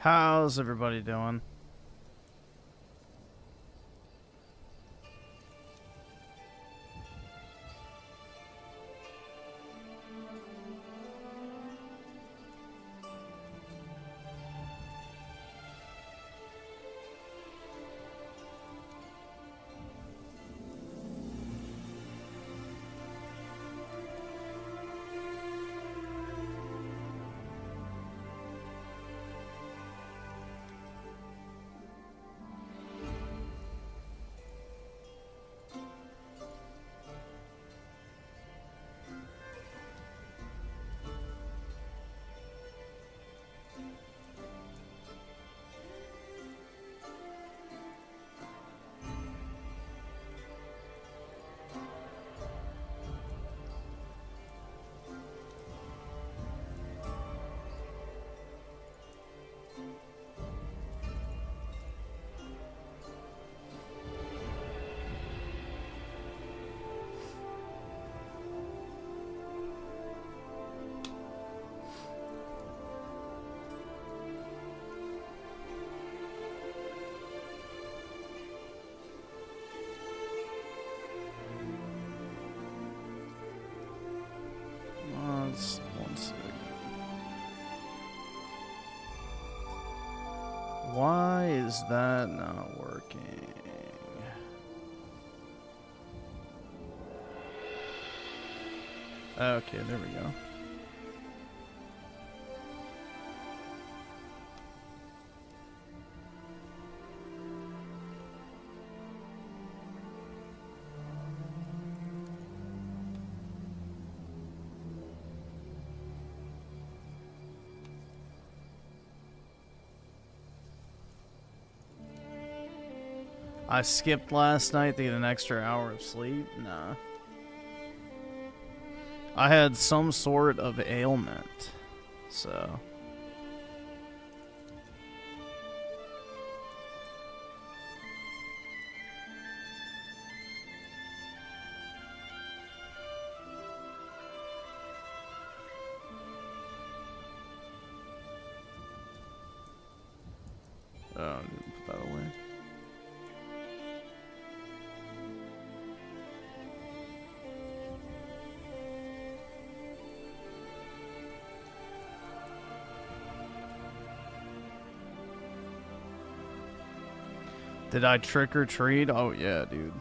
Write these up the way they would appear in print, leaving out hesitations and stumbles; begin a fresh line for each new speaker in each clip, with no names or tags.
How's everybody doing? One second. Why is that not working? Okay, there we go. I skipped last night to get an extra hour of sleep? Nah. I had some sort of ailment, so... Oh, I didn't put that away. Did I trick or treat? Oh yeah, dude.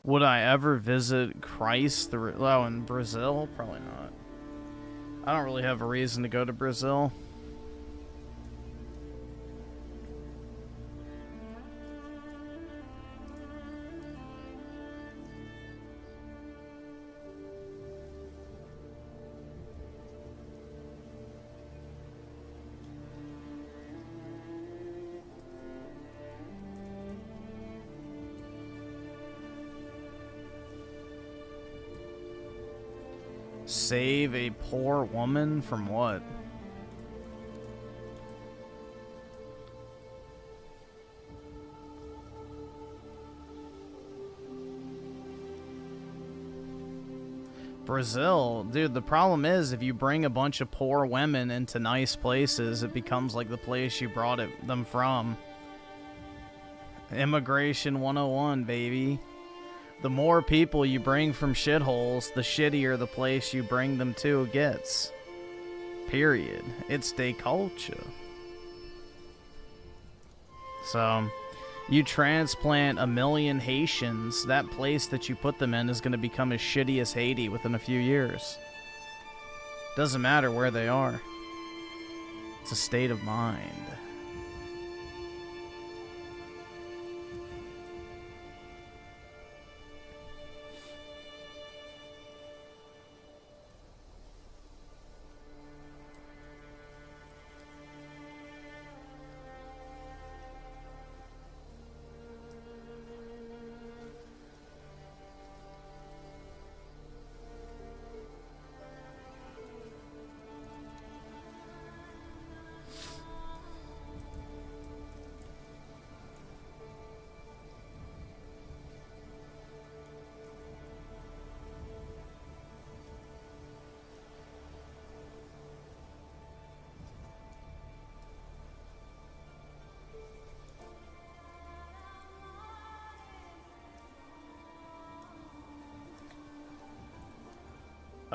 Would I ever visit Christ in Brazil? Probably not. I don't really have a reason to go to Brazil. Save a poor woman from what? Brazil, dude, the problem is if you bring a bunch of poor women into nice places, it becomes like the place you brought them from. Immigration 101, baby. The more people you bring from shitholes, the shittier the place you bring them to gets. Period. It's the culture. So, you transplant 1 million Haitians, that place that you put them in is going to become as shitty as Haiti within a few years. Doesn't matter where they are. It's a state of mind.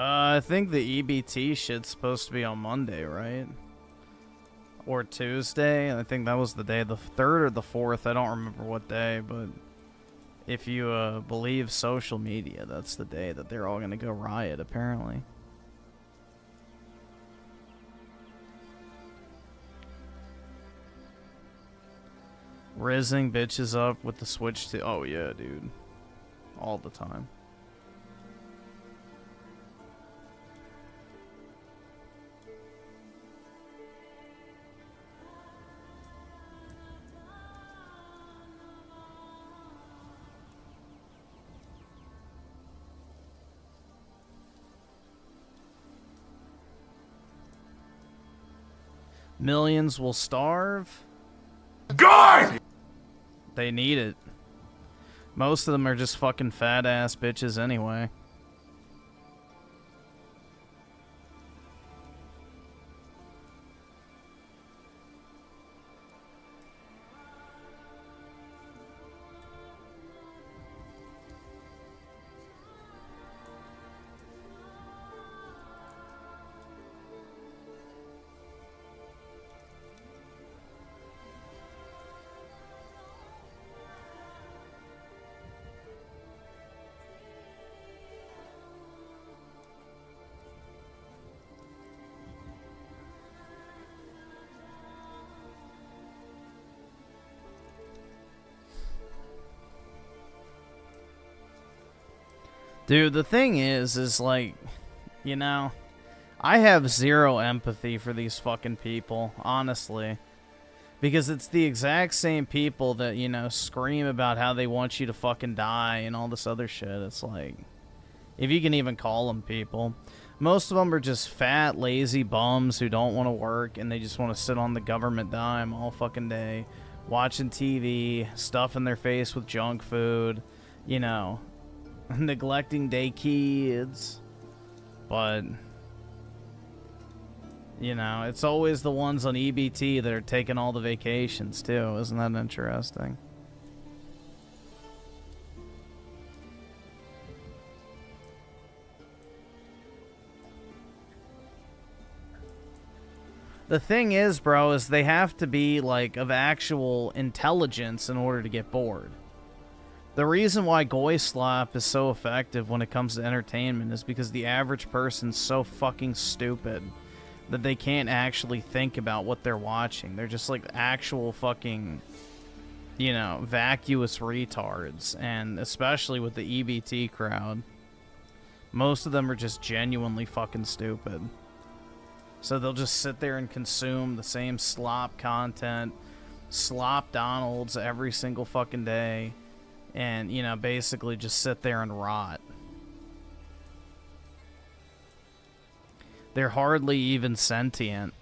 I think the EBT shit's supposed to be on Monday, right? Or Tuesday. I think that was the day, the 3rd or the 4th. I don't remember what day, but if you believe social media, that's the day that they're all gonna go riot, apparently. Rizzing bitches up with the switch to... Oh, yeah, dude. All the time. Millions will starve.
God!
They need it. Most of them are just fucking fat ass bitches anyway. Dude, the thing is like, you know, I have zero empathy for these fucking people, honestly. Because it's the exact same people that, you know, scream about how they want you to fucking die and all this other shit. It's like, if you can even call them people. Most of them are just fat, lazy bums who don't want to work and they just want to sit on the government dime all fucking day, watching TV, stuffing their face with junk food, you know, neglecting their kids. But, you know, it's always the ones on EBT that are taking all the vacations too. Isn't that interesting? The thing is, bro, is they have to be, like, of actual intelligence in order to get bored. The reason why Goy Slap is so effective when it comes to entertainment is because the average person's so fucking stupid that they can't actually think about what they're watching. They're just, like, actual fucking, you know, vacuous retards. And especially with the EBT crowd, most of them are just genuinely fucking stupid. So they'll just sit there and consume the same slop content, slop Donalds every single fucking day, and, you know, basically just sit there and rot. They're hardly even sentient.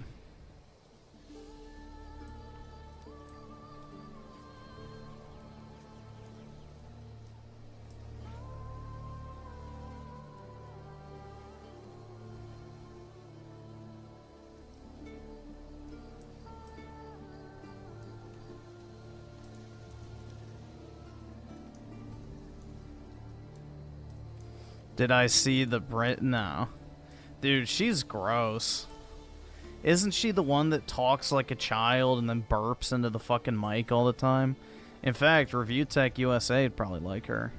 Did I see the Brit? No. Dude, she's gross. Isn't she the one that talks like a child and then burps into the fucking mic all the time? In fact, Review Tech USA would probably like her.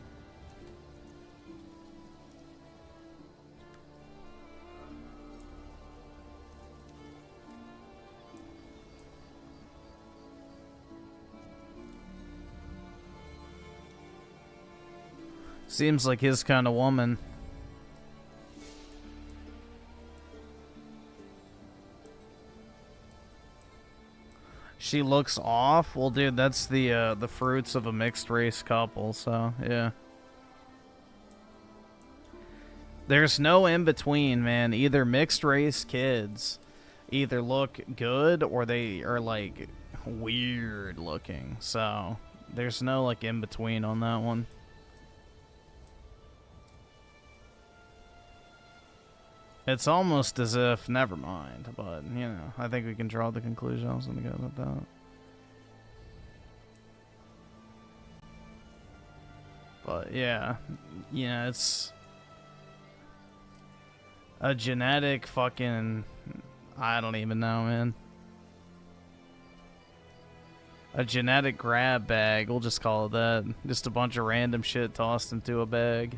Seems like his kind of woman. She looks off? Well, dude, that's the fruits of a mixed race couple, so, yeah. There's no in-between, man. Either mixed race kids either look good or they are, like, weird looking. So, there's no, like, in-between on that one. It's almost as if, never mind, but, you know, I think we can draw the conclusion I was going to go with that. But, yeah, you know, it's... A genetic fucking... I don't even know, man. A genetic grab bag, we'll just call it that. Just a bunch of random shit tossed into a bag.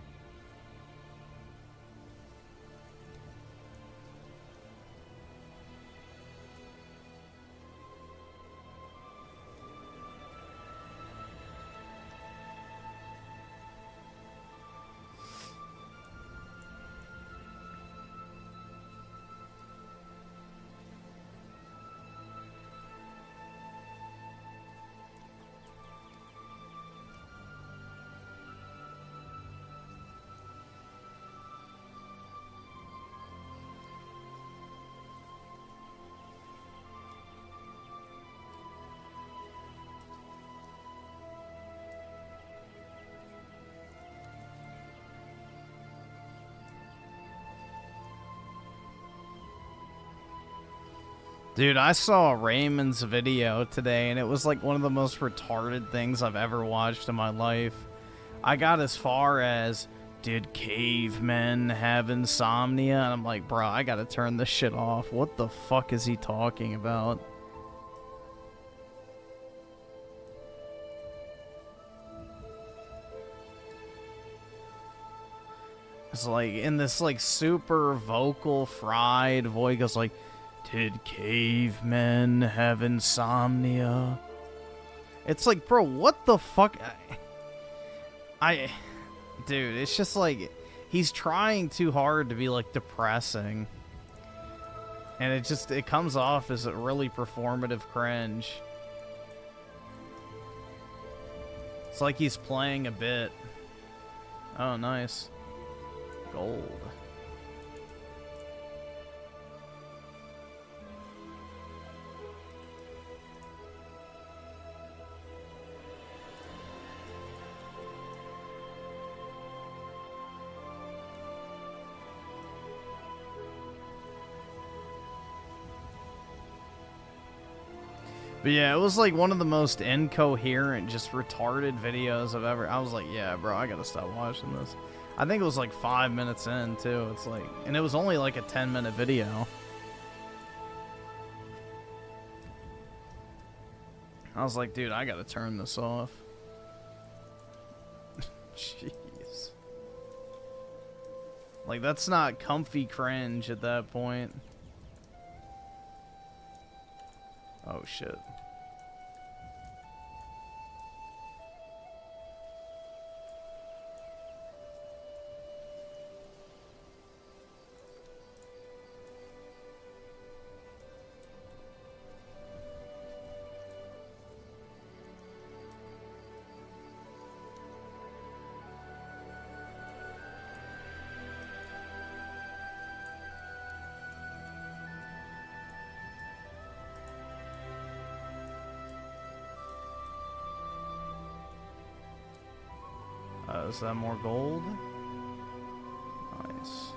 Dude, I saw Raymond's video today, and it was like one of the most retarded things I've ever watched in my life. I got as far as, did cavemen have insomnia? And I'm like, bro, I gotta turn this shit off. What the fuck is he talking about? It's like, in this like super vocal fried voice, goes like, did cavemen have insomnia? It's like, bro, what the fuck? Dude, it's just like, he's trying too hard to be like depressing. And it comes off as a really performative cringe. It's like he's playing a bit. Oh, nice. Gold. But yeah, it was like one of the most incoherent, just retarded videos I've ever... I was like, yeah, bro, I gotta stop watching this. I think it was like 5 minutes in, too. It's like... And it was only like a 10-minute video. I was like, dude, I gotta turn this off. Jeez. Like, that's not comfy cringe at that point. Oh, shit. Is that more gold? Nice.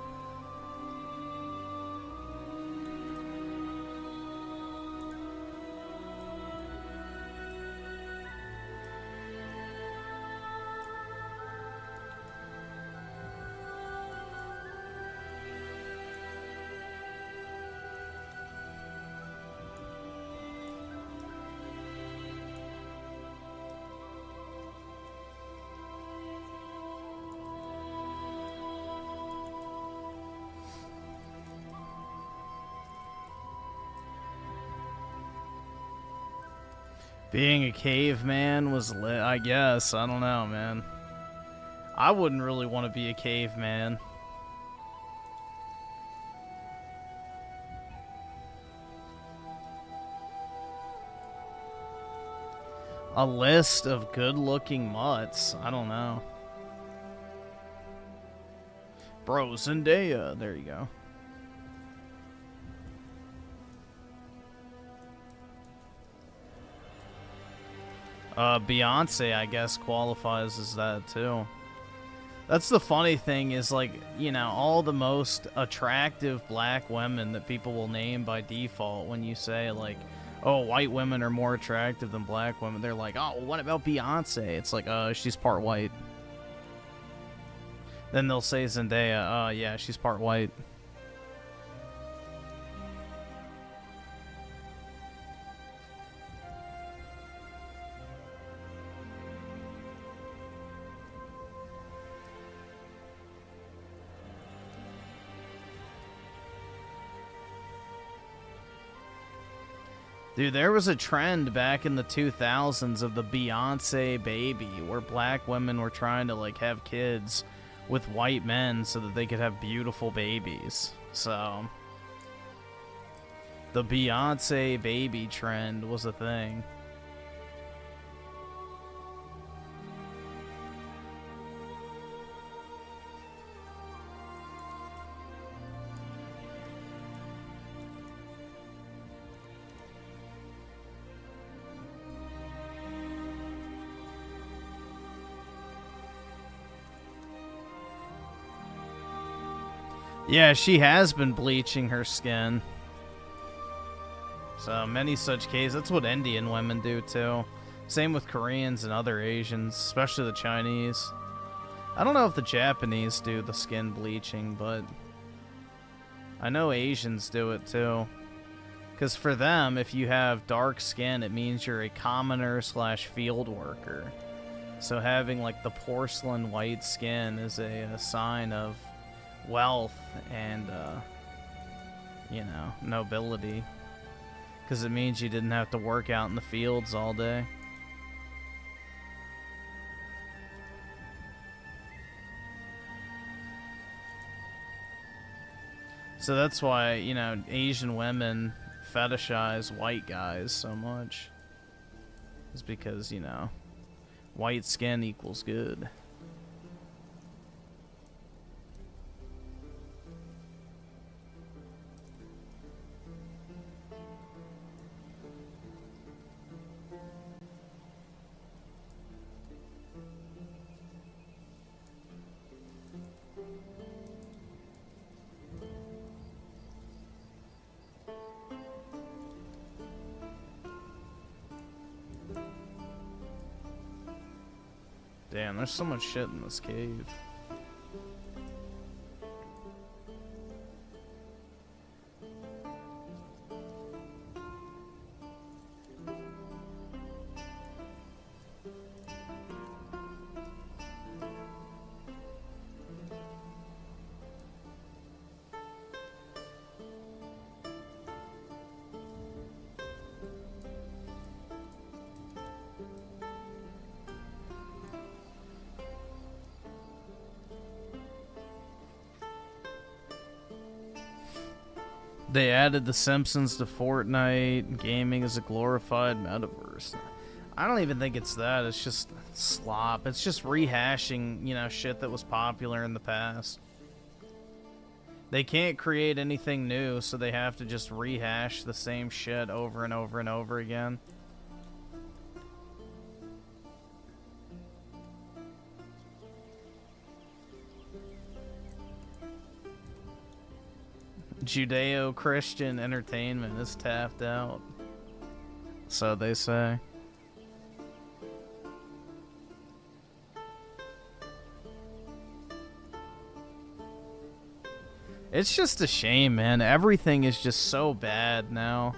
Being a caveman was lit, I guess. I don't know, man. I wouldn't really want to be a caveman. A list of good-looking mutts. I don't know. Bro, Zendaya. There you go. Beyonce, I guess, qualifies as that, too. That's the funny thing is, like, you know, all the most attractive black women that people will name by default when you say, like, oh, white women are more attractive than black women. They're like, oh, well, what about Beyonce? It's like, she's part white. Then they'll say Zendaya, yeah, she's part white. Dude, there was a trend back in the 2000s of the Beyonce baby, where black women were trying to, like, have kids with white men so that they could have beautiful babies. So, the Beyonce baby trend was a thing. Yeah, she has been bleaching her skin. So, many such cases. That's what Indian women do, too. Same with Koreans and other Asians, especially the Chinese. I don't know if the Japanese do the skin bleaching, but I know Asians do it, too. Because for them, if you have dark skin, it means you're a commoner slash field worker. So having, like, the porcelain white skin is a sign of wealth and, you know, nobility. Because it means you didn't have to work out in the fields all day. So that's why, you know, Asian women fetishize white guys so much. It's because, you know, white skin equals good. Damn, there's so much shit in this cave. They added The Simpsons to Fortnite. Gaming is a glorified metaverse. I don't even think it's that. It's just slop. It's just rehashing, you know, shit that was popular in the past. They can't create anything new, so they have to just rehash the same shit over and over and over again. Judeo-Christian entertainment is tapped out. So they say. It's just a shame, man. Everything is just so bad now.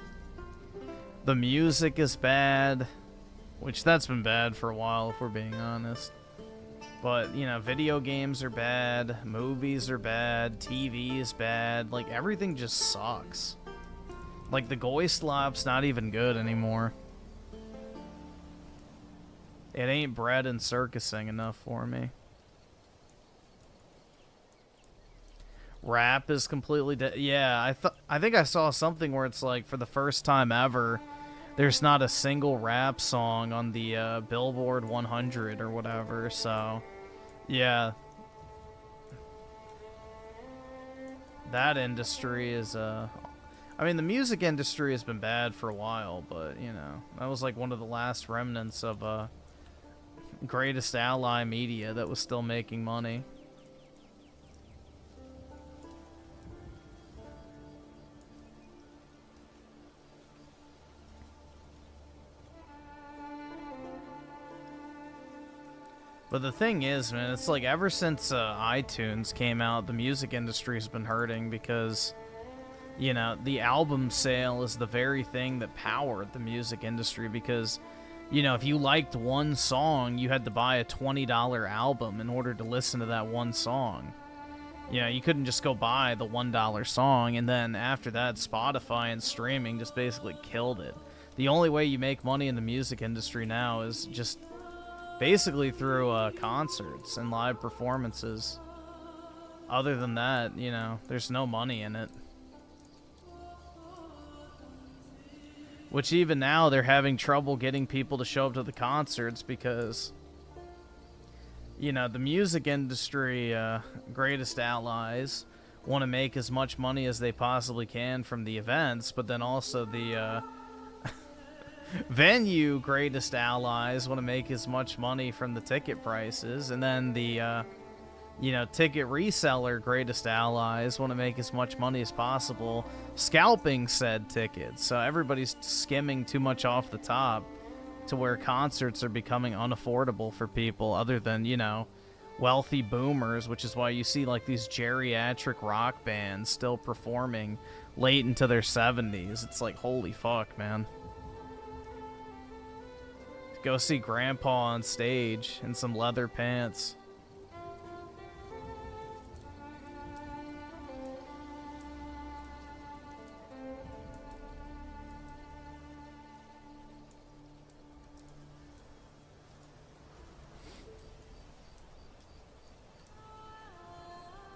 The music is bad, which that's been bad for a while if we're being honest. But, you know, video games are bad, movies are bad, TV is bad, like, everything just sucks. Like, the Goyslop's not even good anymore. It ain't bread and circusing enough for me. Rap is completely dead. Yeah, I think I saw something where it's like, for the first time ever, there's not a single rap song on the Billboard 100 or whatever, so yeah. That industry is, I mean, the music industry has been bad for a while, but, you know, that was like one of the last remnants of greatest ally media that was still making money. But the thing is, man, it's like ever since iTunes came out, the music industry's been hurting because, you know, the album sale is the very thing that powered the music industry because, you know, if you liked one song, you had to buy a $20 album in order to listen to that one song. You know, you couldn't just go buy the $1 song, and then after that, Spotify and streaming just basically killed it. The only way you make money in the music industry now is just basically through concerts and live performances. Other than that, you know, there's no money in it. Which even now they're having trouble getting people to show up to the concerts because, you know, the music industry greatest allies want to make as much money as they possibly can from the events, but then also the venue greatest allies want to make as much money from the ticket prices, and then the you know, ticket reseller greatest allies want to make as much money as possible scalping said tickets. So everybody's skimming too much off the top to where concerts are becoming unaffordable for people other than, you know, wealthy boomers, which is why you see like these geriatric rock bands still performing late into their 70s. It's like, holy fuck, man. Go see Grandpa on stage in some leather pants.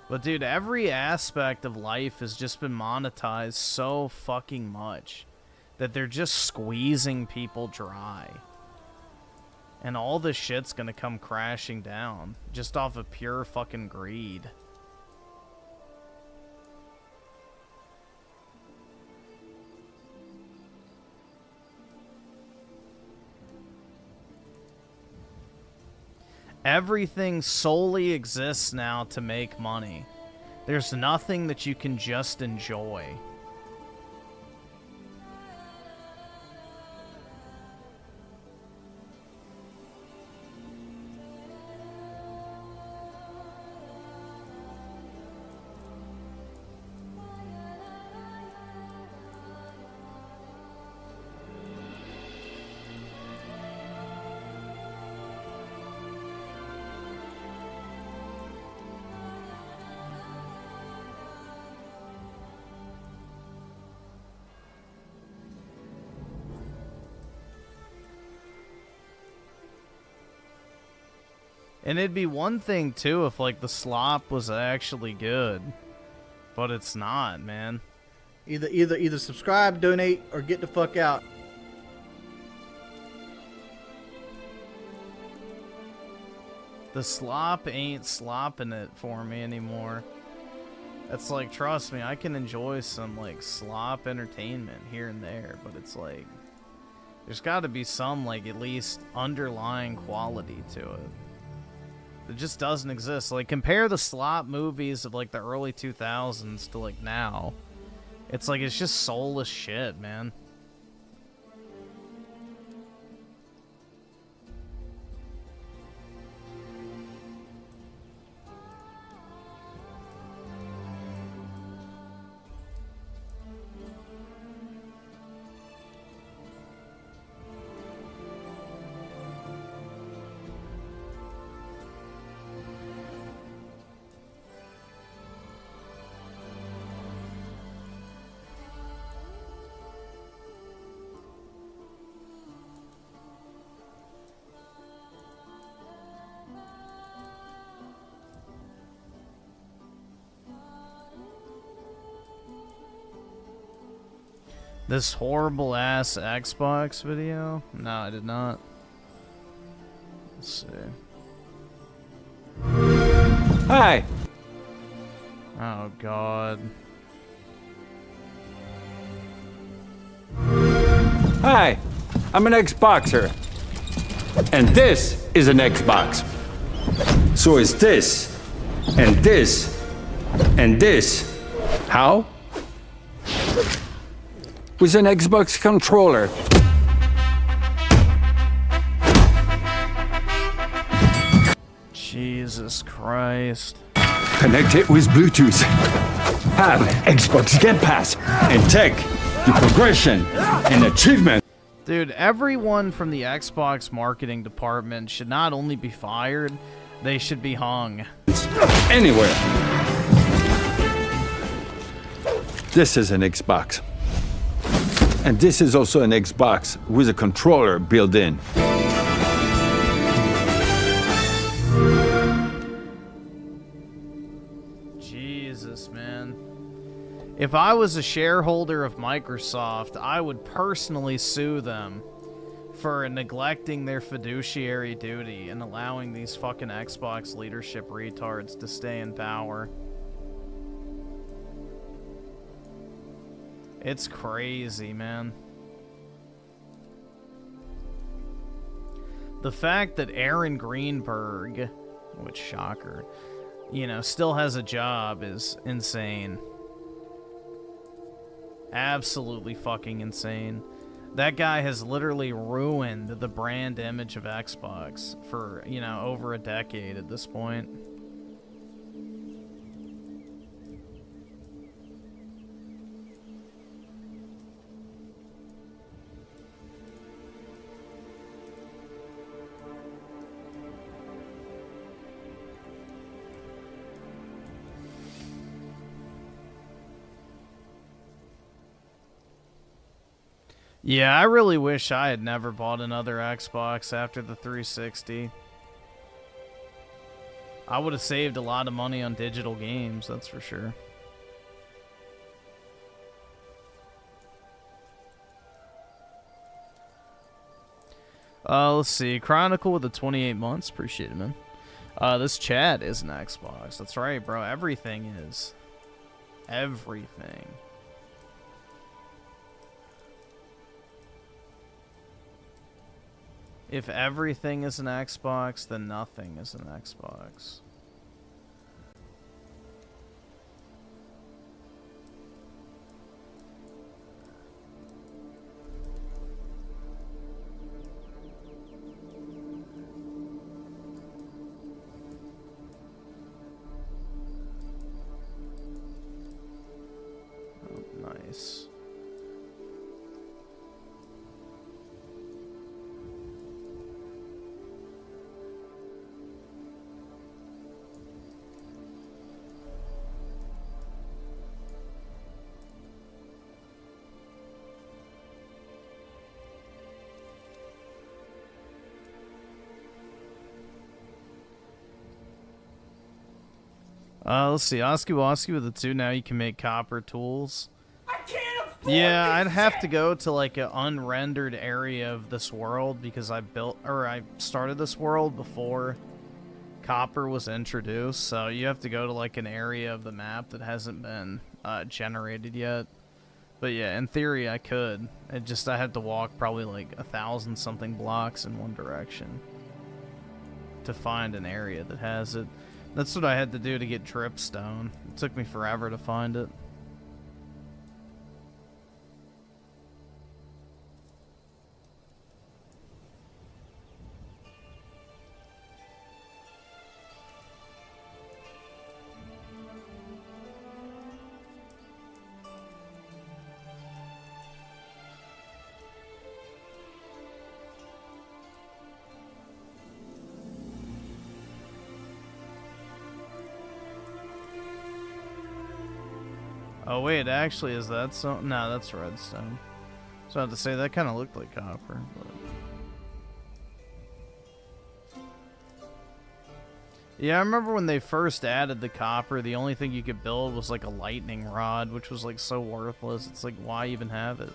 But dude, every aspect of life has just been monetized so fucking much that they're just squeezing people dry. And all this shit's gonna come crashing down just off of pure fucking greed. Everything solely exists now to make money. There's nothing that you can just enjoy. And it'd be one thing, too, if, like, the slop was actually good. But it's not, man.
Either subscribe, donate, or get the fuck out.
The slop ain't slopping it for me anymore. It's like, trust me, I can enjoy some, like, slop entertainment here and there. But it's like, there's got to be some, like, at least underlying quality to it. It just doesn't exist. Like, compare the slop movies of, like, the early 2000s to, like, now. It's like, it's just soulless shit, man. This horrible ass Xbox video? No, I did not. Let's see.
Hi.
Oh god.
Hi. I'm an Xboxer. And this is an Xbox. So is this. And this. And this. How? With an Xbox controller.
Jesus Christ.
Connect it with Bluetooth. Have Xbox Game Pass. And take the progression and achievement.
Dude, everyone from the Xbox marketing department should not only be fired, they should be hung.
Anywhere. This is an Xbox. And this is also an Xbox with a controller built in.
Jesus, man. If I was a shareholder of Microsoft, I would personally sue them for neglecting their fiduciary duty and allowing these fucking Xbox leadership retards to stay in power. It's crazy, man. The fact that Aaron Greenberg, which shocker, you know, still has a job is insane. Absolutely fucking insane. That guy has literally ruined the brand image of Xbox for, you know, over a decade at this point. Yeah, I really wish I had never bought another Xbox after the 360. I would have saved a lot of money on digital games, that's for sure. Let's see. Chronicle with the 28 months. Appreciate it, man. This chat is an Xbox. That's right, bro. Everything is. Everything. If everything is an Xbox, then nothing is an Xbox. Oh, nice. Let's see. Oski Woski with the 2. Now you can make copper tools.
I can't afford
Yeah,
this
I'd have
shit.
to go to like an unrendered area of this world because I started this world before copper was introduced. So you have to go to like an area of the map that hasn't been generated yet. But yeah, in theory I could. I had to walk probably like 1,000 something blocks in one direction to find an area that has it. That's what I had to do to get dripstone. It took me forever to find it. Oh wait, actually, is that so? No, that's redstone. So I have to say that kind of looked like copper. But... yeah, I remember when they first added the copper, the only thing you could build was like a lightning rod, which was like so worthless. It's like, why even have it?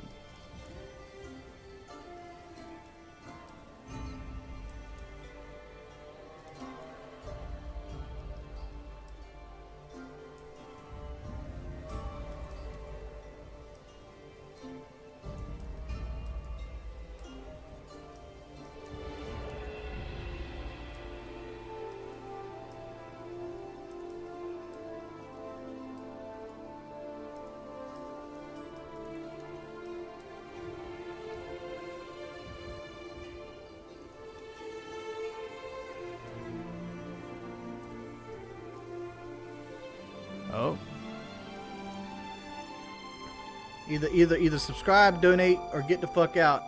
Oh.
Either subscribe, donate, or get the fuck out.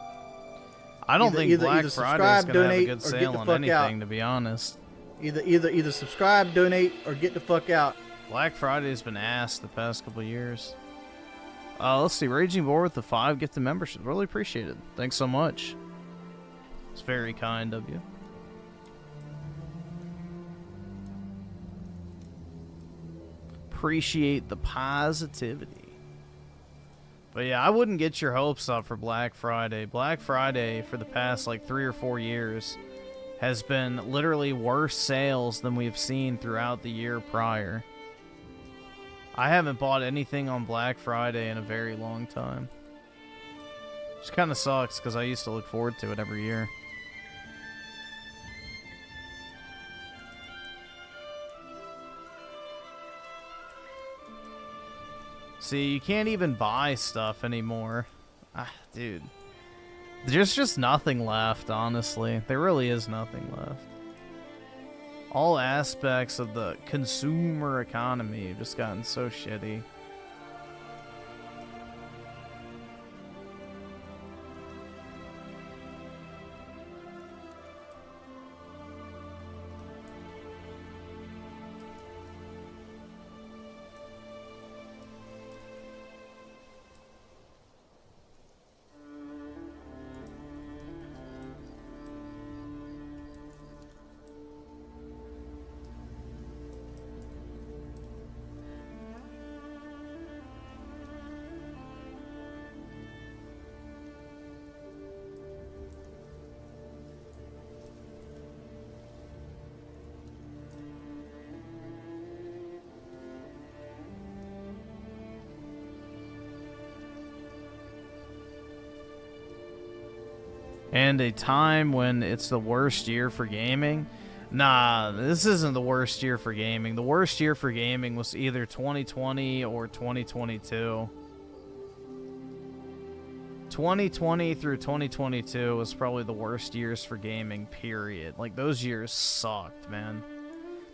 I don't think Black
either
Friday's
subscribe,
gonna have a
donate,
good
or get
sale
the
on
fuck
anything,
out.
to be honest.
Either subscribe, donate, or get the fuck out.
Black Friday's been ass the past couple years. Let's see. Raging Boar with the 5 gifted membership. Really appreciate it. Thanks so much. It's very kind of you. Appreciate the positivity. But yeah, I wouldn't get your hopes up for Black Friday. Black Friday for the past like 3 or 4 years has been literally worse sales than we've seen throughout the year prior. I haven't bought anything on Black Friday in a very long time. Which kind of sucks because I used to look forward to it every year. See, you can't even buy stuff anymore. Dude. There's just nothing left, honestly. There really is nothing left. All aspects of the consumer economy have just gotten so shitty. And a time when it's the worst year for gaming? Nah, this isn't the worst year for gaming. The worst year for gaming was either 2020 or 2022. 2020 through 2022 was probably the worst years for gaming, period. Like, those years sucked, man.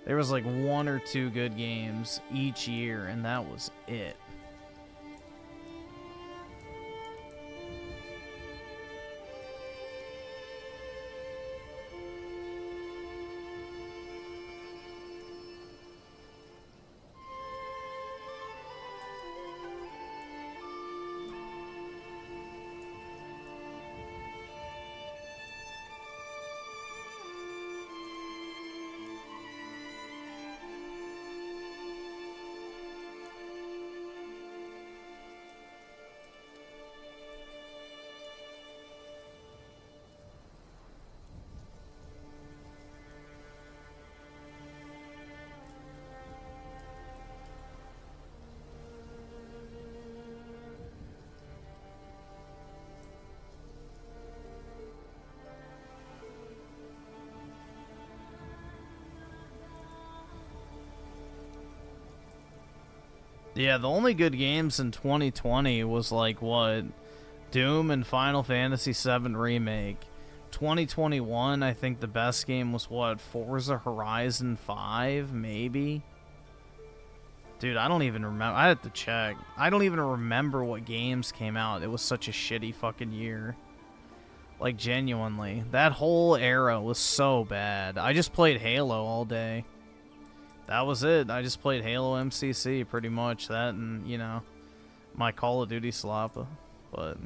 There was like 1 or 2 good games each year, and that was it. Yeah, the only good games in 2020 was like what? Doom and Final Fantasy VII Remake. 2021, I think the best game was what? Forza Horizon 5, maybe? Dude, I don't even remember. I have to check. I don't even remember what games came out. It was such a shitty fucking year. Like, genuinely. That whole era was so bad. I just played Halo all day. That was it. I just played Halo MCC, pretty much. That and, you know, my Call of Duty slop. But...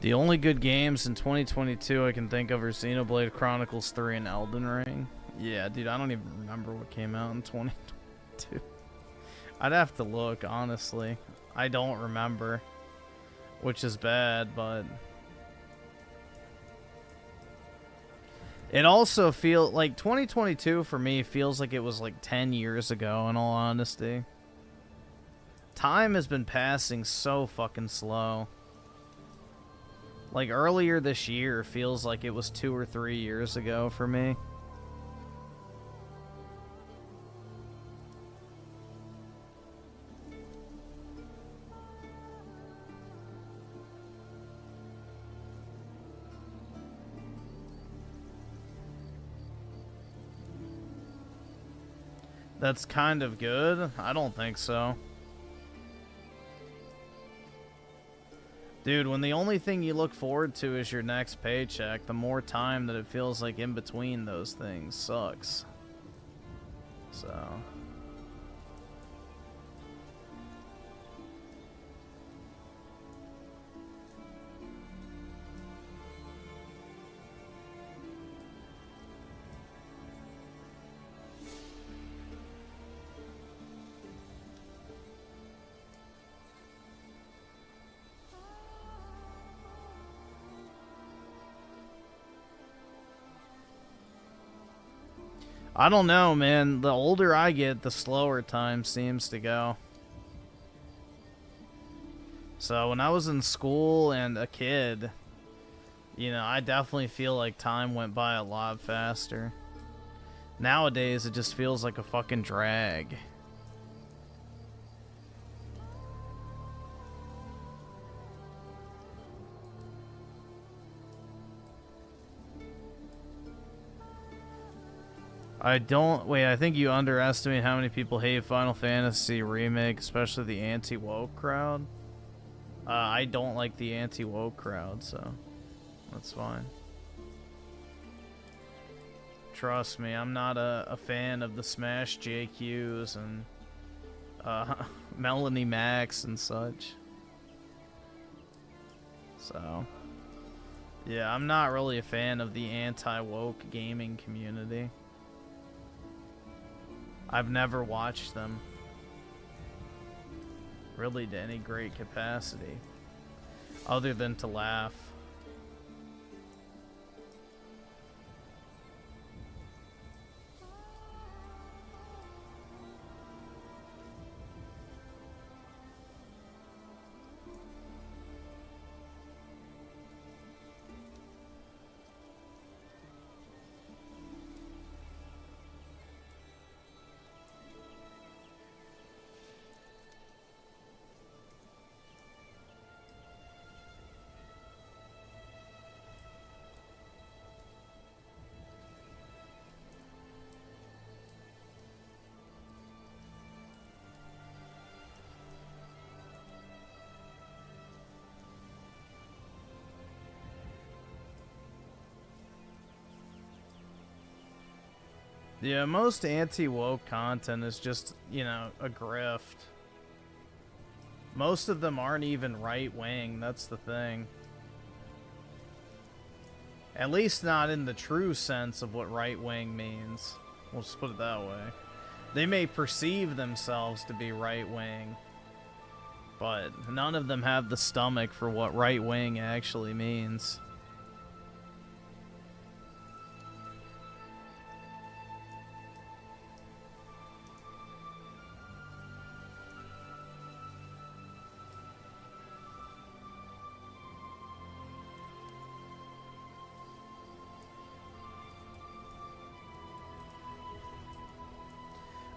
The only good games in 2022 I can think of are Xenoblade Chronicles 3 and Elden Ring. Yeah, dude, I don't even remember what came out in 2022. I'd have to look, honestly. I don't remember, which is bad, but it also feels like 2022 for me feels like it was like 10 years ago, in all honesty. Time has been passing so fucking slow. Like, earlier this year feels like it was 2 or 3 years ago for me. That's kind of good? I don't think so. Dude, when the only thing you look forward to is your next paycheck, the more time that it feels like in between those things sucks. So... I don't know, man. The older I get, the slower time seems to go. So when I was in school and a kid, you know, I definitely feel like time went by a lot faster. Nowadays, it just feels like a fucking drag. I think you underestimate how many people hate Final Fantasy Remake, especially the anti-woke crowd. I don't like the anti-woke crowd, so that's fine. Trust me, I'm not a fan of the Smash JQs and Melanie Max and such. So, yeah, I'm not really a fan of the anti-woke gaming community. I've never watched them really to any great capacity, other than to laugh. Yeah, most anti-woke content is just, you know, a grift. Most of them aren't even right-wing, that's the thing. At least not in the true sense of what right-wing means. We'll just put it that way. They may perceive themselves to be right-wing, but none of them have the stomach for what right-wing actually means.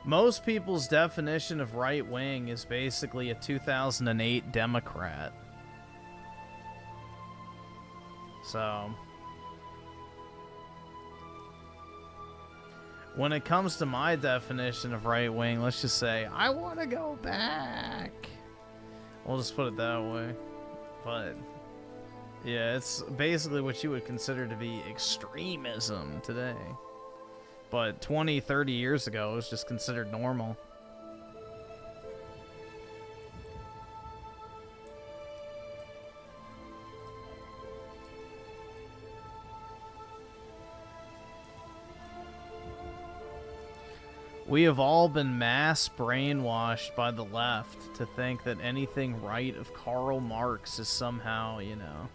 Most people's definition of right-wing is basically a 2008 Democrat. So, when it comes to my definition of right-wing, let's just say, I want to go back. We'll just put it that way. But, yeah, it's basically what you would consider to be extremism today. But 20, 30 years ago, it was just considered normal. We have all been mass brainwashed by the left to think that anything right of Karl Marx is somehow, you know,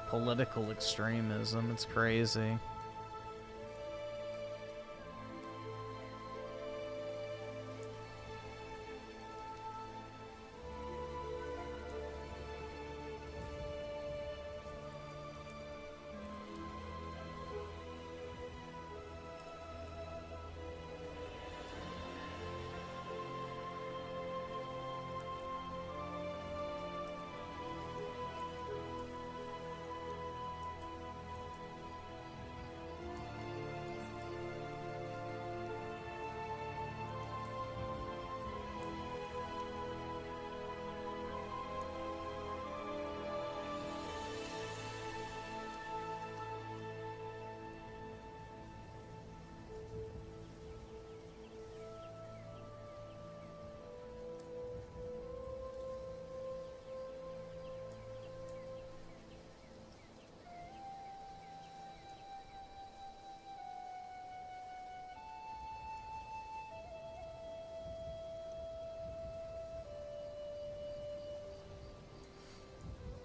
political extremism. It's crazy.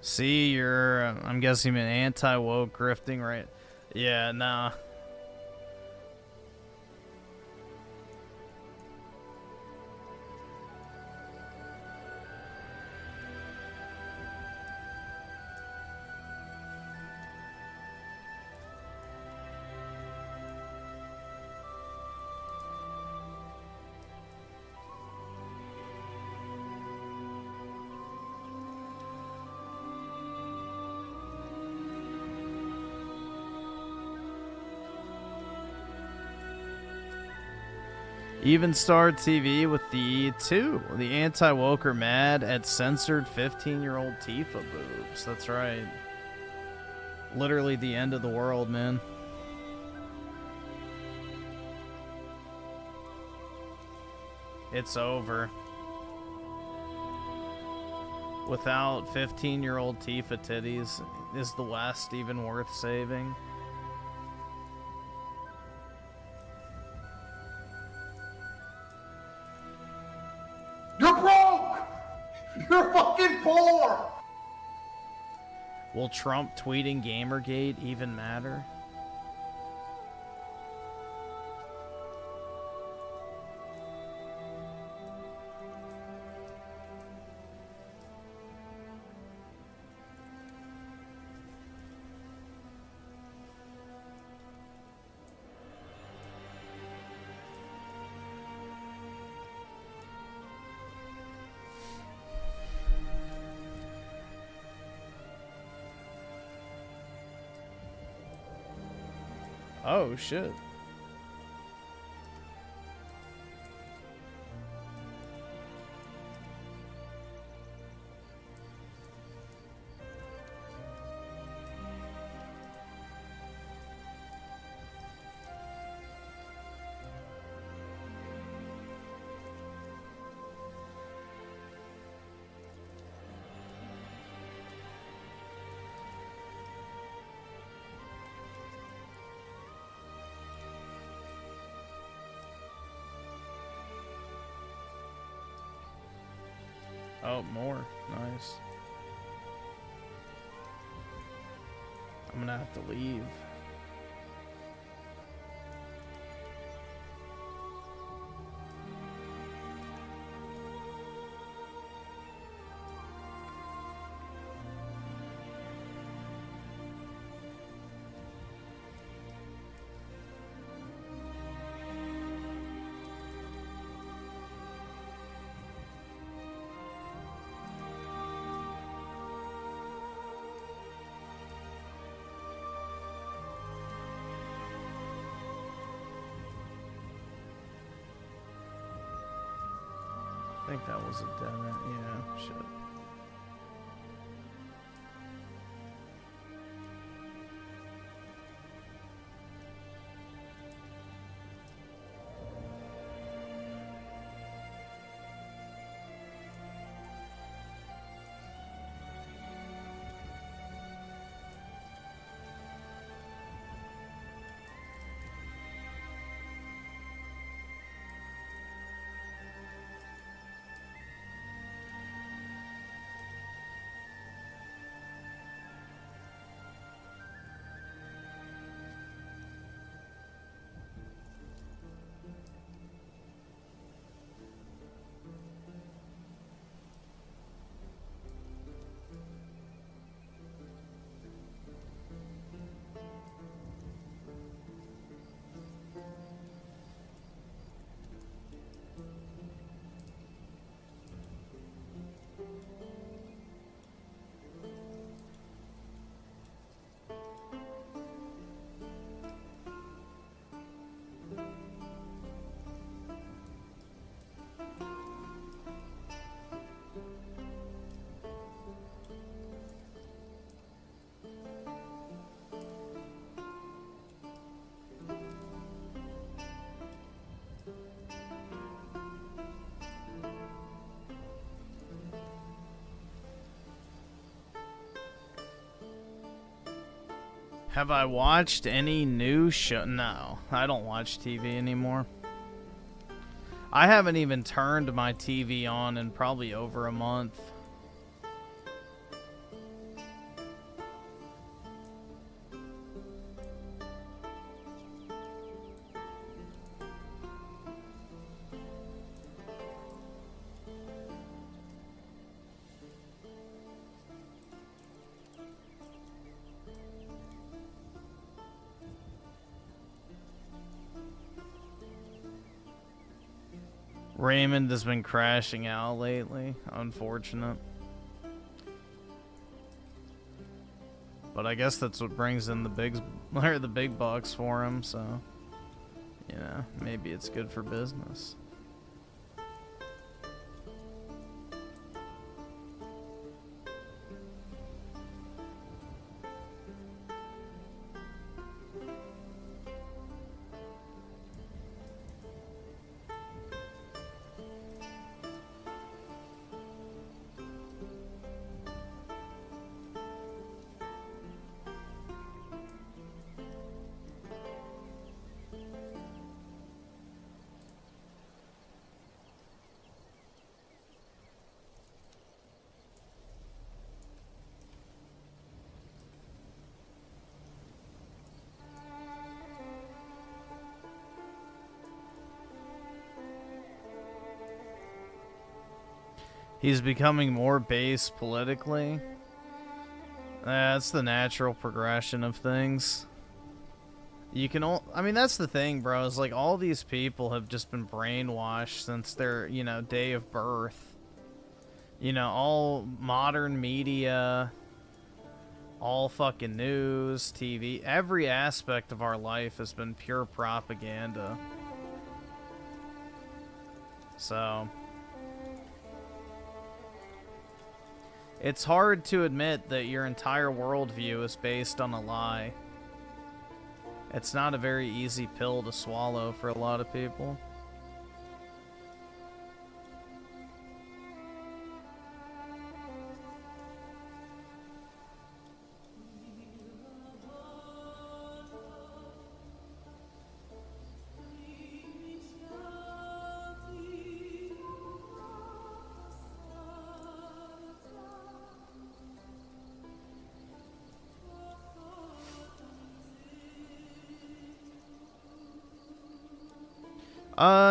See, you're, I'm guessing an anti-woke grifting, right? Yeah, nah. Even Star TV with the E2. The anti-woke are mad at censored 15-year-old Tifa boobs. That's right. Literally the end of the world, man. It's over. Without 15-year-old Tifa titties, is the West even worth saving?
You're broke! You're fucking poor!
Will Trump tweeting Gamergate even matter? Oh, shit. Oh, more. Nice. I'm gonna have to leave. I think that was a dead end. Yeah, shit. Have I watched any new show? No, I don't watch TV anymore. I haven't even turned my TV on in probably over a month. Raymond has been crashing out lately. Unfortunate. But I guess that's what brings in the big bucks for him, so you know, maybe it's good for business. He's becoming more base politically. That's the natural progression of things. You can I mean, that's the thing, bro. Is like all these people have just been brainwashed since their, you know, day of birth. You know, all modern media, all fucking news, TV, every aspect of our life has been pure propaganda. So it's hard to admit that your entire worldview is based on a lie. It's not a very easy pill to swallow for a lot of people.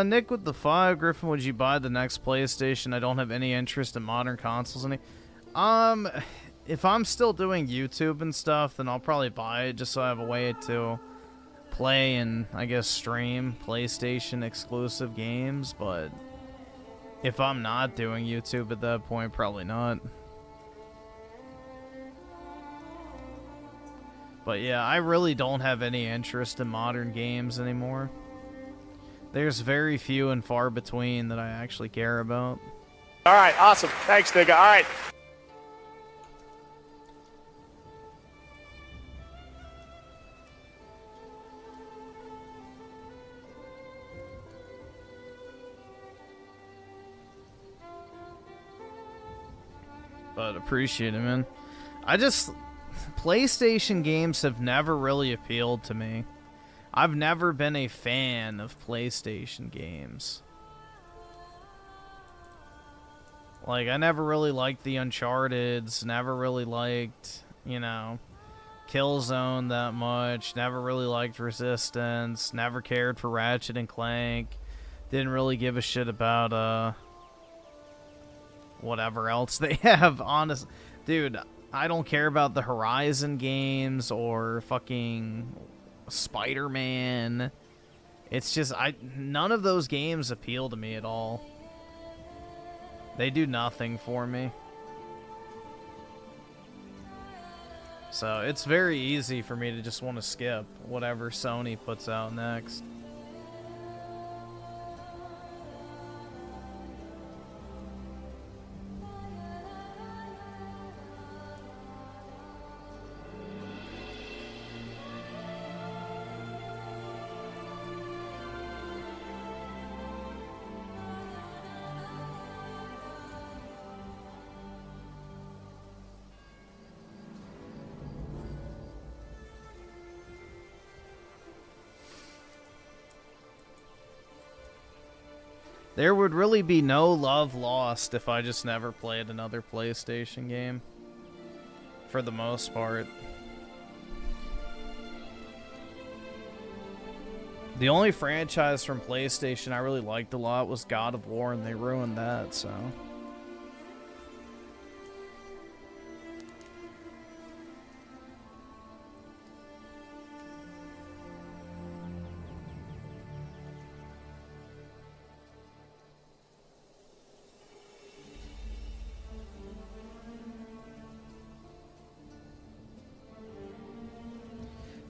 Nick with the 5. Griffin, would you buy the next PlayStation? I don't have any interest in modern consoles. If I'm still doing YouTube and stuff, then I'll probably buy it just so I have a way to play and, I guess, stream PlayStation exclusive games. But if I'm not doing YouTube at that point, probably not. But yeah, I really don't have any interest in modern games anymore. There's very few and far between that I actually care about.
All right, awesome. Thanks, nigga. All right.
But appreciate it, man. PlayStation games have never really appealed to me. I've never been a fan of PlayStation games. Like, I never really liked the Uncharted's, never really liked, you know, Killzone that much, never really liked Resistance, never cared for Ratchet and Clank, didn't really give a shit about, whatever else they have, honest. Dude, I don't care about the Horizon games or fucking Spider-Man. It's just, none of those games appeal to me at all. They do nothing for me. So it's very easy for me to just want to skip whatever Sony puts out next. There would really be no love lost if I just never played another PlayStation game. For the most part. The only franchise from PlayStation I really liked a lot was God of War, and they ruined that, so...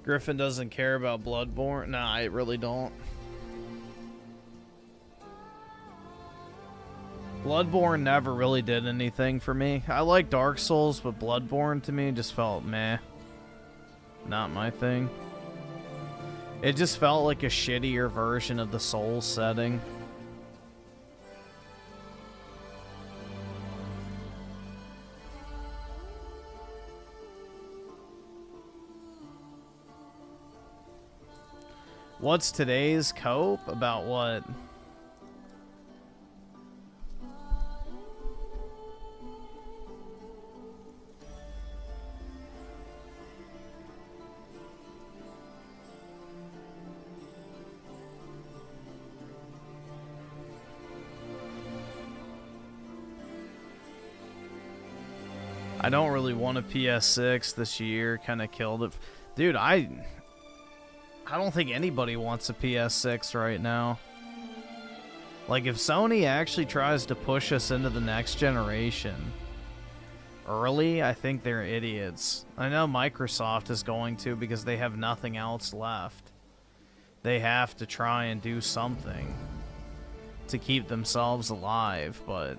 Griffin doesn't care about Bloodborne? Nah, I really don't. Bloodborne never really did anything for me. I like Dark Souls, but Bloodborne to me just felt meh. Not my thing. It just felt like a shittier version of the Souls setting. What's today's cope? About what? I don't really want a PS6 this year. Kind of killed it. Dude, I don't think anybody wants a PS6 right now. Like, if Sony actually tries to push us into the next generation early, I think they're idiots. I know Microsoft is going to because they have nothing else left. They have to try and do something to keep themselves alive, but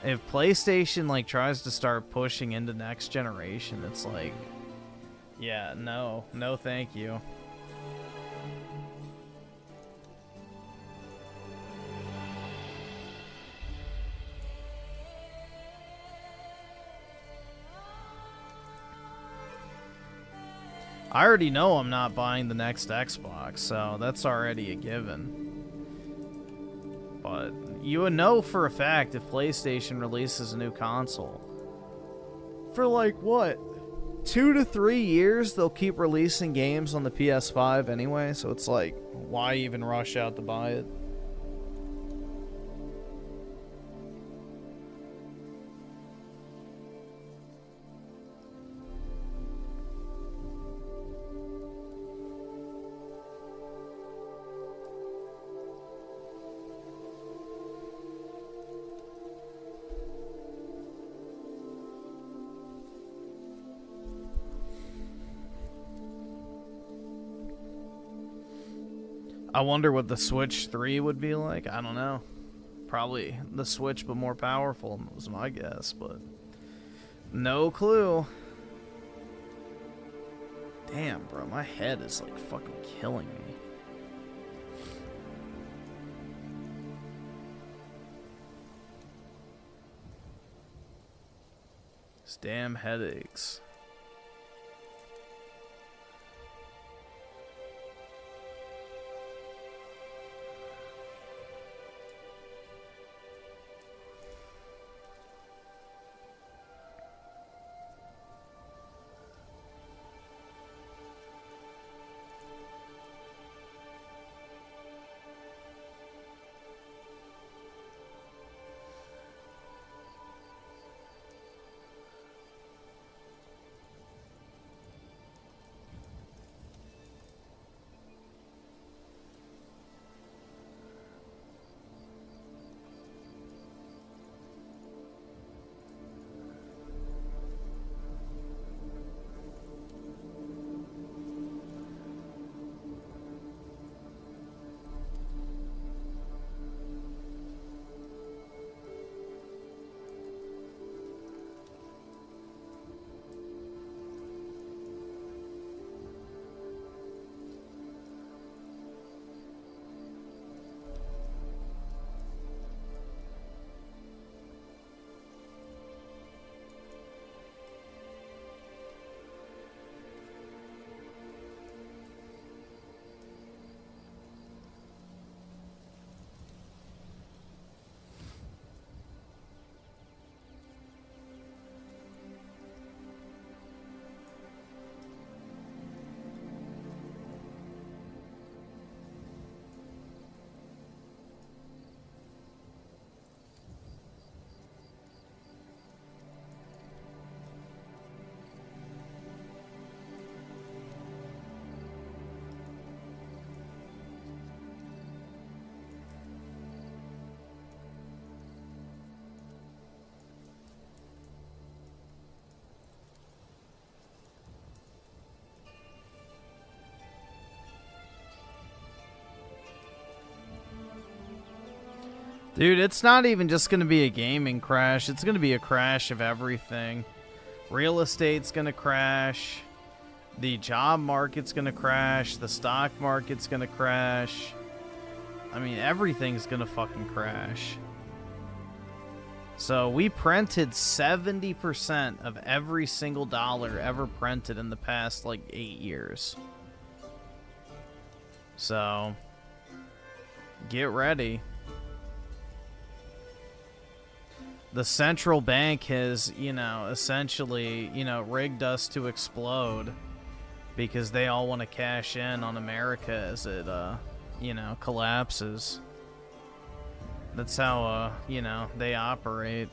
if PlayStation, like, tries to start pushing into next generation, it's like... yeah, no. No, thank you. I already know I'm not buying the next Xbox, so that's already a given. But you would know for a fact if PlayStation releases a new console. For like, what? 2 to 3 years they'll keep releasing games on the PS5 anyway, so it's like, why even rush out to buy it? I wonder what the Switch 3 would be like. I don't know. Probably the Switch, but more powerful was my guess, but no clue. Damn, bro, my head is like fucking killing me. These damn headaches. Dude, it's not even just going to be a gaming crash. It's going to be a crash of everything. Real estate's going to crash. The job market's going to crash. The stock market's going to crash. I mean, everything's going to fucking crash. So we printed 70% of every single dollar ever printed in the past, like, 8 years. So, get ready. The central bank has, you know, essentially, you know, rigged us to explode because they all want to cash in on America as it, you know, collapses. That's how, you know, they operate.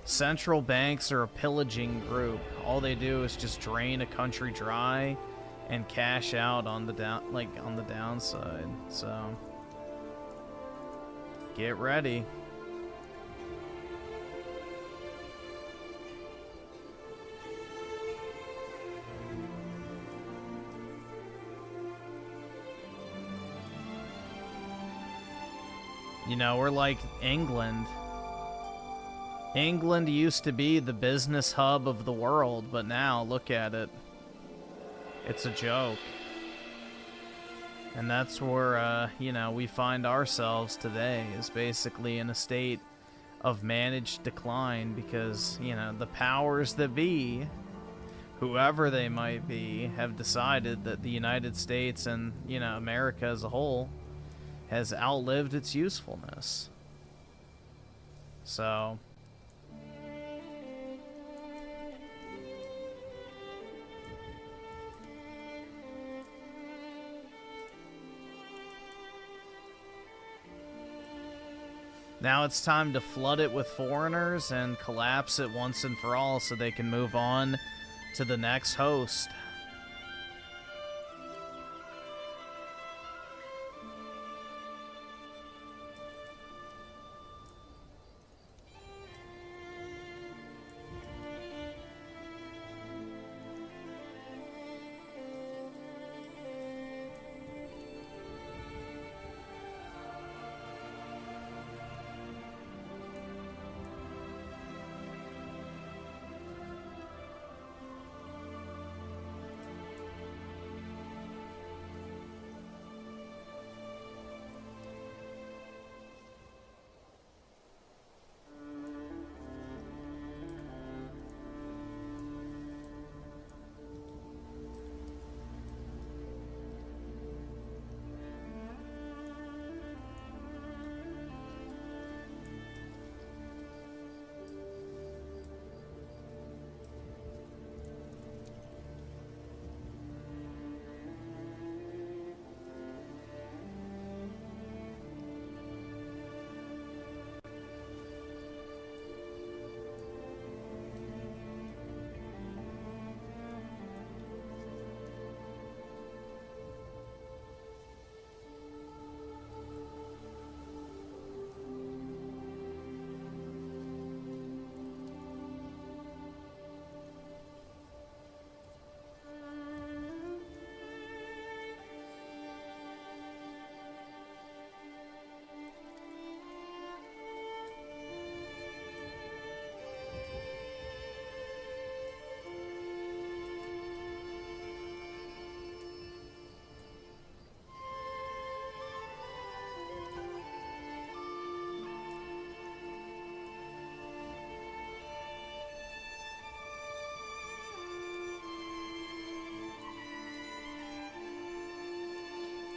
Central banks are a pillaging group. All they do is just drain a country dry and cash out on the on the downside. So get ready. You know, we're like England. England used to be the business hub of the world, but now look at it. It's a joke. And that's where, you know, we find ourselves today, is basically in a state of managed decline because, you know, the powers that be, whoever they might be, have decided that the United States and, you know, America as a whole has outlived its usefulness. So now it's time to flood it with foreigners and collapse it once and for all so they can move on to the next host.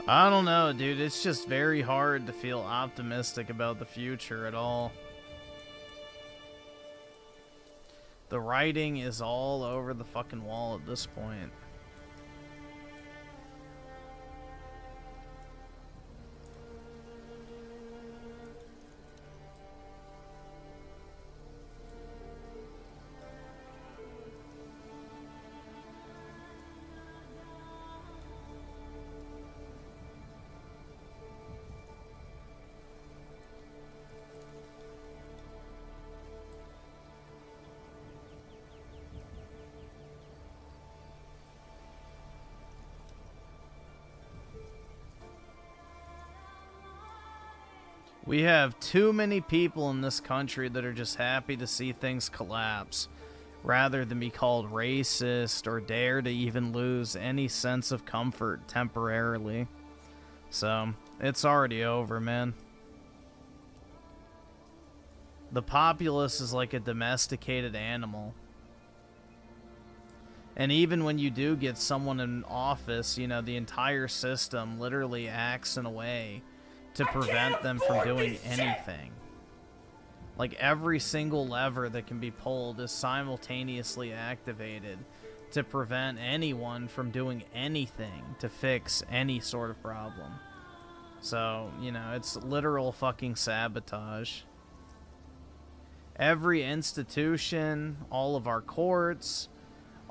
I don't know, dude. It's just very hard to feel optimistic about the future at all. The writing is all over the fucking wall at this point. We have too many people in this country that are just happy to see things collapse, rather than be called racist or dare to even lose any sense of comfort temporarily. So, it's already over, man. The populace is like a domesticated animal. And even when you do get someone in office, you know, the entire system literally acts in a way to prevent them from doing anything. Like, every single lever that can be pulled is simultaneously activated to prevent anyone from doing anything to fix any sort of problem. So, you know, it's literal fucking sabotage. Every institution, all of our courts,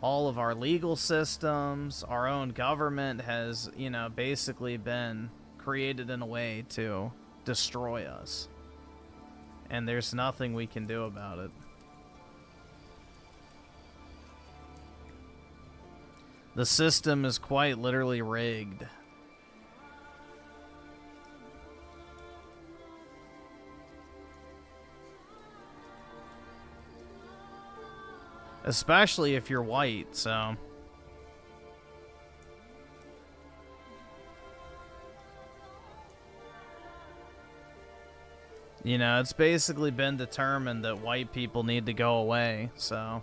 all of our legal systems, our own government has, you know, basically been created in a way to destroy us. And there's nothing we can do about it. The system is quite literally rigged. Especially if you're white, so... You know, it's basically been determined that white people need to go away, so...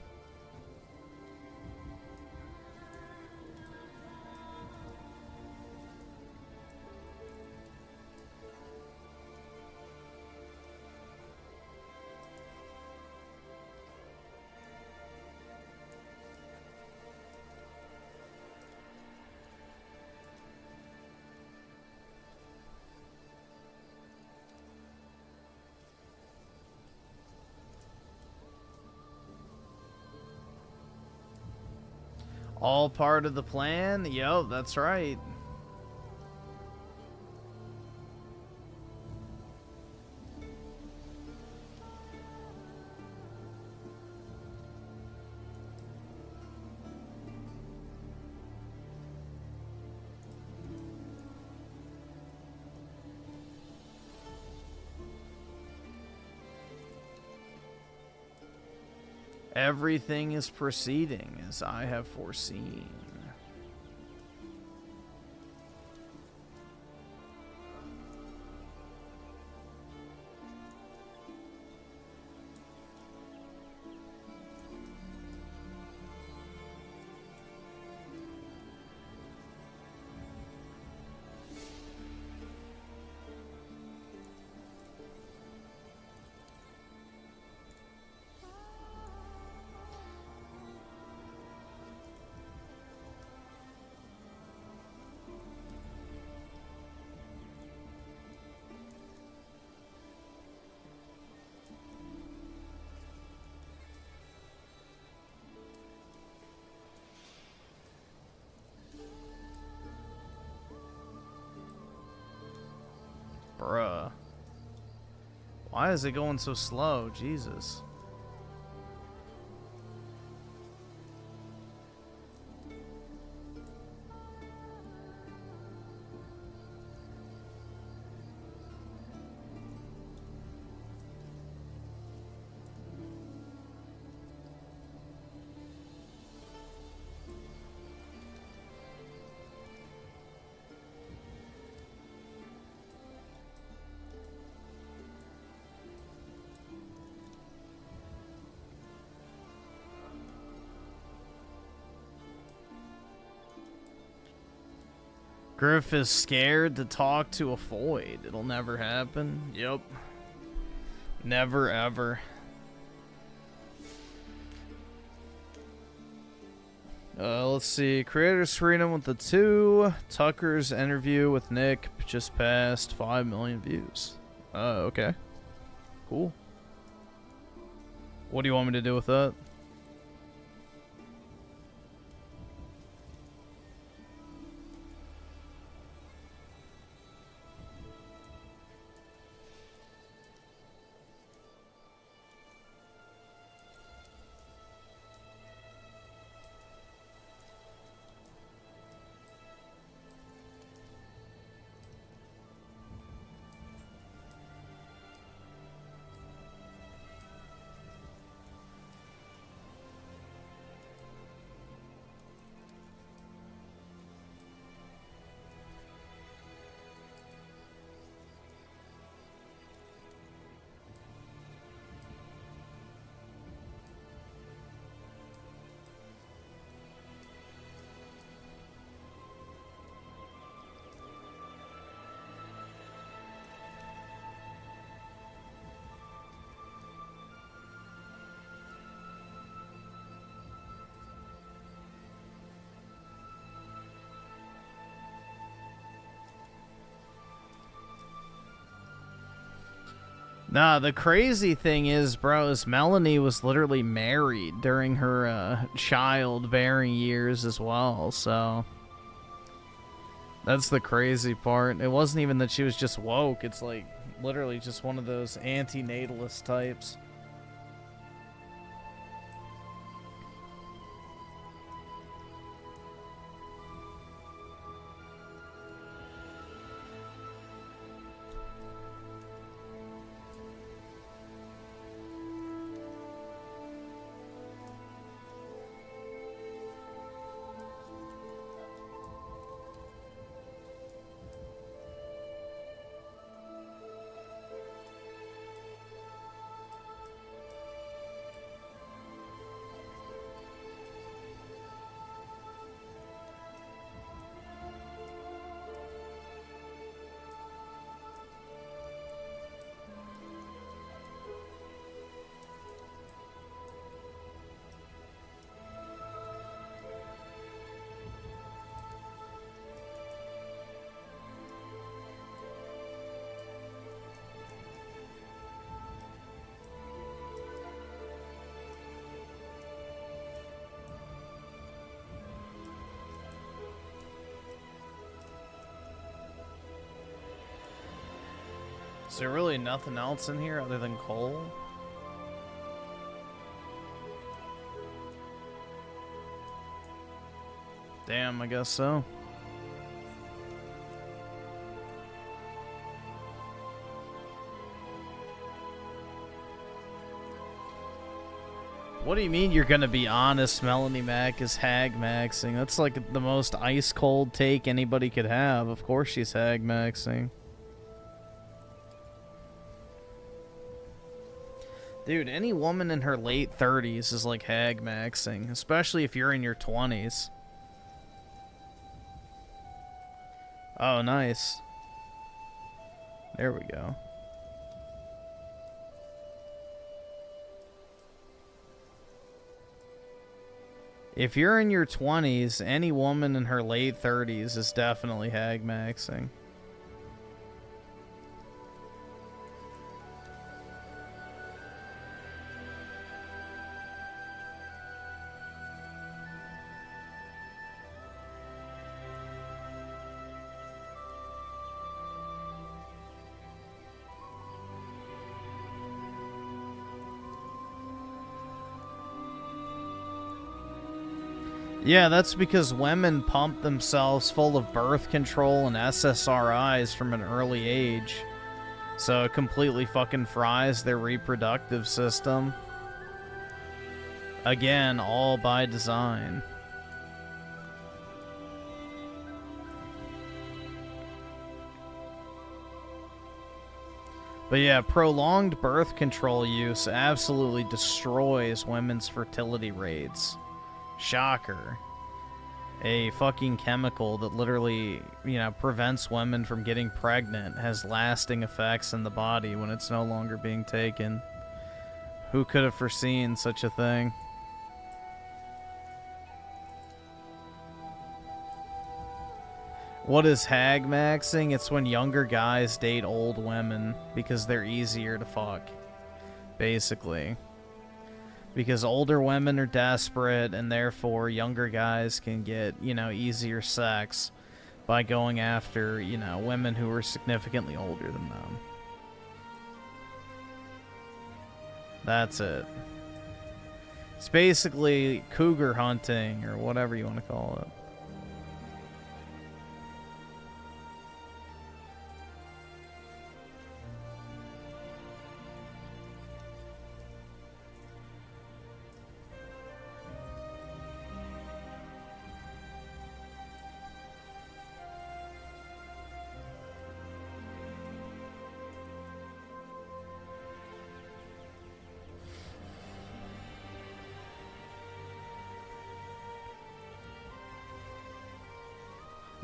All part of the plan? Yo, that's right. Everything is proceeding as I have foreseen. Bruh. Why is it going so slow? Jesus. Griff is scared to talk to a void. It'll never happen. Yep. Never ever. Let's see. Creators Freedom with the 2. Tucker's interview with Nick just passed 5 million views. Okay. Cool. What do you want me to do with that? Nah, the crazy thing is, bro, is Melanie was literally married during her childbearing years as well, so that's the crazy part. It wasn't even that she was just woke, it's like literally just one of those anti-natalist types. Is there really nothing else in here other than coal? Damn, I guess so. What do you mean you're gonna be honest? Melanie Mac is hag maxing. That's like the most ice cold take anybody could have. Of course she's hag maxing. Dude, any woman in her late 30s is like hag maxing, especially if you're in your 20s. Oh, nice. There we go. If you're in your 20s, any woman in her late 30s is definitely hag maxing. Yeah, that's because women pump themselves full of birth control and SSRIs from an early age. So it completely fucking fries their reproductive system. Again, all by design. But yeah, prolonged birth control use absolutely destroys women's fertility rates. Shocker. A fucking chemical that literally, you know, prevents women from getting pregnant has lasting effects in the body when it's no longer being taken. Who could have foreseen such a thing? What is hag maxing? It's when younger guys date old women because they're easier to fuck. Basically. Because older women are desperate, and therefore younger guys can get, you know, easier sex by going after, you know, women who are significantly older than them. That's it. It's basically cougar hunting, or whatever you want to call it.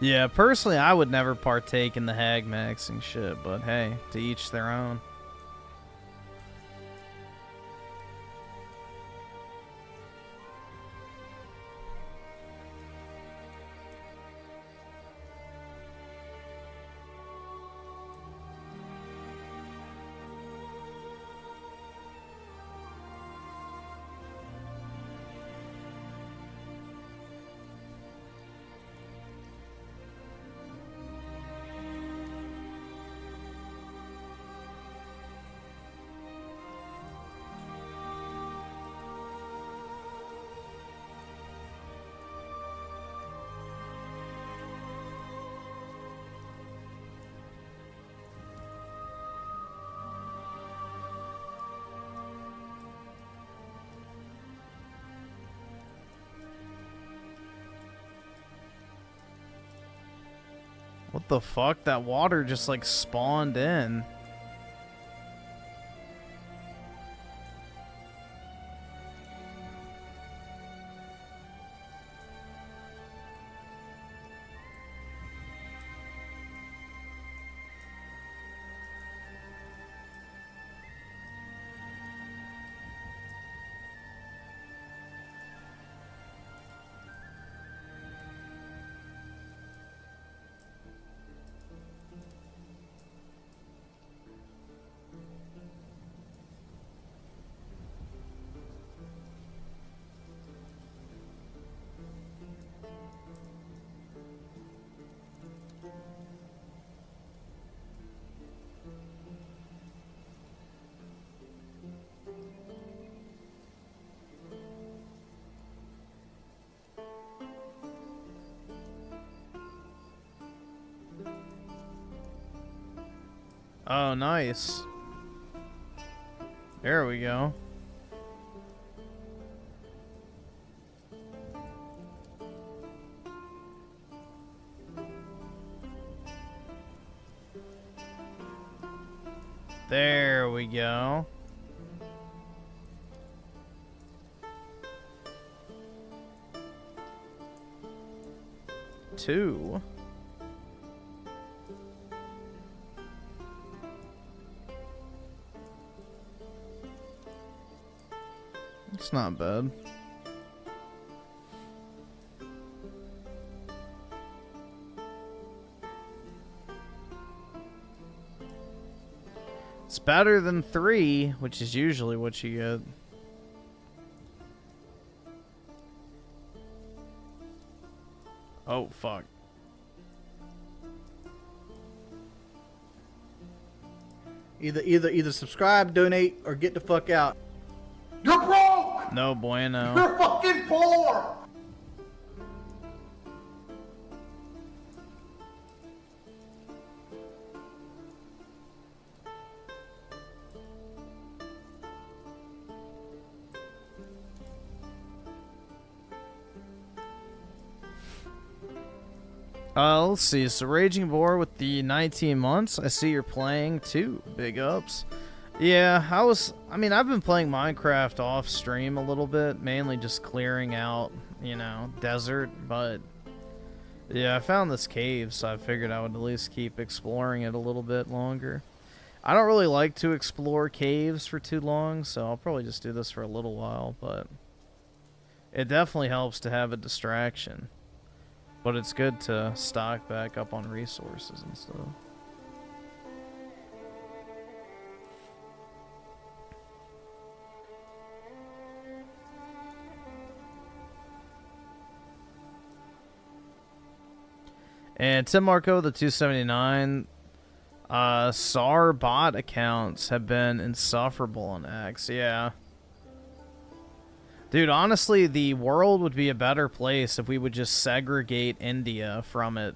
Yeah, personally, I would never partake in the hag maxing shit, but hey, to each their own. What the fuck? That water just like spawned in. Oh, nice. There we go. There we go. Two. It's not bad. It's better than 3, which is usually what you get. Oh, fuck.
Either subscribe, donate, or get the fuck out.
You're broke!
No bueno.
You're fucking poor!
Let's see. So, Raging Boar with the 19 months. I see you're playing too. Big ups. Yeah, I mean, I've been playing Minecraft off stream a little bit, mainly just clearing out, you know, desert, but yeah, I found this cave, so I figured I would at least keep exploring it a little bit longer. I don't really like to explore caves for too long, so I'll probably just do this for a little while, but it definitely helps to have a distraction. But it's good to stock back up on resources and stuff. And Tim Marco, the 279, SAR bot accounts have been insufferable on X. Yeah. Dude, honestly, the world would be a better place if we would just segregate India from it.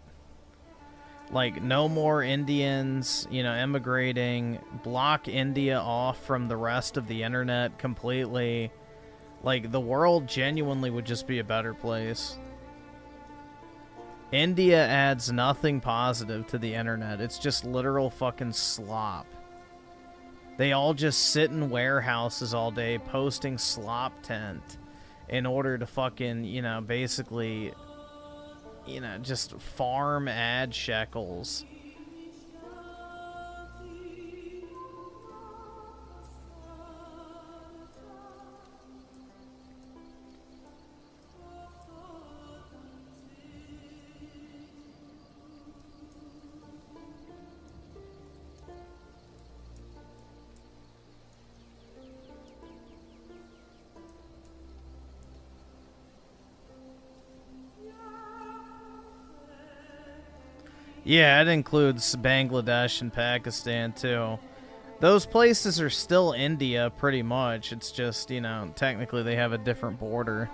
Like, no more Indians, you know, immigrating, block India off from the rest of the internet completely. Like, the world genuinely would just be a better place. India adds nothing positive to the internet. It's just literal fucking slop. They all just sit in warehouses all day posting slop tent in order to fucking, you know, basically, you know, just farm ad shekels. Yeah, it includes Bangladesh and Pakistan, too. Those places are still India, pretty much. It's just, you know, technically they have a different border.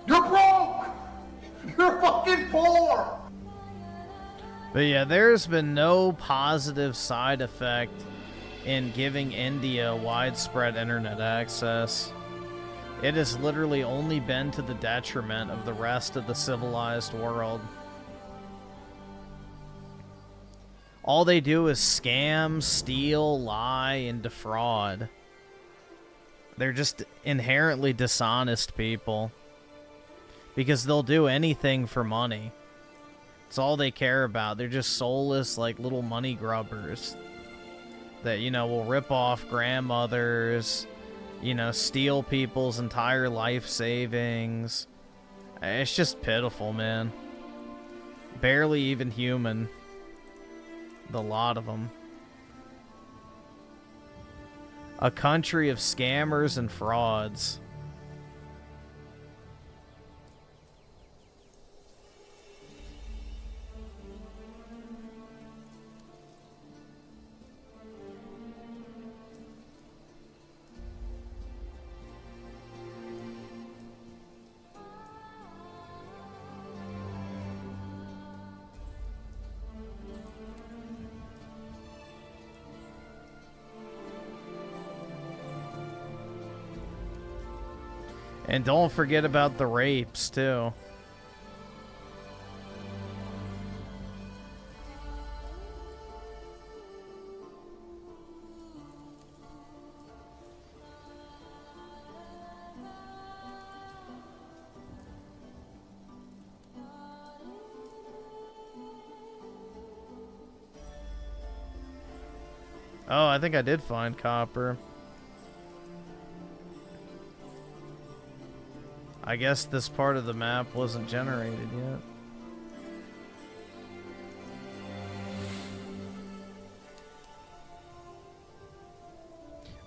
You're broke! You're fucking poor!
But yeah, there's been no positive side effect in giving India widespread internet access. It has literally only been to the detriment of the rest of the civilized world. All they do is scam, steal, lie, and defraud. They're just inherently dishonest people. Because they'll do anything for money. It's all they care about. They're just soulless, like, little money grubbers. That, you know, will rip off grandmothers, you know, steal people's entire life savings. It's just pitiful, man. Barely even human. The lot of them. A country of scammers and frauds. And don't forget about the rapes, too. Oh, I think I did find copper. I guess this part of the map wasn't generated yet.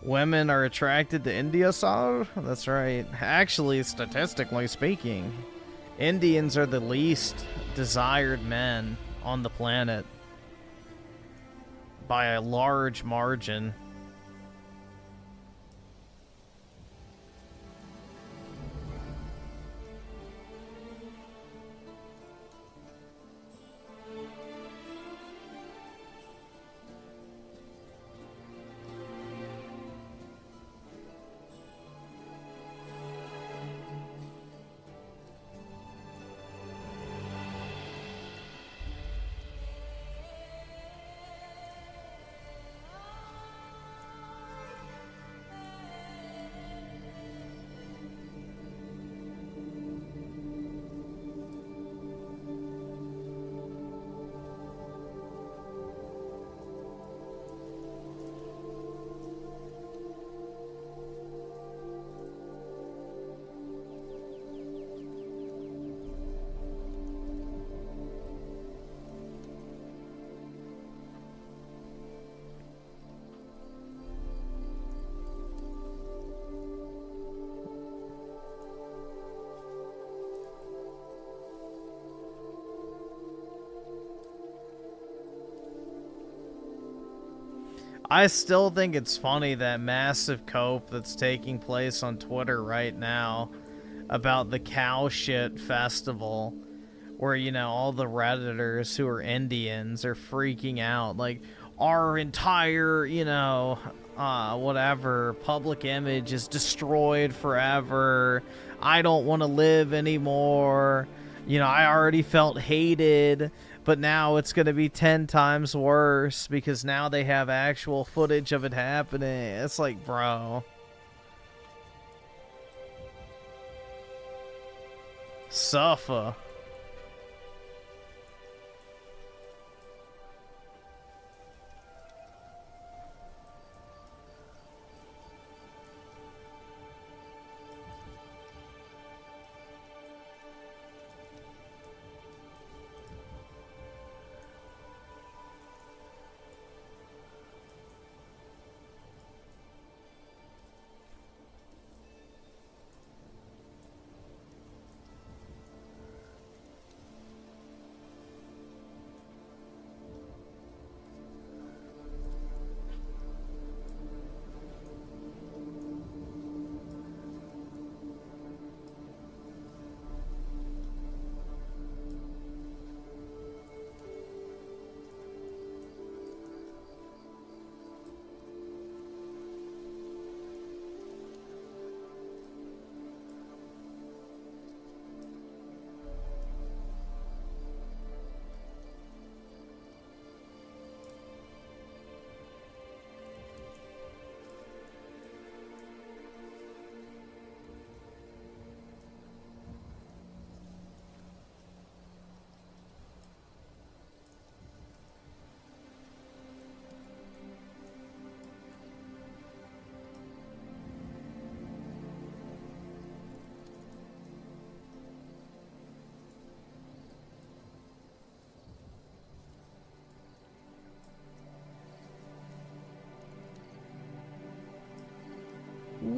Women are attracted to India, sir? That's right. Actually, statistically speaking, Indians are the least desired men on the planet. By a large margin. I still think it's funny that massive cope that's taking place on Twitter right now about the cow shit festival where, you know, all the Redditors who are Indians are freaking out. Like, our entire, you know, whatever, public image is destroyed forever. I don't want to live anymore. You know, I already felt hated. But now it's going to be 10 times worse because now they have actual footage of it happening. It's like, bro. Suffer.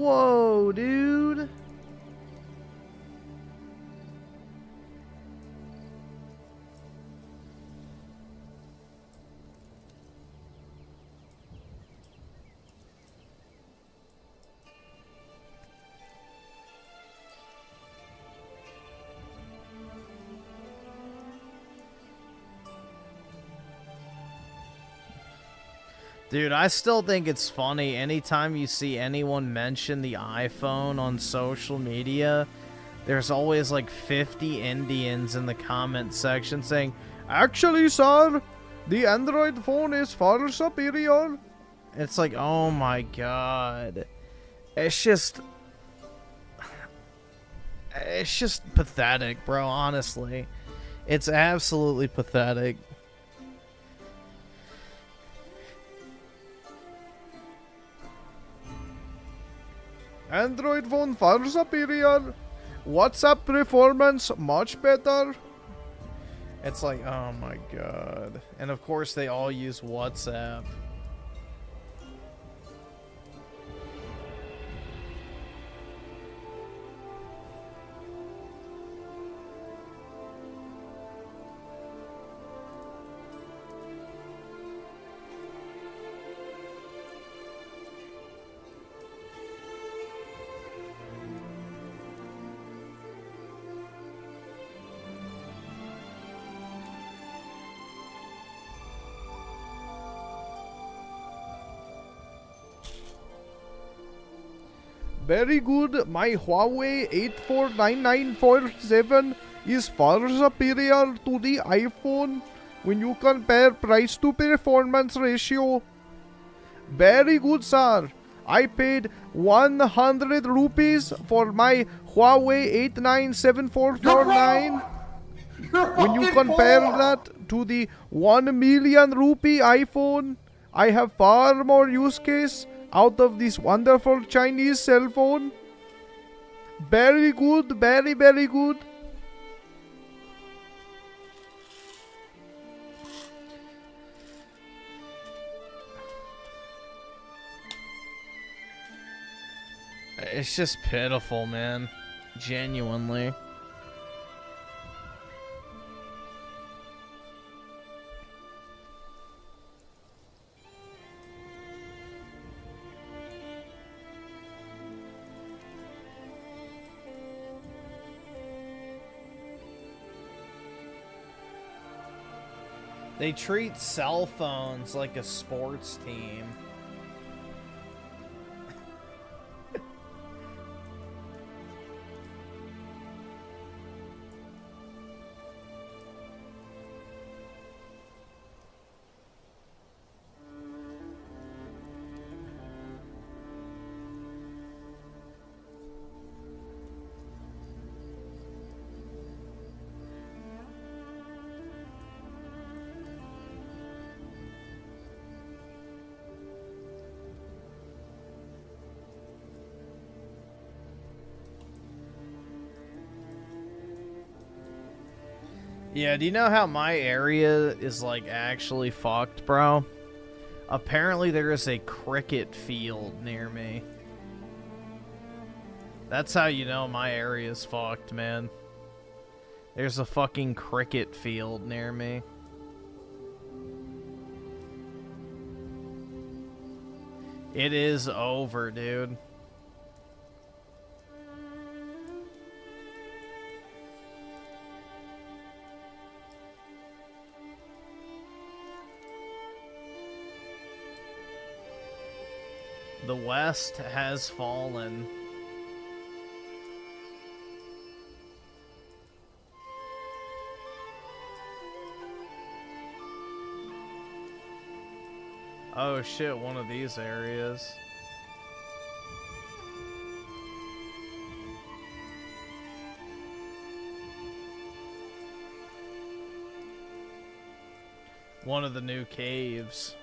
Whoa, dude. Dude, I still think it's funny anytime you see anyone mention the iPhone on social media, there's always like 50 Indians in the comment section saying, "Actually, sir, the Android phone is far superior." It's like, oh my god. It's just pathetic, bro, honestly. It's absolutely pathetic. Android phone far superior. WhatsApp performance much better. It's like, oh my god. And of course they all use WhatsApp. Very good. My Huawei 849947 is far superior to the iPhone when you compare price to performance ratio. Very good, sir. I paid 100 rupees for my Huawei 897449. When you compare that to the 1 million rupee iPhone, I have far more use case out of this wonderful Chinese cell phone. Very good, very, very good. It's just pitiful, man. Genuinely. They treat cell phones like a sports team. Yeah, do you know how my area is, like, actually fucked, bro? Apparently there is a cricket field near me. That's how you know my area is fucked, man. There's a fucking cricket field near me. It is over, dude. The West has fallen. Oh shit, one of these areas. One of the new caves.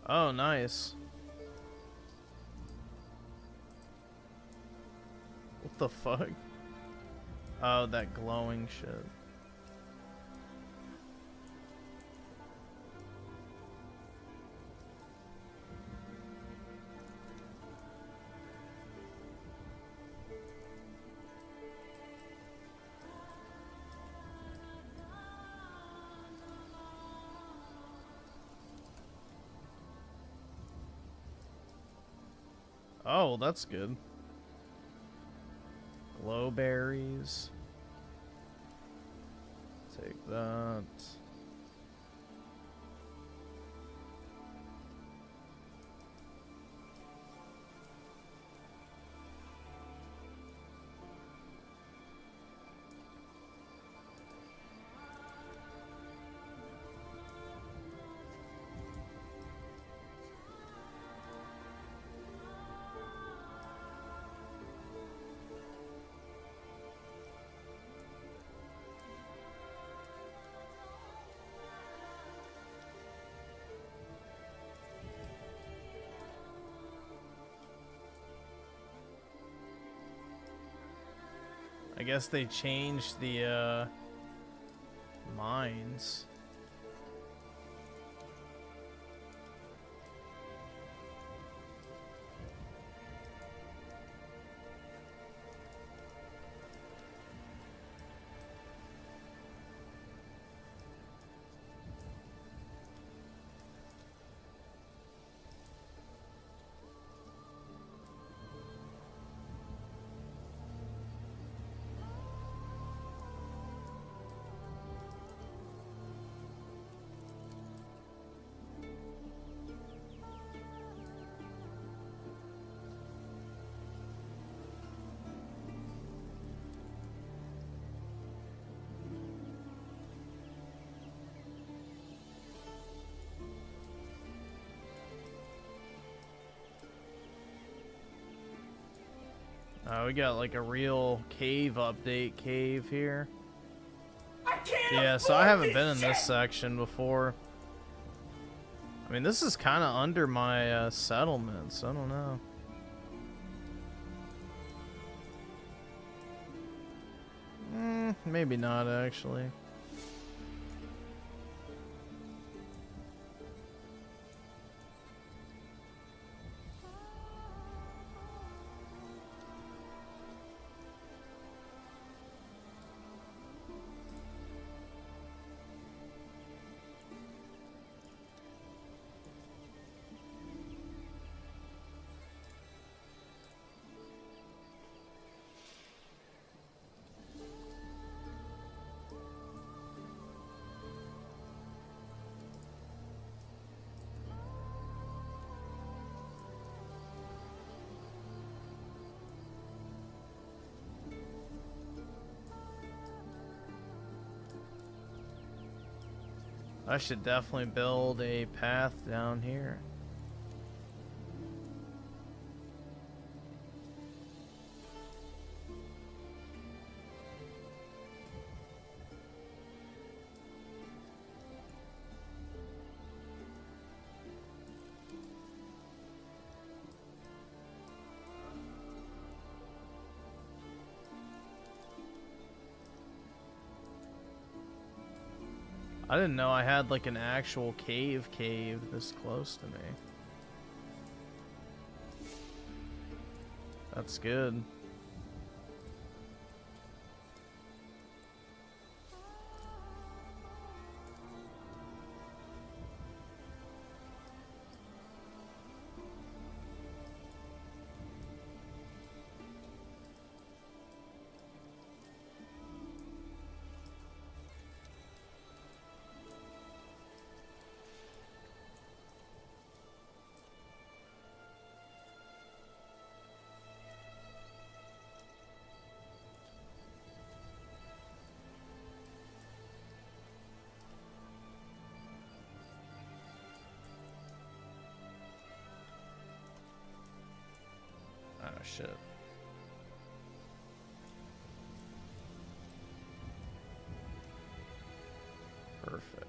Oh, nice. What the fuck? Oh, that glowing shit. Oh, that's good. Glowberries. Take that. I guess they changed the mines. We got like a real cave update cave here. Yeah, so I haven't been in this section before. I mean, this is kind of under my settlements. I don't know. Maybe not, actually. I should definitely build a path down here. I didn't know I had like an actual cave this close to me. That's good. Oh shit. Perfect.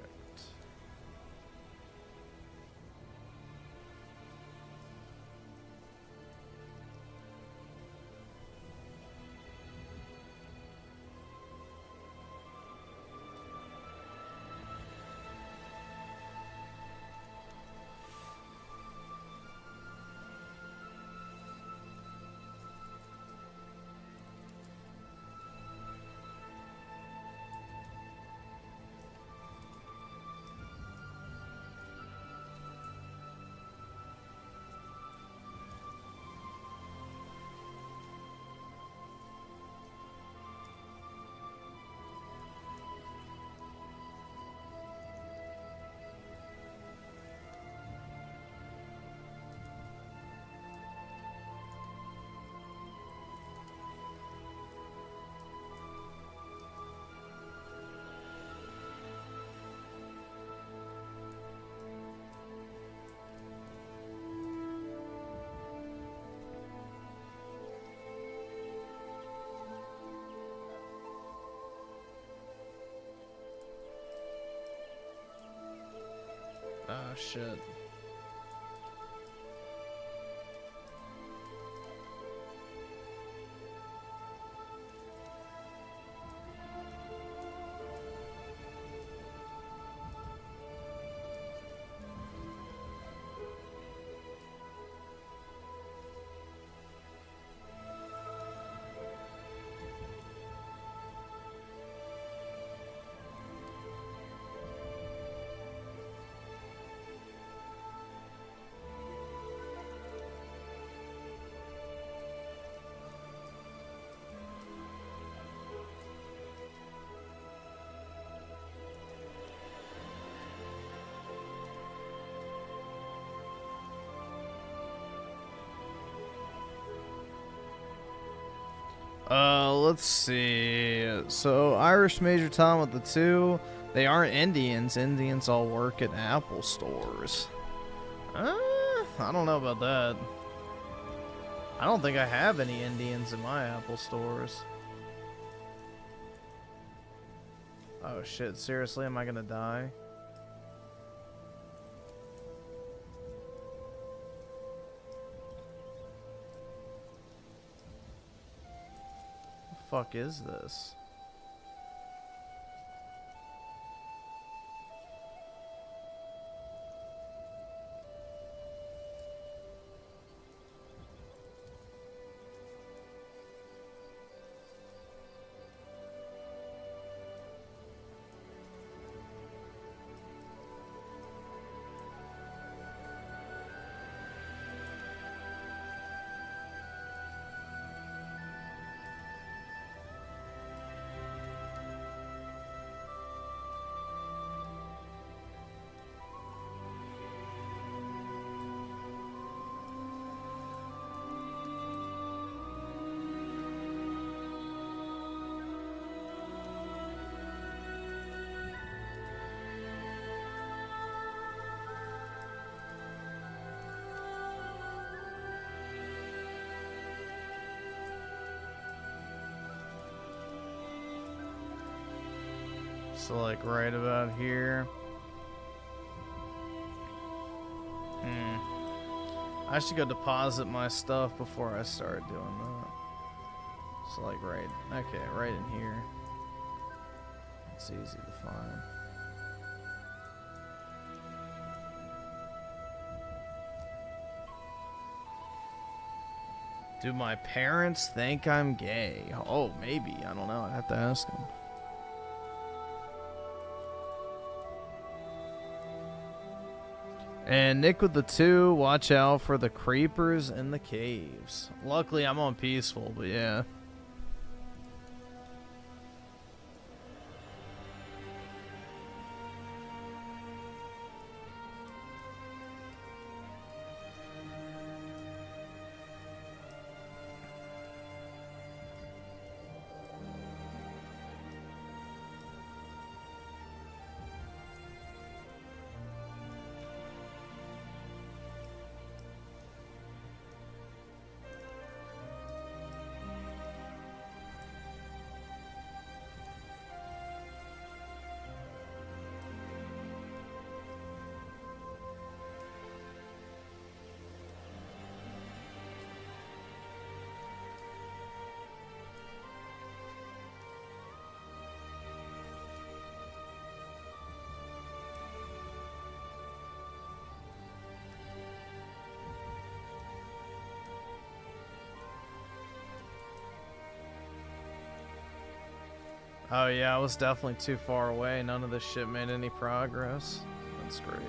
shit. Let's see. So Irish Major Tom with the 2. They aren't Indians. Indians all work at Apple stores. I don't know about that. I don't think I have any Indians in my Apple stores. Oh shit, seriously, am I gonna die? Fuck is this? So like right about here. I should go deposit my stuff before I start doing that. So like right in here. It's easy to find. Do my parents think I'm gay? Oh, maybe. I don't know. I'd have to ask them. And Nick with the 2, watch out for the creepers in the caves. Luckily, I'm on peaceful, but yeah. Oh yeah, I was definitely too far away. None of this shit made any progress. That's great.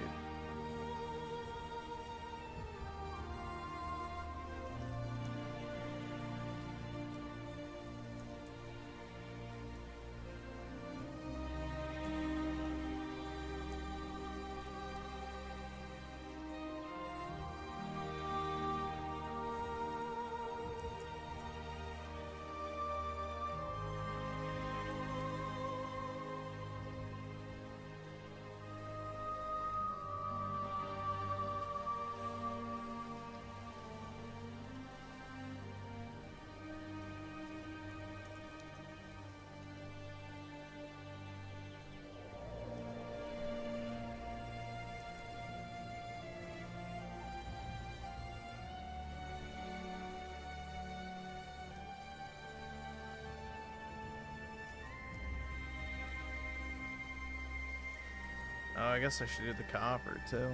Oh, I guess I should do the copper, too.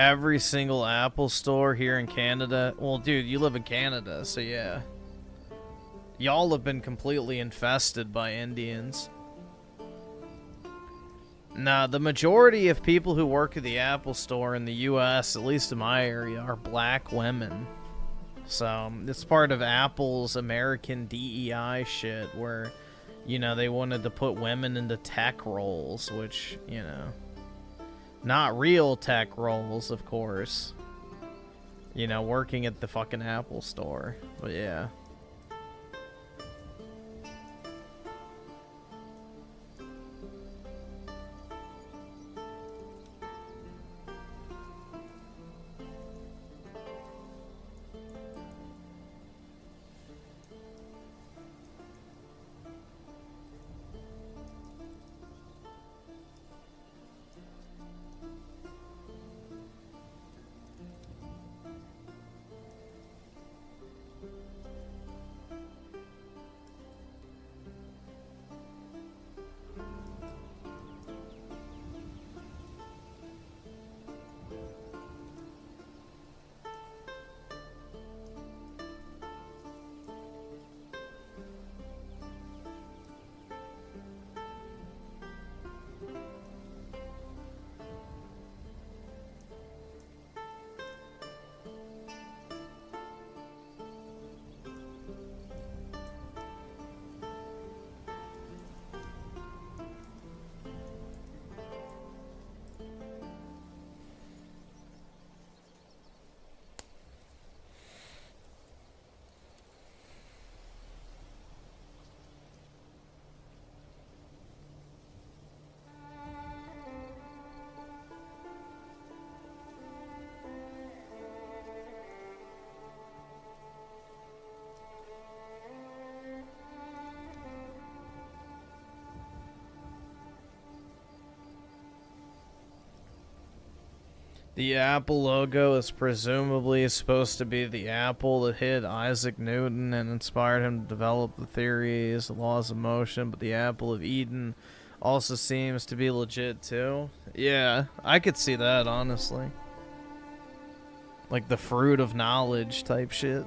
Every single Apple store here in Canada. Well, dude, you live in Canada, so yeah. Y'all have been completely infested by Indians. Nah, the majority of people who work at the Apple store in the US, at least in my area, are black women. So, it's part of Apple's American DEI shit where, you know, they wanted to put women into tech roles, which, you know... Not real tech roles, of course. You know, working at the fucking Apple store. But yeah. The Apple logo is presumably supposed to be the apple that hit Isaac Newton and inspired him to develop the theories, the laws of motion, but the apple of Eden also seems to be legit too. Yeah, I could see that, honestly. Like the fruit of knowledge type shit.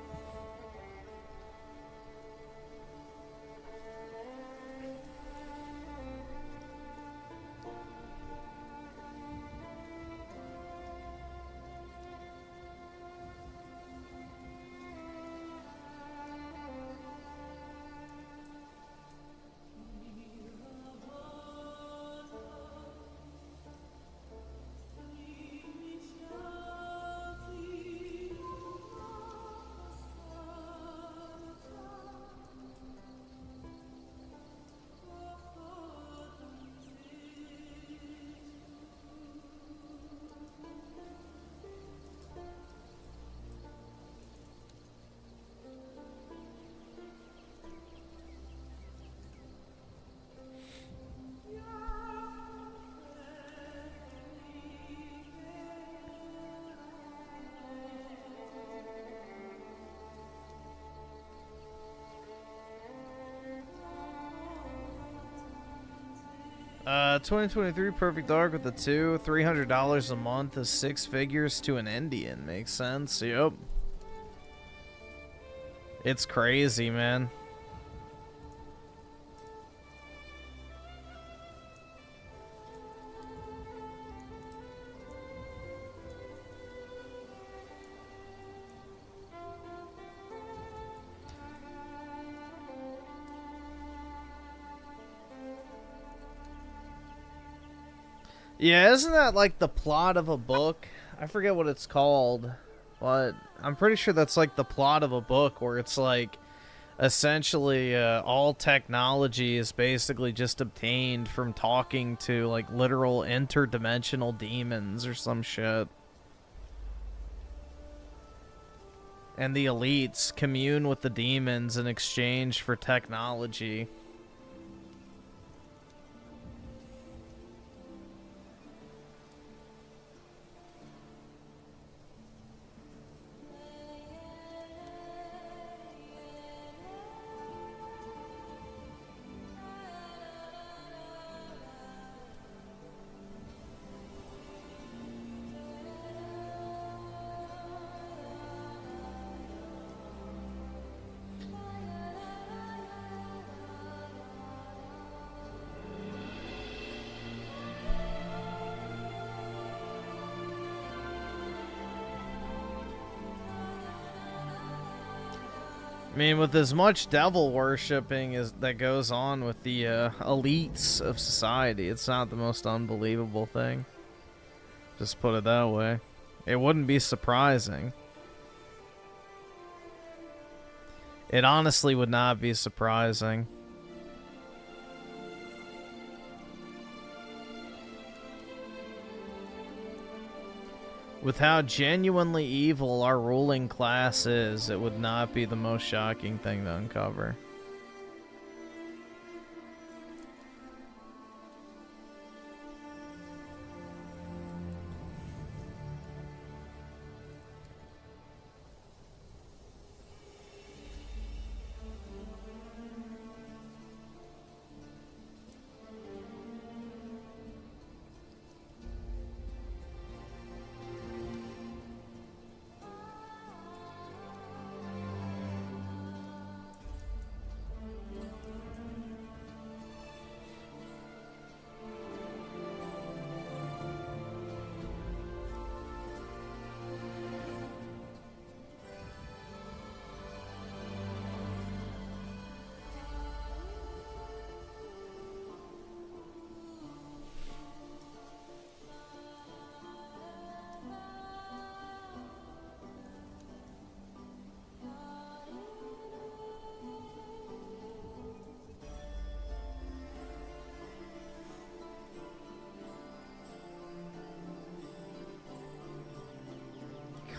Uh, 2023 Perfect Dark with the 2, $300 a month is 6 figures to an Indian. Makes sense. Yep. It's crazy, man. Yeah, isn't that like the plot of a book? I forget what it's called, but I'm pretty sure that's like the plot of a book where it's like essentially all technology is basically just obtained from talking to like literal interdimensional demons or some shit. And the elites commune with the demons in exchange for technology. I mean, with as much devil worshipping as that goes on with the elites of society, it's not the most unbelievable thing. Just put it that way. It wouldn't be surprising. It honestly would not be surprising. With how genuinely evil our ruling class is, it would not be the most shocking thing to uncover.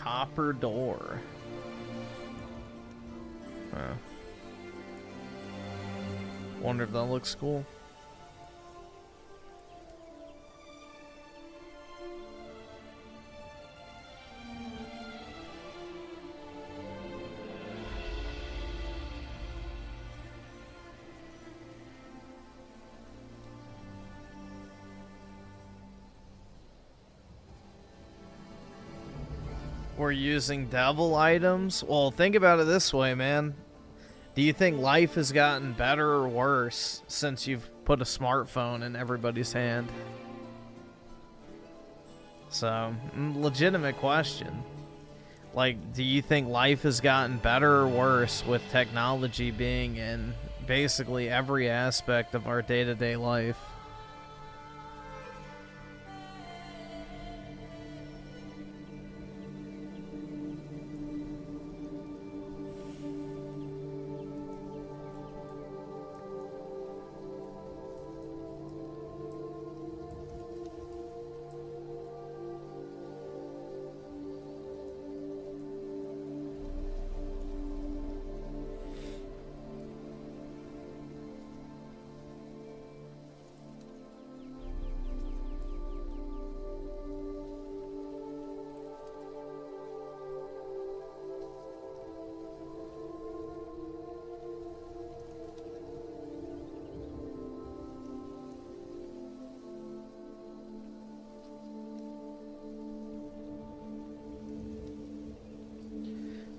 Copper door. Wonder if that looks cool. We're using devil items? Well, think about it this way, man. Do you think life has gotten better or worse since you've put a smartphone in everybody's hand? So, legitimate question. Like, do you think life has gotten better or worse with technology being in basically every aspect of our day-to-day life?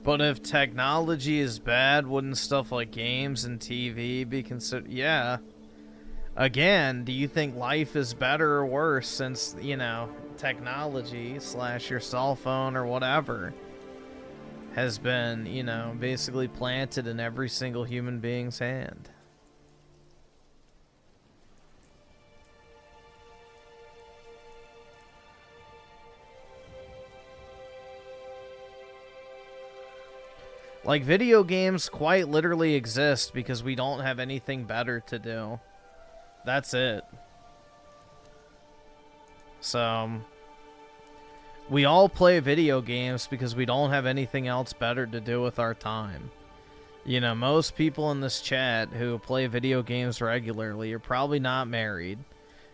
But if technology is bad, wouldn't stuff like games and TV be considered? Yeah. Again, do you think life is better or worse since, you know, technology / your cell phone or whatever has been, you know, basically planted in every single human being's hand? Like, video games quite literally exist because we don't have anything better to do. That's it. So, we all play video games because we don't have anything else better to do with our time. You know, most people in this chat who play video games regularly are probably not married.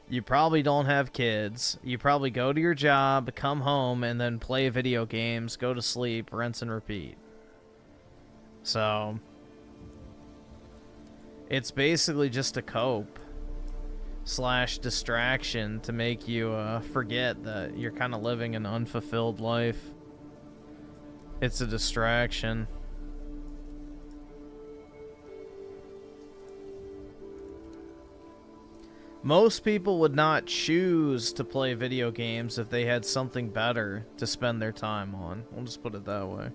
You probably don't have kids. You probably go to your job, come home, and then play video games, go to sleep, rinse and repeat. So, it's basically just a cope / distraction to make you forget that you're kind of living an unfulfilled life. It's a distraction. Most people would not choose to play video games if they had something better to spend their time on. We'll just put it that way.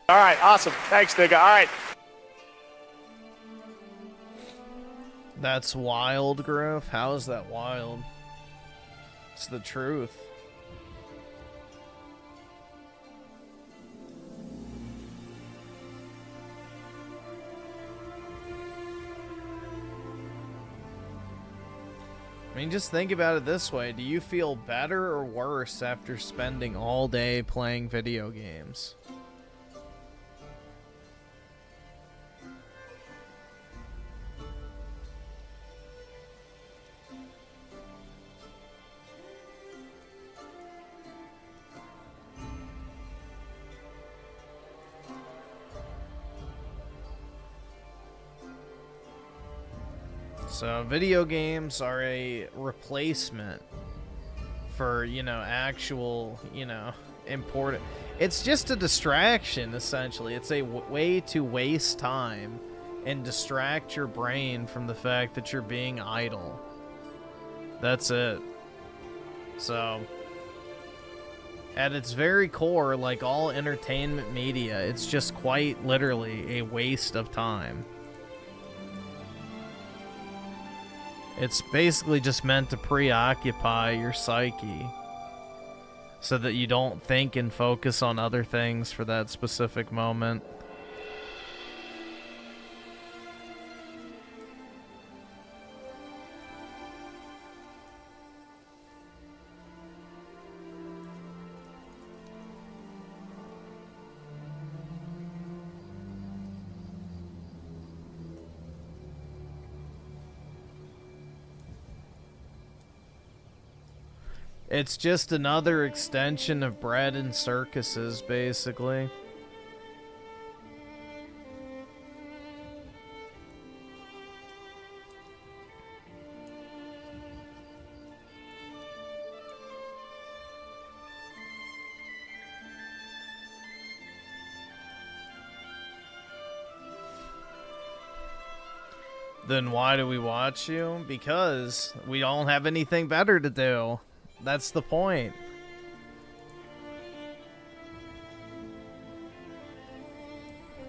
All right, awesome. Thanks, nigga. All right.
That's wild, Griff. How is that wild? It's the truth. I mean, just think about it this way. Do you feel better or worse after spending all day playing video games? So, video games are a replacement for, you know, actual, you know, important. It's just a distraction, essentially. It's a way to waste time and distract your brain from the fact that you're being idle. That's it. So, at its very core, like all entertainment media, it's just quite literally a waste of time. It's basically just meant to preoccupy your psyche so that you don't think and focus on other things for that specific moment. It's just another extension of bread and circuses, basically. Then why do we watch you? Because we don't have anything better to do. That's the point.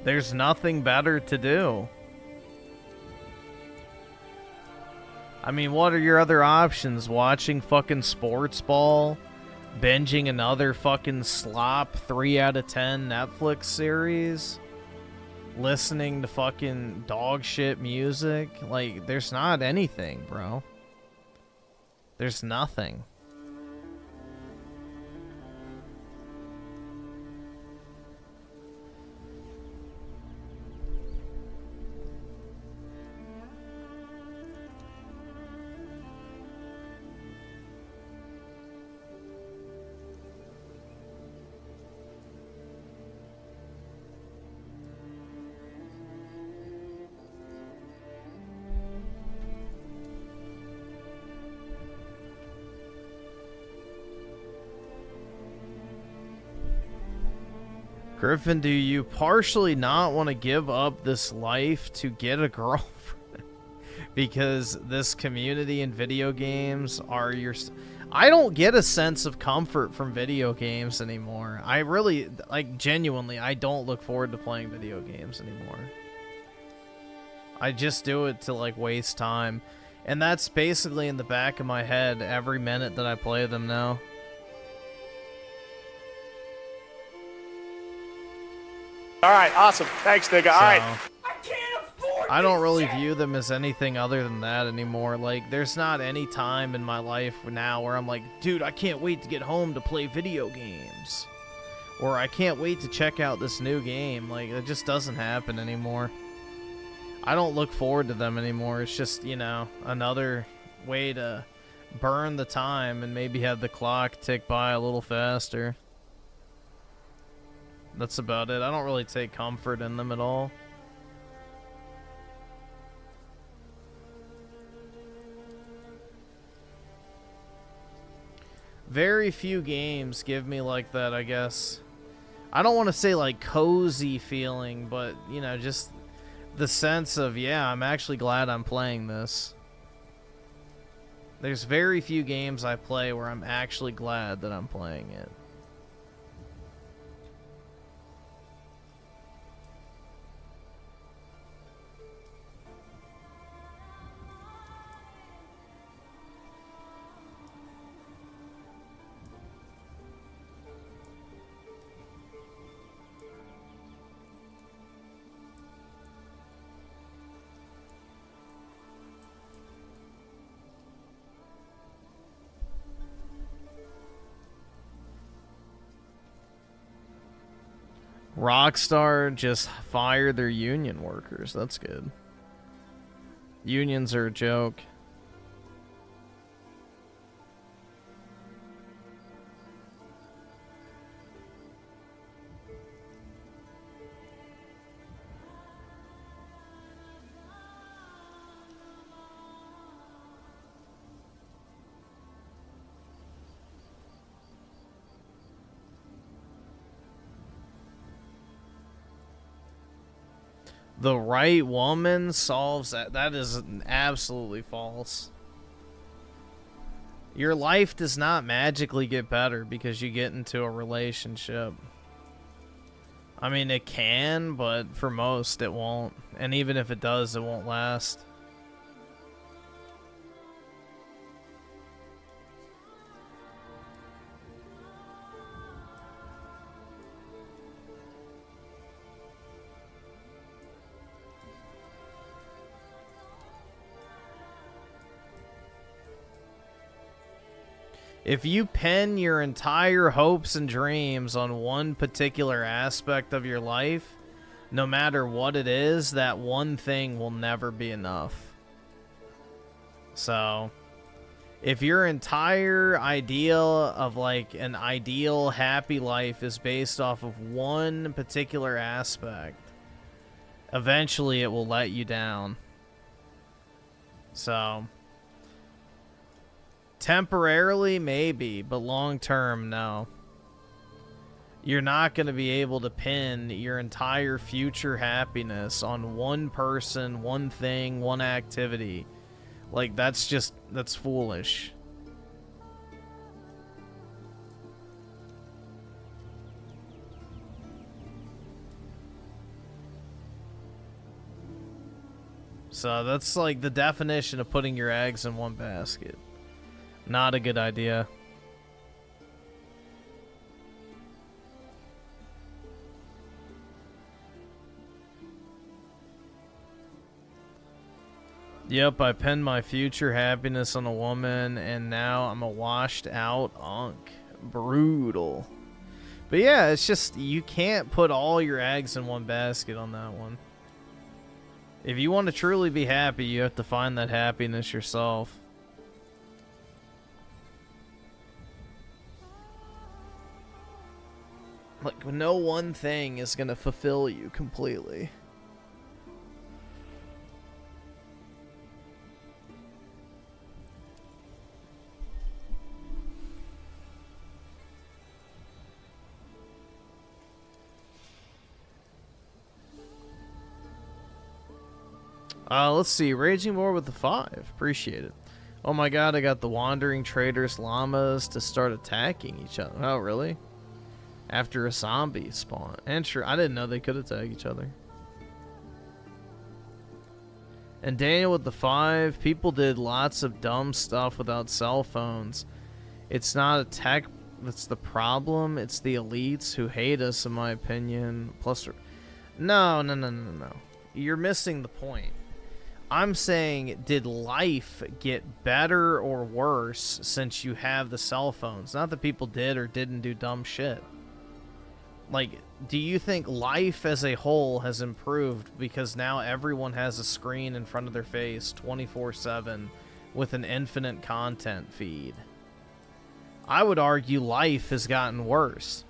There's nothing better to do. I mean, what are your other options? Watching fucking sports ball? Binging another fucking slop 3 out of 10 Netflix series? Listening to fucking dog shit music? Like, there's not anything, bro. There's nothing. Griffin, do you partially not want to give up this life to get a girlfriend? Because this community in video games are your... I don't get a sense of comfort from video games anymore. I really, like, genuinely, I don't look forward to playing video games anymore. I just do it to, like, waste time. And that's basically in the back of my head every minute that I play them now.
All right, awesome. Thanks, nigga. All right.
I don't really view them as anything other than that anymore. Like, there's not any time in my life now where I'm like, dude, I can't wait to get home to play video games. Or I can't wait to check out this new game. Like, it just doesn't happen anymore. I don't look forward to them anymore. It's just, you know, another way to burn the time and maybe have the clock tick by a little faster. That's about it. I don't really take comfort in them at all. Very few games give me like that, I guess. I don't want to say like cozy feeling, but, you know, just the sense of, yeah, I'm actually glad I'm playing this. There's very few games I play where I'm actually glad that I'm playing it. Rockstar just fired their union workers. That's good. Unions are a joke. The right woman solves that. That is absolutely false. Your life does not magically get better because you get into a relationship. I mean, it can, but for most, it won't. And even if it does, it won't last. If you pin your entire hopes and dreams on one particular aspect of your life, no matter what it is, that one thing will never be enough. So, if your entire idea of like an ideal happy life is based off of one particular aspect, eventually it will let you down. So, temporarily, maybe, but long term, no. You're not going to be able to pin your entire future happiness on one person, one thing, one activity. Like, that's foolish. So that's like the definition of putting your eggs in one basket. Not a good idea. Yep, I pinned my future happiness on a woman, and now I'm a washed out unk. Brutal. But yeah, it's just, you can't put all your eggs in one basket on that one. If you want to truly be happy, you have to find that happiness yourself. Like, no one thing is going to fulfill you completely. Let's see. Raging War with the 5. Appreciate it. Oh my god, I got the wandering traders llamas to start attacking each other. Oh, really? After a zombie spawn. And sure, I didn't know they could attack each other. And Daniel with the 5. People did lots of dumb stuff without cell phones. It's not a tech that's the problem. It's the elites who hate us, in my opinion. Plus, no. You're missing the point. I'm saying, did life get better or worse since you have the cell phones? Not that people did or didn't do dumb shit. Like, do you think life as a whole has improved because now everyone has a screen in front of their face 24/7 with an infinite content feed? I would argue life has gotten worse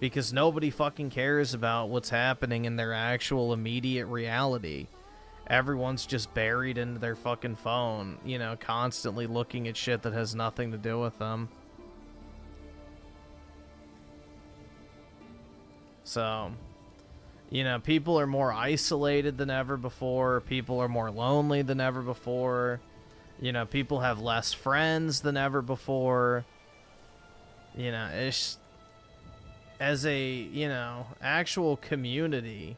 because nobody fucking cares about what's happening in their actual immediate reality. Everyone's just buried into their fucking phone, you know, constantly looking at shit that has nothing to do with them. So, you know, people are more isolated than ever before. People are more lonely than ever before. You know, people have less friends than ever before. You know, it's as a, you know, actual community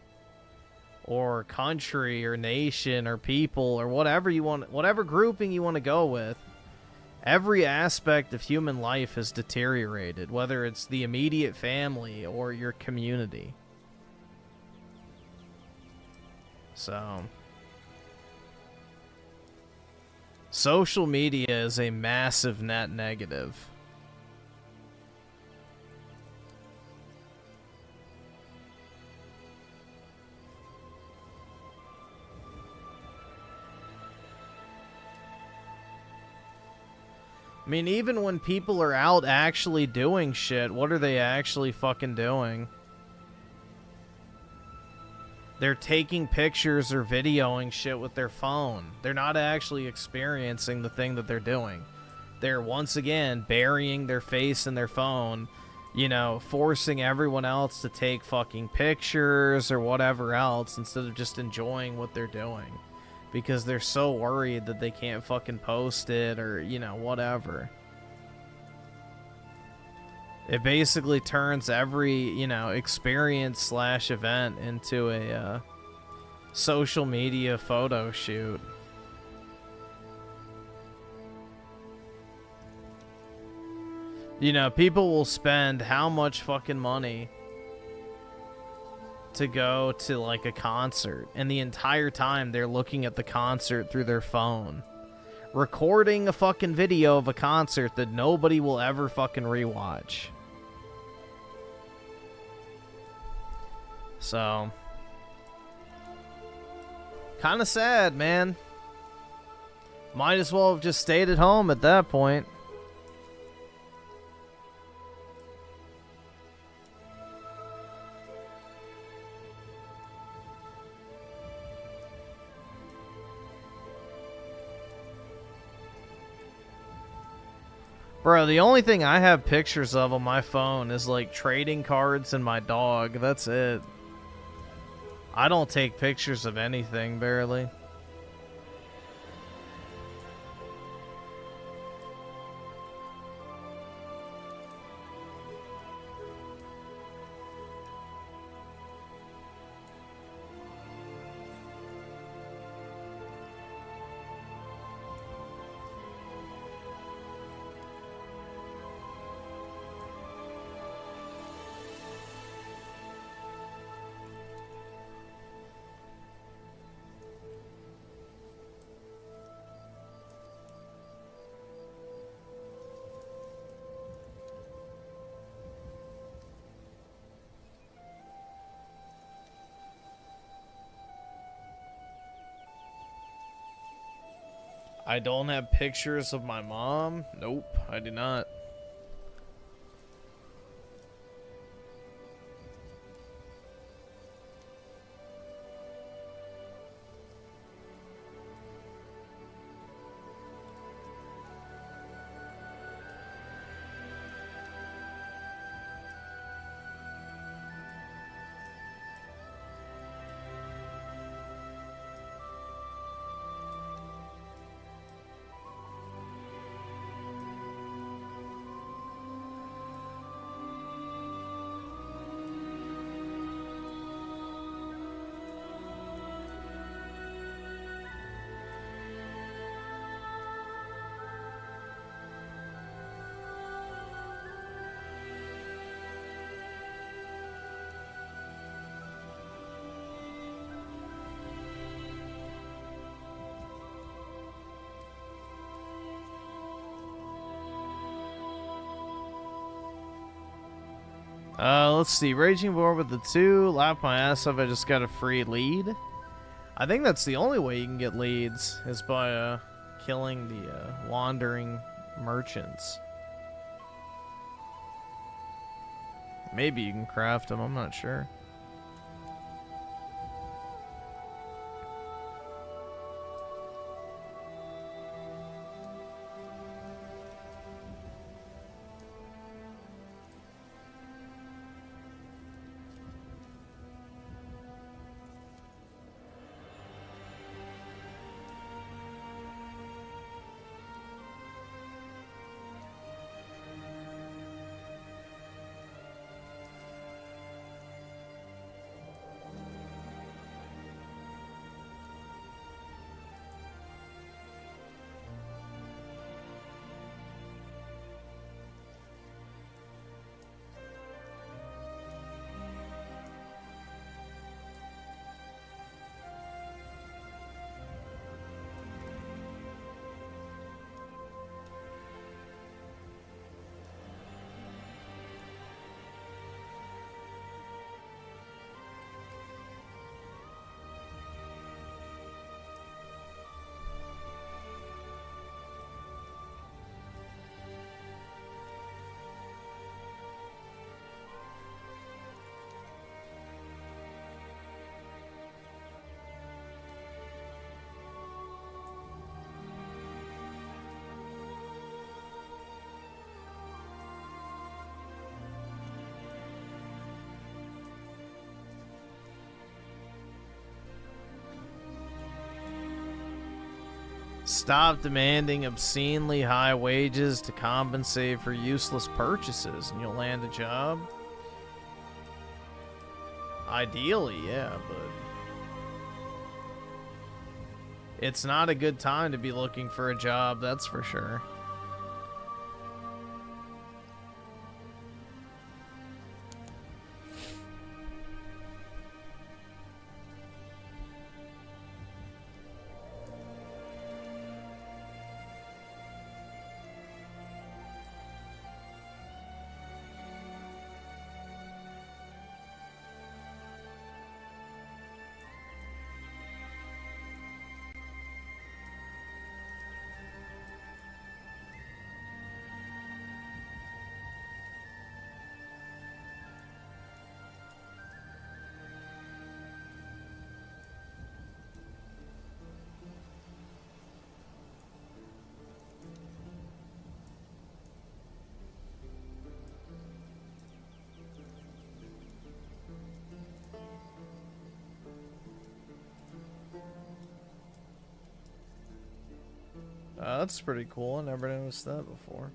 or country or nation or people or whatever you want, whatever grouping you want to go with, every aspect of human life has deteriorated, whether it's the immediate family or your community. So, social media is a massive net negative. I mean, even when people are out actually doing shit, what are they actually fucking doing? They're taking pictures or videoing shit with their phone. They're not actually experiencing the thing that they're doing. They're once again burying their face in their phone, you know, forcing everyone else to take fucking pictures or whatever else instead of just enjoying what they're doing. Because they're so worried that they can't fucking post it or, you know, whatever. It basically turns every, you know, experience / event into a social media photo shoot. You know, people will spend how much fucking money to go to like a concert, and the entire time they're looking at the concert through their phone, recording a fucking video of a concert that nobody will ever fucking rewatch. So, kind of sad, man. Might as well have just stayed at home at that point. Bro, the only thing I have pictures of on my phone is like trading cards and my dog. That's it. I don't take pictures of anything, barely. I don't have pictures of my mom. Nope, I do not. Let's see. Raging War with the 2. Lap my ass off. I just got a free lead. I think that's the only way you can get leads is by killing the wandering merchants. Maybe you can craft them. I'm not sure. Stop demanding obscenely high wages to compensate for useless purchases and you'll land a job. Ideally, yeah, but it's not a good time to be looking for a job, that's for sure. That's pretty cool. I never noticed that before.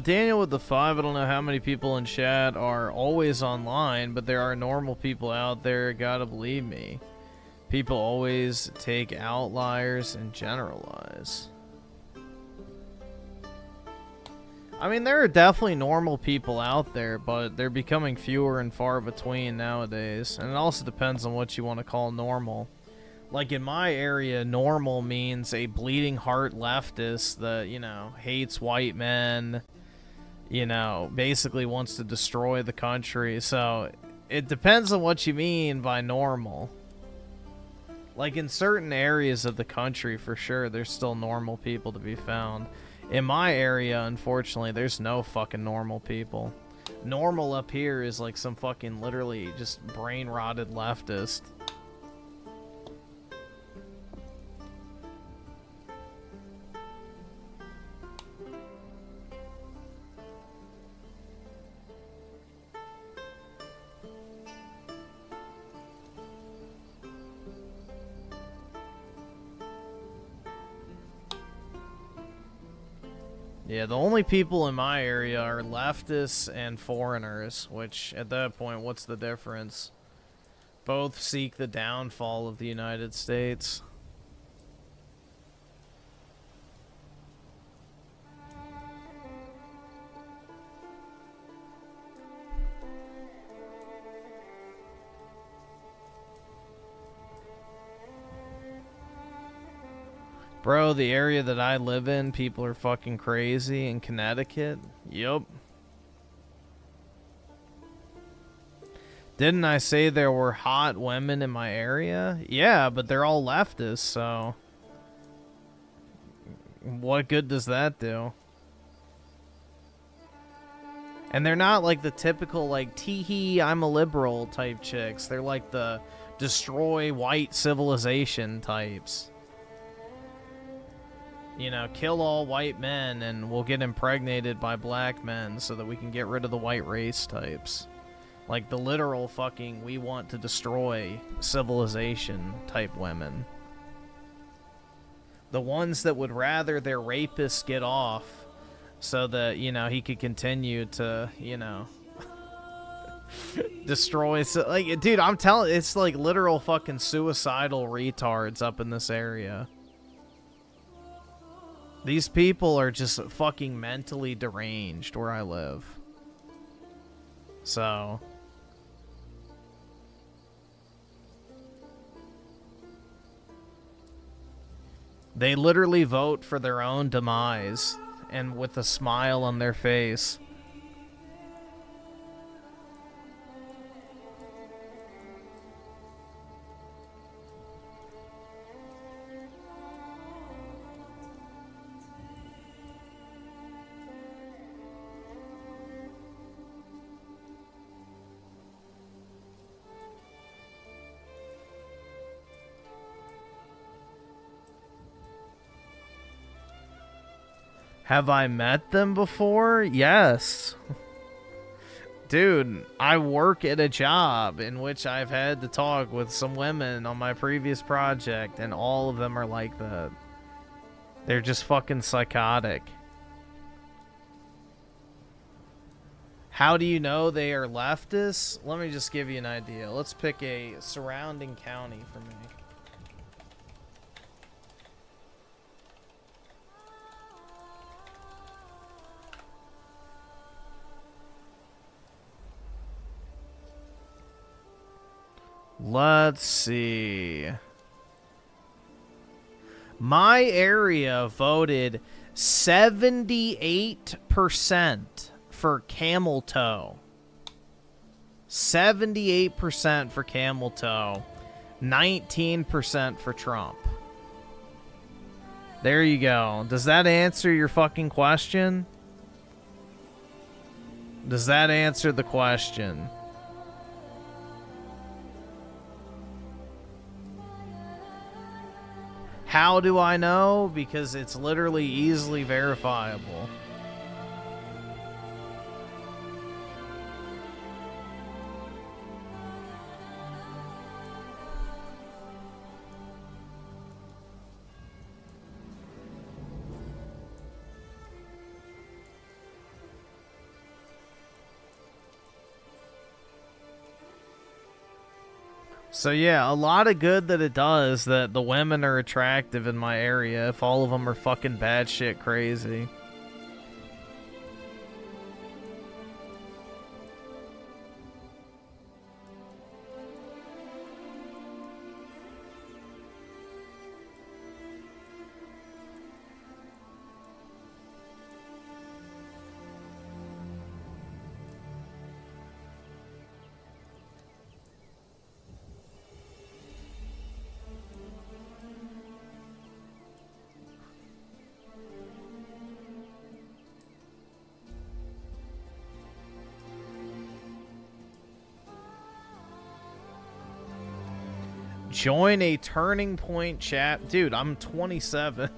Daniel with the 5, I don't know how many people in chat are always online, but there are normal people out there, gotta believe me. People always take outliers and generalize. I mean, there are definitely normal people out there, but they're becoming fewer and far between nowadays. And it also depends on what you want to call normal. Like in my area, normal means a bleeding heart leftist that, you know, hates white men, you know, basically wants to destroy the country. So it depends on what you mean by normal. Like in certain areas of the country, for sure, there's still normal people to be found. In my area, unfortunately, there's no fucking normal people. Normal up here is like some fucking literally just brain-rotted leftist. Yeah, the only people in my area are leftists and foreigners, which, at that point, what's the difference? Both seek the downfall of the United States. Bro, the area that I live in, people are fucking crazy in Connecticut. Yup. Didn't I say there were hot women in my area? Yeah, but they're all leftists, so... what good does that do? And they're not like the typical, like, tee-hee, I'm a liberal type chicks. They're like the destroy white civilization types. You know, kill all white men and we'll get impregnated by black men so that we can get rid of the white race types. Like the literal fucking we want to destroy civilization type women. The ones that would rather their rapists get off so that, you know, he could continue to, you know, destroy. So, like, dude, I'm telling, it's like literal fucking suicidal retards up in this area. These people are just fucking mentally deranged where I live. So... they literally vote for their own demise, and with a smile on their face. Have I met them before? Yes. Dude, I work at a job in which I've had to talk with some women on my previous project, and all of them are like that. They're just fucking psychotic. How do you know they are leftists? Let me just give you an idea. Let's pick a surrounding county for me. Let's see. My area voted 78% for camel toe. 78% for camel toe. 19% for Trump. There you go. Does that answer your fucking question? Does that answer the question? How do I know? Because it's literally easily verifiable. So yeah, a lot of good that it does that the women are attractive in my area if all of them are fucking batshit crazy. Join a Turning Point chat. Dude, I'm 27.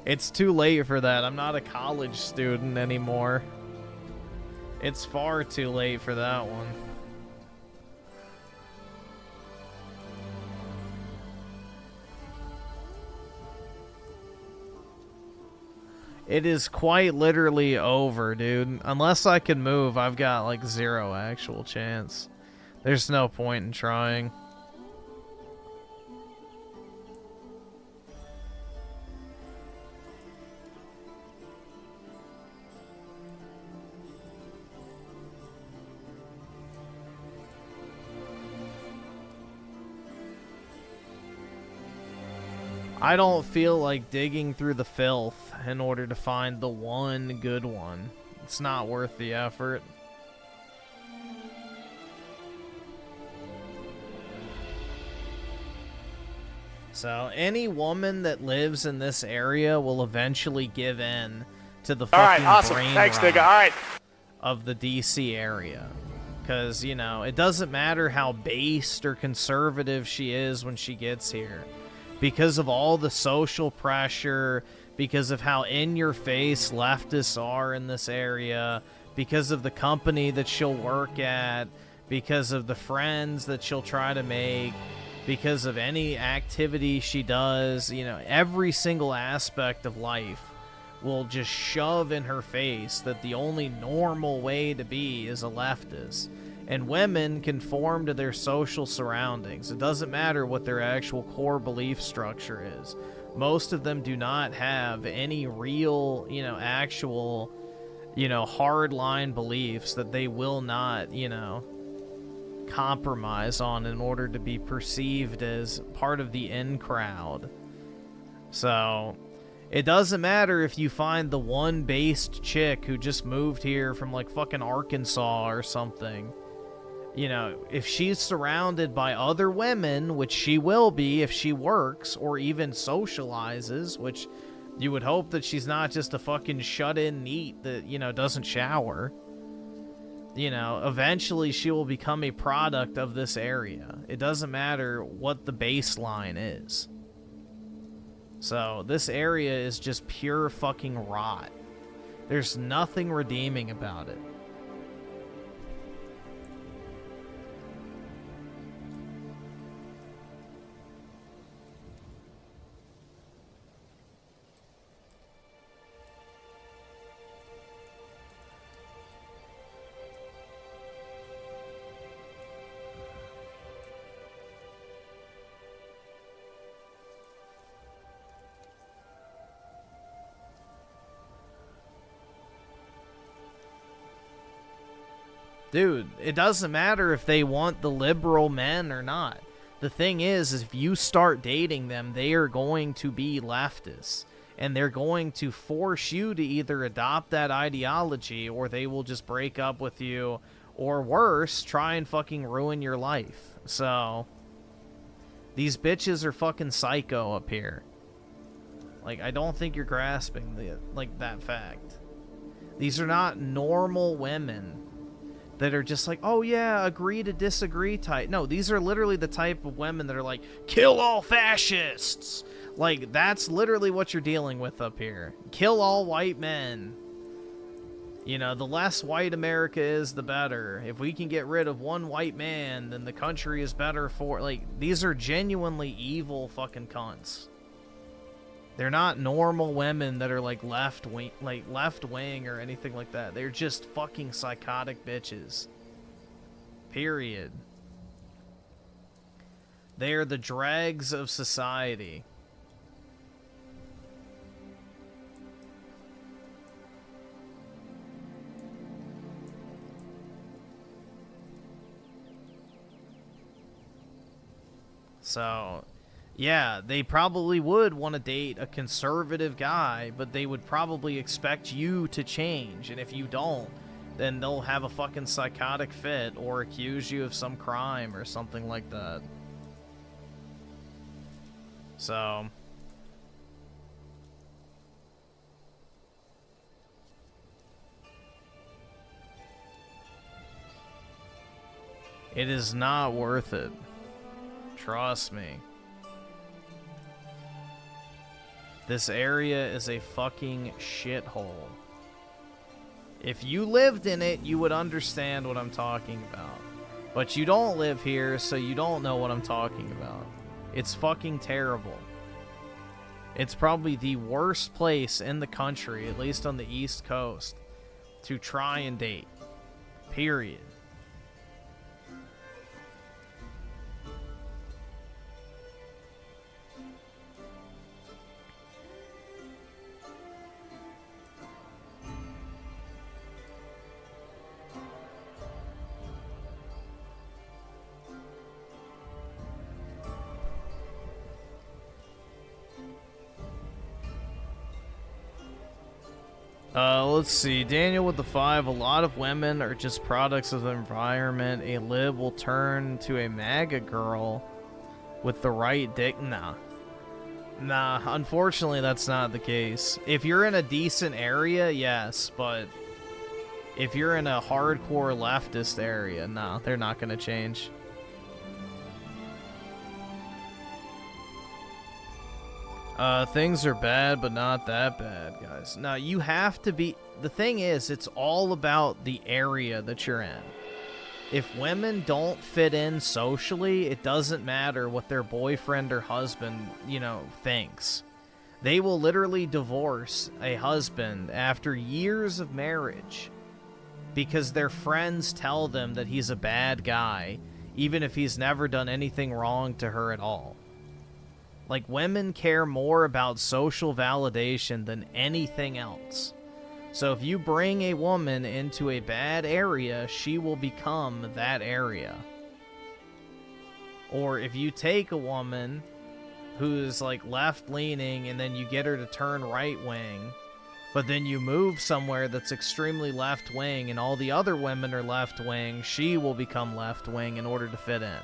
It's too late for that. I'm not a college student anymore. It's far too late for that one. It is quite literally over, dude. Unless I can move, I've got like 0 actual chance. There's no point in trying. I don't feel like digging through the filth in order to find the one good one. It's not worth the effort. So any woman that lives in this area will eventually give in to the fucking
awesome.
brain
Thanks,
rot
nigga. All right.
of the DC area. Because, you know, it doesn't matter how based or conservative she is when she gets here. Because of all the social pressure, because of how in-your-face leftists are in this area, because of the company that she'll work at, because of the friends that she'll try to make, because of any activity she does, you know, every single aspect of life will just shove in her face that the only normal way to be is a leftist. And women conform to their social surroundings. It doesn't matter what their actual core belief structure is. Most of them do not have any real, you know, actual, you know, hardline beliefs that they will not, you know, compromise on in order to be perceived as part of the in crowd. So it doesn't matter if you find the one based chick who just moved here from like fucking Arkansas or something. You know, if she's surrounded by other women, which she will be if she works or even socializes, which you would hope that she's not just a fucking shut-in neat that, you know, doesn't shower. You know, eventually she will become a product of this area. It doesn't matter what the baseline is. So, this area is just pure fucking rot. There's nothing redeeming about it. Dude, it doesn't matter if they want the liberal men or not. The thing is if you start dating them, they are going to be leftists. And they're going to force you to either adopt that ideology or they will just break up with you. Or worse, try and fucking ruin your life. So, these bitches are fucking psycho up here. Like, I don't think you're grasping that fact. These are not normal women that are just like, oh yeah, agree to disagree type. No, these are literally the type of women that are like, kill all fascists. Like, that's literally what you're dealing with up here. Kill all white men. You know, the less white America is, the better. If we can get rid of one white man, then the country is better for... Like, these are genuinely evil fucking cunts. They're not normal women that are like left wing or anything like that. They're just fucking psychotic bitches. Period. They are the dregs of society. So, yeah, they probably would want to date a conservative guy, but they would probably expect you to change. And if you don't, then they'll have a fucking psychotic fit or accuse you of some crime or something like that. So, it is not worth it. Trust me. This area is a fucking shithole. If you lived in it, you would understand what I'm talking about. But you don't live here, so you don't know what I'm talking about. It's fucking terrible. It's probably the worst place in the country, at least on the East Coast, to try and date. Period. Let's see. Daniel with the 5. A lot of women are just products of the environment. A lib will turn to a MAGA girl with the right dick. Nah, unfortunately, that's not the case. If you're in a decent area, yes, but if you're in a hardcore leftist area, nah, they're not going to change. Things are bad, but not that bad, guys. Now, you have to be... The thing is, it's all about the area that you're in. If women don't fit in socially, it doesn't matter what their boyfriend or husband, thinks. They will literally divorce a husband after years of marriage because their friends tell them that he's a bad guy, even if he's never done anything wrong to her at all. Like, women care more about social validation than anything else. So if you bring a woman into a bad area, she will become that area. Or if you take a woman who's like left-leaning and then you get her to turn right-wing, but then you move somewhere that's extremely left-wing and all the other women are left-wing, she will become left-wing in order to fit in.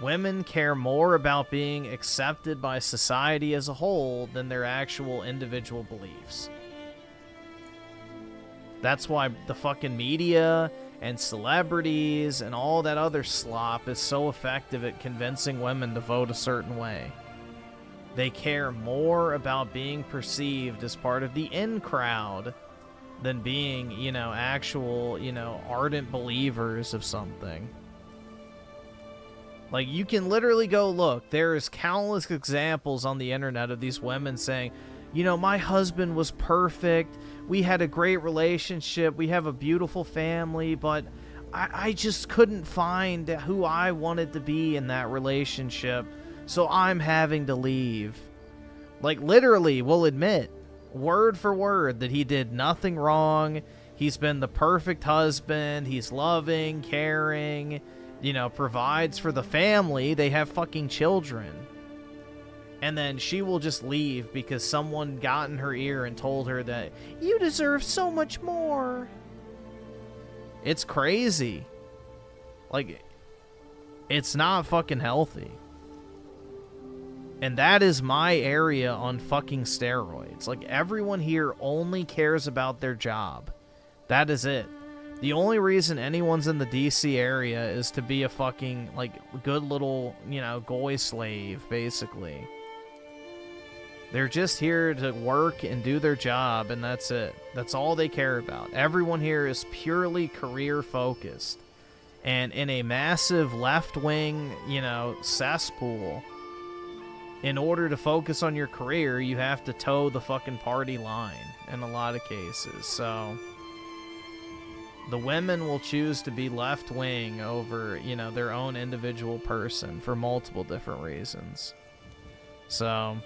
Women care more about being accepted by society as a whole than their actual individual beliefs. That's why the fucking media and celebrities and all that other slop is so effective at convincing women to vote a certain way. They care more about being perceived as part of the in crowd than being, actual, ardent believers of something. Like, you can literally go look. There's countless examples on the internet of these women saying, my husband was perfect. We had a great relationship. We have a beautiful family, but I just couldn't find who I wanted to be in that relationship, so I'm having to leave. Like, literally will admit, word for word, that he did nothing wrong. He's been the perfect husband. He's loving, caring, provides for the family. They have fucking children. And then she will just leave because someone got in her ear and told her that you deserve so much more. It's crazy. Like, it's not fucking healthy. And that is my area on fucking steroids. Like, everyone here only cares about their job. That is it. The only reason anyone's in the DC area is to be a fucking, good little, goy slave, basically. They're just here to work and do their job, and that's it. That's all they care about. Everyone here is purely career-focused. And in a massive left-wing, cesspool, in order to focus on your career, you have to toe the fucking party line in a lot of cases. So the women will choose to be left-wing over, their own individual person for multiple different reasons. So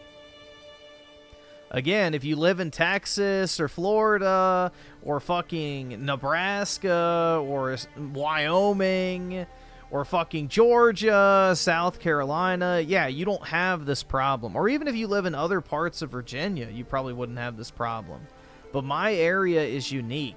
again, if you live in Texas or Florida or fucking Nebraska or Wyoming or fucking Georgia, South Carolina, yeah, you don't have this problem. Or even if you live in other parts of Virginia, you probably wouldn't have this problem. But my area is unique,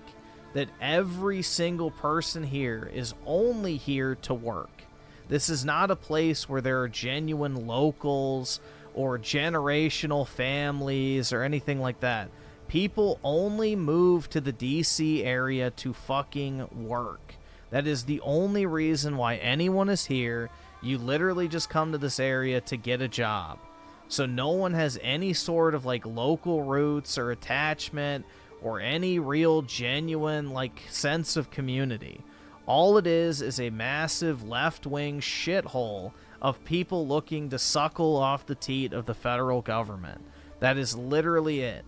that every single person here is only here to work. This is not a place where there are genuine locals or generational families or anything like that. People only move to the DC area to fucking work. That is the only reason why anyone is here. You literally just come to this area to get a job. So no one has any sort of local roots or attachment or any real genuine sense of community. All it is a massive left-wing shithole of people looking to suckle off the teat of the federal government. That is literally it.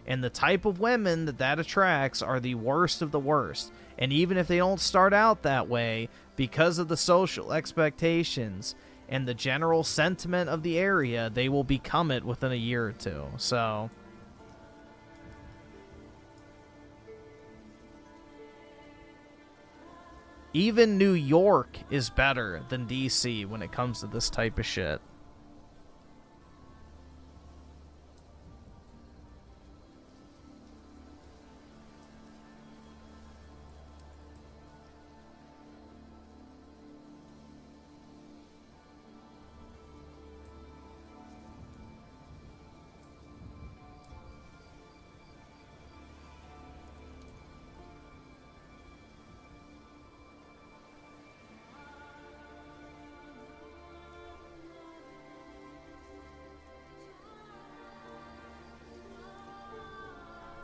And the type of women that attracts are the worst of the worst. And even if they don't start out that way, because of the social expectations and the general sentiment of the area, they will become it within a year or two. So even New York is better than DC when it comes to this type of shit.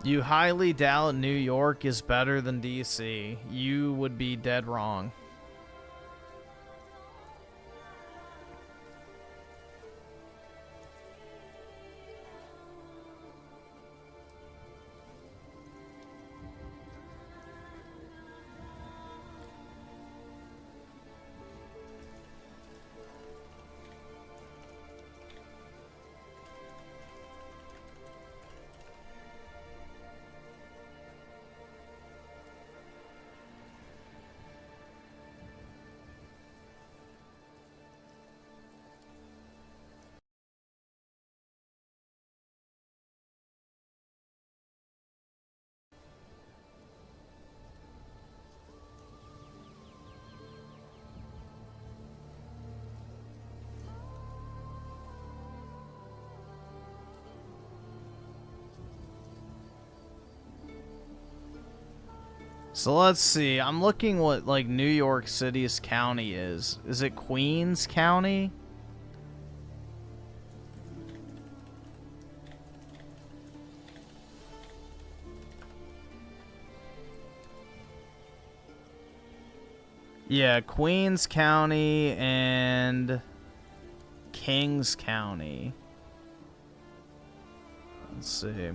You highly doubt New York is better than DC. You would be dead wrong. So let's see. I'm looking what like New York City's county is. Is it Queens County? Yeah, Queens County and Kings County. Let's see.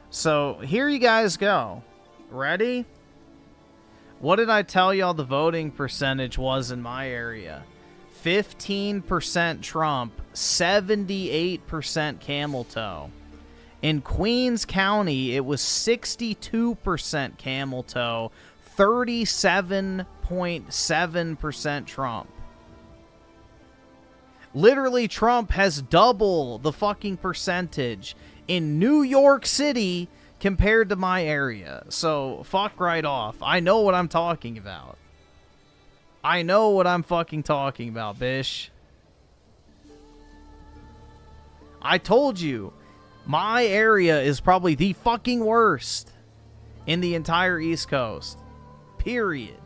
So here you guys go. Ready? What did I tell y'all the voting percentage was in my area? 15% Trump, 78% camel toe. In Queens County, it was 62% camel toe, 37.7% Trump. Literally, Trump has double the fucking percentage in New York City compared to my area. So, fuck right off. I know what I'm talking about. I know what I'm fucking talking about, bish. I told you, my area is probably the fucking worst in the entire East Coast. Period.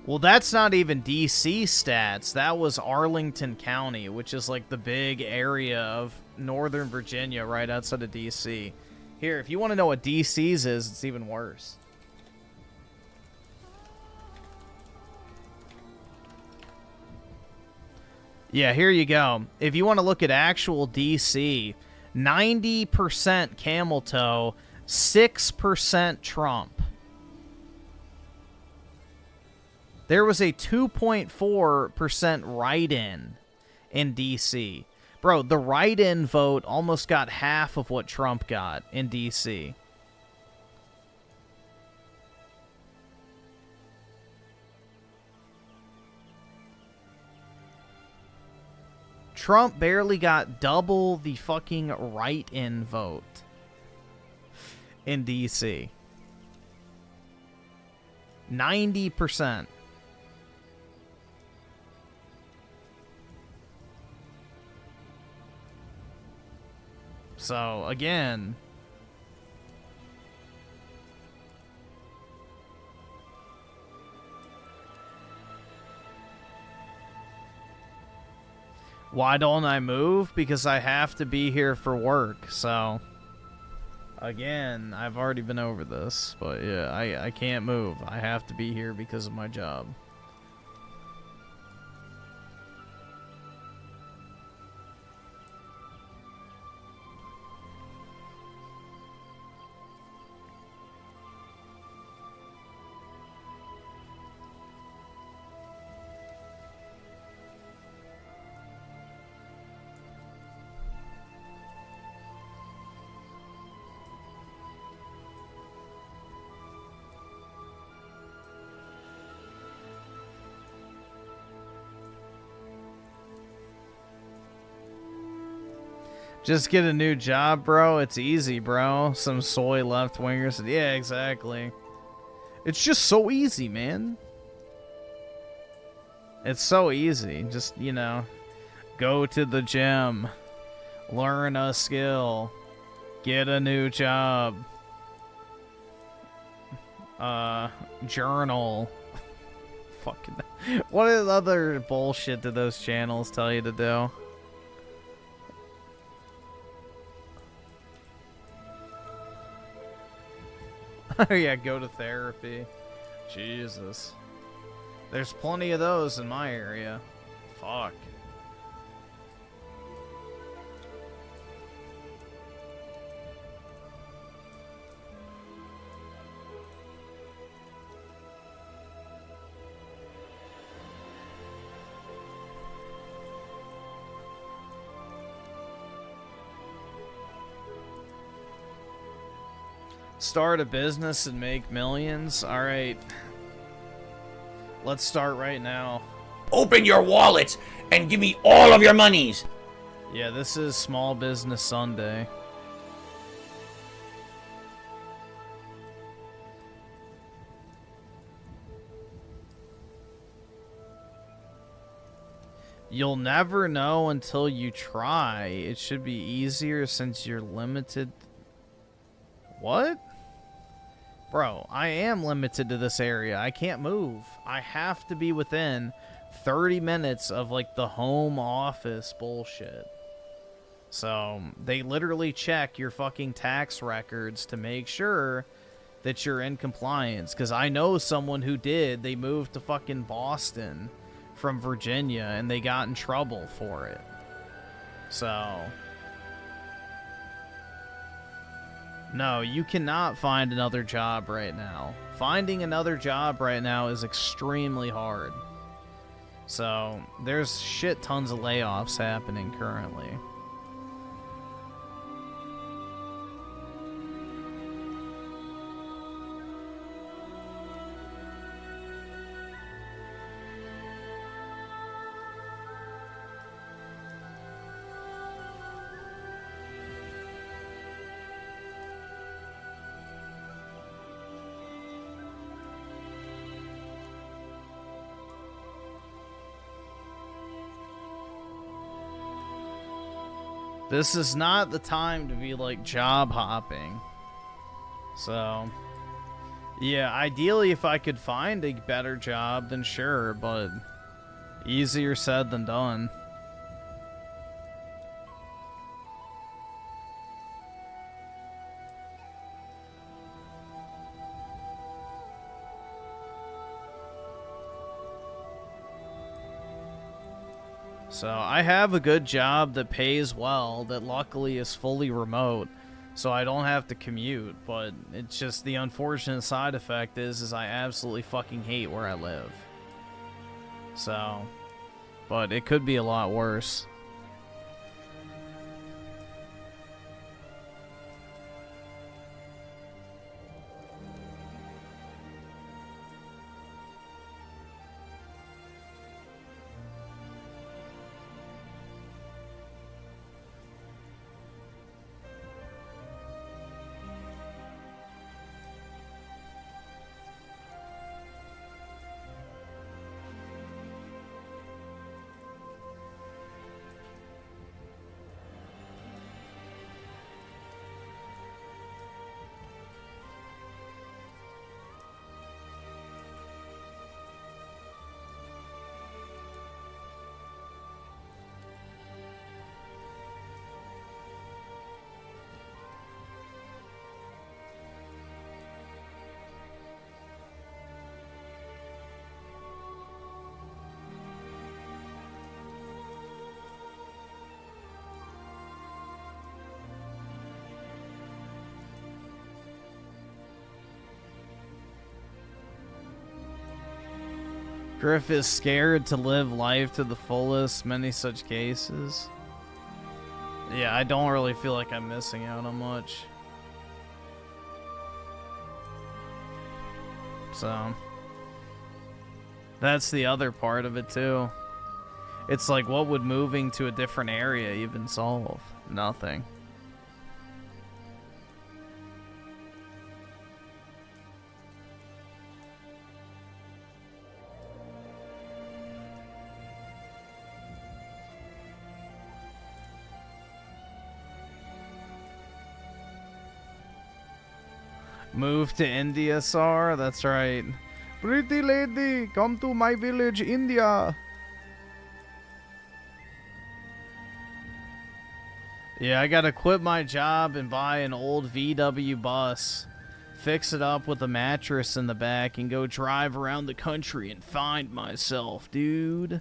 Well, that's not even DC stats. That was Arlington County, which is like the big area of Northern Virginia right outside of DC. Here, if you want to know what DC's is, it's even worse. Yeah, here you go. If you want to look at actual DC, 90% camel toe, 6% Trump. There was a 2.4% write-in in D.C. Bro, the write-in vote almost got half of what Trump got in D.C. Trump barely got double the fucking write-in vote. in DC. 90%. So, again, why don't I move? Because I have to be here for work. So, again, I've already been over this, but yeah, I can't move. I have to be here because of my job. Just get a new job, bro. It's easy, bro. Some soy left-wingers. Yeah, exactly. It's just so easy, man. It's so easy. Just, you know, go to the gym, learn a skill, get a new job, journal. Fucking. What other bullshit do those channels tell you to do? Oh yeah, go to therapy. Jesus. There's plenty of those in my area. Fuck. Start a business and make millions? Alright. Let's start right now.
Open your wallets and give me all of your monies.
Yeah, this is Small Business Sunday. You'll never know until you try. It should be easier since you're limited. What? Bro, I am limited to this area. I can't move. I have to be within 30 minutes of, like, the home office bullshit. So, they literally check your fucking tax records to make sure that you're in compliance. Because I know someone who did. They moved to fucking Boston from Virginia, and they got in trouble for it. So... no, you cannot find another job right now. Finding another job right now is extremely hard. So, there's shit tons of layoffs happening currently. This is not the time to be, like, job hopping. So, yeah, ideally if I could find a better job, then sure, but easier said than done. So, I have a good job that pays well, that luckily is fully remote, so I don't have to commute, but it's just the unfortunate side effect is I absolutely fucking hate where I live. So, but it could be a lot worse. Griff is scared to live life to the fullest, many such cases. Yeah, I don't really feel like I'm missing out on much. So, that's the other part of it too. It's like, what would moving to a different area even solve? Nothing. Move to India, Sar? That's right. Pretty lady, come to my village, India. Yeah, I gotta quit my job and buy an old VW bus, fix it up with a mattress in the back, and go drive around the country and find myself, dude.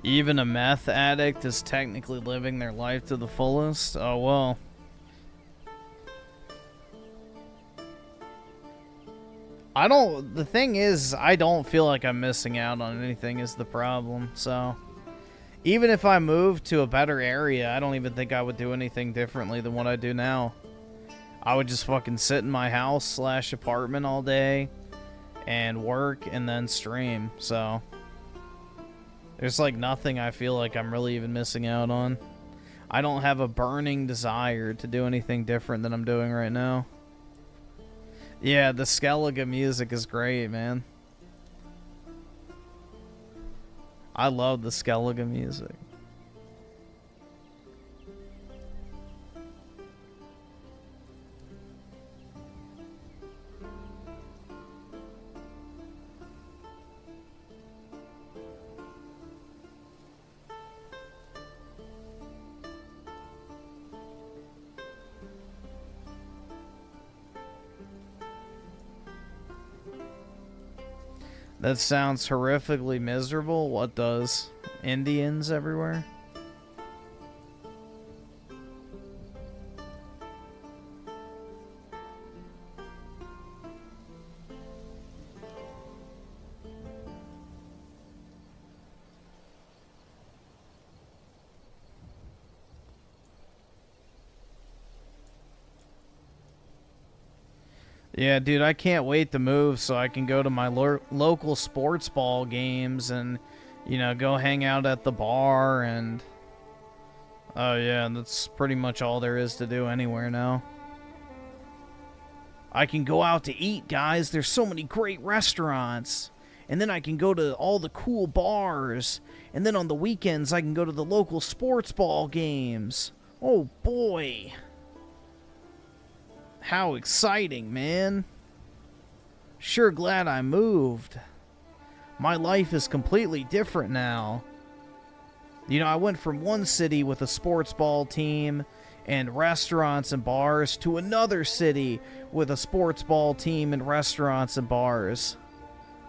Even a meth addict is technically living their life to the fullest? Oh, well. The thing is, I don't feel like I'm missing out on anything is the problem, so. Even if I moved to a better area, I don't even think I would do anything differently than what I do now. I would just fucking sit in my house / apartment all day and work and then stream, so. There's like nothing I feel like I'm really even missing out on. I don't have a burning desire to do anything different than I'm doing right now. Yeah, the Skellige music is great, man. I love the Skellige music. That sounds horrifically miserable. What does? Indians everywhere? Yeah, dude, I can't wait to move so I can go to my local sports ball games and, you know, go hang out at the bar and... Oh, yeah, that's pretty much all there is to do anywhere now. I can go out to eat, guys. There's so many great restaurants. And then I can go to all the cool bars. And then on the weekends, I can go to the local sports ball games. Oh, boy. How exciting, man. Sure glad I moved. My life is completely different now. You know, I went from one city with a sports ball team and restaurants and bars to another city with a sports ball team and restaurants and bars.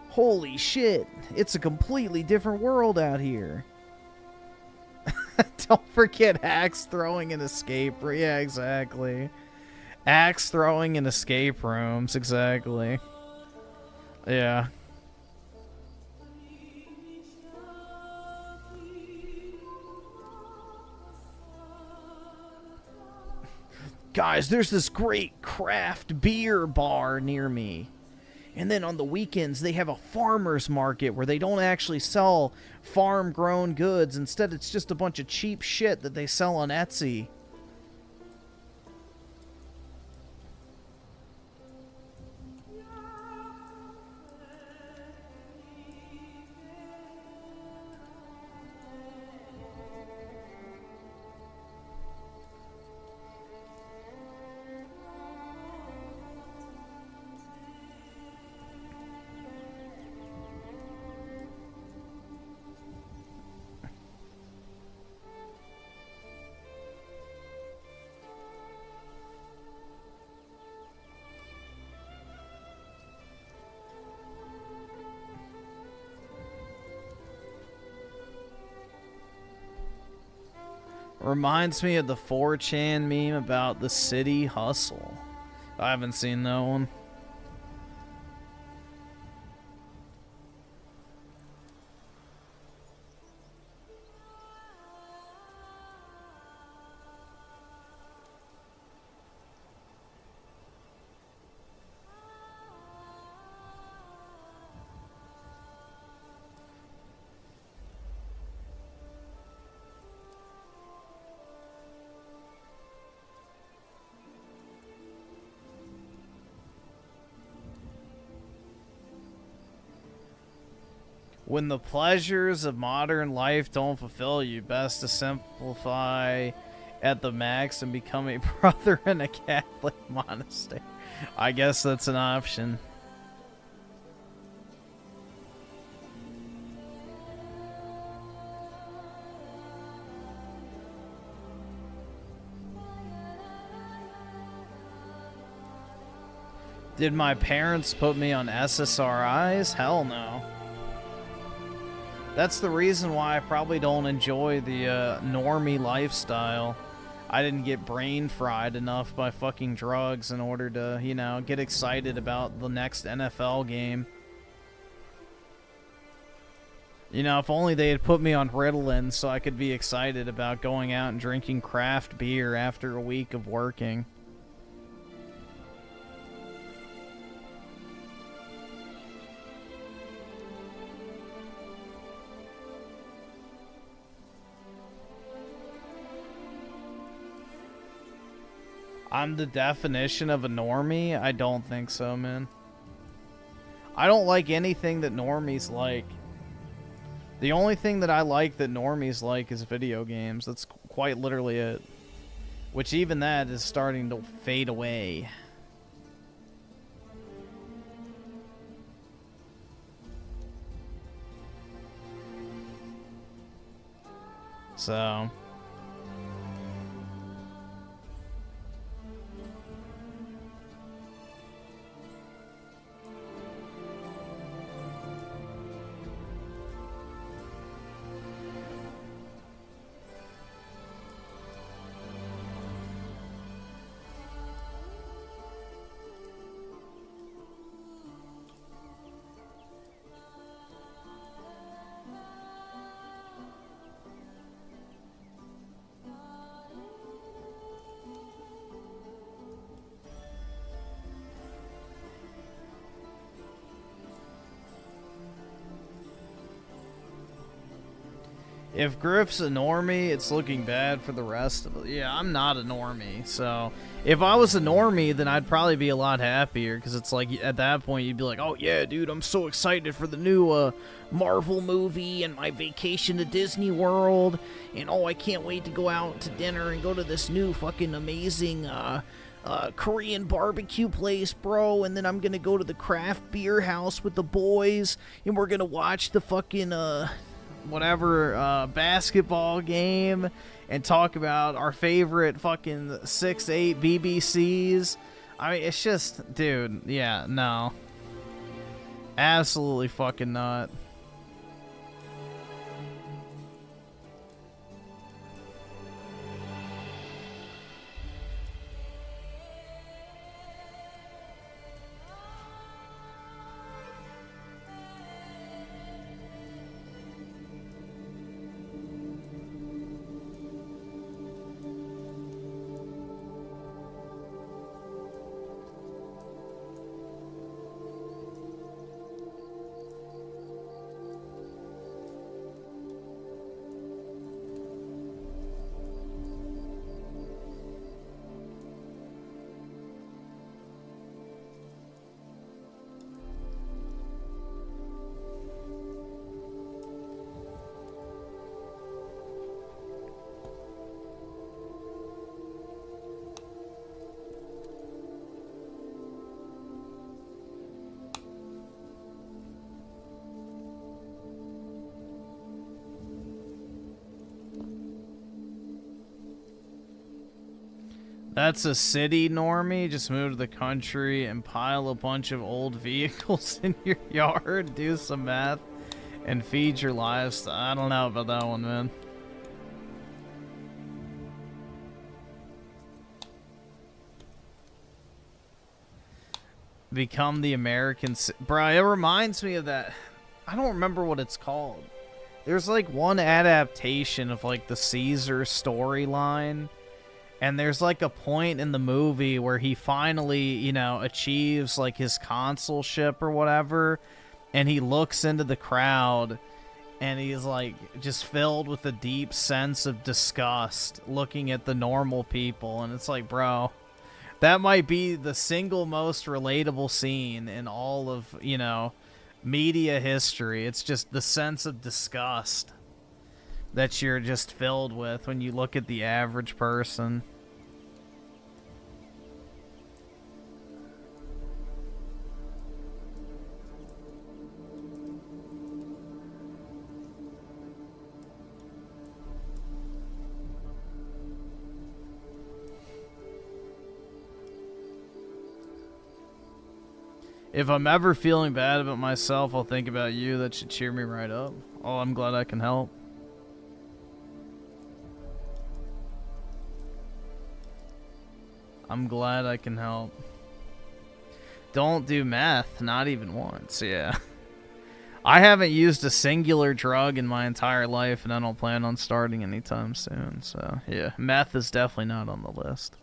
Holy shit, it's a completely different world out here. Don't forget axe throwing and escape. Yeah, exactly. Axe throwing in escape rooms, exactly. Yeah. Guys, there's this great craft beer bar near me. And then on the weekends, they have a farmer's market where they don't actually sell farm-grown goods. Instead, it's just a bunch of cheap shit that they sell on Etsy. Reminds me of the 4chan meme about the city hustle. I haven't seen that one. When the pleasures of modern life don't fulfill you, best to simplify at the max and become a brother in a Catholic monastery. I guess that's an option. Did my parents put me on SSRIs? Hell no. That's the reason why I probably don't enjoy the normie lifestyle. I didn't get brain fried enough by fucking drugs in order to, you know, get excited about the next NFL game. You know, if only they had put me on Ritalin so I could be excited about going out and drinking craft beer after a week of working. I'm the definition of a normie? I don't think so, man. I don't like anything that normies like. The only thing that I like that normies like is video games. That's quite literally it. Which even that is starting to fade away. So... If Griff's a normie, it's looking bad for the rest of it. Yeah, I'm not a normie, so... If I was a normie, then I'd probably be a lot happier, because it's like, at that point, you'd be like, oh yeah, dude, I'm so excited for the new, Marvel movie, and my vacation to Disney World, and oh, I can't wait to go out to dinner and go to this new fucking amazing, Korean barbecue place, bro, and then I'm gonna go to the craft beer house with the boys, and we're gonna watch the fucking, whatever basketball game and talk about our favorite fucking 6'8" BBCs. I mean, it's just, dude, yeah, no. Absolutely fucking not. That's a city normie. Just move to the country and pile a bunch of old vehicles in your yard, do some math, and feed your livestock. I don't know about that one, man. become the American... Bro, it reminds me of that... I don't remember what it's called. There's, like, one adaptation of, like, the Caesar storyline. And there's, like, a point in the movie where he finally, you know, achieves, like, his consulship or whatever. And he looks into the crowd... And he's, like, just filled with a deep sense of disgust looking at the normal people. And it's like, bro, that might be the single most relatable scene in all of, you know, media history. It's just the sense of disgust that you're just filled with when you look at the average person. If I'm ever feeling bad about myself, I'll think about you. That should cheer me right up. Oh, I'm glad I can help. I'm glad I can help. Don't do meth, not even once, yeah. I haven't used a singular drug in my entire life, and I don't plan on starting anytime soon, so yeah. Meth is definitely not on the list.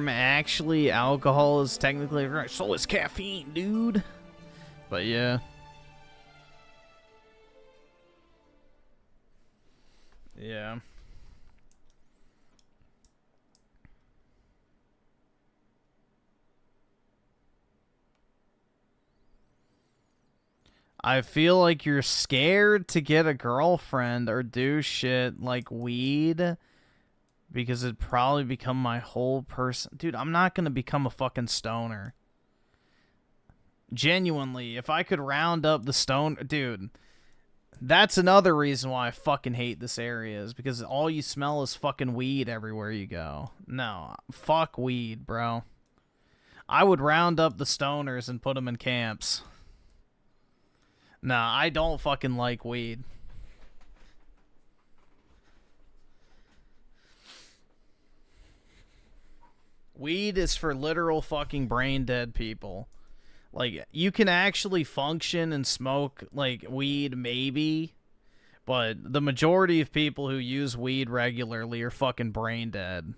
Actually, alcohol is technically right. So is caffeine, dude. But yeah. Yeah. I feel like you're scared to get a girlfriend or do shit like weed. Because it'd probably become my whole person. Dude, I'm not going to become a fucking stoner. Genuinely, if I could round up the stone... Dude, that's another reason why I fucking hate this area. Is because all you smell is fucking weed everywhere you go. No, fuck weed, bro. I would round up the stoners and put them in camps. Nah, I don't fucking like weed. Weed is for literal fucking brain dead people. Like, you can actually function and smoke, like, weed maybe, but the majority of people who use weed regularly are fucking brain dead.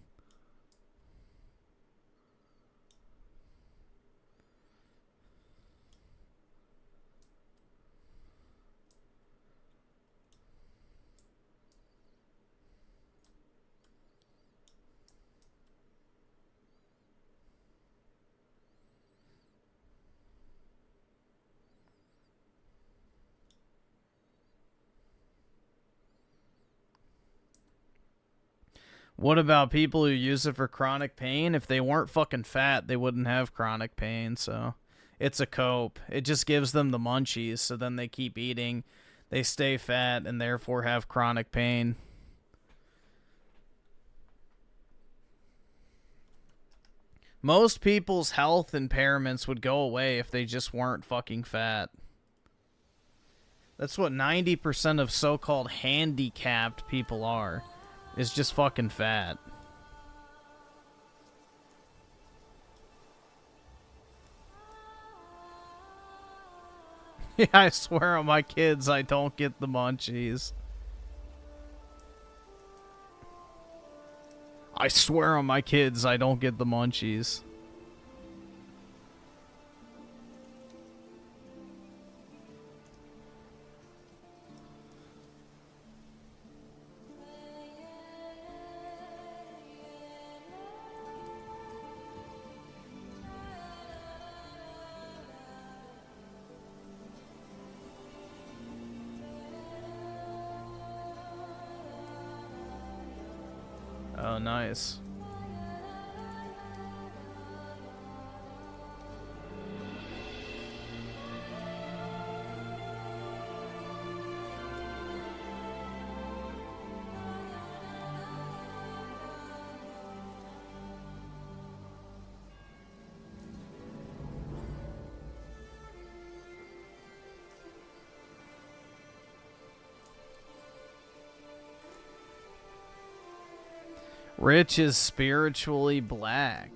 What about people who use it for chronic pain? If they weren't fucking fat, they wouldn't have chronic pain, so it's a cope. It just gives them the munchies, so then they keep eating, they stay fat, and therefore have chronic pain. Most people's health impairments would go away if they just weren't fucking fat. That's what 90% of so-called handicapped people are. Is just fucking fat. Yeah, I swear on my kids I don't get the munchies. I swear on my kids I don't get the munchies. Oh, nice. Rich is spiritually black.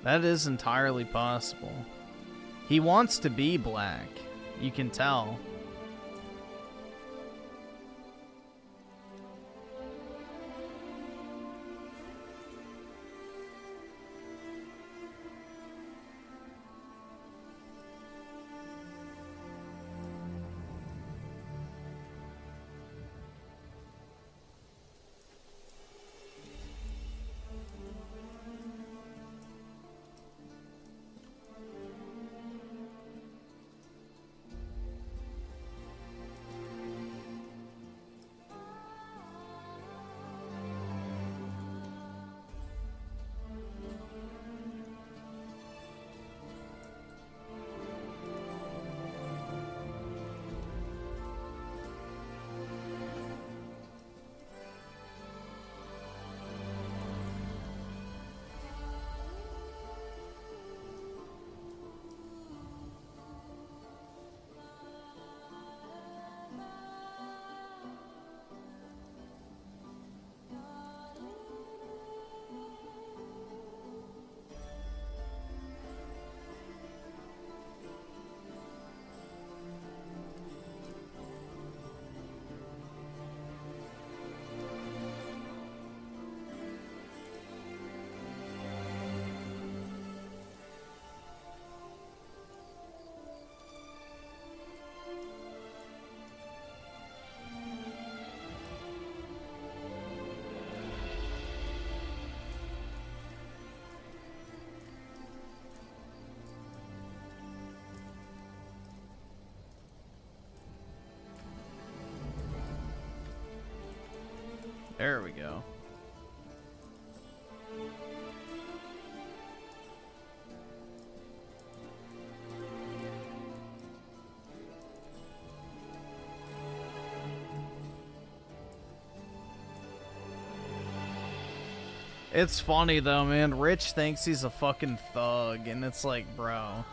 That is entirely possible. He wants to be black. You can tell. There we go. It's funny though, man. Rich thinks he's a fucking thug, and it's like, bro,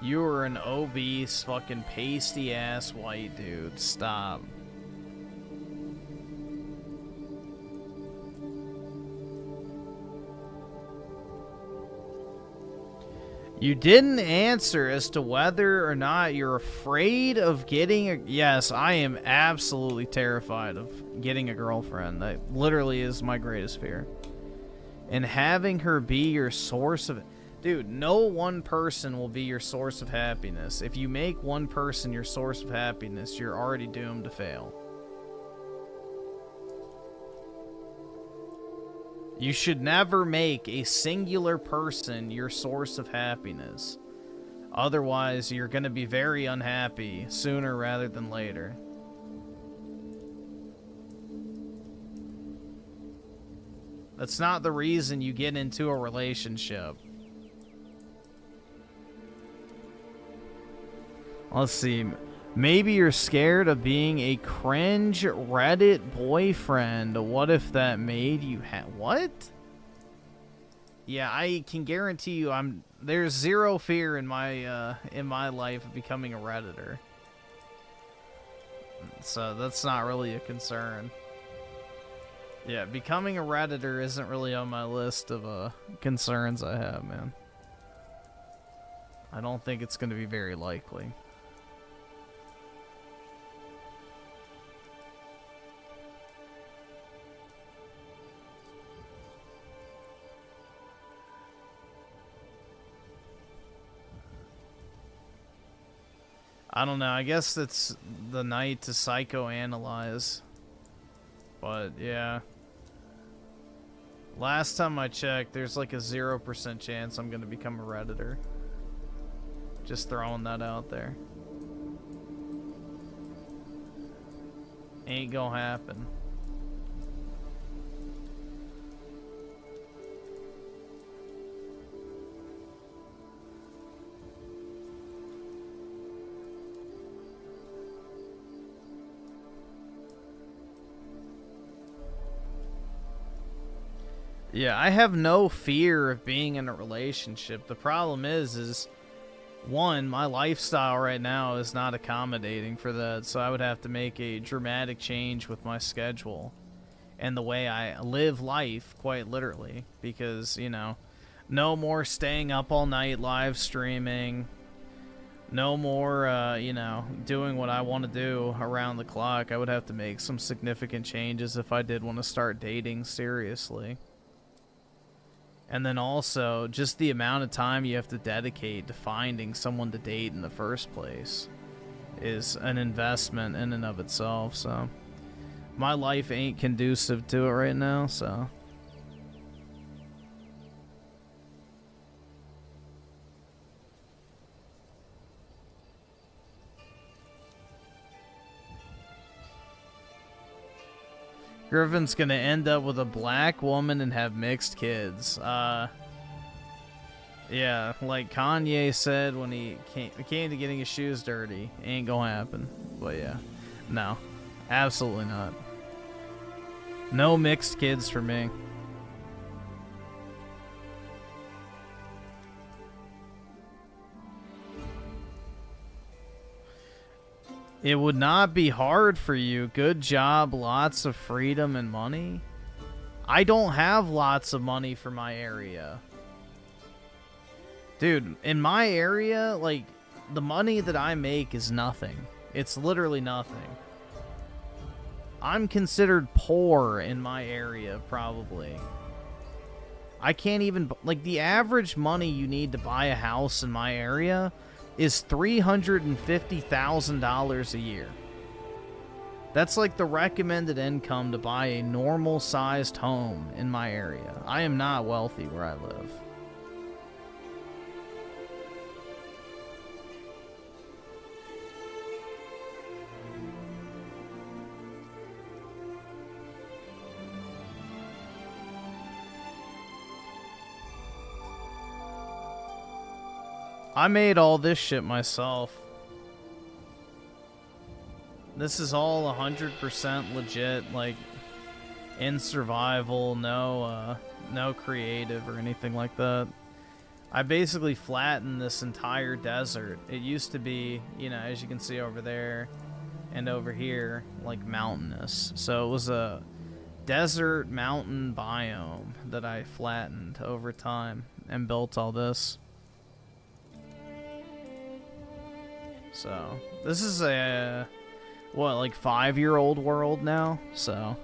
you are an obese, fucking pasty ass white dude. Stop. You didn't answer as to whether or not you're afraid of getting a... Yes, I am absolutely terrified of getting a girlfriend. That literally is my greatest fear. And having her be your source of... Dude, no one person will be your source of happiness. If you make one person your source of happiness, you're already doomed to fail. You should never make a singular person your source of happiness. Otherwise, you're going to be very unhappy sooner rather than later. That's not the reason you get into a relationship. Let's see. Maybe you're scared of being a cringe Reddit boyfriend. What if that made you what? Yeah, I can guarantee you there's zero fear in my life of becoming a Redditor. So that's not really a concern. Yeah, becoming a Redditor isn't really on my list of concerns I have, man. I don't think it's going to be very likely. I don't know. I guess it's the night to psychoanalyze. But, yeah. Last time I checked, there's like a 0% chance I'm going to become a Redditor. Just throwing that out there. Ain't gonna happen. Yeah, I have no fear of being in a relationship. The problem is one, my lifestyle right now is not accommodating for that, so I would have to make a dramatic change with my schedule and the way I live life, quite literally, because, you know, no more staying up all night live streaming, no more, you know, doing what I want to do around the clock. I would have to make some significant changes if I did want to start dating seriously. And then also, just the amount of time you have to dedicate to finding someone to date in the first place is an investment in and of itself, so my life ain't conducive to it right now, so. Griffin's gonna end up with a black woman and have mixed kids. Yeah, like Kanye said when he came to getting his shoes dirty. Ain't gonna happen. But yeah, no, absolutely not. No mixed kids for me. It would not be hard for you. Good job, lots of freedom and money. I don't have lots of money for my area. Dude, in my area, like, the money that I make is nothing. It's literally nothing. I'm considered poor in my area, probably. I can't even, like, the average money you need to buy a house in my area is $350,000 a year. That's like the recommended income to buy a normal-sized home in my area. I am not wealthy where I live. I made all this shit myself. This is all 100% legit, like, in survival, no creative or anything like that. I basically flattened this entire desert. It used to be, you know, as you can see over there and over here, like, mountainous. So it was a desert mountain biome that I flattened over time and built all this. So, this is a, what, like 5-year-old world now? So.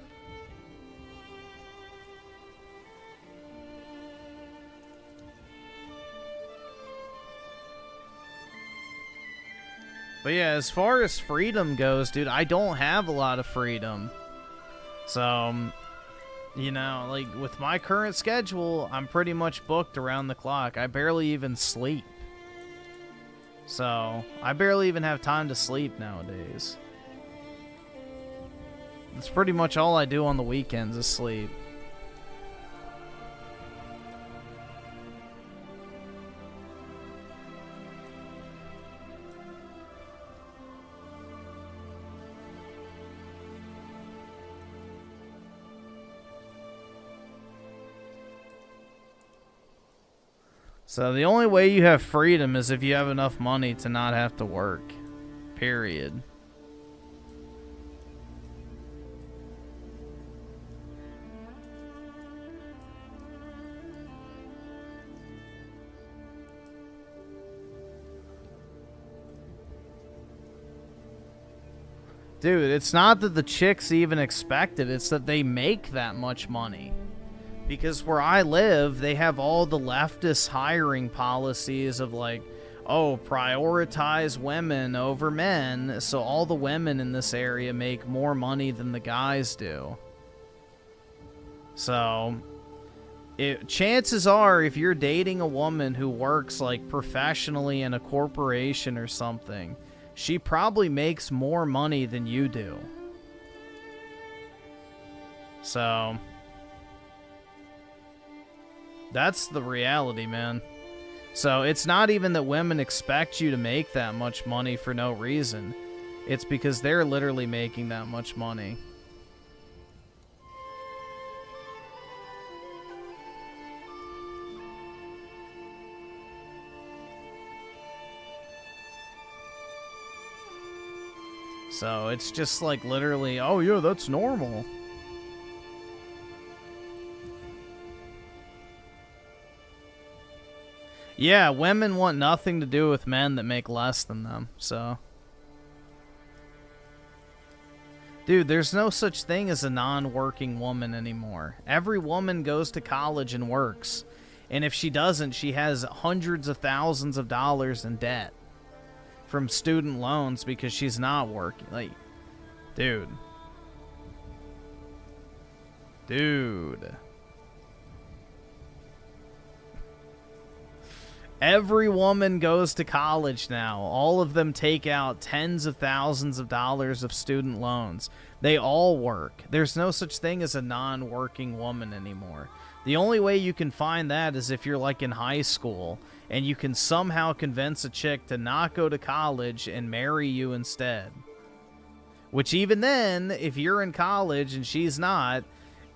But yeah, as far as freedom goes, dude, I don't have a lot of freedom. So, you know, like, with my current schedule, I'm pretty much booked around the clock. I barely even sleep. So, I barely even have time to sleep nowadays. That's pretty much all I do on the weekends is sleep. So the only way you have freedom is if you have enough money to not have to work. Period. Dude, it's not that the chicks even expect it, it's that they make that much money. Because where I live, they have all the leftist hiring policies of like, oh, prioritize women over men, so all the women in this area make more money than the guys do. So, chances are, if you're dating a woman who works like professionally in a corporation or something, she probably makes more money than you do. So, that's the reality, man. So it's not even that women expect you to make that much money for no reason. It's because they're literally making that much money. So it's just like literally, oh yeah, that's normal. Yeah, women want nothing to do with men that make less than them, so. Dude, there's no such thing as a non-working woman anymore. Every woman goes to college and works. And if she doesn't, she has hundreds of thousands of dollars in debt from student loans because she's not working. Like, dude. Dude. Every woman goes to college now. All of them take out tens of thousands of dollars of student loans. They all work. There's no such thing as a non-working woman anymore. The only way you can find that is if you're like in high school and you can somehow convince a chick to not go to college and marry you instead. Which even then, if you're in college and she's not,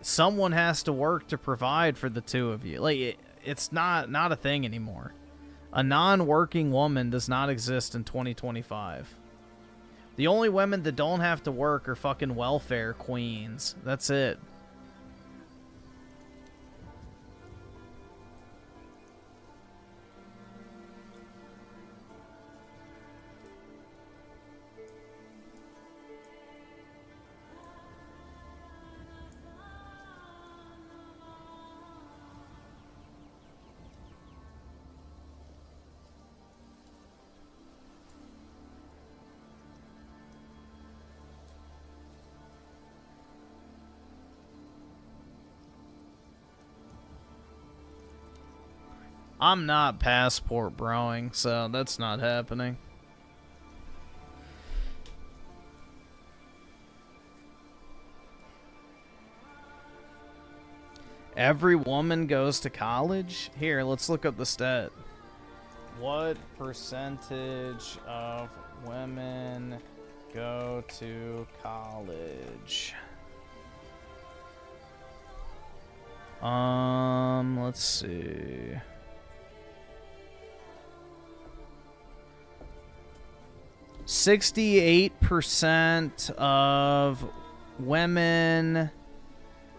someone has to work to provide for the two of you. Like, it's not a thing anymore. A non-working woman does not exist in 2025. The only women that don't have to work are fucking welfare queens. That's it. I'm not passport broing, so that's not happening. Every woman goes to college? Here, let's look up the stat. What percentage of women go to college? Let's see. 68% of women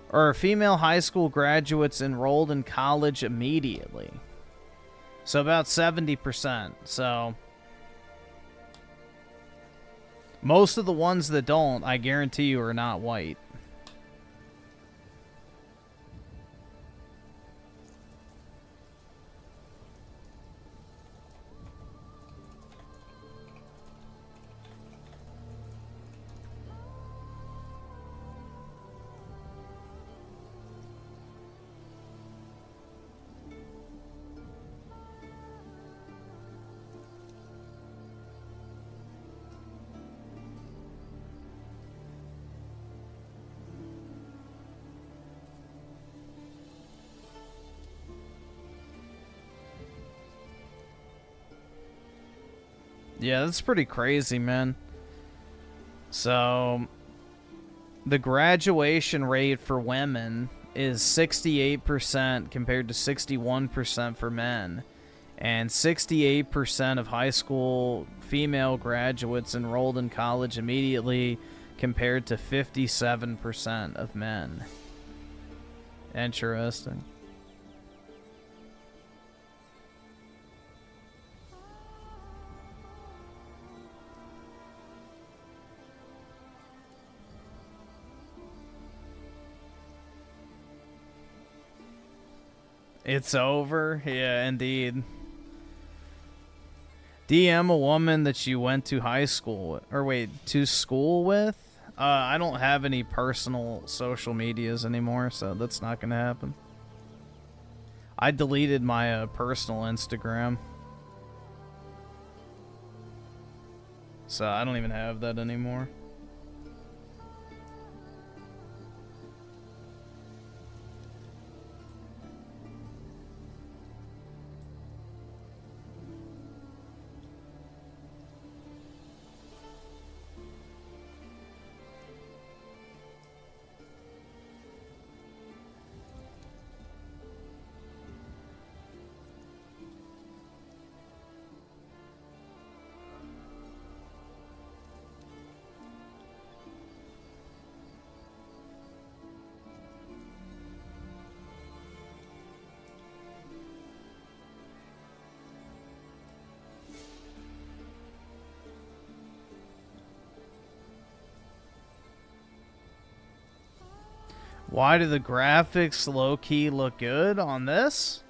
or female high school graduates enrolled in college immediately. So about 70%. So most of the ones that don't, I guarantee you, are not white. Yeah, that's pretty crazy, man. So, the graduation rate for women is 68% compared to 61% for men. And 68% of high school female graduates enrolled in college immediately compared to 57% of men. Interesting. It's over? Yeah, indeed. DM a woman that you went to high school with, or wait, to school with? I don't have any personal social medias anymore, so that's not gonna happen. I deleted my personal Instagram. So I don't even have that anymore. Why do the graphics low-key look good on this?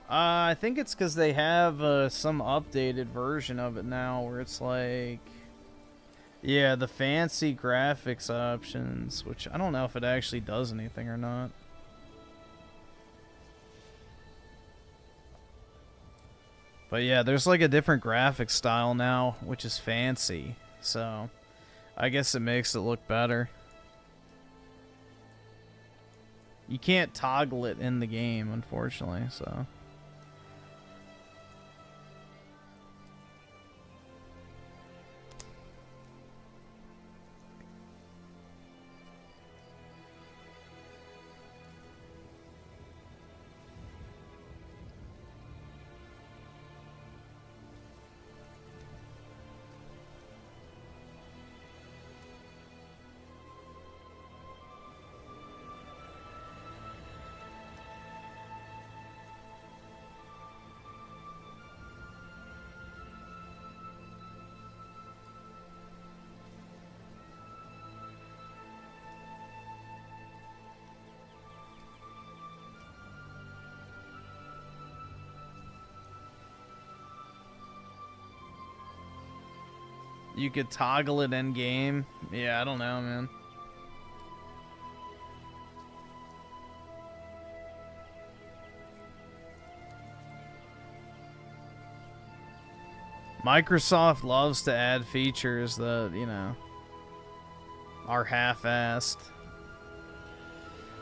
I think it's because they have some updated version of it now where it's like... Yeah, the fancy graphics options, which I don't know if it actually does anything or not. But yeah, there's like a different graphic style now, which is fancy. So, I guess it makes it look better. You can't toggle it in the game, unfortunately, so... You could toggle it in game. Yeah, I don't know, man. Microsoft loves to add features that, you know, are half-assed.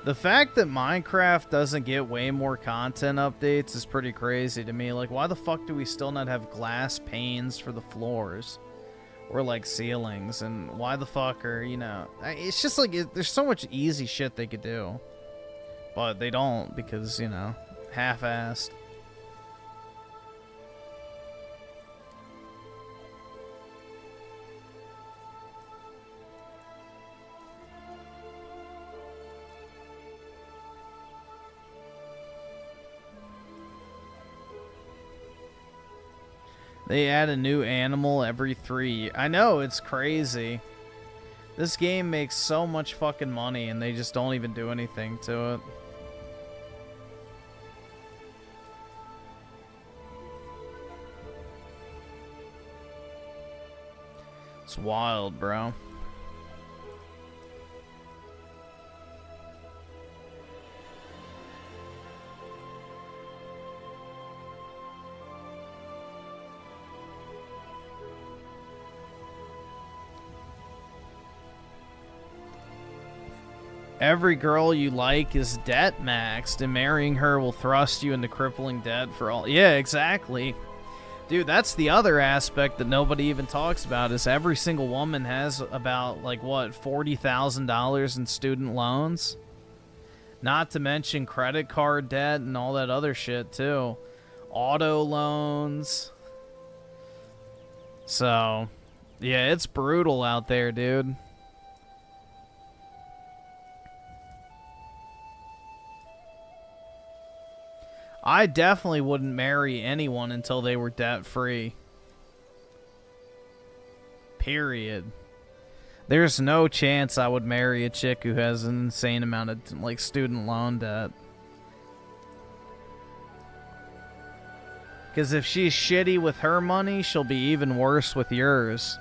The fact that Minecraft doesn't get way more content updates is pretty crazy to me. Like, why the fuck do we still not have glass panes for the floors? Or like ceilings, and why the fuck are, you know, it's just like there's so much easy shit they could do, but they don't because, you know, half-assed. They add a new animal every 3. I know, it's crazy. This game makes so much fucking money and they just don't even do anything to it. It's wild, bro. Every girl you like is debt maxed, and marrying her will thrust you into crippling debt for all... Yeah, exactly. Dude, that's the other aspect that nobody even talks about, is every single woman has about, like, what, $40,000 in student loans? Not to mention credit card debt and all that other shit, too. Auto loans. So, yeah, it's brutal out there, dude. I definitely wouldn't marry anyone until they were debt-free. Period. There's no chance I would marry a chick who has an insane amount of, like, student loan debt. Because if she's shitty with her money, she'll be even worse with yours.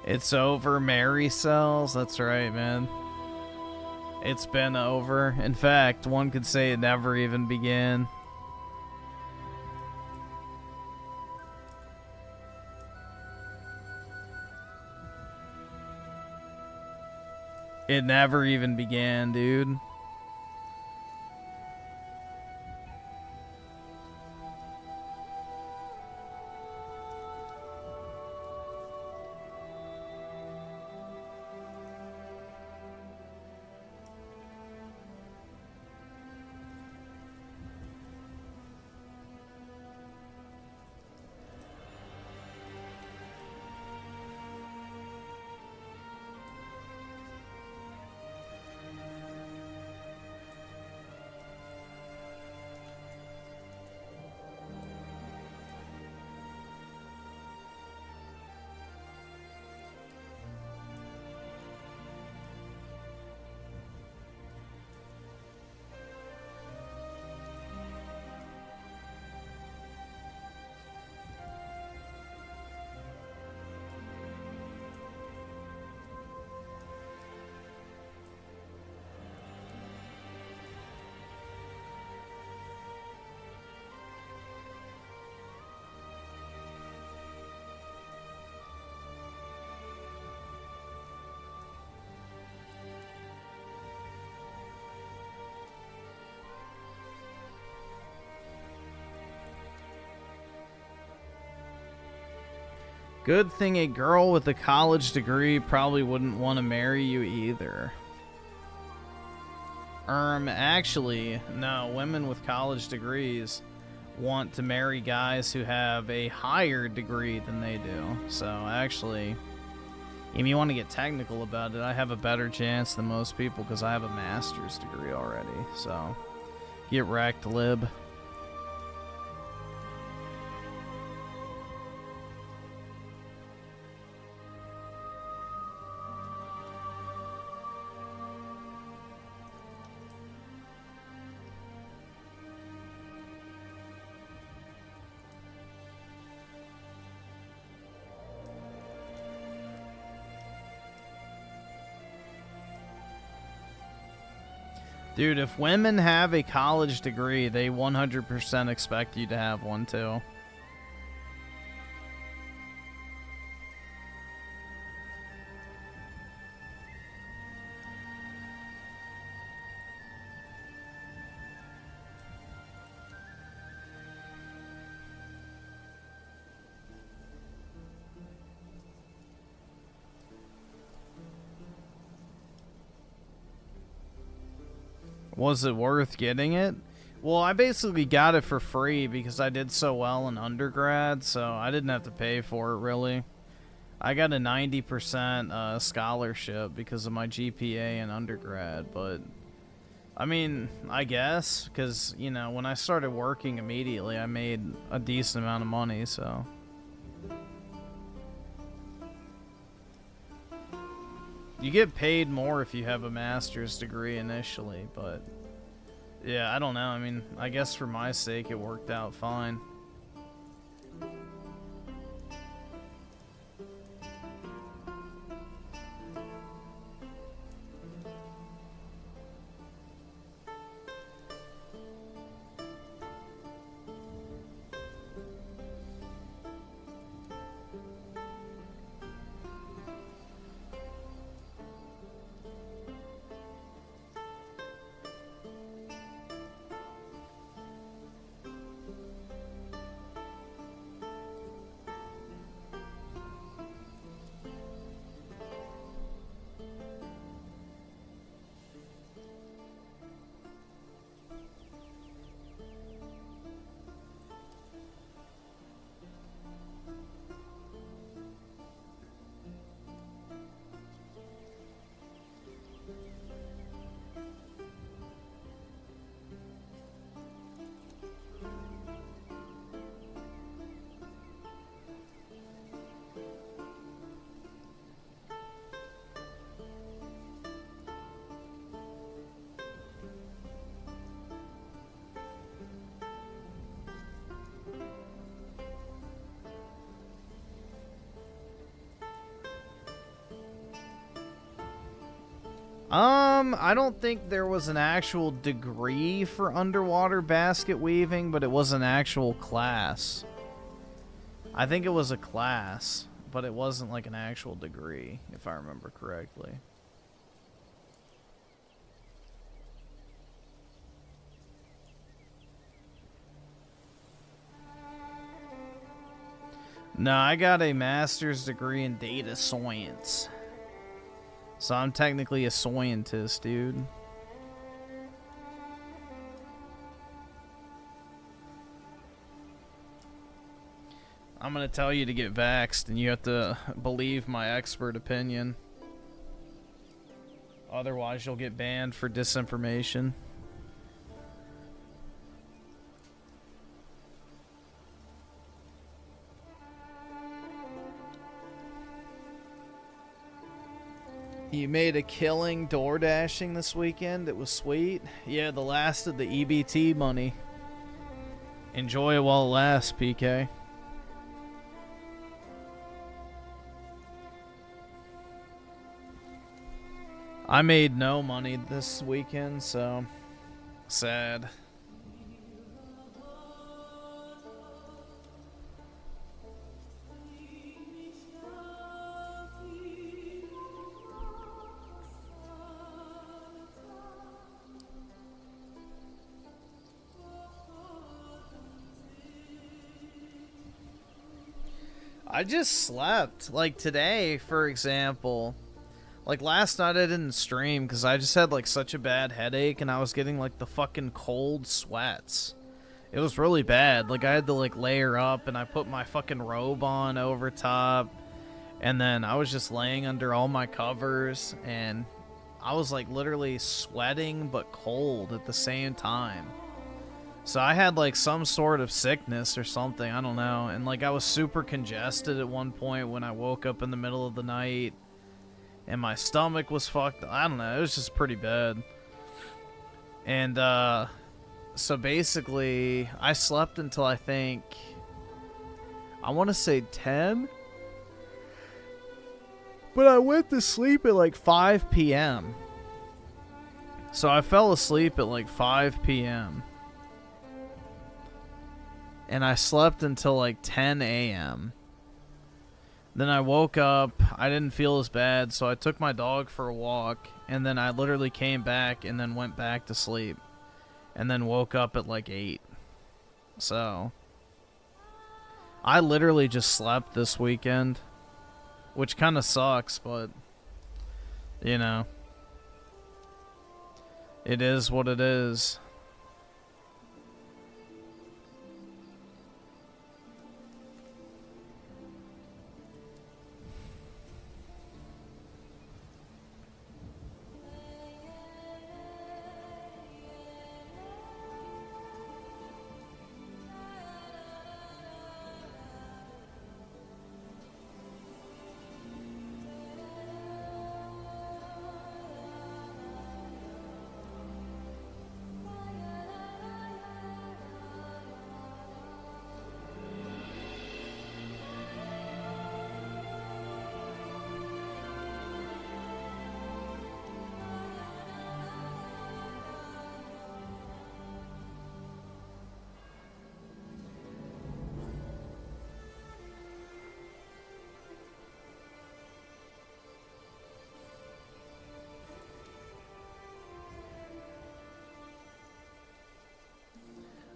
It's over, Mary sells. That's right, man. It's been over. In fact, one could say it never even began. It never even began, dude. Good thing a girl with a college degree probably wouldn't want to marry you either. Actually, no, women with college degrees want to marry guys who have a higher degree than they do. So, actually, if you want to get technical about it, I have a better chance than most people because I have a master's degree already. So, get wrecked, lib. Dude, if women have a college degree, they 100% expect you to have one too. Was it worth getting it? Well, I basically got it for free because I did so well in undergrad, so I didn't have to pay for it, really. I got a 90% scholarship because of my GPA in undergrad, but... I mean, I guess, because, you know, when I started working immediately, I made a decent amount of money, so... You get paid more if you have a master's degree initially, but yeah, I don't know. I mean, I guess for my sake, it worked out fine. I don't think there was an actual degree for underwater basket weaving, but it was an actual class. I think it was a class, but it wasn't like an actual degree, if I remember correctly. No, I got a master's degree in data science. So I'm technically a scientist, dude. I'm gonna tell you to get vaxxed, and you have to believe my expert opinion. Otherwise, you'll get banned for disinformation. You made a killing door dashing this weekend. It was sweet. Yeah, the last of the EBT money. Enjoy it while it lasts, PK. I made no money this weekend, so sad. I just slept. Like today, for example, like last night I didn't stream because I just had like such a bad headache and I was getting like the fucking cold sweats. It was really bad. Like I had to like layer up and I put my fucking robe on over top and then I was just laying under all my covers and I was like literally sweating but cold at the same time. So I had like some sort of sickness or something, I don't know. And like I was super congested at one point when I woke up in the middle of the night. And my stomach was fucked. I don't know, it was just pretty bad. And so basically I slept until I think, I want to say 10. But I went to sleep at like 5 p.m. So I fell asleep at like 5 p.m. And I slept until like 10 a.m. Then I woke up, I didn't feel as bad, so I took my dog for a walk, and then I literally came back and then went back to sleep. And then woke up at like 8. So I literally just slept this weekend, which kind of sucks, but you know, it is what it is.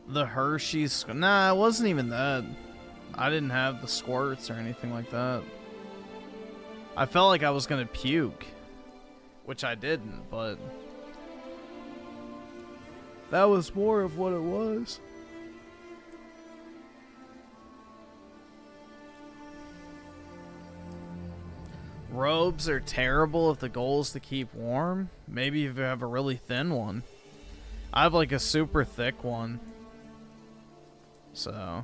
The Hershey's... Nah, it wasn't even that. I didn't have the squirts or anything like that. I felt like I was gonna puke. Which I didn't, but... that was more of what it was. Robes are terrible if the goal is to keep warm. Maybe if you have a really thin one. I have like a super thick one. So...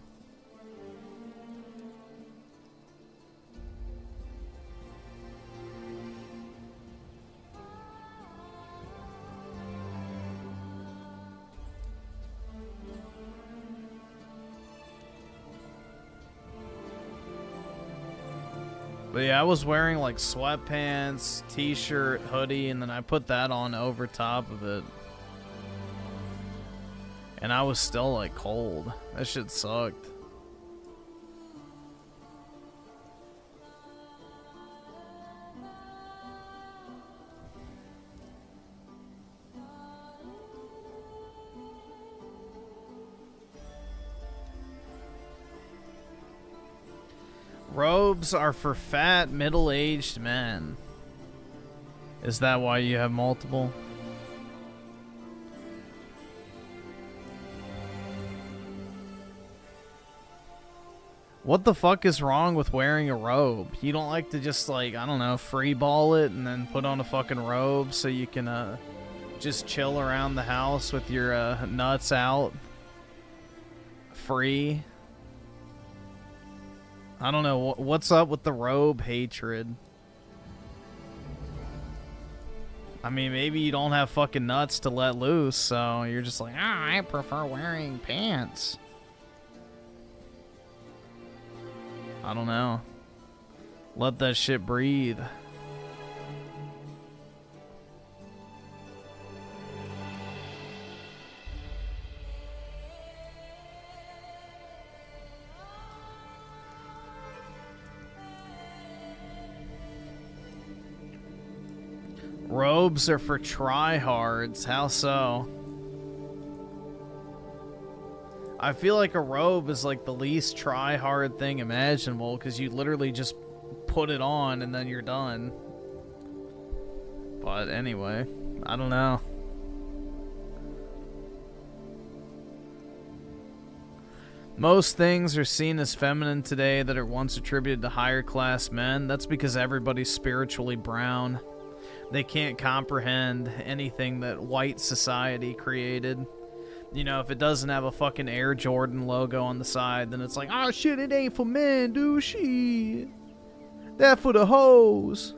But yeah, I was wearing like sweatpants, t-shirt, hoodie, and then I put that on over top of it. And I was still like cold. That shit sucked. Robes are for fat, middle-aged men. Is that why you have multiple? What the fuck is wrong with wearing a robe? You don't like to just, like, I don't know, free ball it and then put on a fucking robe so you can just chill around the house with your nuts out? Free? I don't know, what's up with the robe hatred? I mean, maybe you don't have fucking nuts to let loose, so you're just like, I prefer wearing pants. I don't know. Let that shit breathe. Robes are for tryhards. How so? I feel like a robe is like the least try-hard thing imaginable because you literally just put it on and then you're done. But anyway, I don't know. Most things are seen as feminine today that are once attributed to higher class men. That's because everybody's spiritually brown. They can't comprehend anything that white society created. You know, if it doesn't have a fucking Air Jordan logo on the side, then it's like, oh shit, it ain't for men, dude, shit. That for the hoes.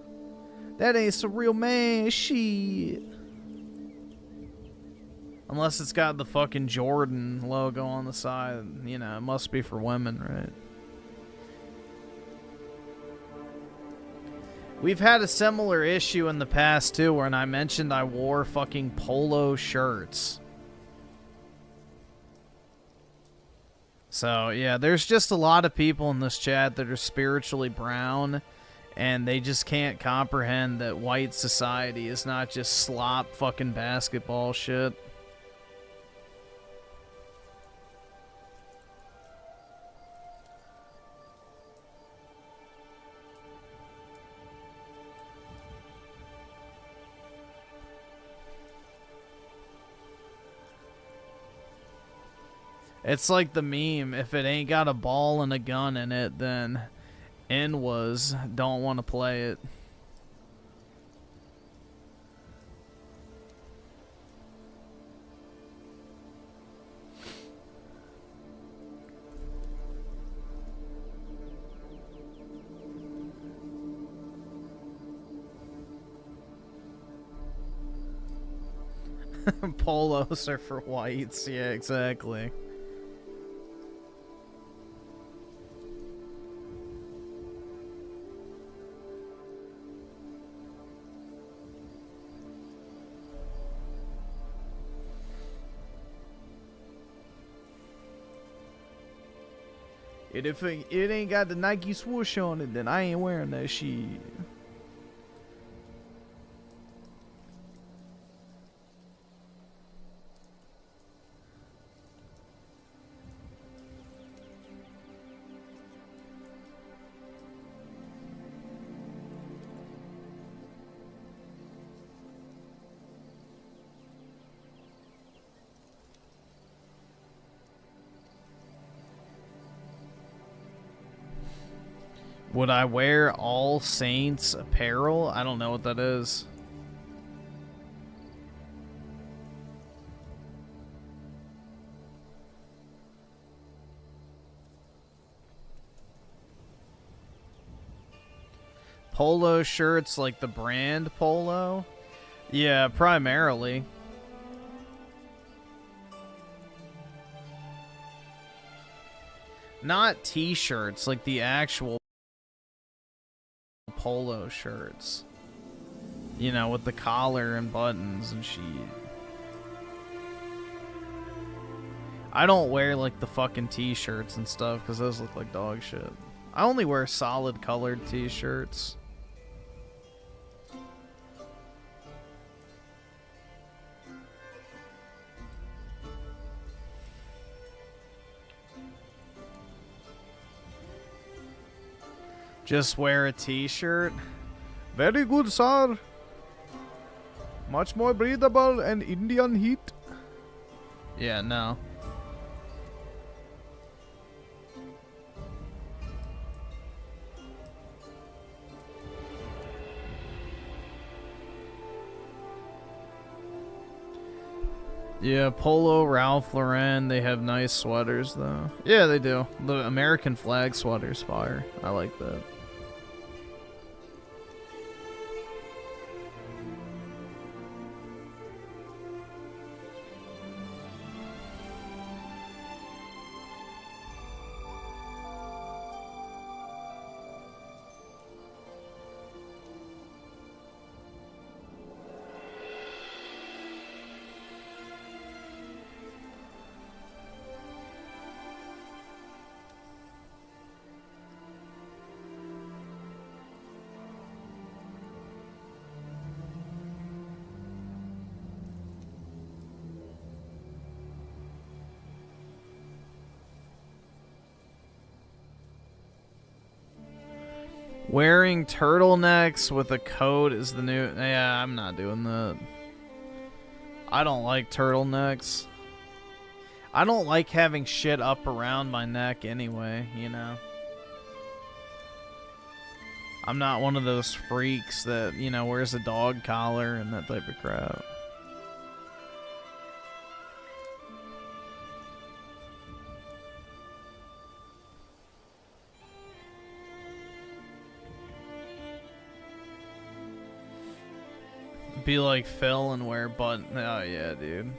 That ain't some real man, shit. Unless it's got the fucking Jordan logo on the side, you know, it must be for women, right? We've had a similar issue in the past, too, when I mentioned I wore fucking polo shirts. So, yeah, there's just a lot of people in this chat that are spiritually brown, and they just can't comprehend that white society is not just slop fucking basketball shit. It's like the meme, if it ain't got a ball and a gun in it, then NWAs don't want to play it. Polos are for whites, yeah, exactly. And if it ain't got the Nike swoosh on it, then I ain't wearing that shit. Would I wear All Saints apparel? I don't know what that is. Polo shirts, like the brand Polo? Yeah, primarily. Not t-shirts, like the actual polo shirts, you know, with the collar and buttons and shit. I don't wear like the fucking t-shirts and stuff because those look like dog shit. I only wear solid colored t-shirts. Just wear a t-shirt. Very good, sir. Much more breathable and Indian heat. Yeah, no. Yeah, Polo, Ralph Lauren, they have nice sweaters, though. Yeah, they do. The American flag sweater's fire. I like that. Wearing turtlenecks with a coat is the new... Yeah, I'm not doing that. I don't like turtlenecks. I don't like having shit up around my neck anyway, you know. I'm not one of those freaks that, you know, wears a dog collar and that type of crap. Be like Phil and wear button. Oh yeah, dude.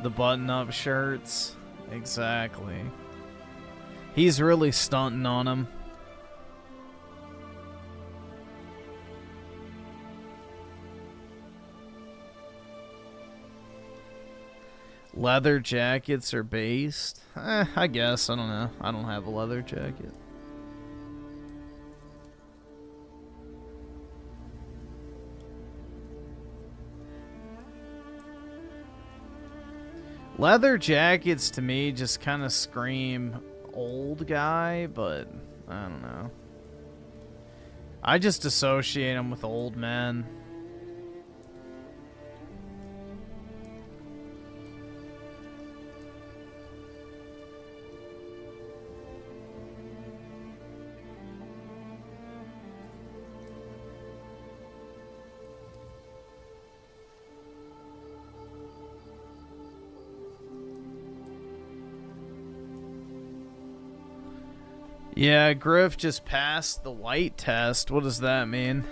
The button-up shirts. Exactly. He's really stunting on him. Leather jackets are based? I guess. I don't know. I don't have a leather jacket. Leather jackets to me just kind of scream old guy, but I don't know. I just associate them with old men. Yeah, Griff just passed the white test. What does that mean?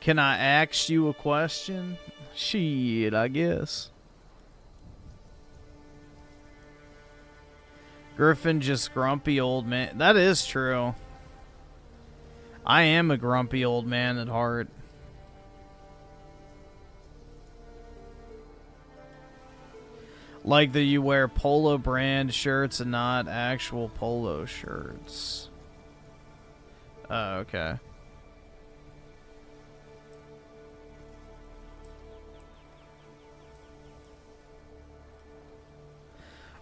Can I ask you a question? Shit, I guess. Griffin just grumpy old man. That is true. I am a grumpy old man at heart. Like that you wear polo brand shirts and not actual polo shirts. Oh, okay.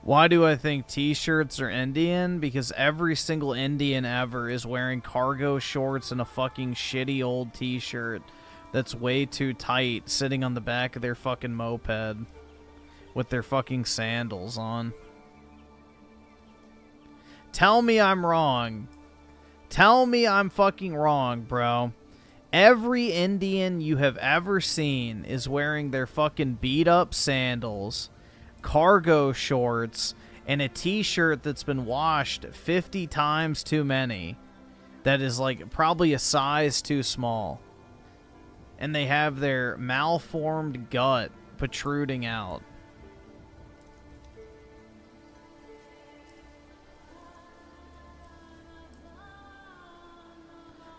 Why do I think t-shirts are Indian? Because every single Indian ever is wearing cargo shorts and a fucking shitty old t-shirt that's way too tight, sitting on the back of their fucking moped with their fucking sandals on. Tell me I'm wrong. Tell me I'm fucking wrong, bro. Every Indian you have ever seen is wearing their fucking beat-up sandals, cargo shorts, and a t-shirt that's been washed 50 times too many. That is like probably a size too small. And they have their malformed gut protruding out.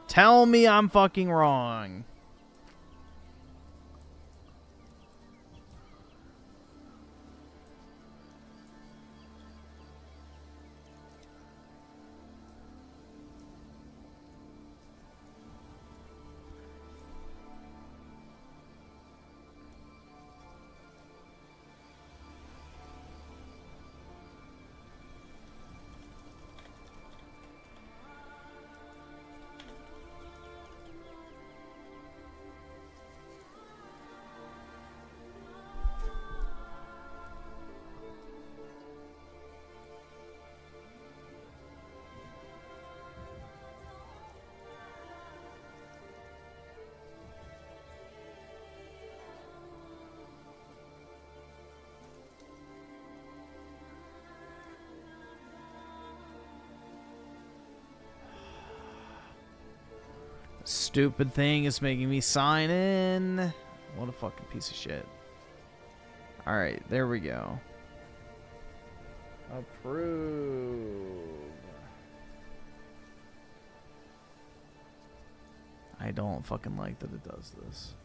Tell me I'm fucking wrong. Stupid thing is making me sign in. What a fucking piece of shit. Alright, there we go. Approve. I don't fucking like that it does this.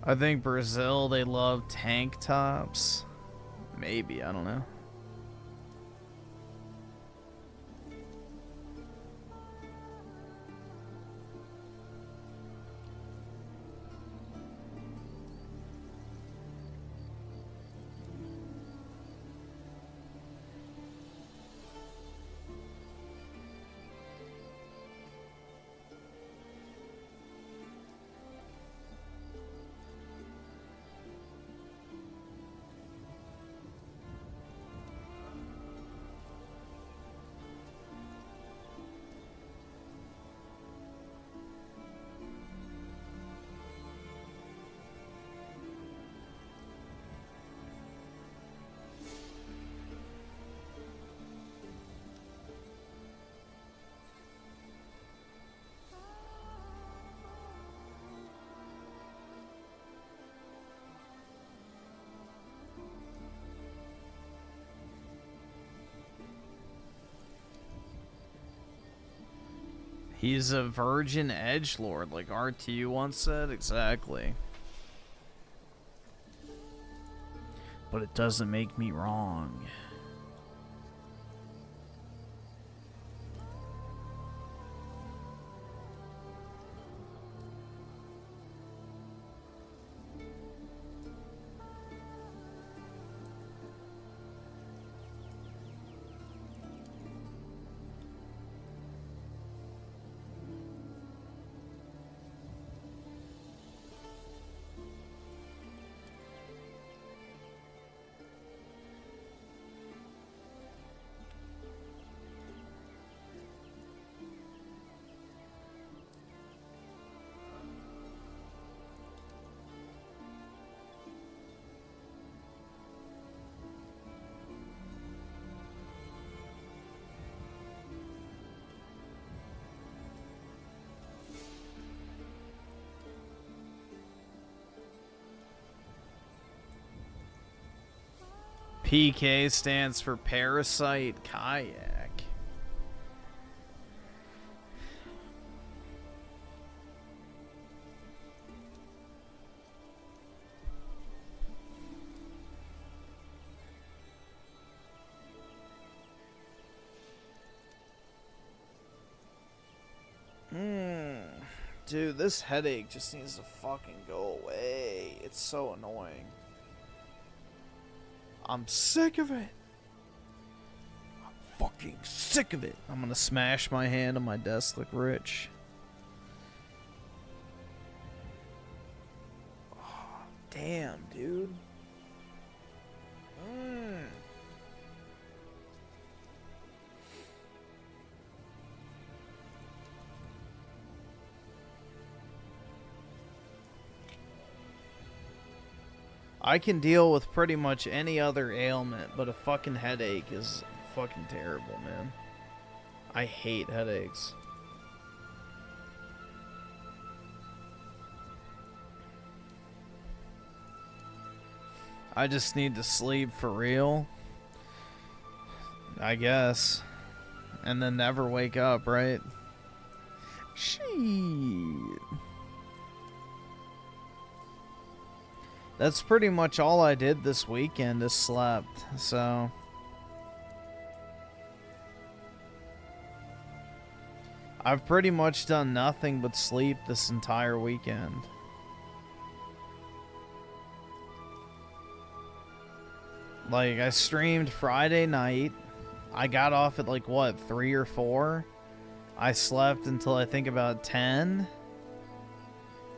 I think Brazil, they love tank tops. Maybe, I don't know. He's a virgin edgelord, like RTU once said. Exactly. But it doesn't make me wrong. PK stands for Parasite Kayak. Dude, this headache just needs to fucking go away. It's so annoying. I'm sick of it. I'm fucking sick of it. I'm gonna smash my hand on my desk like Rich. Oh, damn, dude. I can deal with pretty much any other ailment, but a fucking headache is fucking terrible, man. I hate headaches. I just need to sleep for real, I guess, and then never wake up, right? Shit. That's pretty much all I did this weekend is slept, so... I've pretty much done nothing but sleep this entire weekend. Like, I streamed Friday night. I got off at like, what, 3 or 4? I slept until I think about 10.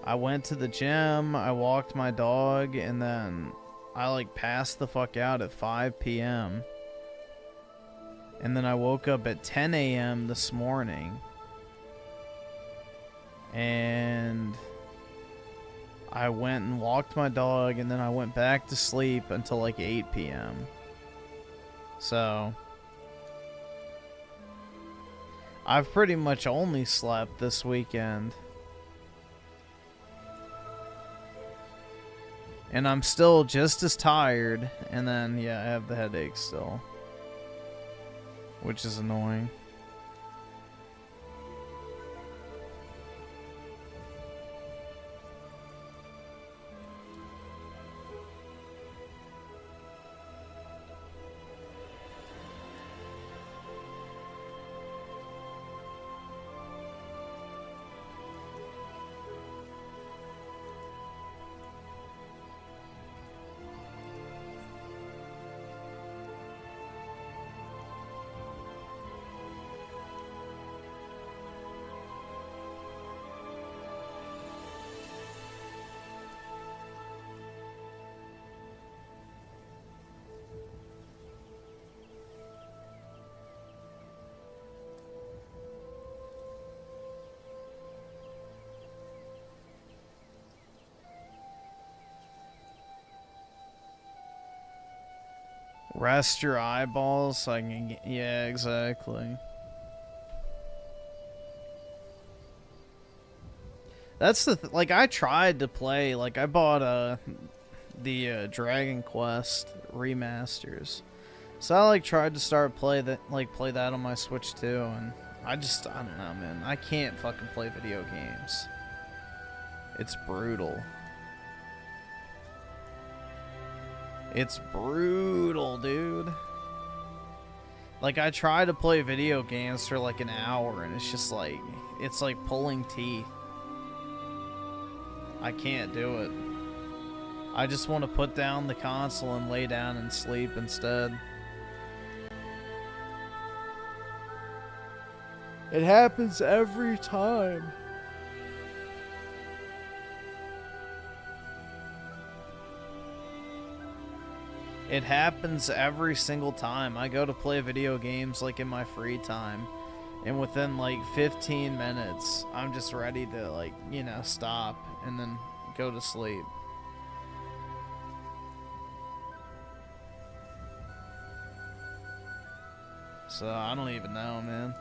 I went to the gym, I walked my dog, and then I like passed the fuck out at 5 p.m. And then I woke up at 10 a.m. this morning. And I went and walked my dog, and then I went back to sleep until like 8 p.m. So I've pretty much only slept this weekend. And I'm still just as tired, and then, yeah, I have the headache still. Which is annoying. Rest your eyeballs so I can get... Yeah, exactly. That's the... Like, I tried to play... Like, I bought the Dragon Quest remasters. So I, like, tried to start play that on my Switch, too. And I don't know, man. I can't fucking play video games. It's brutal. It's brutal, dude. Like, I try to play video games for like an hour, and it's just like, it's like pulling teeth. I can't do it. I just want to put down the console and lay down and sleep instead. It happens every time. It happens every single time. I go to play video games like in my free time, and within like 15 minutes, I'm just ready to, like, you know, stop and then go to sleep. So I don't even know, man.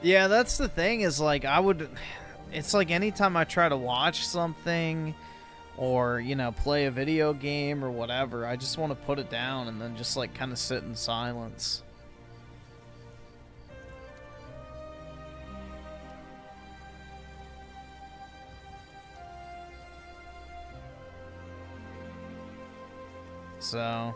Yeah, that's the thing, is like, it's like anytime I try to watch something or, you know, play a video game or whatever, I just want to put it down and then just like kind of sit in silence. So...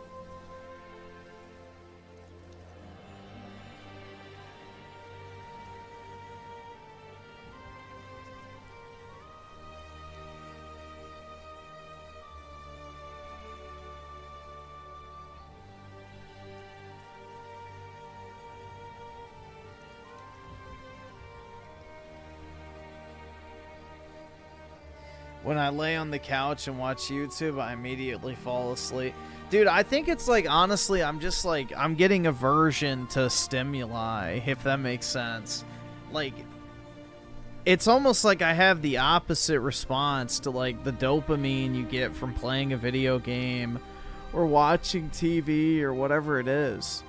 When I lay on the couch and watch YouTube, I immediately fall asleep. Dude, I think it's like, honestly, I'm just like, I'm getting aversion to stimuli, if that makes sense. Like, it's almost like I have the opposite response to like the dopamine you get from playing a video game or watching TV or whatever it is.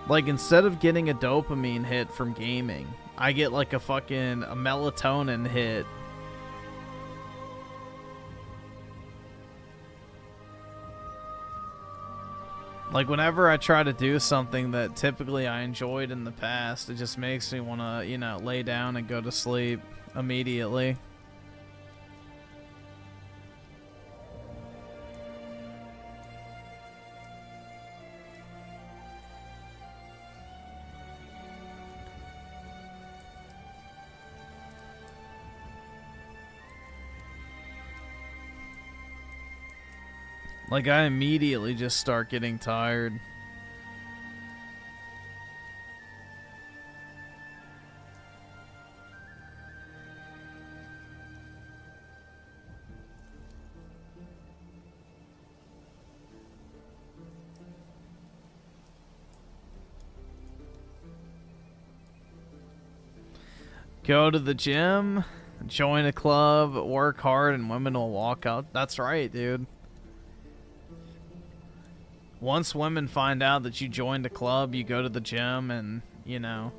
Like, instead of getting a dopamine hit from gaming, I get like a melatonin hit. Like, whenever I try to do something that typically I enjoyed in the past, it just makes me want to, you know, lay down and go to sleep immediately. Like, I immediately just start getting tired. Go to the gym, join a club, work hard, and women will walk out. That's right, dude. Once women find out that you joined a club, you go to the gym, and, you know,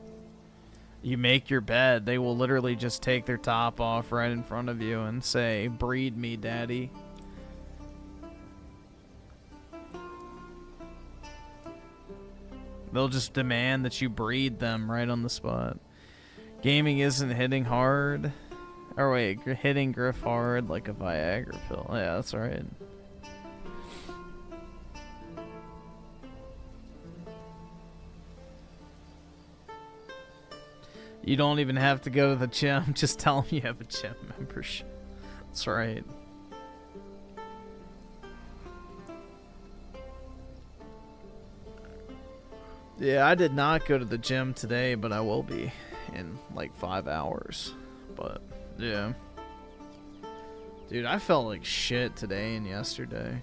you make your bed, they will literally just take their top off right in front of you and say, "Breed me, daddy." They'll just demand that you breed them right on the spot. Gaming isn't hitting hard. Or wait, hitting Griff hard like a Viagra pill. Yeah, that's right. You don't even have to go to the gym. Just tell them you have a gym membership. That's right. Yeah, I did not go to the gym today, but I will be in like 5 hours. But, yeah. Dude, I felt like shit today and yesterday.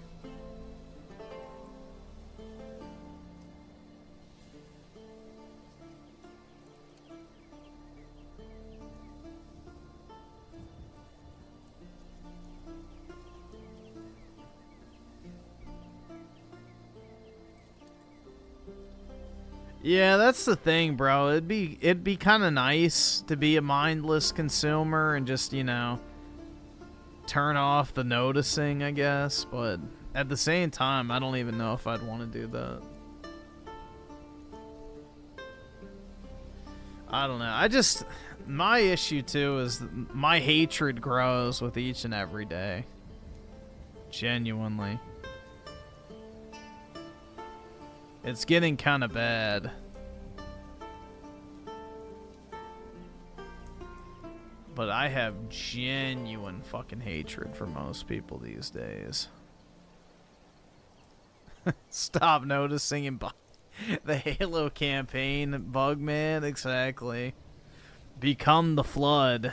Yeah, that's the thing, bro. It'd be kind of nice to be a mindless consumer and just, you know, turn off the noticing, I guess. But at the same time, I don't even know if I'd want to do that. I don't know. My issue too is my hatred grows with each and every day. Genuinely. It's getting kind of bad. But I have genuine fucking hatred for most people these days. Stop noticing and the Halo campaign, Bugman, exactly. Become the Flood.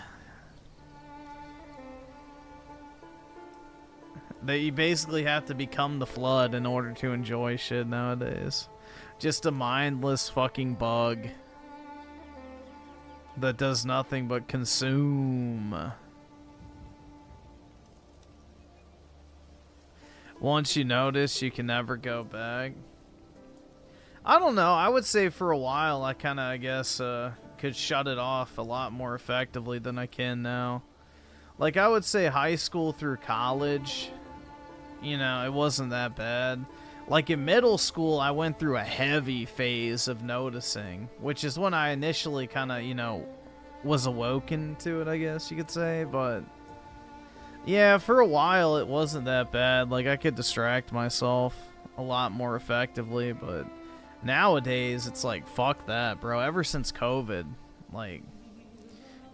That you basically have to become the Flood in order to enjoy shit nowadays. Just a mindless fucking bug that does nothing but consume. Once you notice, you can never go back. I don't know. I would say for a while, I kind of, I guess, could shut it off a lot more effectively than I can now. Like, I would say high school through college, you know, it wasn't that bad. Like in middle school, I went through a heavy phase of noticing, which is when I initially kind of, you know, was awoken to it, I guess you could say. But yeah, for a while, it wasn't that bad. Like, I could distract myself a lot more effectively. But nowadays, it's like, fuck that, bro. Ever since COVID, like,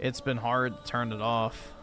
it's been hard to turn it off.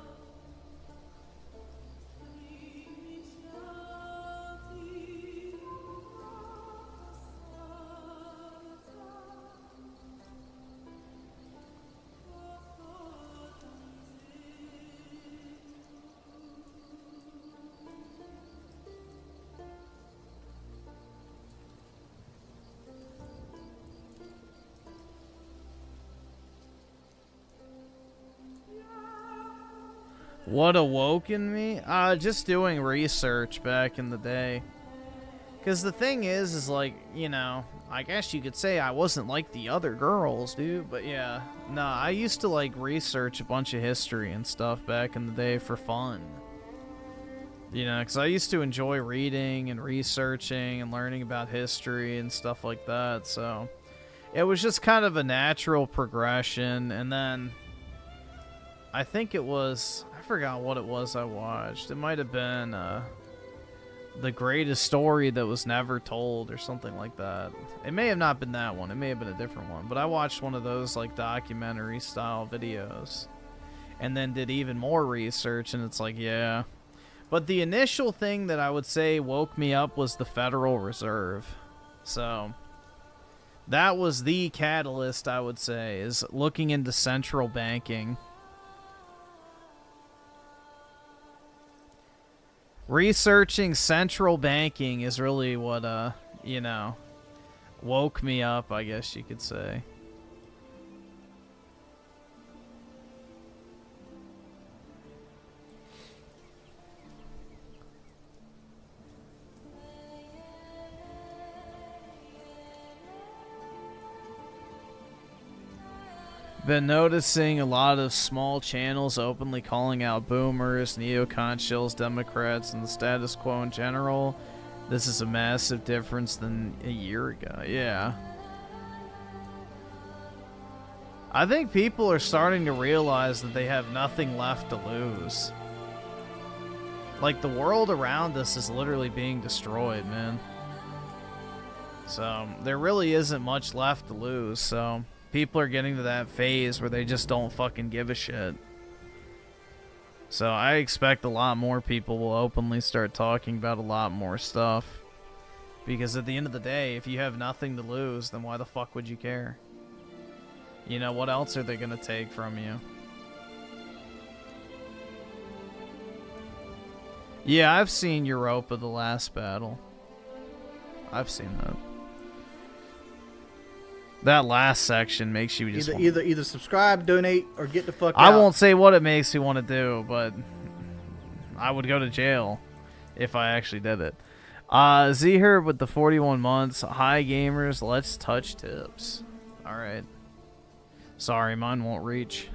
What awoken me? Just doing research back in the day. Because the thing is like, you know, I guess you could say I wasn't like the other girls, dude. But yeah, no, I used to like research a bunch of history and stuff back in the day for fun. You know, because I used to enjoy reading and researching and learning about history and stuff like that. So it was just kind of a natural progression. And then I think it was, I forgot what it was I watched. It might have been The Greatest Story That Was Never Told or something like that. It may have not been that one. It may have been a different one. But I watched one of those like documentary style videos and then did even more research, and it's like, yeah. But the initial thing that I would say woke me up was the Federal Reserve. So that was the catalyst, I would say, is looking into central banking. Researching central banking is really what, you know, woke me up, I guess you could say. Been noticing a lot of small channels openly calling out boomers, neocon shills, Democrats, and the status quo in general. This is a massive difference than a year ago. Yeah. I think people are starting to realize that they have nothing left to lose. Like, the world around us is literally being destroyed, man. So, there really isn't much left to lose, so people are getting to that phase where they just don't fucking give a shit. So, I expect a lot more people will openly start talking about a lot more stuff. Because at the end of the day, if you have nothing to lose, then why the fuck would you care? You know, what else are they gonna take from you? Yeah, I've seen Europa the last battle. I've seen that. That last section makes you just
either subscribe, donate, or get the fuck out.
I won't say what it makes me want to do, but I would go to jail if I actually did it. Z-Herb with the 41 months. Hi, gamers. Let's touch tips. Alright. Sorry, mine won't reach.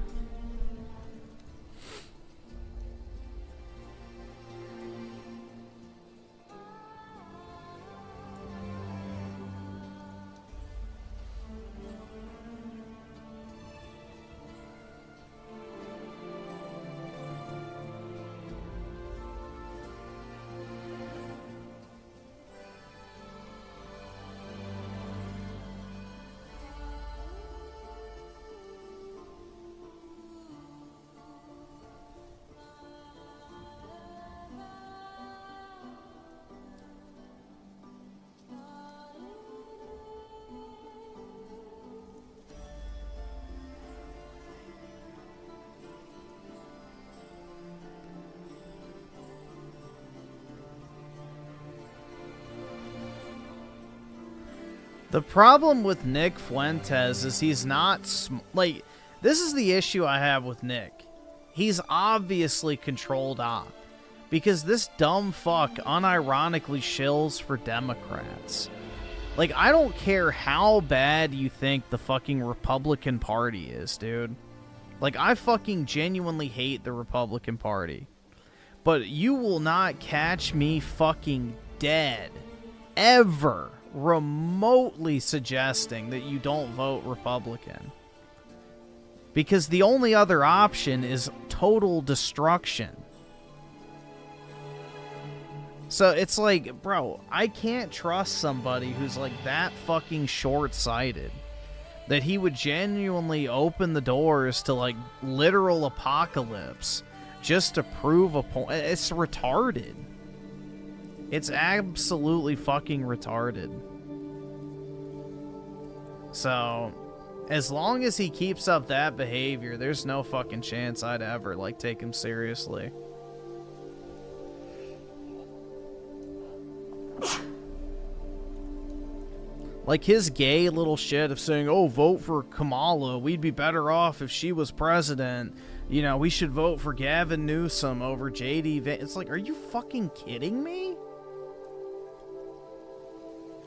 The problem with Nick Fuentes is he's not like, this is the issue I have with Nick. He's obviously controlled op, because this dumb fuck unironically shills for Democrats. Like, I don't care how bad you think the fucking Republican Party is, dude. Like, I fucking genuinely hate the Republican Party. But you will not catch me fucking dead ever remotely suggesting that you don't vote Republican. Because the only other option is total destruction. So it's like, bro, I can't trust somebody who's like that fucking short-sighted that he would genuinely open the doors to like literal apocalypse just to prove a point. It's retarded. It's absolutely fucking retarded. So, as long as he keeps up that behavior, there's no fucking chance I'd ever, like, take him seriously. Like, his gay little shit of saying, oh, vote for Kamala, we'd be better off if she was president. You know, we should vote for Gavin Newsom over J.D. Vance. It's like, are you fucking kidding me?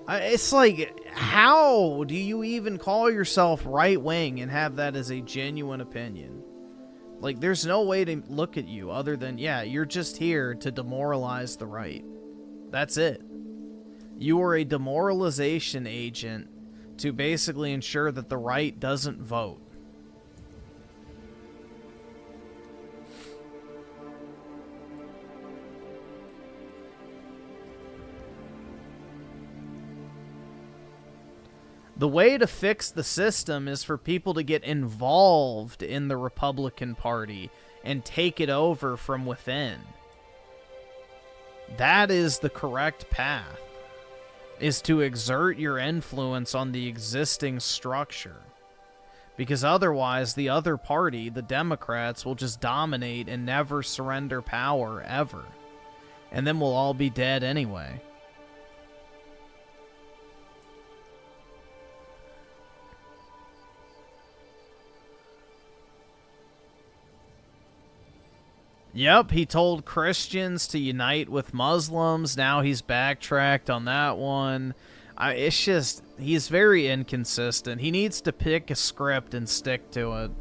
It's like, how do you even call yourself right-wing and have that as a genuine opinion? Like, there's no way to look at you other than, yeah, you're just here to demoralize the right. That's it. You are a demoralization agent to basically ensure that the right doesn't vote. The way to fix the system is for people to get involved in the Republican Party and take it over from within. That is the correct path, is to exert your influence on the existing structure. Because otherwise, the other party, the Democrats, will just dominate and never surrender power, ever. And then we'll all be dead anyway. Yep, he told Christians to unite with Muslims. Now he's backtracked on that one. It's just, he's very inconsistent. He needs to pick a script and stick to it.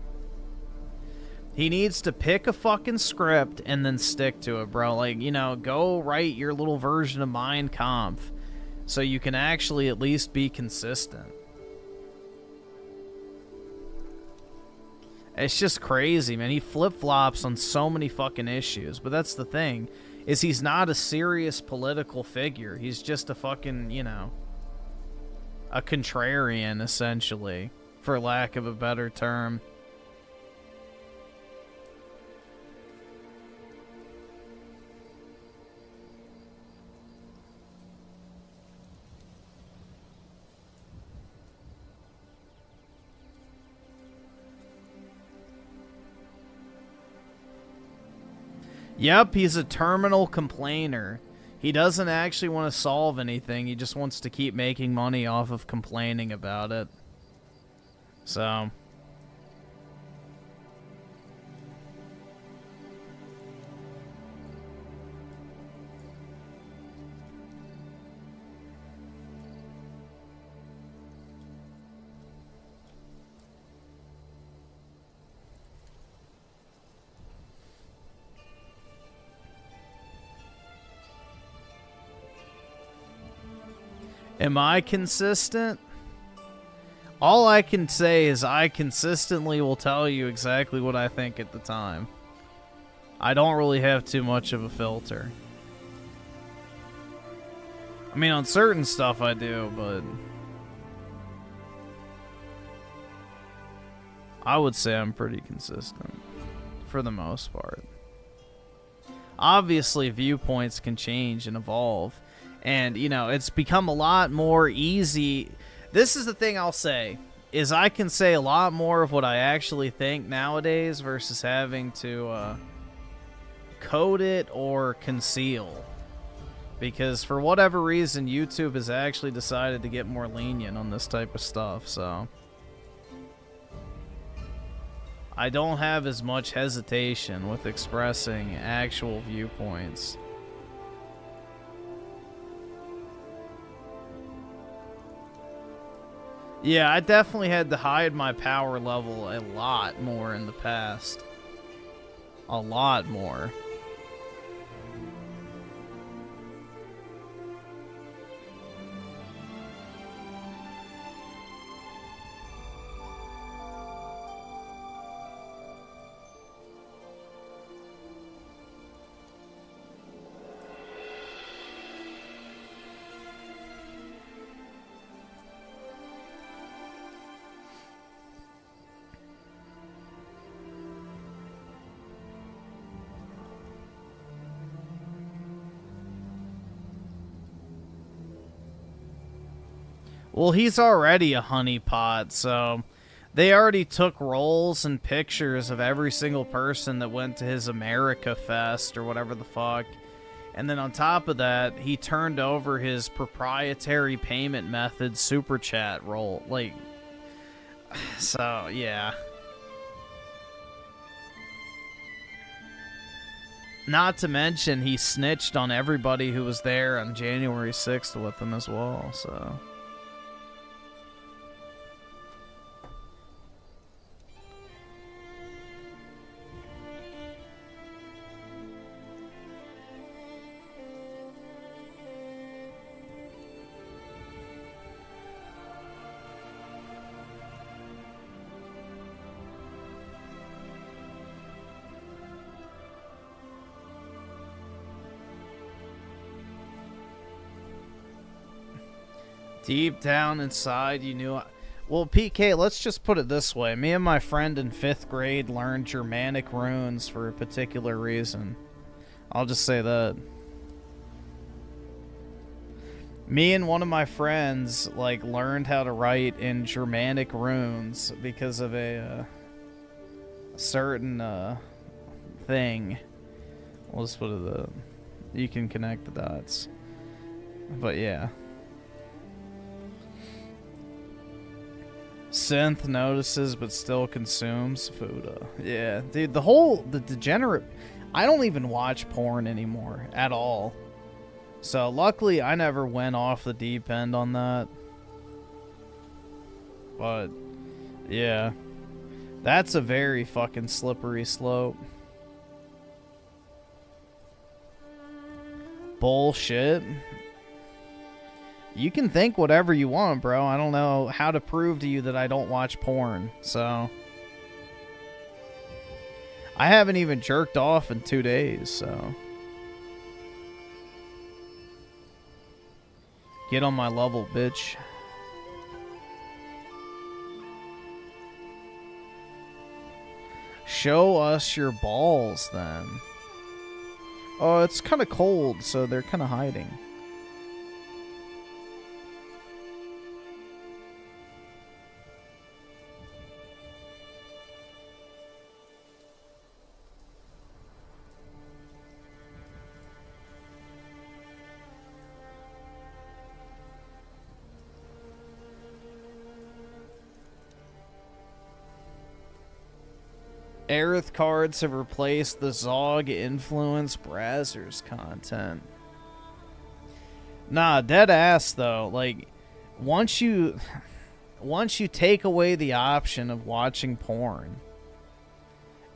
He needs to pick a fucking script and then stick to it, bro. Like, you know, go write your little version of Mein Kampf so you can actually at least be consistent. It's just crazy, man. He flip-flops on so many fucking issues. But that's the thing, is he's not a serious political figure. He's just a fucking, you know, a contrarian, essentially, for lack of a better term. Yep, he's a terminal complainer. He doesn't actually want to solve anything. He just wants to keep making money off of complaining about it. So... Am I consistent? All I can say is I consistently will tell you exactly what I think at the time. I don't really have too much of a filter. I mean, on certain stuff I do, but... I would say I'm pretty consistent. For the most part. Obviously, viewpoints can change and evolve. And, you know, it's become a lot more easy. This is the thing I'll say, is I can say a lot more of what I actually think nowadays versus having to code it or conceal. Because for whatever reason, YouTube has actually decided to get more lenient on this type of stuff, so... I don't have as much hesitation with expressing actual viewpoints. Yeah, I definitely had to hide my power level a lot more in the past. A lot more. Well, he's already a honeypot, so they already took rolls and pictures of every single person that went to his America Fest or whatever the fuck. And then on top of that, he turned over his proprietary payment method super chat roll. Like, so, yeah. Not to mention, he snitched on everybody who was there on January 6th with him as well, so... Deep down inside, you knew... Well, PK, let's just put it this way. Me and my friend in 5th grade learned Germanic runes for a particular reason. I'll just say that. Me and one of my friends, like, learned how to write in Germanic runes because of a certain thing. We'll just put it... you can connect the dots. But, yeah. Synth notices but still consumes food. Yeah, dude, the degenerate... I don't even watch porn anymore at all. So luckily I never went off the deep end on that. But yeah, that's a very fucking slippery slope. Bullshit. You can think whatever you want, bro. I don't know how to prove to you that I don't watch porn, so. I haven't even jerked off in 2 days, so. Get on my level, bitch. Show us your balls, then. Oh, it's kind of cold, so they're kind of hiding. Aerith cards have replaced the Zog influence Brazzers content. Nah, dead ass though. Like, once you take away the option of watching porn,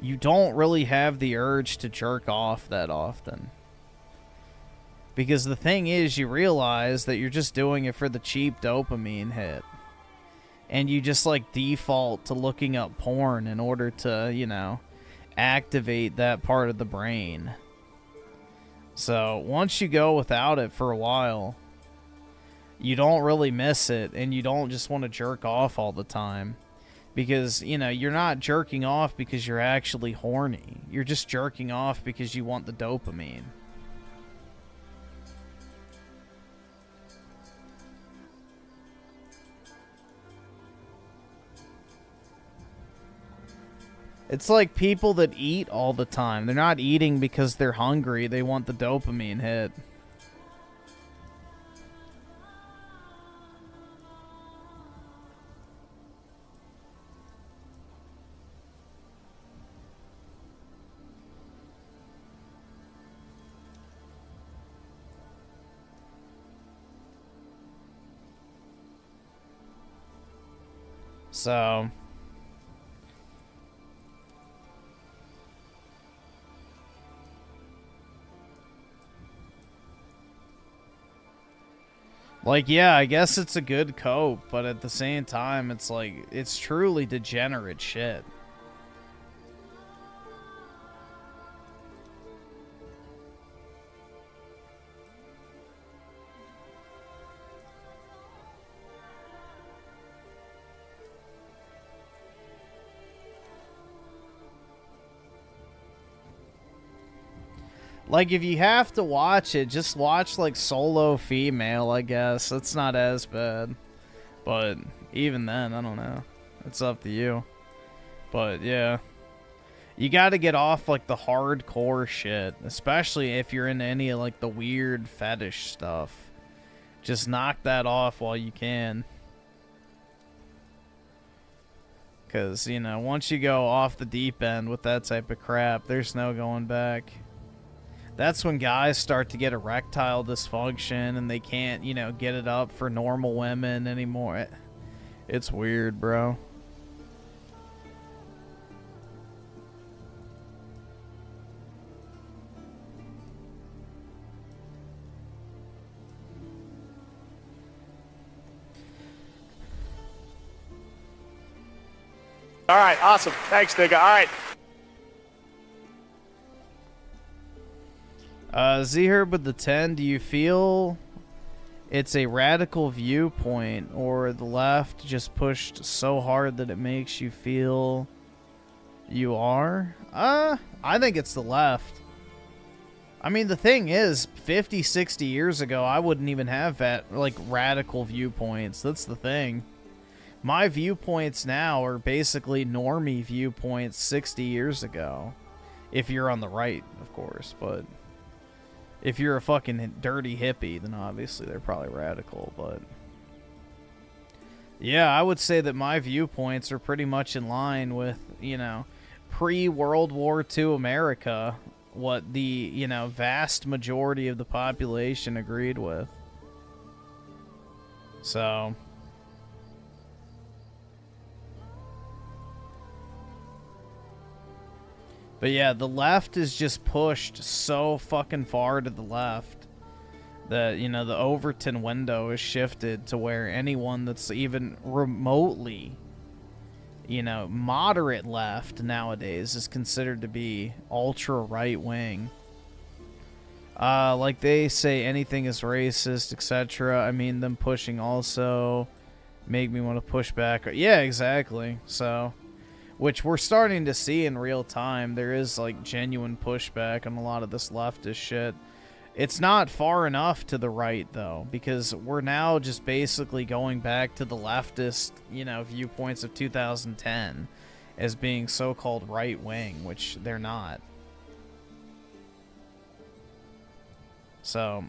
you don't really have the urge to jerk off that often. Because the thing is, you realize that you're just doing it for the cheap dopamine hit. And you just, like, default to looking up porn in order to, you know, activate that part of the brain. So, once you go without it for a while, you don't really miss it, and you don't just want to jerk off all the time. Because, you know, you're not jerking off because you're actually horny. You're just jerking off because you want the dopamine. It's like people that eat all the time. They're not eating because they're hungry. They want the dopamine hit. So... like, yeah, I guess it's a good cope, but at the same time, it's like, it's truly degenerate shit. Like, if you have to watch it, just watch, like, solo female, I guess. It's not as bad. But even then, I don't know. It's up to you. But, yeah. You gotta get off, like, the hardcore shit. Especially if you're into any of, like, the weird fetish stuff. Just knock that off while you can. Because, you know, once you go off the deep end with that type of crap, there's no going back. That's when guys start to get erectile dysfunction and they can't, you know, get it up for normal women anymore. It's weird, bro.
All right, awesome. Thanks, nigga. All right.
Z-Herb with the 10, do you feel it's a radical viewpoint or the left just pushed so hard that it makes you feel you are? I think it's the left. I mean, the thing is, 50, 60 years ago, I wouldn't even have that, like, radical viewpoints. That's the thing. My viewpoints now are basically normie viewpoints 60 years ago. If you're on the right, of course, but... if you're a fucking dirty hippie, then obviously they're probably radical, but... yeah, I would say that my viewpoints are pretty much in line with, you know, pre-World War II America, what the, you know, vast majority of the population agreed with. So... But yeah, the left is just pushed so fucking far to the left that, you know, the Overton window is shifted to where anyone that's even remotely, you know, moderate left nowadays is considered to be ultra right wing. Like they say anything is racist, etc. I mean, them pushing also make me want to push back. Yeah, exactly. So... which we're starting to see in real time. There is, like, genuine pushback on a lot of this leftist shit. It's not far enough to the right, though, because we're now just basically going back to the leftist, you know, viewpoints of 2010 as being so-called right-wing, which they're not. So,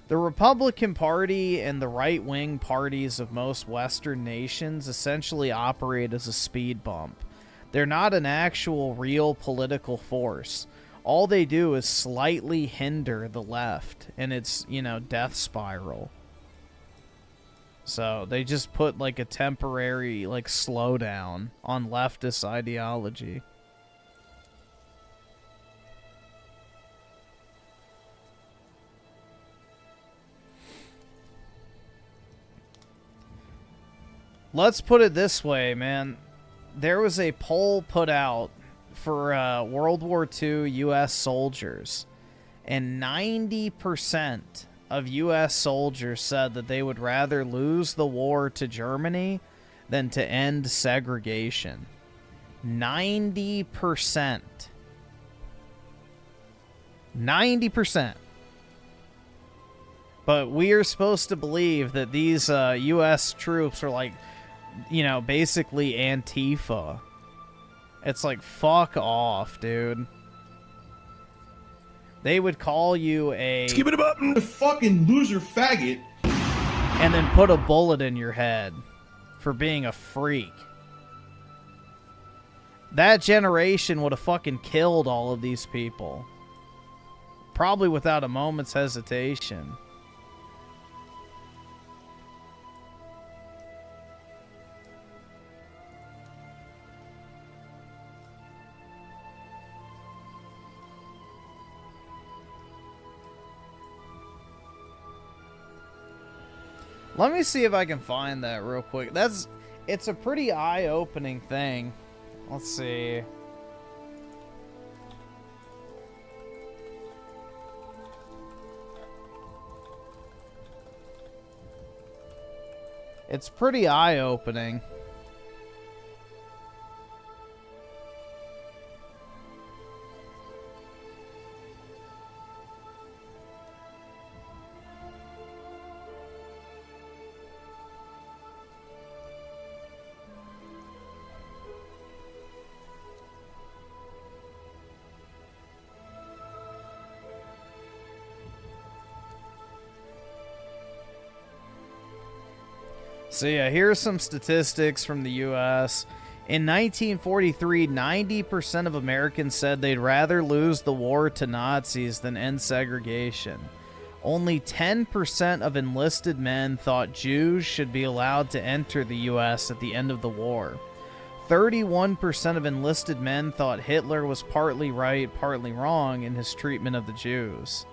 the Republican Party and the right-wing parties of most Western nations essentially operate as a speed bump. They're not an actual real political force. All they do is slightly hinder the left in its, you know, death spiral. So they just put like a temporary like slowdown on leftist ideology. Let's put it this way, man. There was a poll put out for World War II U.S. soldiers, and 90% of U.S. soldiers said that they would rather lose the war to Germany than to end segregation. 90%. 90%. But we are supposed to believe that these U.S. troops are like, you know, basically Antifa. It's like, fuck off, dude. They would call you a...
skip it up, the fucking loser faggot.
And then put a bullet in your head for being a freak. That generation would have fucking killed all of these people. Probably without a moment's hesitation. Let me see if I can find that real quick. It's a pretty eye-opening thing. Let's see. It's pretty eye-opening. So yeah, here's some statistics from the U.S. In 1943, 90% of Americans said they'd rather lose the war to Nazis than end segregation. Only 10% of enlisted men thought Jews should be allowed to enter the U.S. at the end of the war. 31% of enlisted men thought Hitler was partly right, partly wrong in his treatment of the Jews.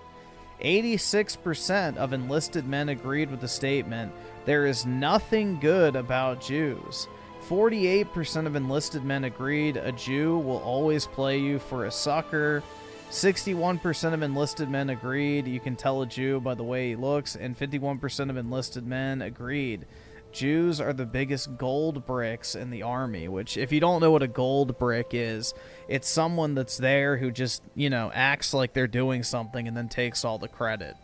86% of enlisted men agreed with the statement, "There is nothing good about Jews." 48% of enlisted men agreed a Jew will always play you for a sucker. 61% of enlisted men agreed you can tell a Jew by the way he looks, and 51% of enlisted men agreed Jews are the biggest gold bricks in the army, which, if you don't know what a gold brick is, it's someone that's there who just, you know, acts like they're doing something and then takes all the credit.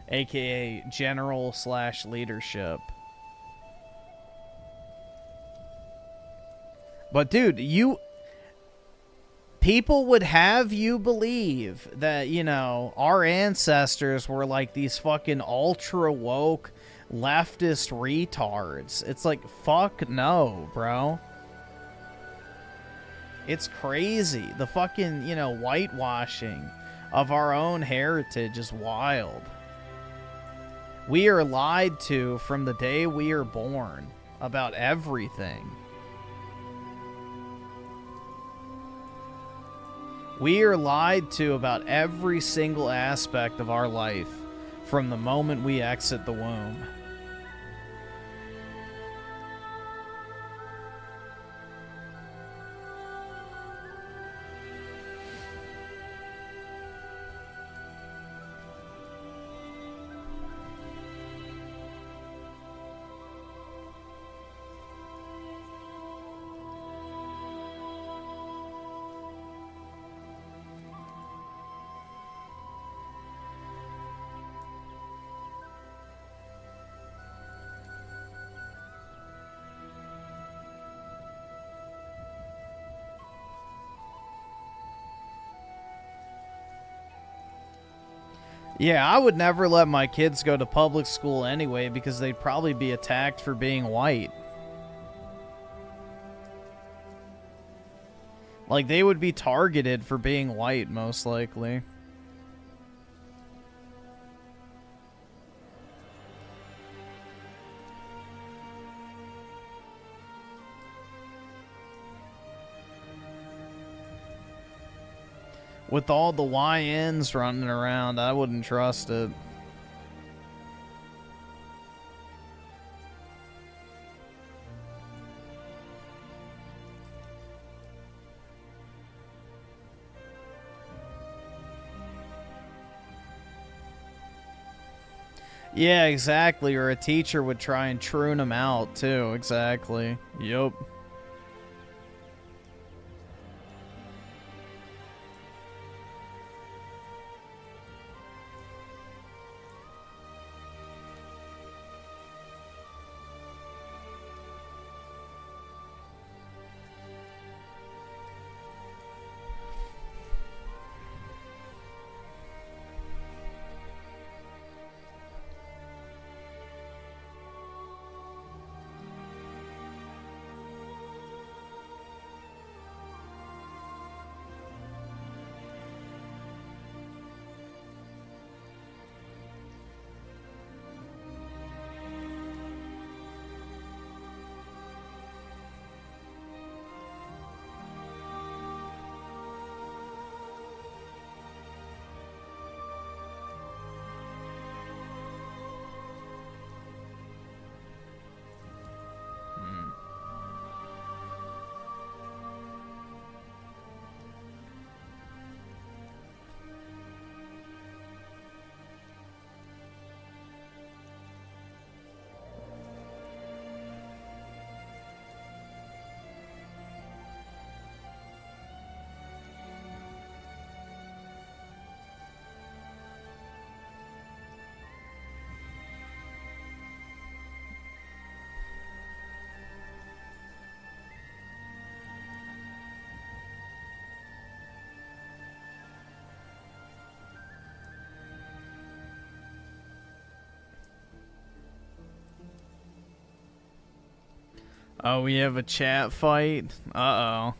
AKA general/leadership. But dude, people would have you believe that, you know, our ancestors were like these fucking ultra woke leftist retards. It's like, fuck no, bro. It's crazy. The fucking, you know, whitewashing of our own heritage is wild. We are lied to from the day we are born about everything. We are lied to about every single aspect of our life from the moment we exit the womb. Yeah, I would never let my kids go to public school anyway because they'd probably be attacked for being white. Like, they would be targeted for being white, most likely. With all the YNs running around, I wouldn't trust it. Yeah, exactly. Or a teacher would try and troon them out, too. Exactly. Yup. Oh, we have a chat fight? Uh-oh.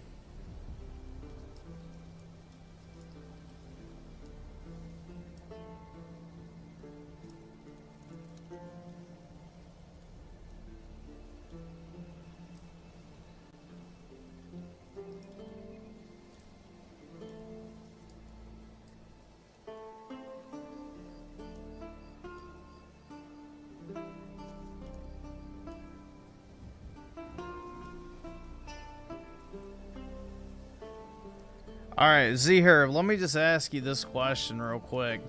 Alright, Z-Herb, let me just ask you this question real quick.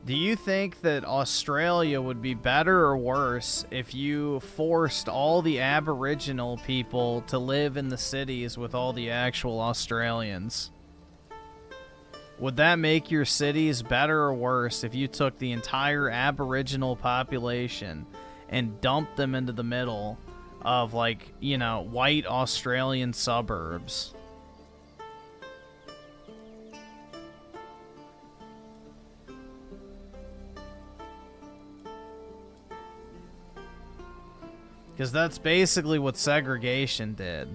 Do you think that Australia would be better or worse if you forced all the Aboriginal people to live in the cities with all the actual Australians? Would that make your cities better or worse if you took the entire Aboriginal population and dumped them into the middle of, like, you know, white Australian suburbs? Because that's basically what segregation did.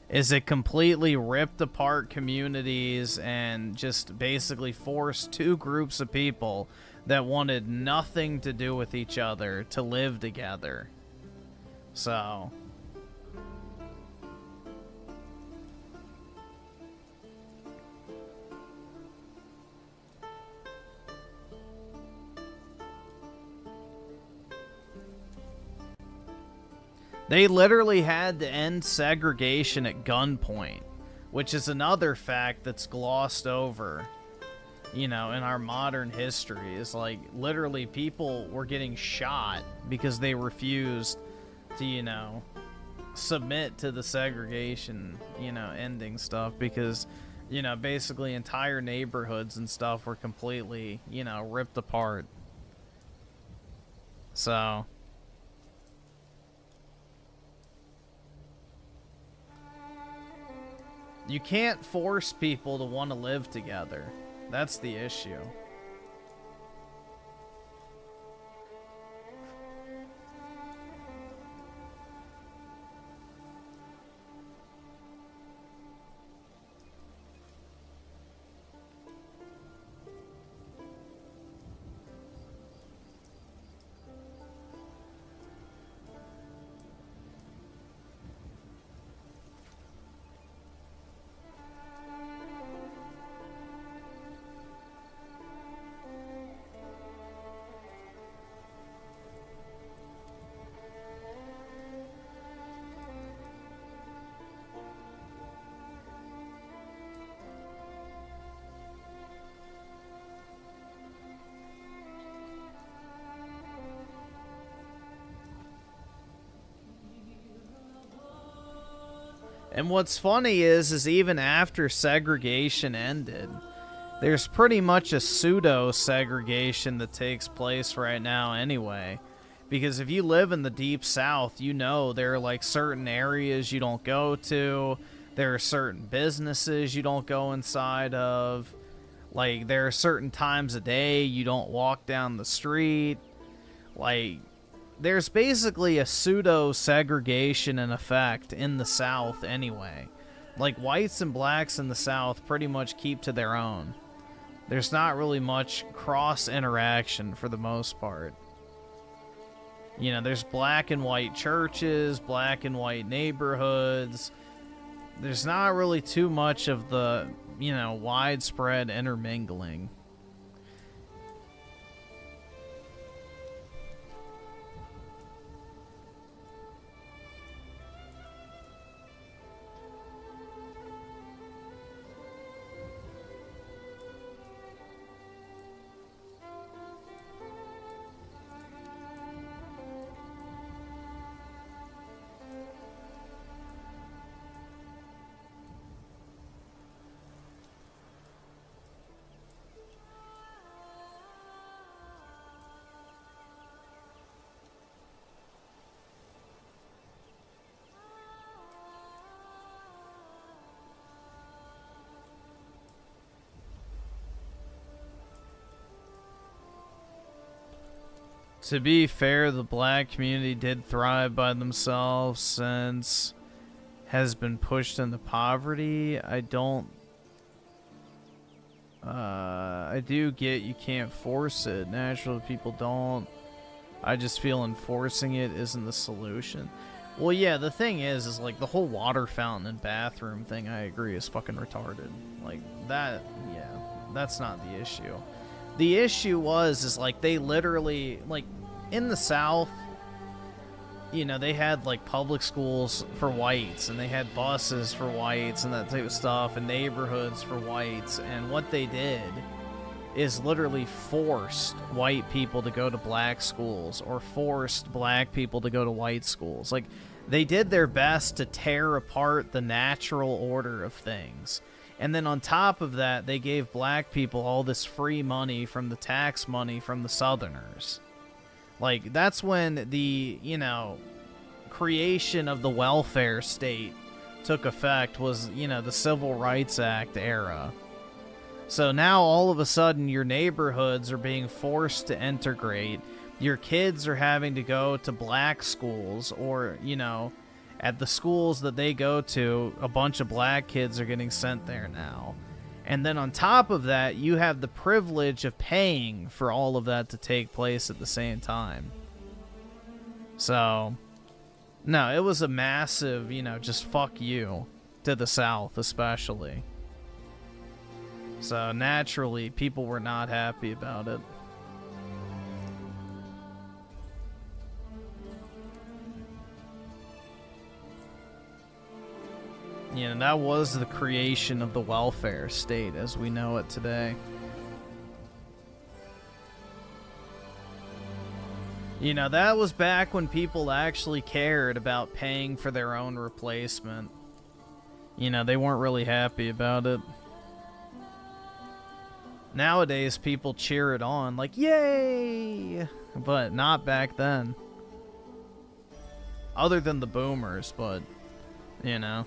is it completely ripped apart communities and just basically forced two groups of people that wanted nothing to do with each other to live together. So... they literally had to end segregation at gunpoint, which is another fact that's glossed over, you know, in our modern history. Is like, literally people were getting shot because they refused to, you know, submit to the segregation, you know, ending stuff, because, you know, basically entire neighborhoods and stuff were completely, you know, ripped apart. So... you can't force people to want to live together. That's the issue. And what's funny is even after segregation ended, there's pretty much a pseudo-segregation that takes place right now anyway. Because if you live in the Deep South, you know there are like certain areas you don't go to, there are certain businesses you don't go inside of, like there are certain times a day you don't walk down the street, like... there's basically a pseudo-segregation in effect in the South anyway. Like, whites and blacks in the South pretty much keep to their own. There's not really much cross-interaction for the most part. You know, there's black and white churches, black and white neighborhoods. There's not really too much of the, you know, widespread intermingling. To be fair, the black community did thrive by themselves since has been pushed into poverty. I do get you can't force it. Naturally, people don't. I just feel enforcing it isn't the solution. Well, yeah, the thing is like the whole water fountain and bathroom thing, I agree, is fucking retarded. Like, that, yeah, that's not the issue. The issue is like they literally, like, in the South, you know, they had like public schools for whites, and they had buses for whites and that type of stuff, and neighborhoods for whites, and what they did is literally forced white people to go to black schools, or forced black people to go to white schools. Like, they did their best to tear apart the natural order of things. And then on top of that, they gave black people all this free money from the tax money from the Southerners. Like, that's when the, you know, creation of the welfare state took effect, was, you know, the Civil Rights Act era. So now all of a sudden your neighborhoods are being forced to integrate. Your kids are having to go to black schools, or, you know, At the schools that they go to, a bunch of black kids are getting sent there now. And then on top of that, you have the privilege of paying for all of that to take place at the same time. So, no, it was a massive, you know, just fuck you to the South especially. So naturally, people were not happy about it. You know, that was the creation of the welfare state as we know it today. You know, that was back when people actually cared about paying for their own replacement. You know, they weren't really happy about it. Nowadays, people cheer it on, like, yay! But not back then. Other than the boomers, but, you know.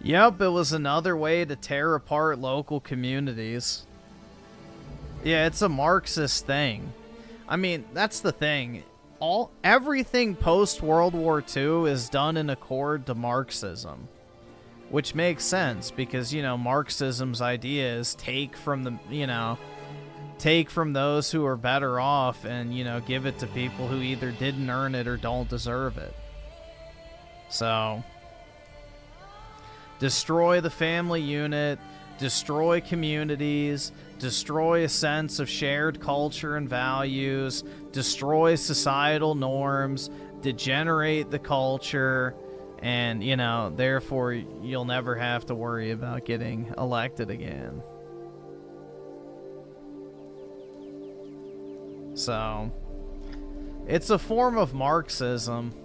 Yep, it was another way to tear apart local communities. Yeah, it's a Marxist thing. I mean, that's the thing. Everything post-World War II is done in accord to Marxism. Which makes sense, because, you know, Marxism's idea is take from the, you know, take from those who are better off and, you know, give it to people who either didn't earn it or don't deserve it. So, destroy the family unit, destroy communities, destroy a sense of shared culture and values, destroy societal norms, degenerate the culture, and, you know, therefore you'll never have to worry about getting elected again. So, it's a form of Marxism.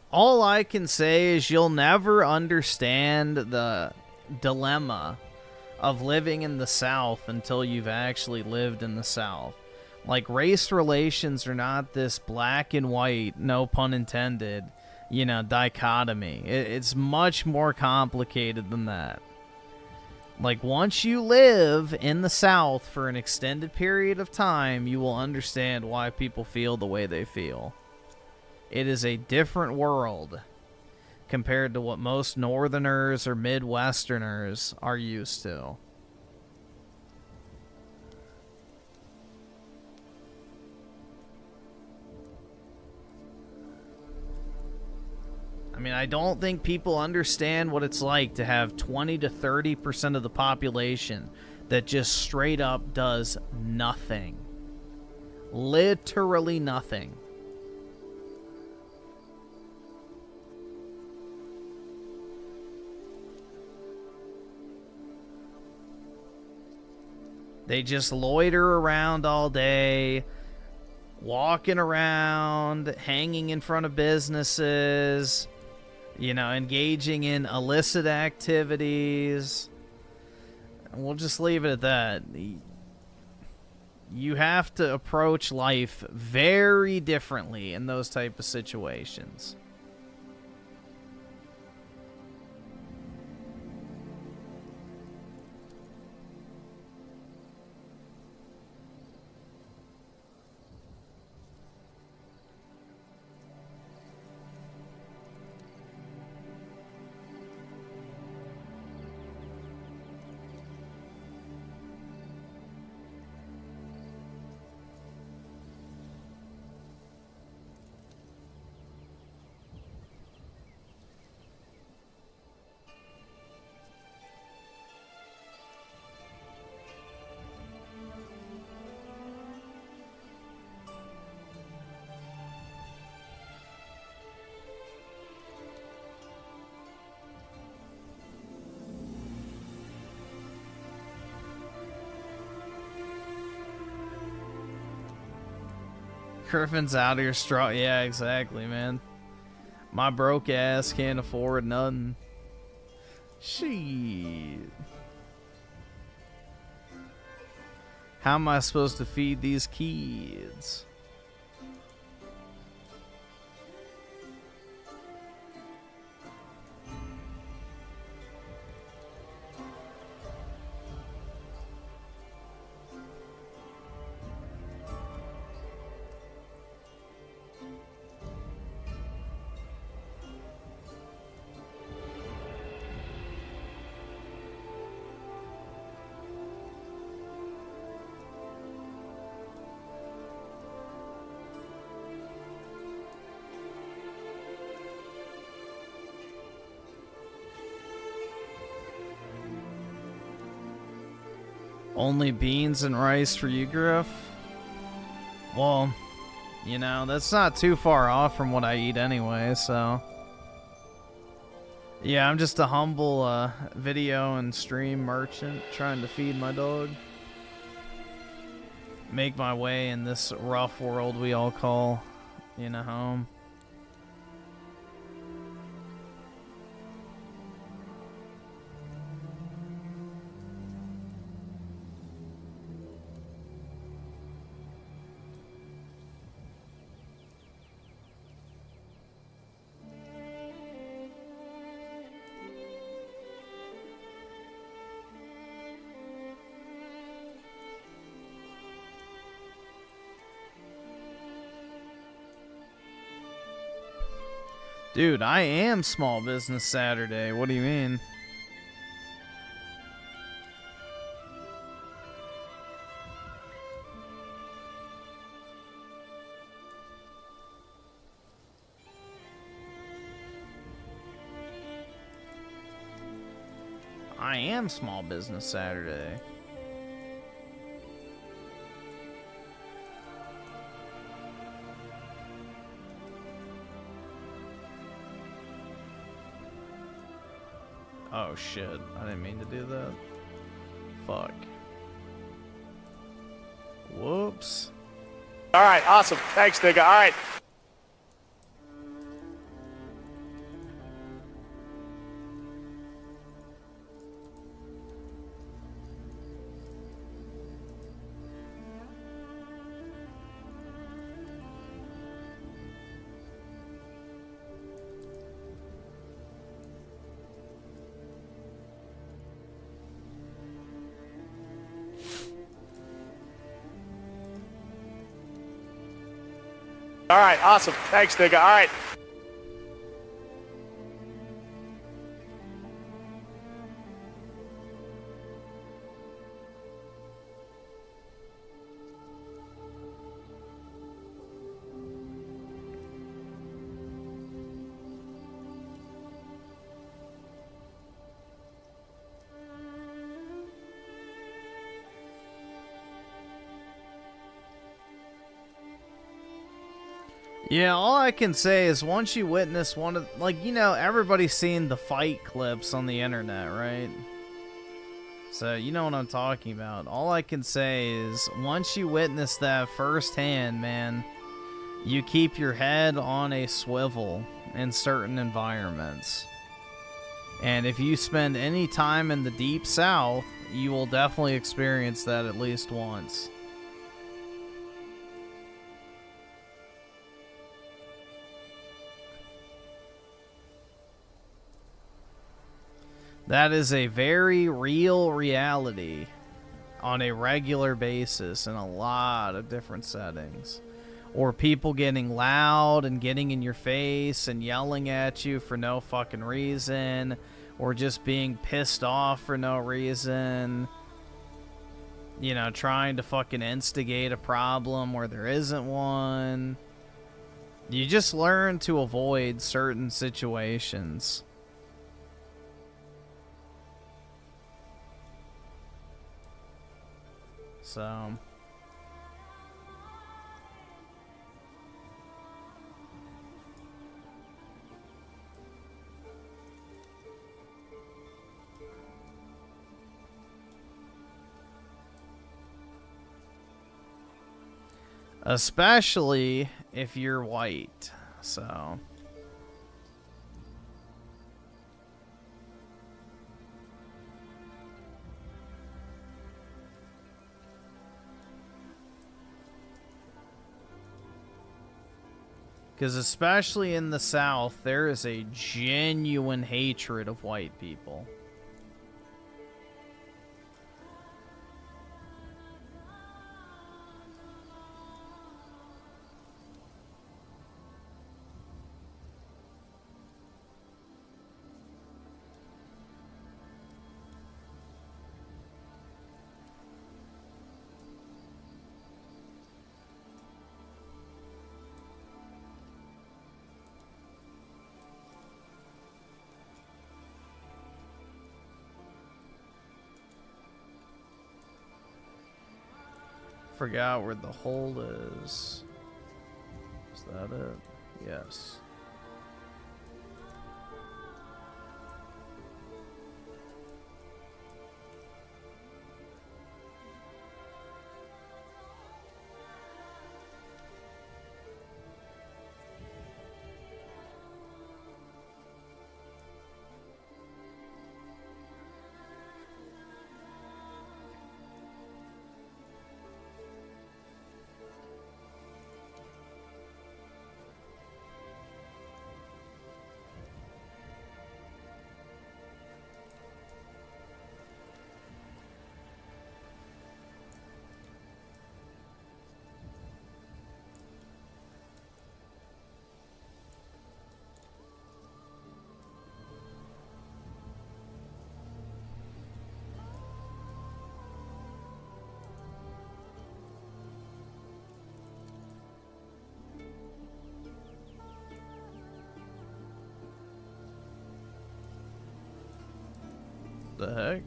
All I can say is you'll never understand the dilemma of living in the South until you've actually lived in the South. Like, race relations are not this black and white, no pun intended, you know, dichotomy. It's much more complicated than that. Like, once you live in the South for an extended period of time, you will understand why people feel the way they feel. It is a different world compared to what most Northerners or Midwesterners are used to. I mean, I don't think people understand what it's like to have 20 to 30% of the population that just straight up does nothing. Literally nothing. They just loiter around all day, walking around, hanging in front of businesses, you know, engaging in illicit activities. We'll just leave it at that. You have to approach life very differently in those type of situations. Griffin's out here straw. Yeah, exactly, man. My broke ass can't afford nothing. Shit. How am I supposed to feed these kids? Only beans and rice for you, Griff? Well, you know, that's not too far off from what I eat anyway, so... Yeah, I'm just a humble video and stream merchant trying to feed my dog. Make my way in this rough world we all call, you know, home. Dude, I am Small Business Saturday. What do you mean? I am Small Business Saturday. Oh shit, I didn't mean to do that. Fuck. Whoops.
All right, awesome. Thanks, nigga. All right. All right, awesome. Thanks, nigga. All right.
Yeah, all I can say is once you witness one of, like, you know, everybody's seen the fight clips on the internet, right? So, you know what I'm talking about. All I can say is once you witness that firsthand, man, you keep your head on a swivel in certain environments. And if you spend any time in the Deep South, you will definitely experience that at least once. That is a very real reality on a regular basis in a lot of different settings. Or people getting loud and getting in your face and yelling at you for no fucking reason. Or just being pissed off for no reason. You know, trying to fucking instigate a problem where there isn't one. You just learn to avoid certain situations. So, Especially if you're white. So... Because especially in the South, there is a genuine hatred of white people. Forgot where the hole is. Is that it? Yes. The heck?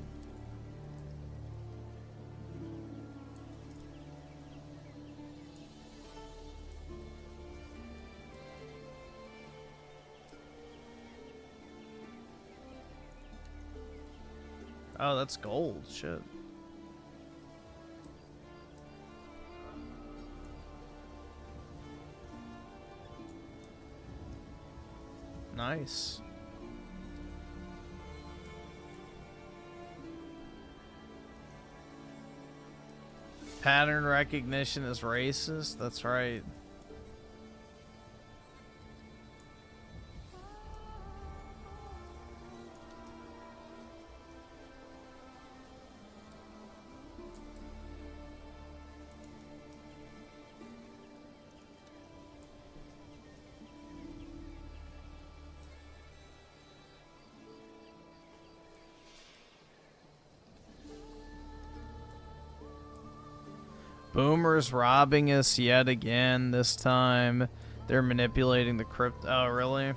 Oh, that's gold. Shit. Nice. Pattern recognition is racist? That's right. Boomers robbing us yet again. This time they're manipulating the crypto. Oh, really?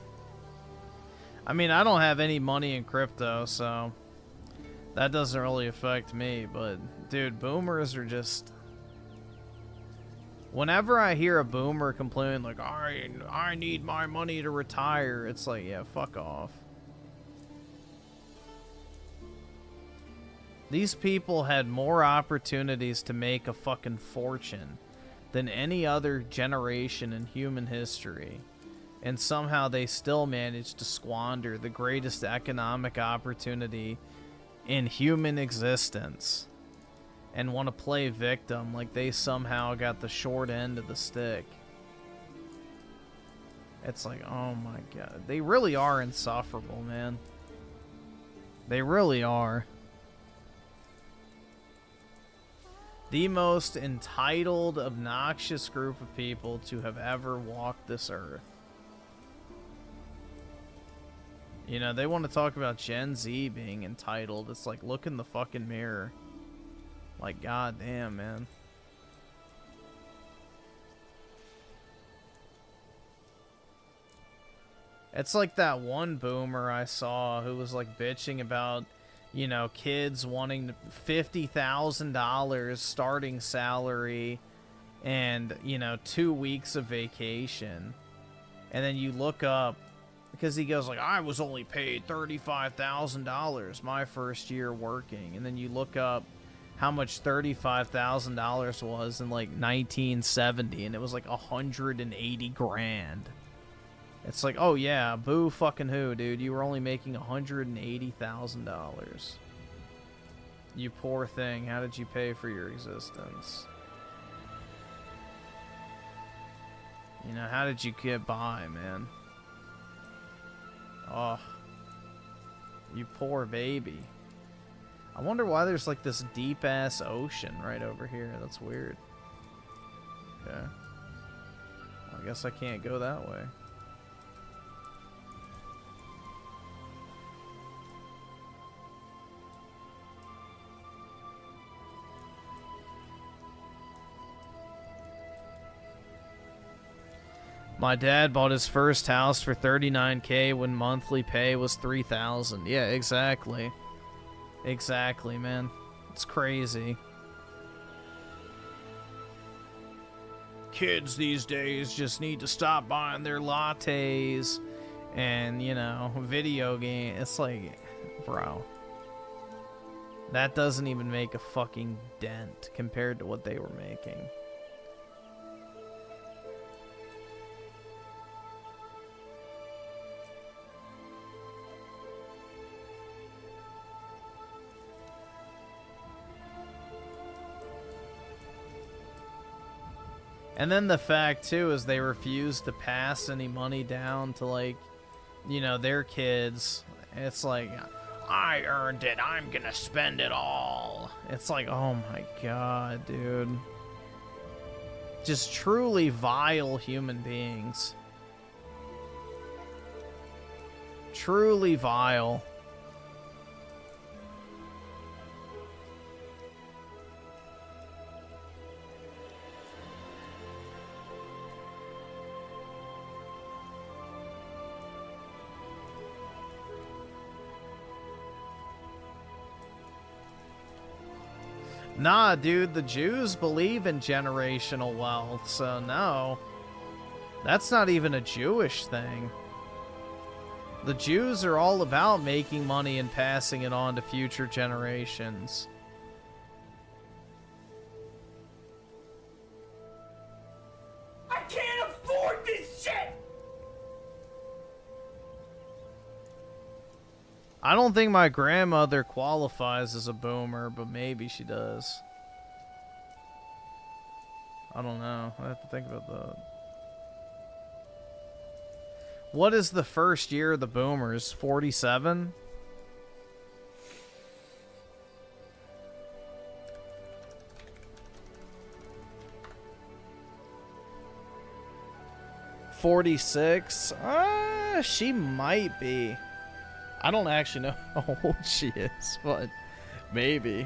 I mean, I don't have any money in crypto, so that doesn't really affect me. But, dude, boomers are just... Whenever I hear a boomer complain, like, I need my money to retire, it's like, yeah, fuck off. These people had more opportunities to make a fucking fortune than any other generation in human history. And somehow they still managed to squander the greatest economic opportunity in human existence. And want to play victim like they somehow got the short end of the stick. It's like, oh my god. They really are insufferable, man. They really are. The most entitled, obnoxious group of people to have ever walked this earth. You know, they want to talk about Gen Z being entitled. It's like, look in the fucking mirror. Like, goddamn, man. It's like that one boomer I saw who was like bitching about, you know, kids wanting $50,000 starting salary and, you know, 2 weeks of vacation. And then you look up, because he goes like, I was only paid $35,000 my first year working. And then you look up how much $35,000 was in like 1970, and it was like 180 grand. It's like, oh yeah, boo fucking who, dude? You were only making $180,000. You poor thing. How did you pay for your existence? You know, how did you get by, man? Oh, you poor baby. I wonder why there's like this deep ass ocean right over here. That's weird. Okay. Well, I guess I can't go that way. My dad bought his first house for $39K when monthly pay was $3,000. Yeah, exactly. Exactly, man. It's crazy. Kids these days just need to stop buying their lattes and, you know, video game. It's like, bro. That doesn't even make a fucking dent compared to what they were making. And then the fact, too, is they refuse to pass any money down to, like, you know, their kids. It's like, I earned it. I'm gonna spend it all. It's like, oh my god, dude. Just truly vile human beings. Truly vile. Nah, dude, the Jews believe in generational wealth, so no. That's not even a Jewish thing. The Jews are all about making money and passing it on to future generations.
I can't afford this shit!
I don't think my grandmother qualifies as a boomer, but maybe she does. I don't know. I have to think about that. What is the first year of the boomers? 47? $46? She might be. I don't actually know how old she is, but maybe.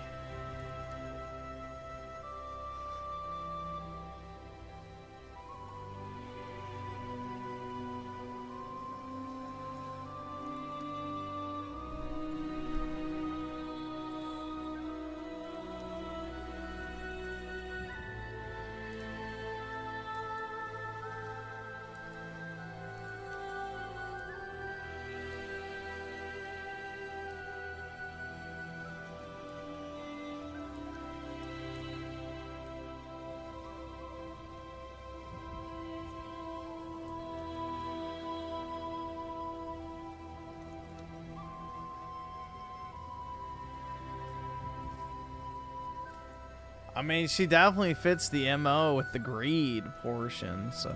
I mean, she definitely fits the MO with the greed portion, so.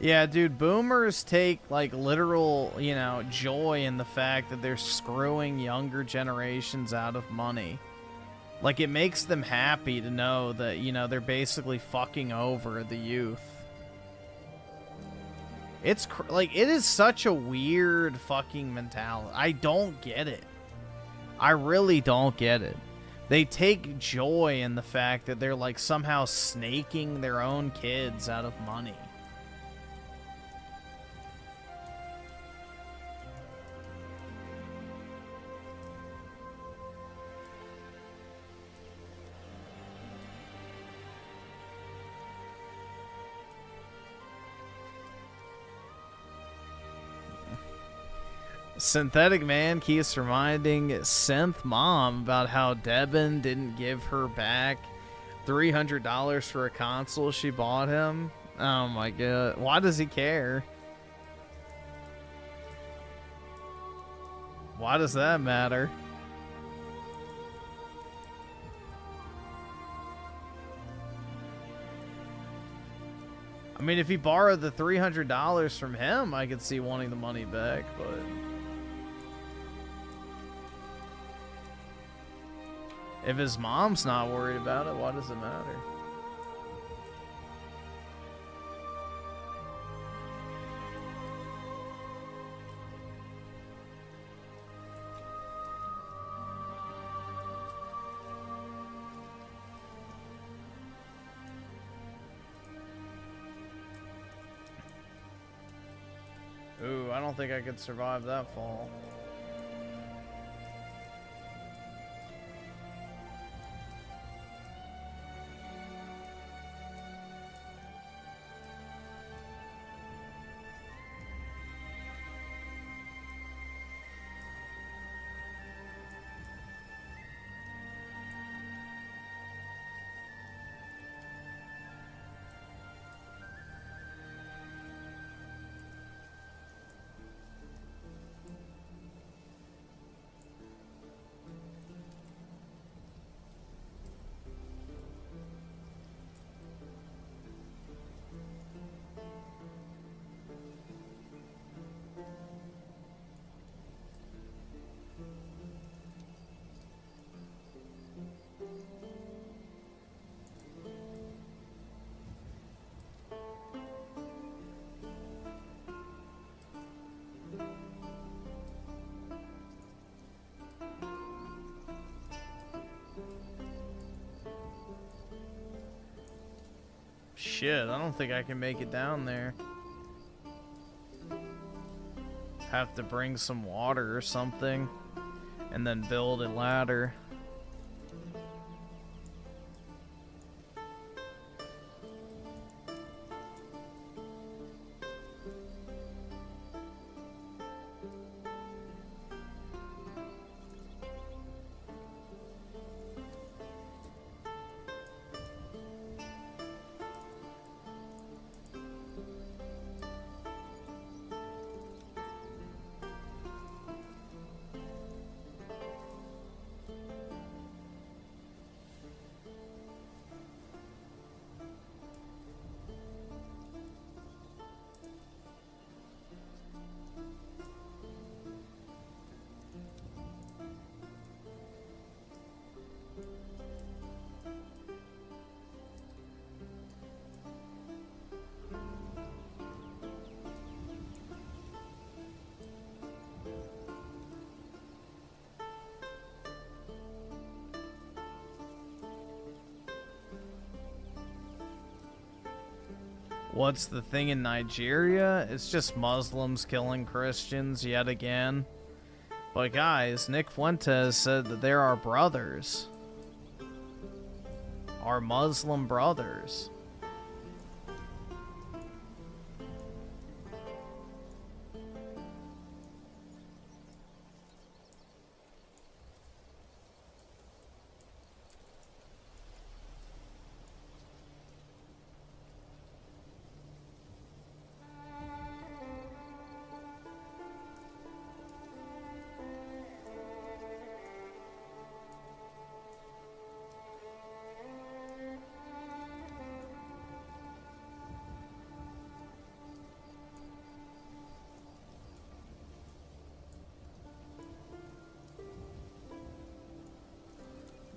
Yeah, dude, boomers take, like, literal, you know, joy in the fact that they're screwing younger generations out of money. Like, it makes them happy to know that, you know, they're basically fucking over the youth. It's, like, it is such a weird fucking mentality. I don't get it. I really don't get it. They take joy in the fact that they're, like, somehow snaking their own kids out of money. Synthetic Man keeps reminding Synth Mom about how Devin didn't give her back $300 for a console she bought him. Oh my god. Why does he care? Why does that matter? I mean, if he borrowed the $300 from him, I could see wanting the money back, but... if his mom's not worried about it, why does it matter? Ooh, I don't think I could survive that fall. Shit, I don't think I can make it down there. Have to bring some water or something, and then build a ladder. What's the thing in Nigeria? It's just Muslims killing Christians yet again. But guys, Nick Fuentes said that there are brothers. Our Muslim brothers.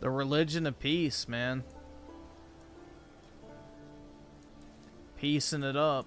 The religion of peace, man. Piecing it up.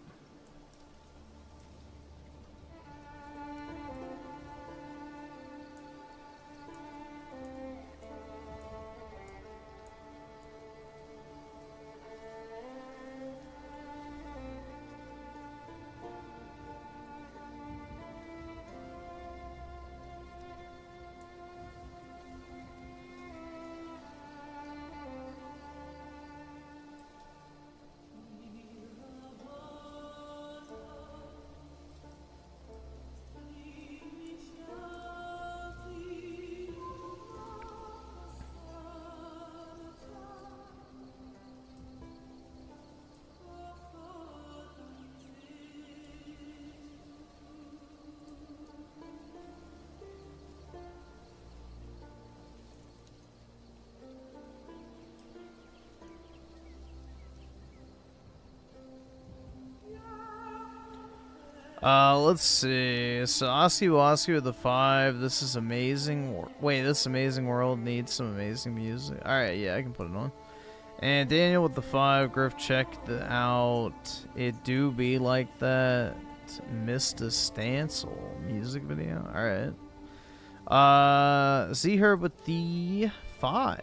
Let's see. So Osiwasi with the 5. This is amazing. Wait, this amazing world needs some amazing music. All right, yeah, I can put it on. And Daniel with the 5. Griff, check out. It do be like that. Mysticism music video. All right. Z-Herb with the 5.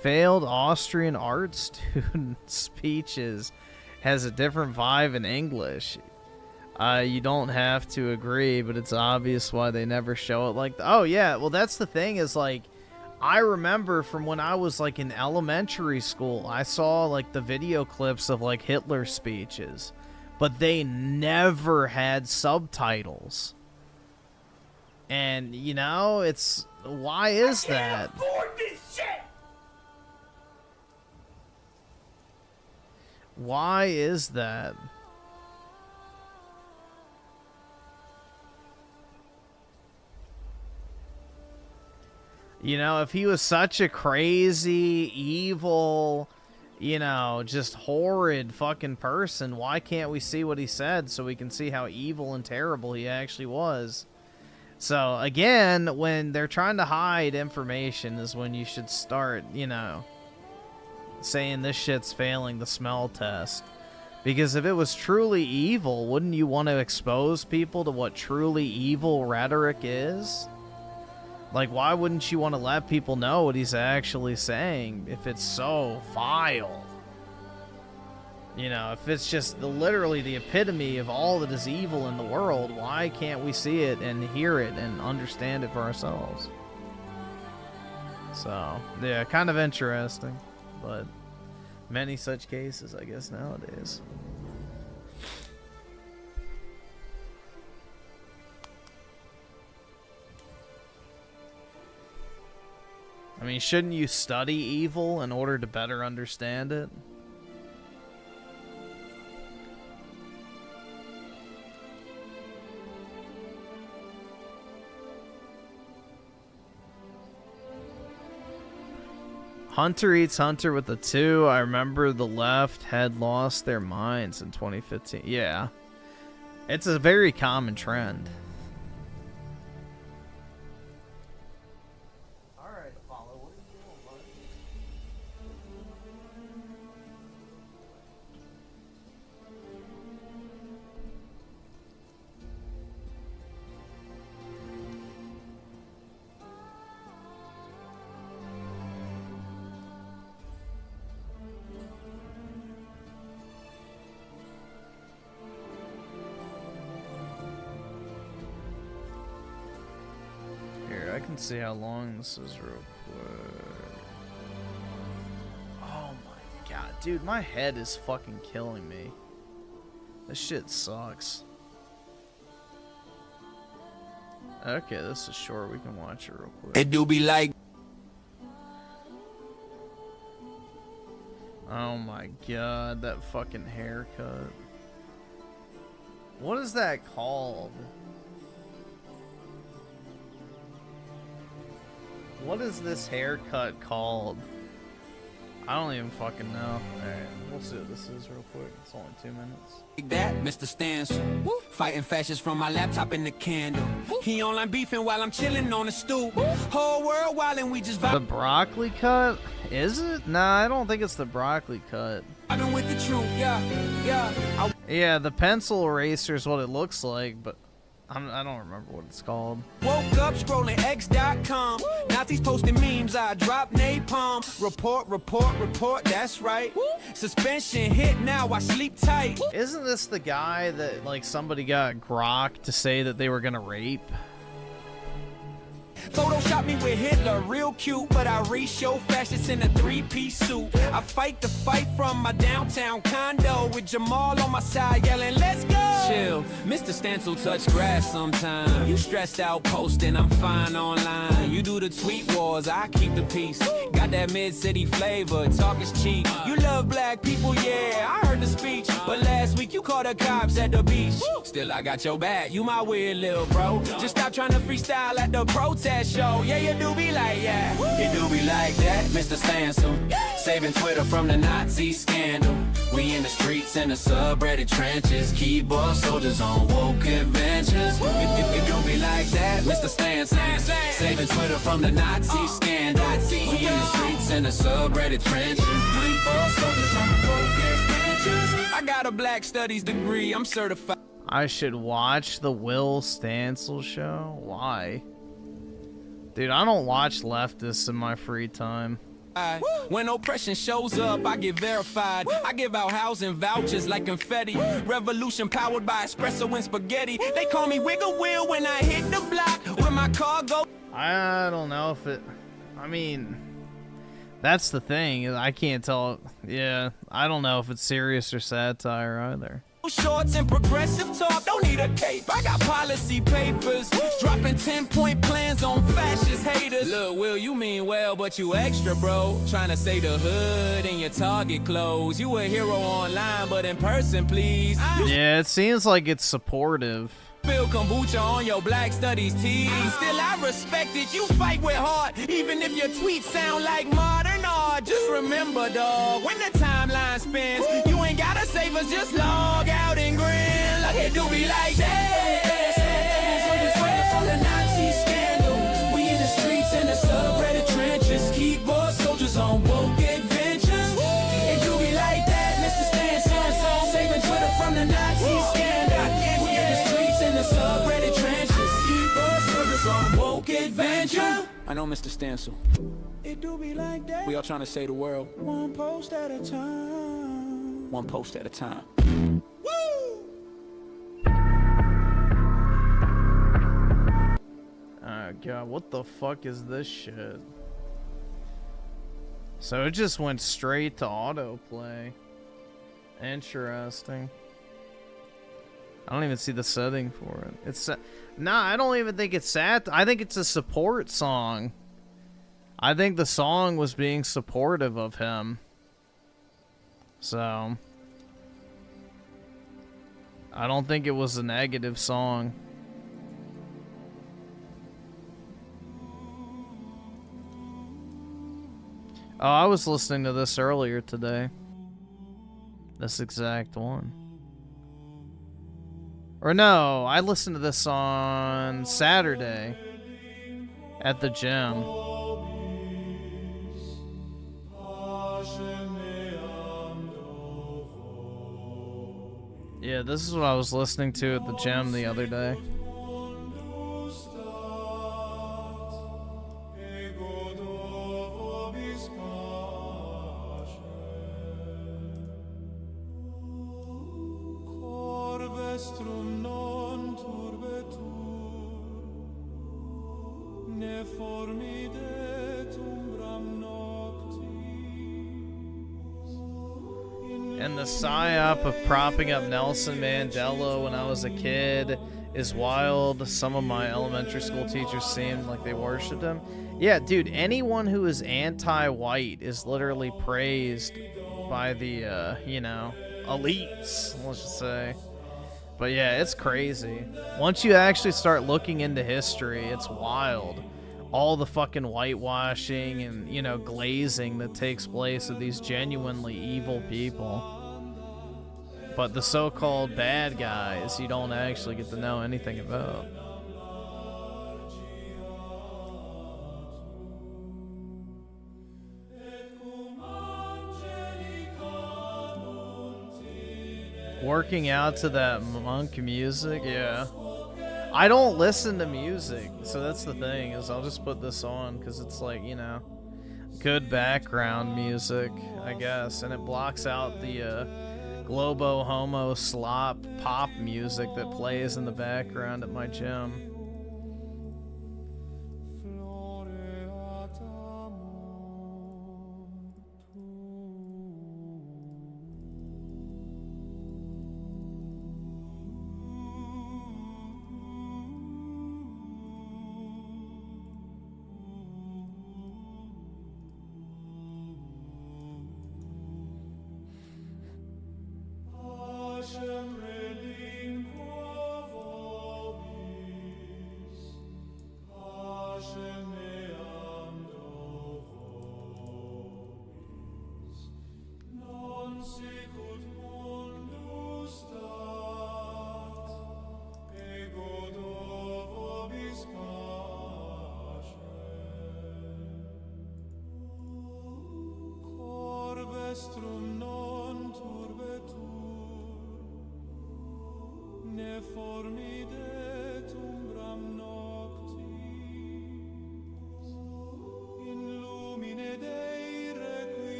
Failed Austrian art student speeches has a different vibe in English. You don't have to agree, but it's obvious why they never show it like oh yeah, well that's the thing is like I remember from when I was like in elementary school, I saw like the video clips of like Hitler speeches, but they never had subtitles. And you know, it's why is that? Why is that? You know, if he was such a crazy, evil, you know, just horrid fucking person, why can't we see what he said so we can see how evil and terrible he actually was? So, again, when they're trying to hide information is when you should start, you know, saying this shit's failing the smell test. Because if it was truly evil, wouldn't you want to expose people to what truly evil rhetoric is? Like, why wouldn't you want to let people know what he's actually saying if it's so vile? You know, if it's just literally the epitome of all that is evil in the world, why can't we see it and hear it and understand it for ourselves? So, yeah, kind of interesting, but many such cases, I guess, nowadays. I mean, shouldn't you study evil in order to better understand it? Hunter eats Hunter with the 2. I remember the left had lost their minds in 2015. Yeah. It's a very common trend. See how long this is real quick. Oh my god, dude, my head is fucking killing me. This shit sucks. Okay, this is short. We can watch it real quick.
It do be like.
Oh my god, that fucking haircut. What is that called? What is this haircut called? I don't even fucking know. Alright, we'll see what this is real quick. It's only 2 minutes.
That Mr. Stance, fighting fascists from my laptop in the candle. He online beefing while I'm chilling on the stoop. Whole world wildin', we just
the broccoli cut? Is it? Nah, I don't think it's the broccoli cut.
I've been with the truth, yeah.
Yeah, the pencil eraser is what it looks like, but I don't remember what it's called.
Woke up scrolling x.com. Nazis posting memes, I drop napalm. Report, that's right. Suspension hit, now I sleep tight.
Isn't this the guy that, like, somebody got grok to say that they were gonna rape?
Photoshop me with Hitler, real cute, but I re-show fascists in a 3-piece suit. I fight the fight from my downtown condo with Jamal on my side yelling, let's go! Chill, Mr. Stance will touch grass sometime. You stressed out posting, I'm fine online. You do the tweet wars, I keep the peace. Got that mid-city flavor, talk is cheap. You love black people, yeah, I heard the speech. But last week you called the cops at the beach. Still I got your back, you my weird little bro. Just stop trying to freestyle at the protest show. Yeah, you do be like, yeah, you do be like that, Mr. Stancil. saving Twitter from the Nazi scandal. We in the streets and the subreddit trenches, keyboard soldiers on woke adventures. It don't be like that, Mr. Stan, saving Twitter from the Nazi scandal. We in the streets and the subreddit trenches, keyboard soldiers on woke adventures. I got a Black Studies degree, I'm certified.
I should watch the Will Stancil show? Why? Dude, I don't watch leftists in my free time.
When oppression shows up, I get verified. I give out housing vouchers like confetti. Revolution powered by espresso and spaghetti. They call me Wiggle Wheel when I hit the block. When my car goes.
I don't know if it... I mean... That's the thing. I can't tell... Yeah, I don't know if it's serious or satire either.
Shorts and progressive talk, don't need a cape. I got policy papers, dropping 10-point plans on fascist haters. Look, Will, you mean well, but you extra, bro. Trying to say the hood in your Target clothes. You a hero online, but in person, please.
Yeah, it seems like it's supportive.
Spill kombucha on your Black Studies tees. Still, I respect it. You fight with heart, even if your tweets sound like modern art. Just remember, dog, when the timeline spins, you ain't gotta save us. Just log out and grin. Like it do be like that. From the Nazi scandal, we in the streets and the subreddit trenches, keyboard soldiers on woke adventures. It do be like that, Mr. Stan, saving Twitter from the Nazi scandal. Subreddit trenches, keyboard soldiers on woke adventure. I know, Mr. Stancil. It do be like that. We all trying to save the world. One post at a time. One post at a time. Woo!
Oh god, what the fuck is this shit? So it just went straight to autoplay. Interesting. I don't even see the setting for it. It's nah, I don't even think it's sad. I think it's a support song. I think the song was being supportive of him. So I don't think it was a negative song. Oh, I was listening to this earlier today. This exact one. Or no, I listened to this on Saturday at the gym. Yeah, this is what I was listening to at the gym the other day. And the psyop of propping up Nelson Mandela when I was a kid is wild. Some of my elementary school teachers seemed like they worshipped him. Yeah, dude, anyone who is anti-white is literally praised by the, you know, elites, let's just say. But yeah, it's crazy. Once you actually start looking into history, it's wild. All the fucking whitewashing and, you know, glazing that takes place of these genuinely evil people. But the so-called bad guys, you don't actually get to know anything about. Working out to that monk music, yeah. I don't listen to music, so that's the thing, is I'll just put this on because it's like, you know, good background music, I guess, and it blocks out the globo homo slop pop music that plays in the background at my gym.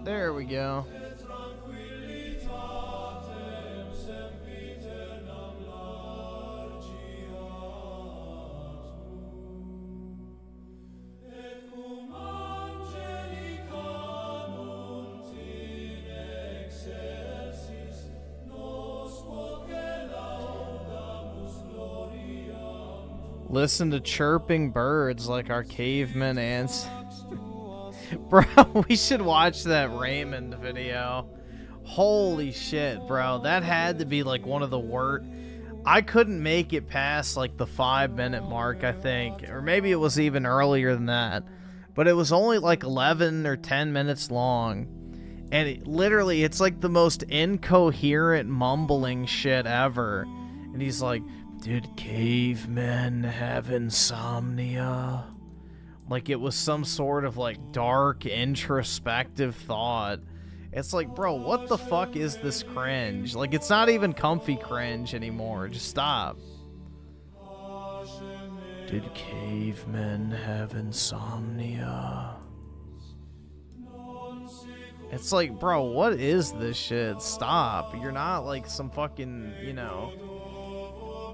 There we go. Listen to chirping birds like our cavemen ants. Bro, we should watch that Raymond video. Holy shit, bro. That had to be like one of the worst. I couldn't make it past like the 5-minute mark, I think. Or maybe it was even earlier than that. But it was only like 11 or 10 minutes long. And literally, it's like the most incoherent mumbling shit ever. And he's like, did cavemen have insomnia? Like it was some sort of like dark introspective thought. It's like, bro, what the fuck is this cringe? Like it's not even comfy cringe anymore. Just stop. Did cavemen have insomnia? It's like, bro, what is this shit? Stop. You're not like some fucking, you know.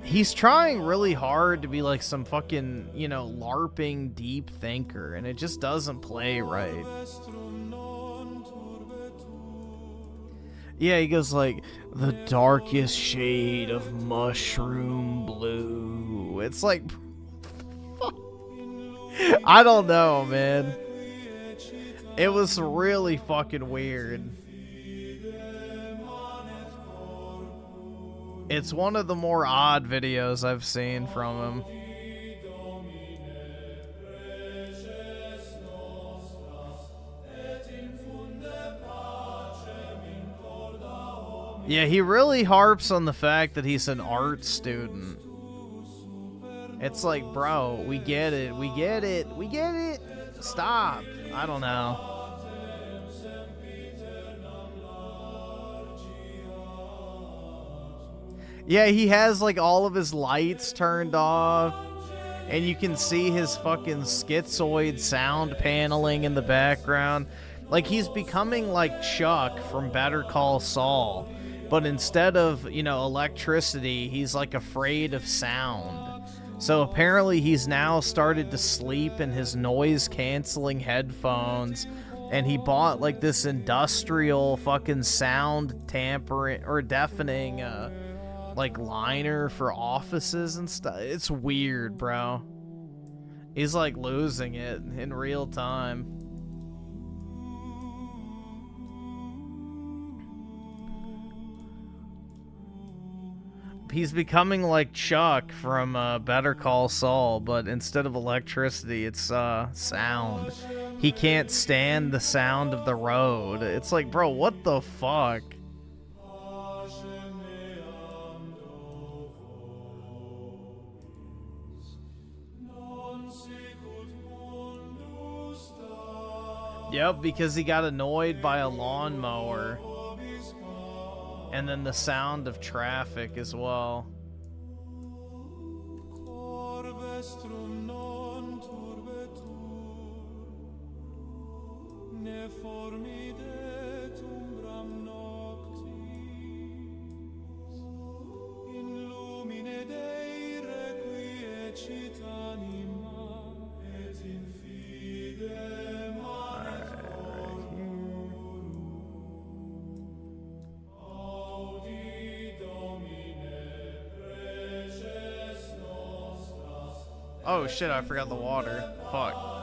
He's trying really hard to be like some fucking, you know, LARPing deep thinker, and it just doesn't play right. Yeah, he goes like, the darkest shade of mushroom blue. It's like, I don't know, man. It was really fucking weird. It's one of the more odd videos I've seen from him. Yeah, he really harps on the fact that he's an art student. It's like, bro, we get it, we get it, we get it. Stop. I don't know. Yeah, he has like all of his lights turned off, and you can see his fucking schizoid sound paneling in the background. Like he's becoming like Chuck from Better Call Saul, but instead of, you know, electricity, he's like afraid of sound. So apparently he's now started to sleep in his noise canceling headphones, and he bought like this industrial fucking sound tampering or deafening like liner for offices and stuff. It's weird, bro. He's like losing it in real time. He's becoming like Chuck from Better Call Saul, but instead of electricity, it's sound. He can't stand the sound of the road. It's like, bro, what the fuck? Yep, because he got annoyed by a lawnmower. And then the sound of traffic as well. Oh shit, I forgot the water. Fuck.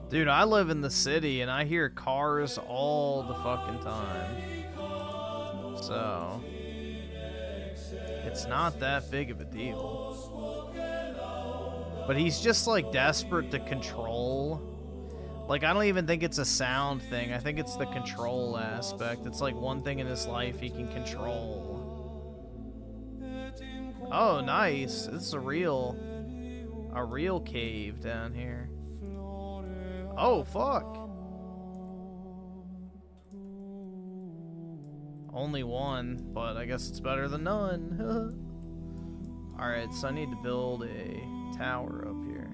There we go. Dude, I live in the city and I hear cars all the fucking time. So, it's not that big of a deal. But he's just like desperate to control. Like, I don't even think it's a sound thing. I think it's the control aspect. It's like one thing in his life he can control. Oh, nice. This is a real cave down here. Oh, fuck. Only one, but I guess it's better than none. Alright, so I need to build a tower up here.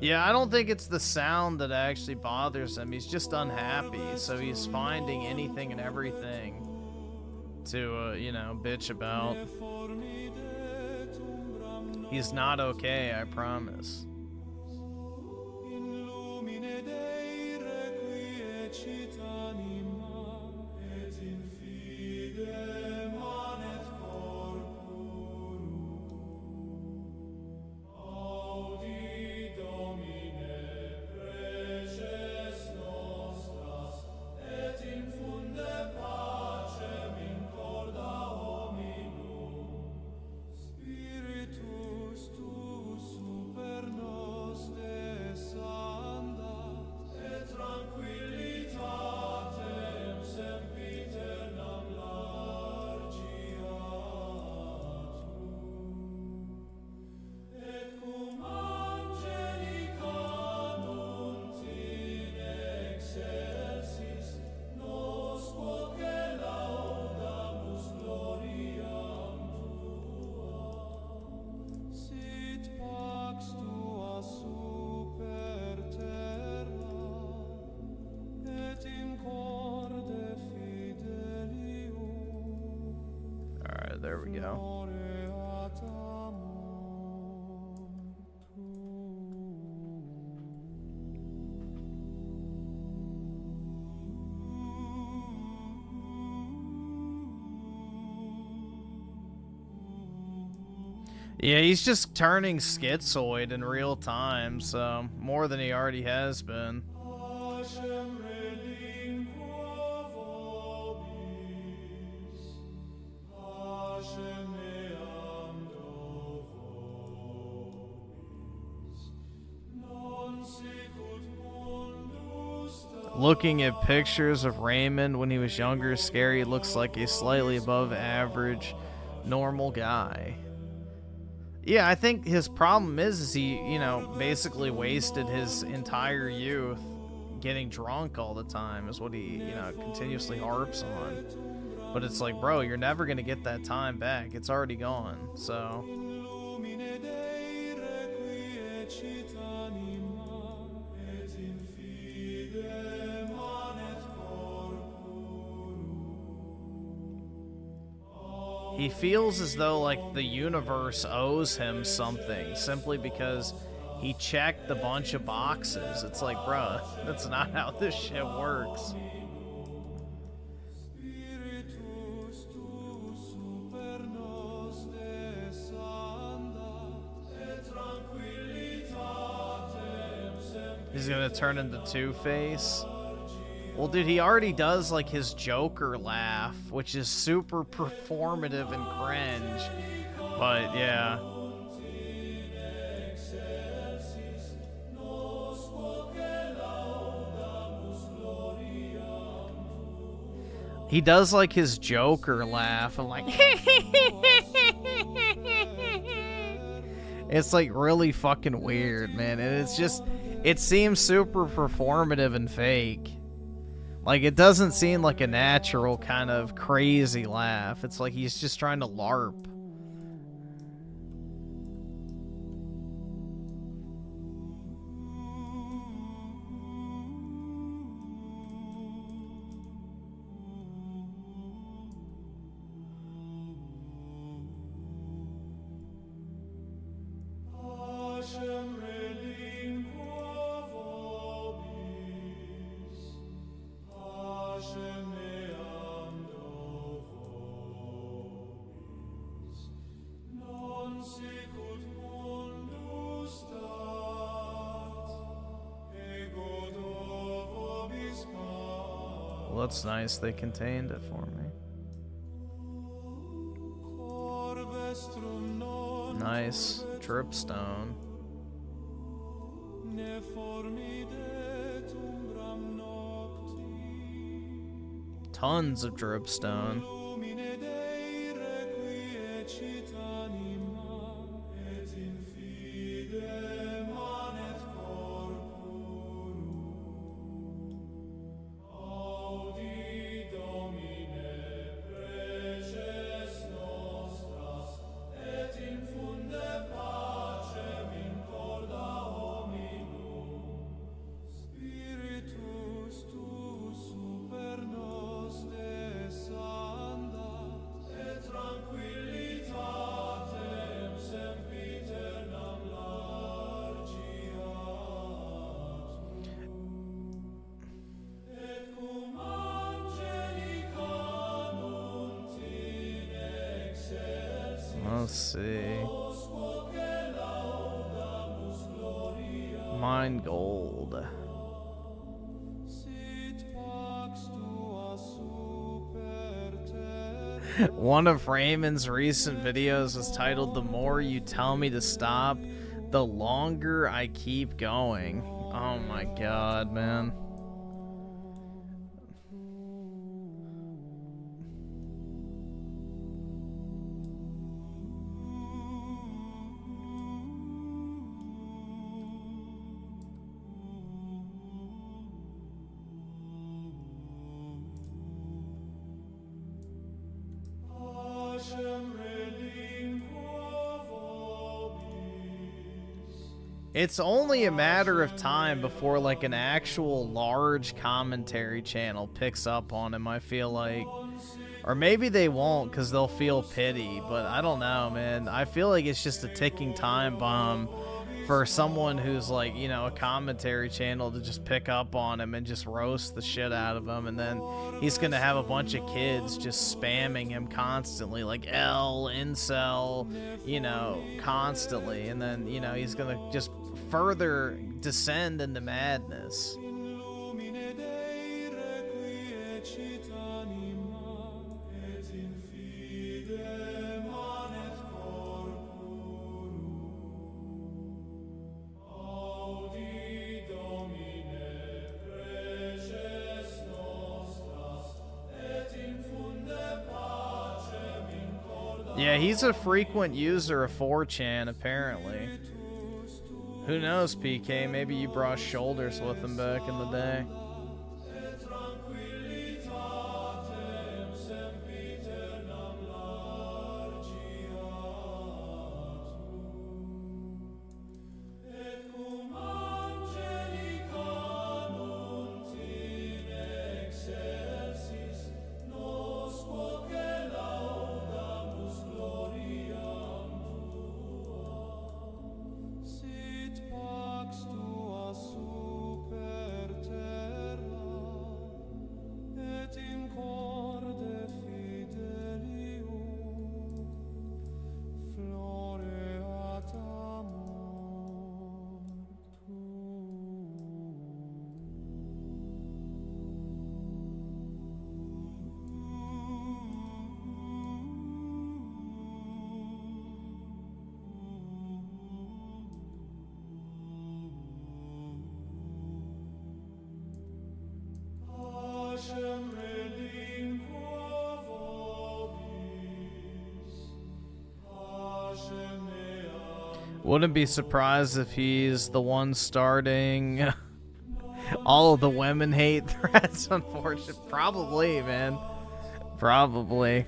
Yeah, I don't think it's the sound that actually bothers him. He's just unhappy, so he's finding anything and everything to, you know, bitch about. He's not okay, I promise. There we go. Yeah, he's just turning schizoid in real time, so more than he already has been. Looking at pictures of Raymond when he was younger, Scary looks like a slightly above average normal guy. Yeah, I think his problem is he, you know, basically wasted his entire youth getting drunk all the time is what he, you know, continuously harps on. But it's like, bro, you're never going to get that time back. It's already gone, so... He feels as though, like, the universe owes him something simply because he checked a bunch of boxes. It's like, bruh, that's not how this shit works. He's gonna turn into Two-Face. Well, dude, he already does, like, his Joker laugh, which is super performative and cringe. But, yeah. He does, like, his Joker laugh. I'm like... It's, like, really fucking weird, man. And it's just... It seems super performative and fake. Like, it doesn't seem like a natural kind of crazy laugh. It's like he's just trying to LARP. that's nice. They contained it for me. Nice. Dripstone. Tons of dripstone. Let's see. Mine gold. One of Raymond's recent videos was titled, "The more you tell me to stop, the longer I keep going." Oh my god, man. It's only a matter of time before like an actual large commentary channel picks up on him, I feel like. Or maybe they won't because they'll feel pity, but I don't know, man. I feel like it's just a ticking time bomb for someone who's like, you know, a commentary channel to just pick up on him and just roast the shit out of him, and then he's gonna have a bunch of kids just spamming him constantly, like L, incel, you know, constantly, and then, you know, he's gonna just further descend into madness. Yeah, he's a frequent user of 4chan, apparently. Who knows, PK? Maybe you brought shoulders with him back in the day. Wouldn't be surprised if he's the one starting all of the women hate threats, unfortunately. Probably, man. Probably.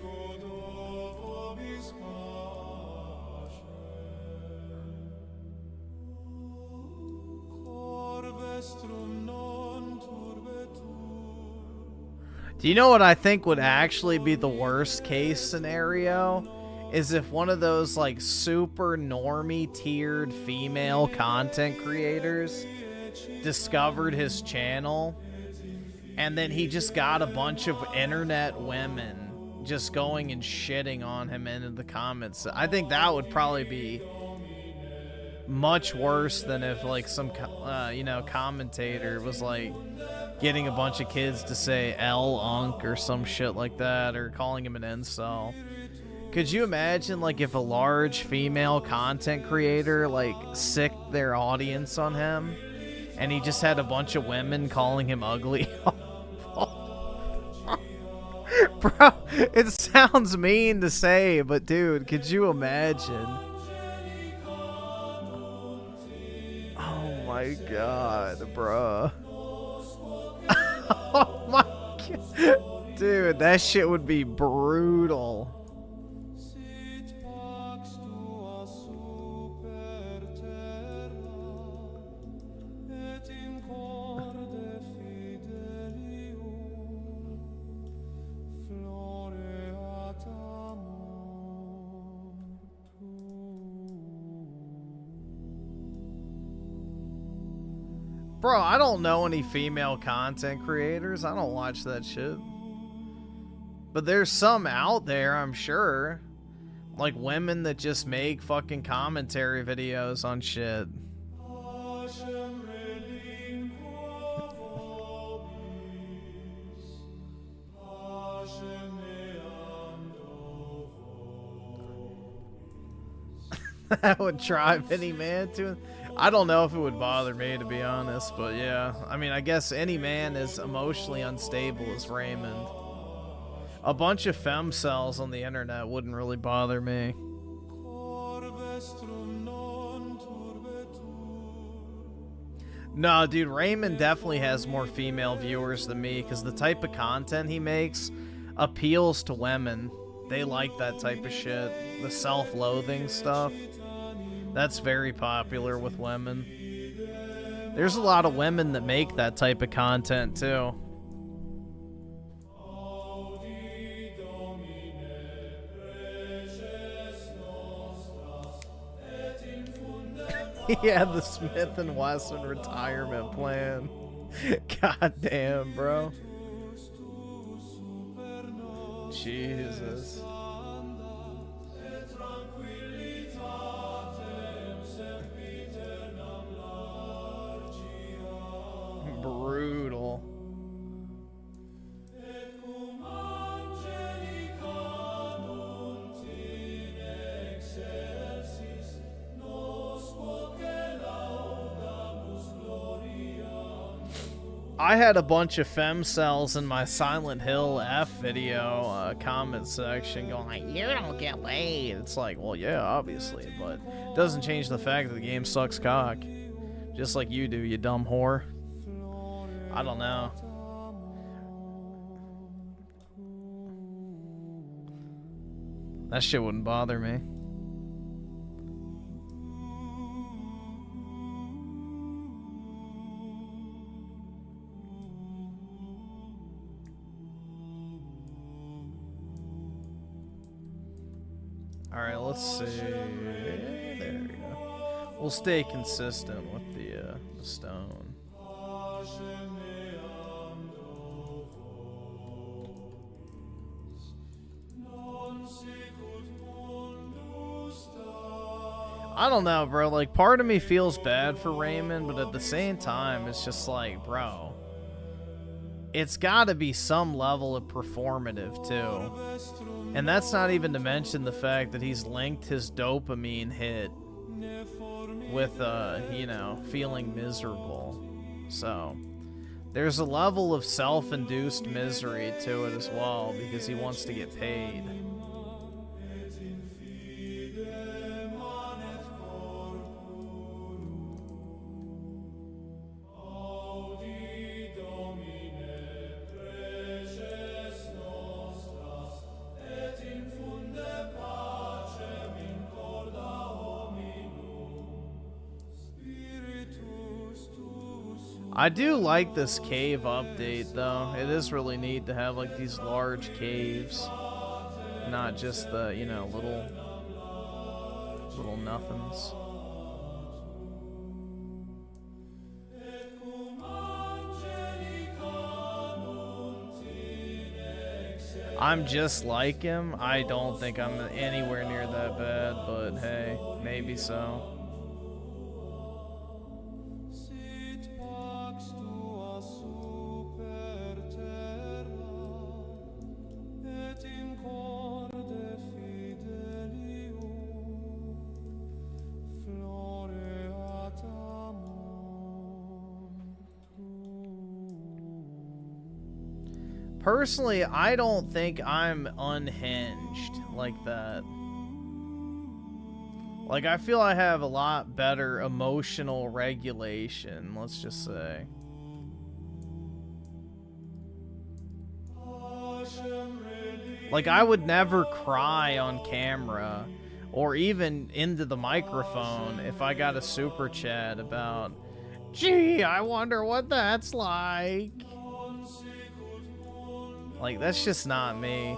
Do you know what I think would actually be the worst case scenario? Is if one of those like super normie tiered female content creators discovered his channel, and then he just got a bunch of internet women just going and shitting on him in the comments. I think that would probably be much worse than if like some you know, commentator was like getting a bunch of kids to say L-unk or some shit like that, or calling him an incel. Could you imagine, like, if a large female content creator, like, sicked their audience on him, and he just had a bunch of women calling him ugly? Bro, it sounds mean to say, but dude, could you imagine? Oh my god, bruh. Oh my god. Dude, that shit would be brutal. Bro, I don't know any female content creators. I don't watch that shit. But there's some out there, I'm sure. Like women that just make fucking commentary videos on shit. That would drive any man to... I don't know if it would bother me, to be honest, but yeah. I mean, I guess any man as emotionally unstable as Raymond. A bunch of femcells on the internet wouldn't really bother me. No, dude, Raymond definitely has more female viewers than me, because the type of content he makes appeals to women. They like that type of shit. The self-loathing stuff. That's very popular with women. There's a lot of women that make that type of content, too. He had the Smith & Wesson retirement plan. God damn, bro. Jesus. Brutal. I had a bunch of femcells in my Silent Hill F video comment section going like, you don't get laid. It's like, well, yeah, obviously, but it doesn't change the fact that the game sucks cock. Just like you do, you dumb whore. I don't know. That shit wouldn't bother me. Alright, let's see. There we go. We'll stay consistent with the stone. I don't know, bro. Like, part of me feels bad for Raymond, but at the same time, it's just like, bro, it's got to be some level of performative, too. And that's not even to mention the fact that he's linked his dopamine hit with, you know, feeling miserable. So, there's a level of self-induced misery to it as well, because he wants to get paid. I do like this cave update, though. It is really neat to have, like, these large caves. Not just the, you know, little nothings. I'm just like him. I don't think I'm anywhere near that bad, but hey, maybe so. Personally, I don't think I'm unhinged like that. Like, I feel I have a lot better emotional regulation, let's just say. Like, I would never cry on camera or even into the microphone if I got a super chat about, gee, I wonder what that's like. Like, that's just not me.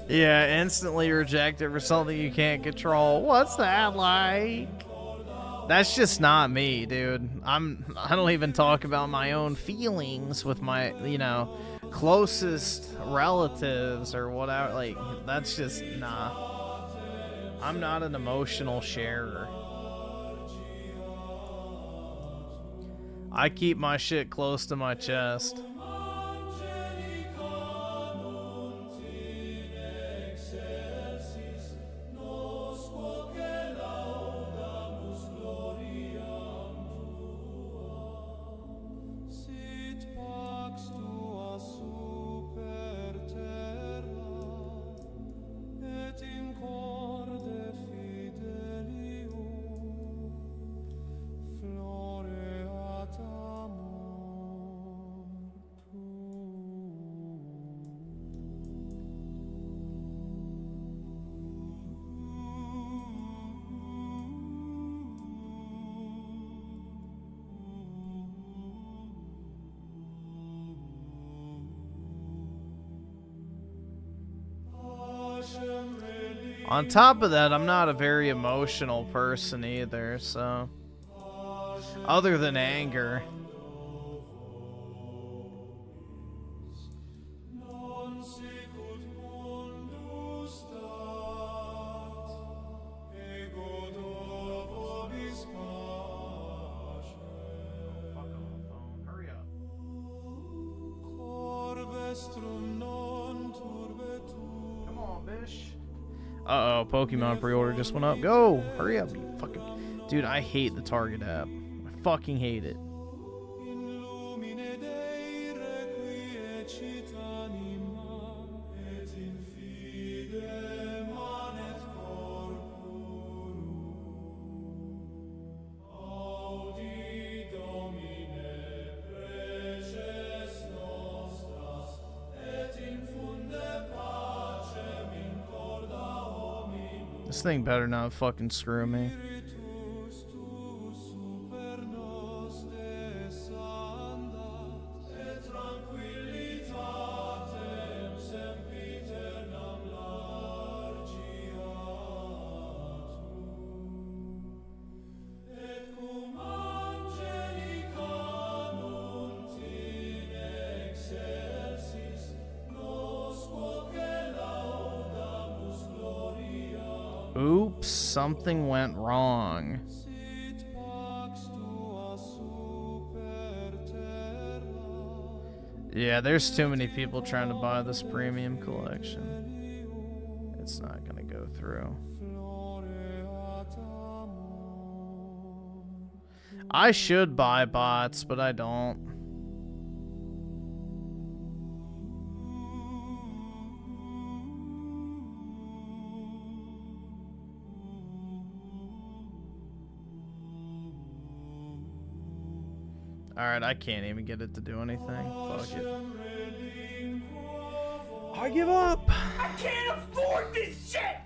Yeah, instantly rejected for something you can't control. What's that like? That's just not me, dude. I don't even talk about my own feelings with my, you know, closest relatives or whatever. Like, that's just, nah. I'm not an emotional sharer. I keep my shit close to my chest. On top of that, I'm not a very emotional person either, so... Other than anger. Uh-oh, Pokemon pre-order just went up. Go! Hurry up, you fucking... Dude, I hate the Target app. I fucking hate it. This thing better not fucking screw me. Oops, something went wrong. Yeah, there's too many people trying to buy this premium collection. It's not gonna go through. I should buy bots, but I don't. Alright, I can't even get it to do anything. Fuck it. I give up!
I can't afford this shit!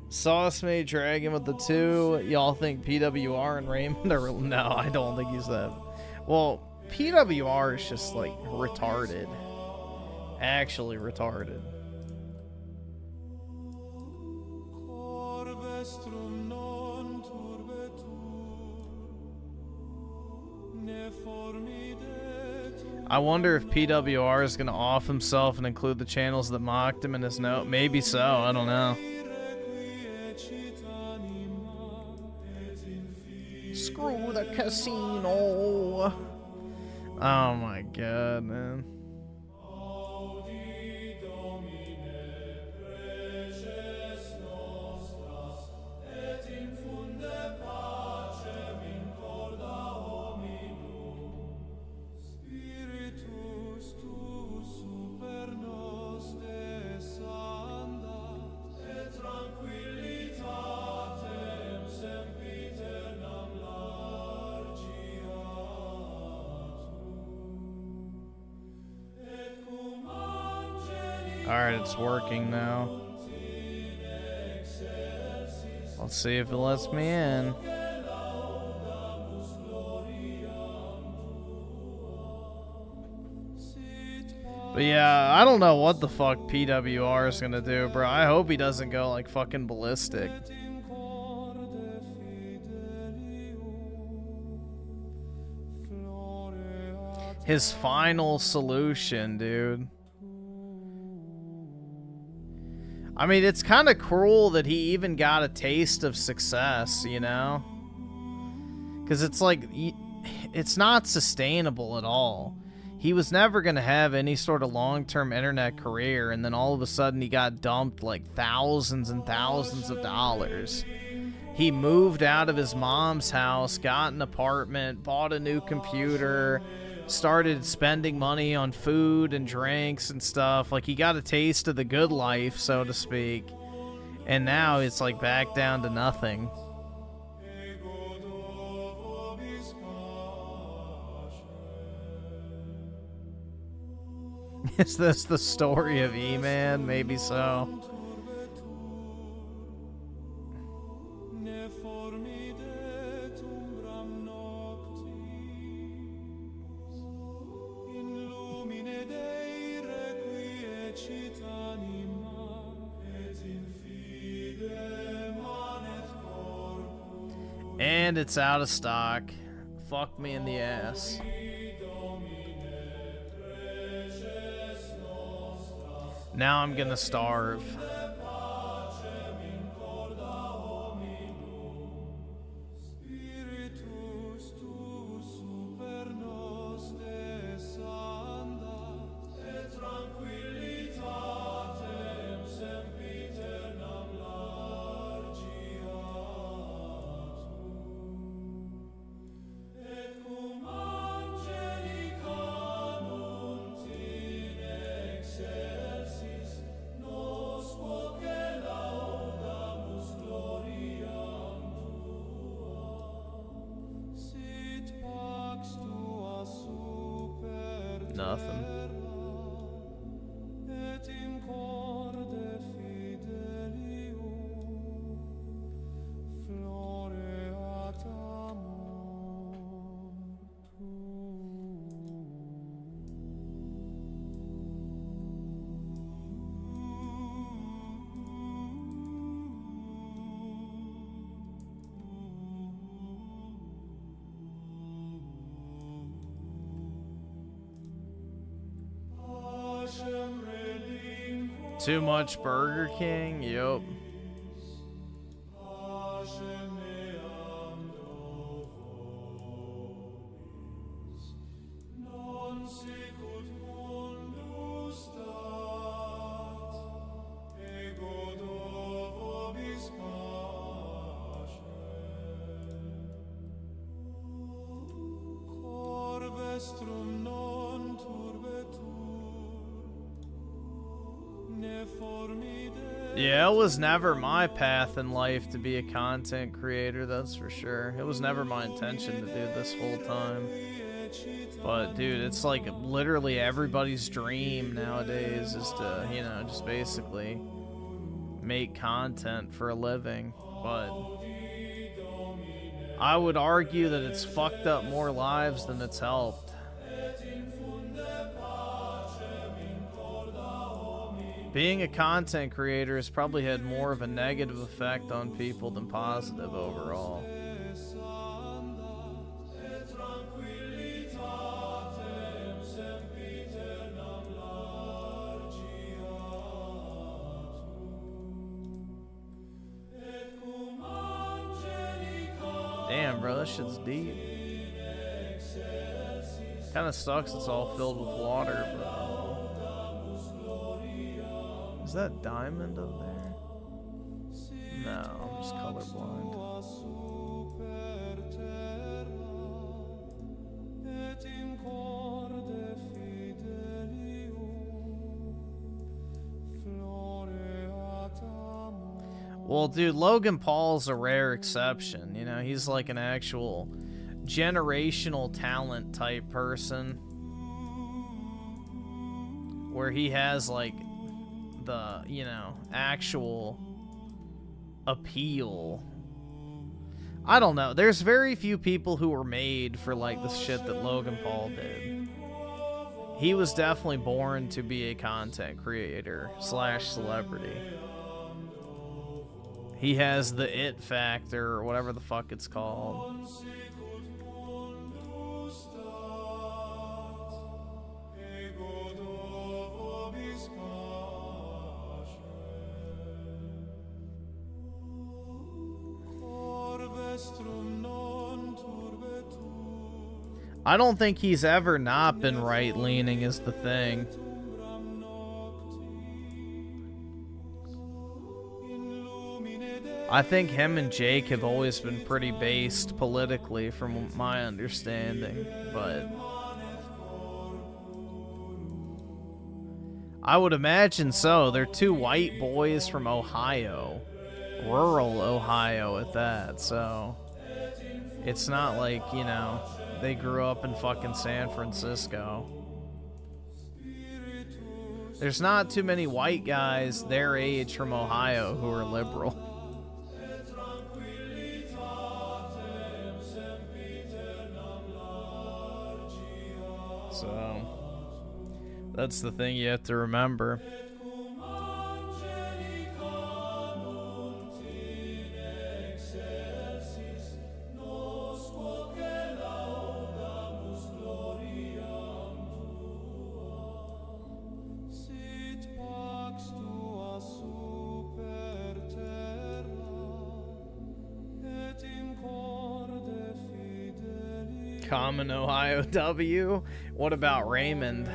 Sauce me Dragon with the 2. Y'all think PWR and Raymond are... No, I don't think he's that. Well, PWR is just, like, retarded. Actually retarded. I wonder if PWR is going to off himself and include the channels that mocked him in his note. Maybe so. I don't know.
Screw the casino.
Oh my god, man. Alright, it's working now. Let's see if it lets me in. But yeah, I don't know what the fuck PWR is gonna do, bro. I hope he doesn't go like fucking ballistic. His final solution, dude. I mean, it's kind of cruel that he even got a taste of success, you know? Because it's like, it's not sustainable at all. He was never going to have any sort of long-term internet career, and then all of a sudden he got dumped like thousands and thousands of dollars. He moved out of his mom's house, got an apartment, bought a new computer, started spending money on food and drinks and stuff. Like, he got a taste of the good life, so to speak, and now it's like back down to nothing. Is this the story of E-Man? Maybe so. And it's out of stock. Fuck me in the ass. Now I'm gonna starve. Nothing. Too much Burger King? Yup. Yeah, it was never my path in life to be a content creator, that's for sure. It was never my intention to do this full time. But, dude, it's like literally everybody's dream nowadays is to, you know, just basically make content for a living. But I would argue that it's fucked up more lives than it's helped. Being a content creator has probably had more of a negative effect on people than positive overall. Damn, bro, that shit's deep. Kind of sucks it's all filled with water, but... Is that diamond up there? No, I'm just colorblind. Well, dude, Logan Paul's a rare exception. You know, he's like an actual generational talent type person where he has like the, you know, actual appeal. I don't know. There's very few people who were made for like the shit that Logan Paul did. He was definitely born to be a content creator / celebrity. He has the it factor, or whatever the fuck it's called. I don't think he's ever not been right-leaning is the thing. I think him and Jake have always been pretty based politically from my understanding, but I would imagine so. They're two white boys from Ohio, rural Ohio at that, so it's not like, you know, they grew up in fucking San Francisco. There's not too many white guys their age from Ohio who are liberal. So, that's the thing you have to remember. Common Ohio W. What about Raymond?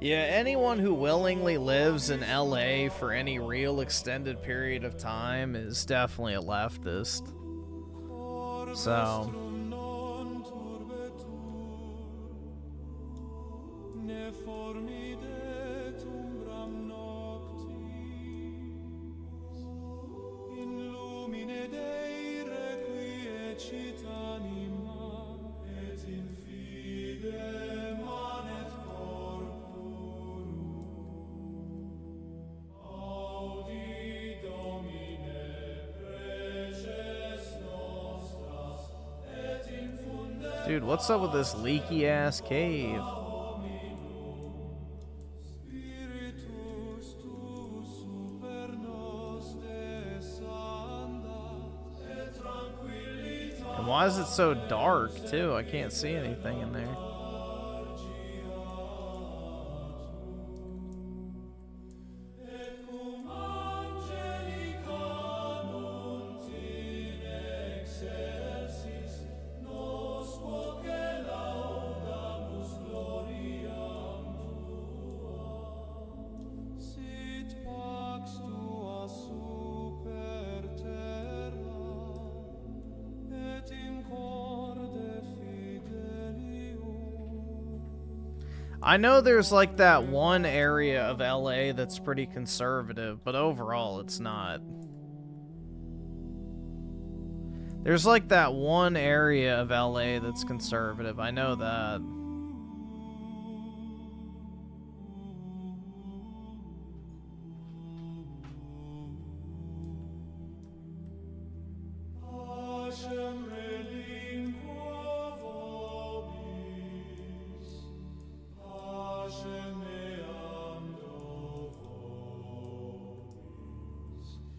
Yeah, anyone who willingly lives in LA for any real extended period of time is definitely a leftist. So... Dude, what's up with this leaky ass cave? And why is it so dark too? I can't see anything in there. I know there's like that one area of LA that's pretty conservative, but overall it's not. There's like that one area of LA that's conservative. I know that.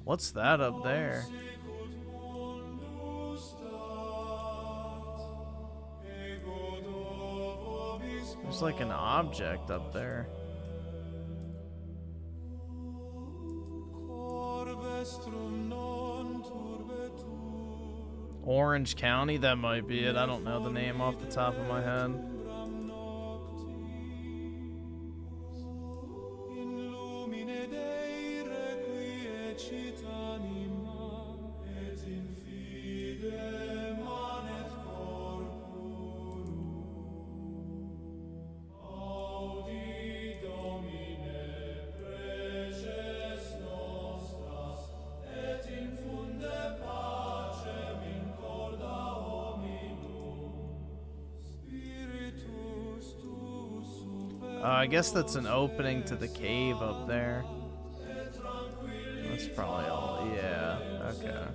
What's that up there? There's like an object up there. Orange County, that might be it. I don't know the name off the top of my head. I guess that's an opening to the cave up there. That's probably all. Yeah, okay.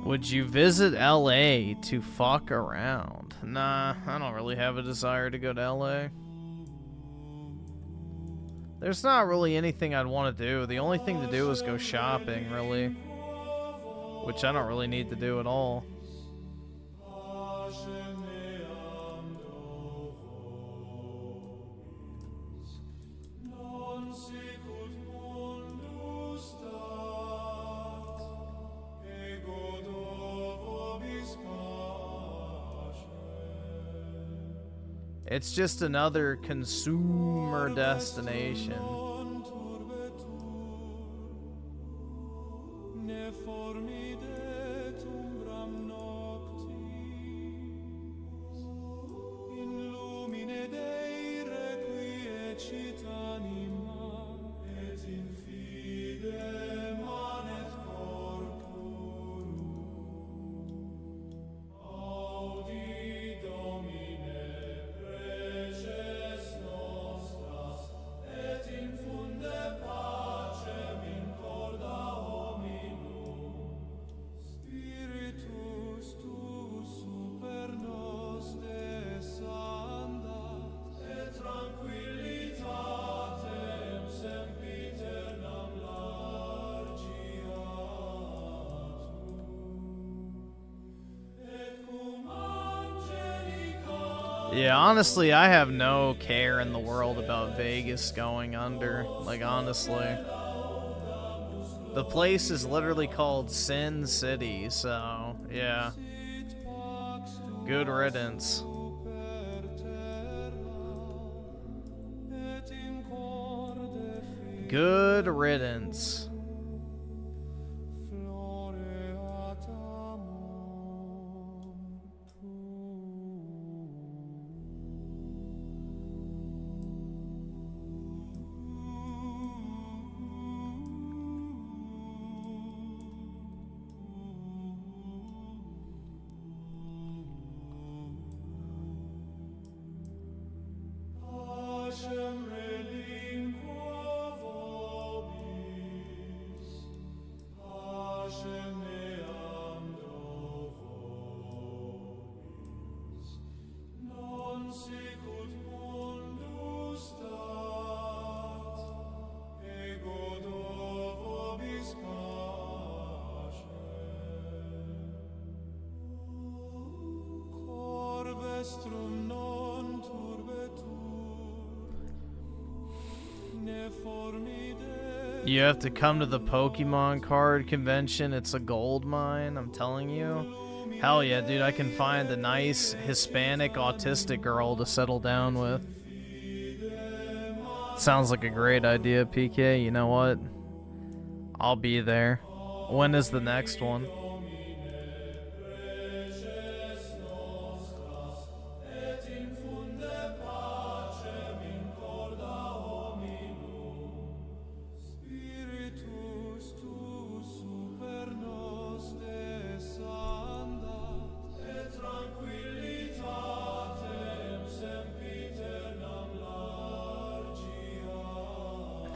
Would you visit LA to fuck around? Nah, I don't really have a desire to go to LA. There's not really anything I'd want to do. The only thing to do is go shopping, really. Which I don't really need to do at all. It's just another consumer destination. Yeah, honestly, I have no care in the world about Vegas going under. Like, honestly. The place is literally called Sin City, so, yeah. Good riddance. Good riddance. You have to come to the Pokemon card convention. It's a gold mine, I'm telling you. Hell yeah, dude, I can find a nice Hispanic autistic girl to settle down with. Sounds like a great idea, PK. You know what? I'll be there. When is the next one?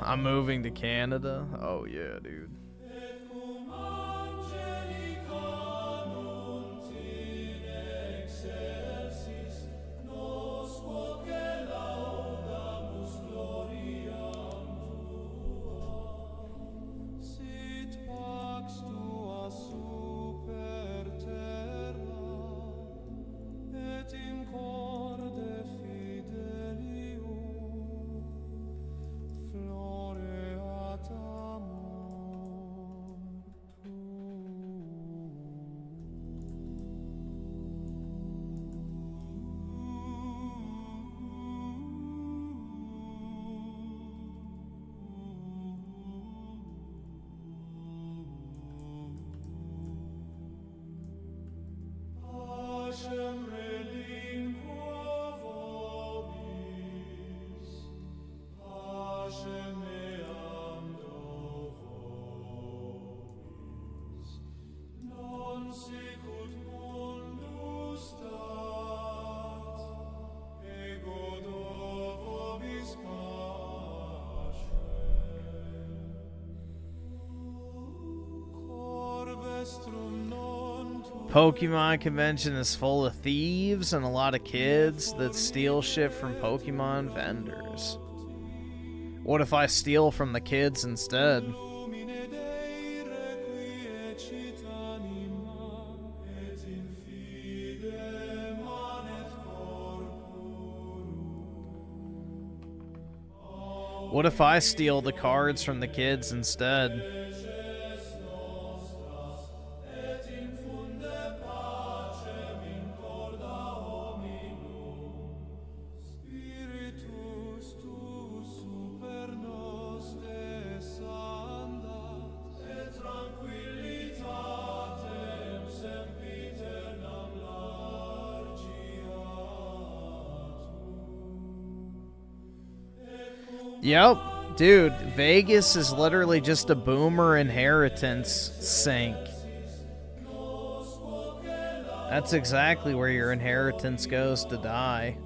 I'm moving to Canada. Oh yeah, dude. Pokemon convention is full of thieves and a lot of kids that steal shit from Pokemon vendors. What if I steal from the kids instead? What if I steal the cards from the kids instead? Yep, dude, Vegas is literally just a boomer inheritance sink. That's exactly where your inheritance goes to die.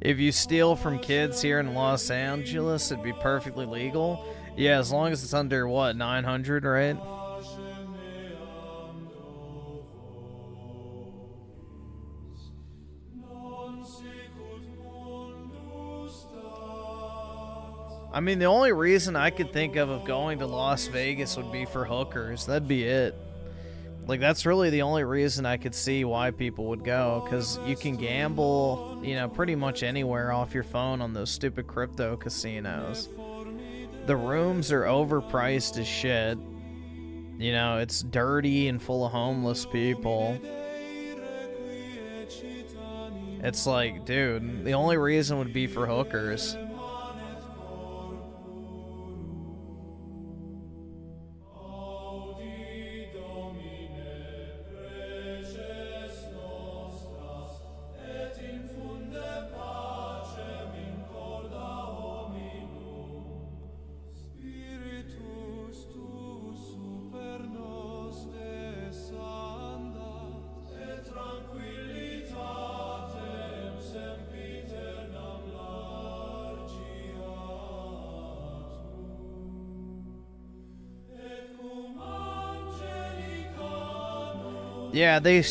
If you steal from kids here in Los Angeles, it'd be perfectly legal. Yeah, as long as it's under, what, 900, right? I mean, the only reason I could think of going to Las Vegas would be for hookers. That'd be it. Like, that's really the only reason I could see why people would go, because you can gamble, you know, pretty much anywhere off your phone on those stupid crypto casinos. The rooms are overpriced as shit. You know, it's dirty and full of homeless people. It's like, dude, the only reason would be for hookers. Yeah, they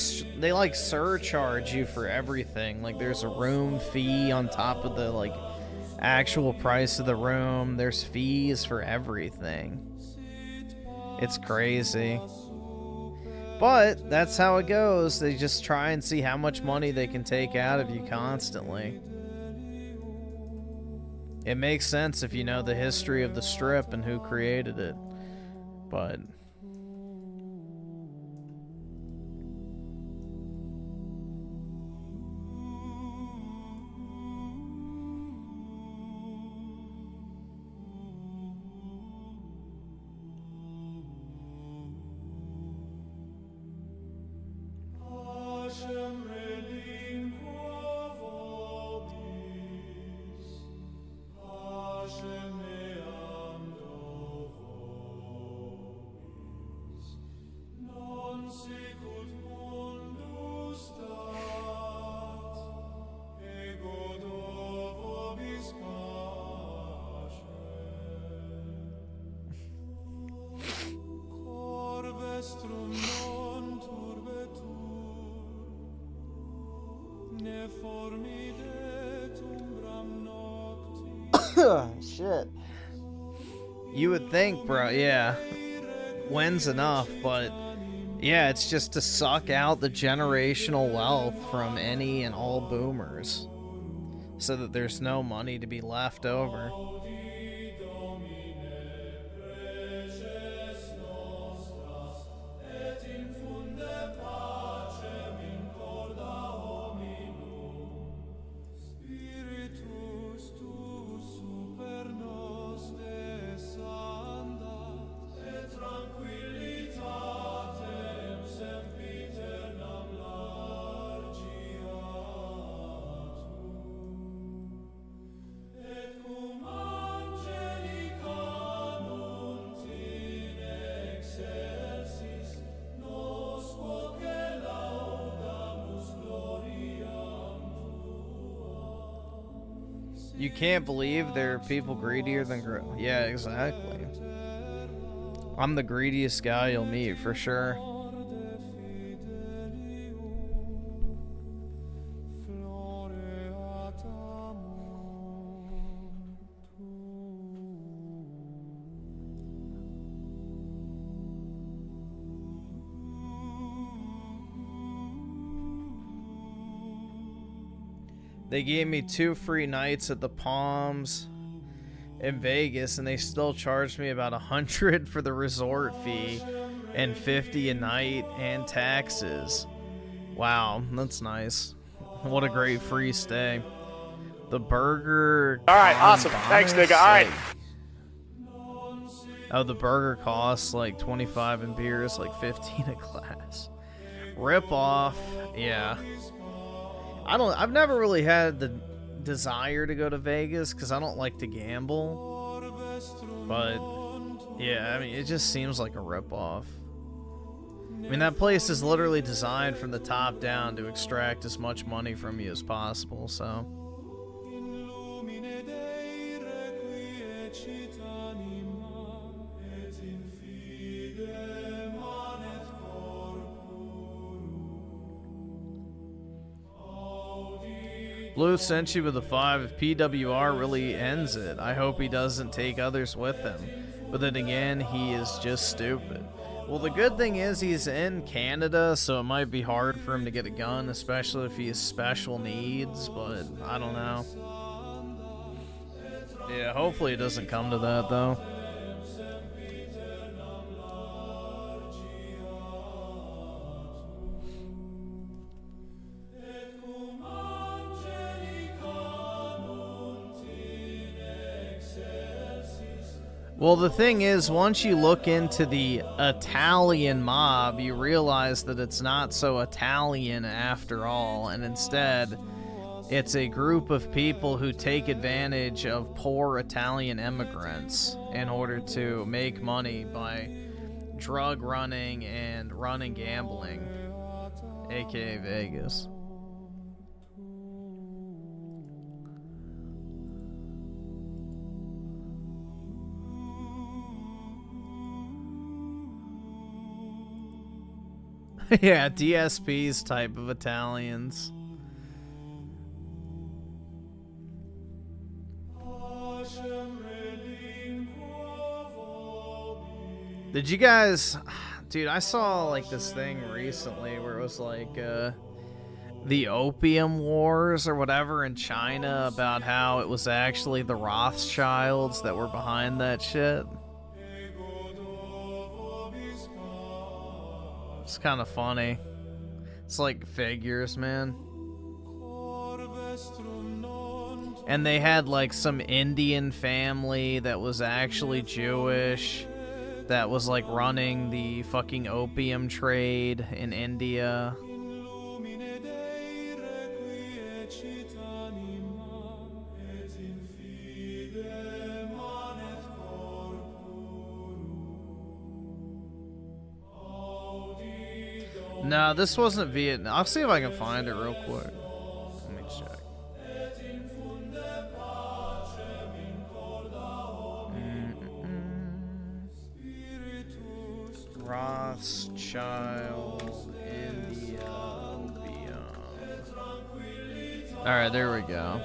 like surcharge you for everything. Like, there's a room fee on top of the, like, actual price of the room. There's fees for everything. It's crazy. But that's how it goes. They just try and see how much money they can take out of you constantly. It makes sense if you know the history of the strip and who created it. But shit. You would think, bro, yeah. When's enough, but yeah, it's just to suck out the generational wealth from any and all boomers so that there's no money to be left over. You can't believe there are people greedier than yeah, exactly. I'm the greediest guy you'll meet for sure. They gave me 2 free nights at the Palms in Vegas, and they still charged me about $100 for the resort fee and $50 a night and taxes. Wow, that's nice. What a great free stay. The burger.
All right, awesome. Thanks, nigga. All right.
Oh, the burger costs like $25 and beer is like $15 a glass. Rip off. Yeah. I've never really had the desire to go to Vegas because I don't like to gamble. But yeah, I mean, it just seems like a ripoff. I mean, that place is literally designed from the top down to extract as much money from you as possible, so. Blue sent you with a 5. If PWR really ends it, I hope he doesn't take others with him. But then again, he is just stupid. Well, the good thing is he's in Canada, so it might be hard for him to get a gun, especially if he has special needs, but I don't know. Yeah, hopefully it doesn't come to that, though. Well, the thing is, once you look into the Italian mob, you realize that it's not so Italian after all, and instead, it's a group of people who take advantage of poor Italian immigrants in order to make money by drug running and running gambling, aka Vegas. Yeah, DSPs type of Italians. Did you guys... Dude, I saw like this thing recently where it was like the Opium Wars or whatever in China, about how it was actually the Rothschilds that were behind that shit. It's kind of funny. It's like figures, man. And they had like some Indian family that was actually Jewish that was like running the fucking opium trade in India. No, this wasn't Vietnam. I'll see if I can find it real quick. Let me check. Rothschild, India, opium. Alright, there we go.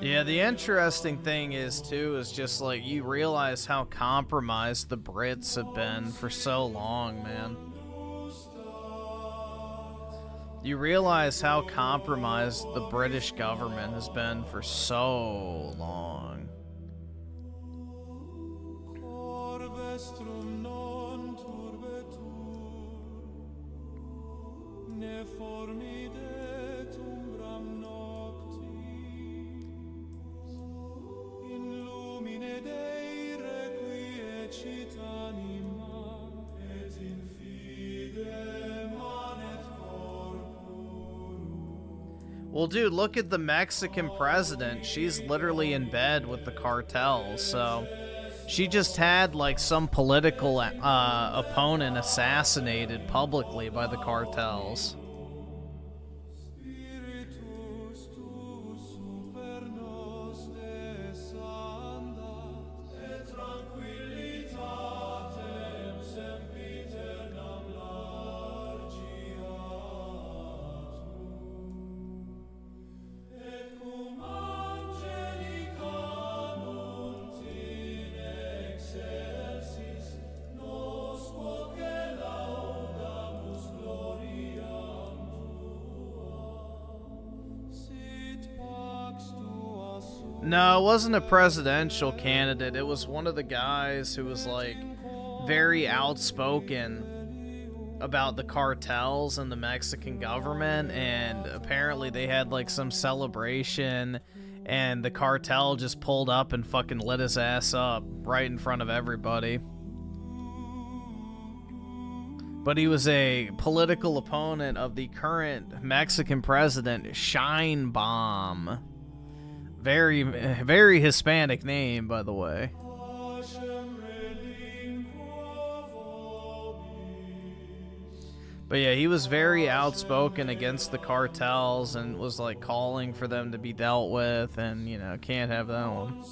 Yeah, the interesting thing is, too, is just, like, you realize how compromised the Brits have been for so long, man. You realize how compromised the British government has been for so long. Well, dude, look at the Mexican president. She's literally in bed with the cartels, so she just had, like, some political opponent assassinated publicly by the cartels. No, it wasn't a presidential candidate. It was one of the guys who was, like, very outspoken about the cartels and the Mexican government, and apparently they had, like, some celebration, and the cartel just pulled up and fucking lit his ass up right in front of everybody. But he was a political opponent of the current Mexican president, Shine Bomb. Very, very Hispanic name, by the way. But yeah, he was very outspoken against the cartels and was like calling for them to be dealt with, and you know, can't have that one.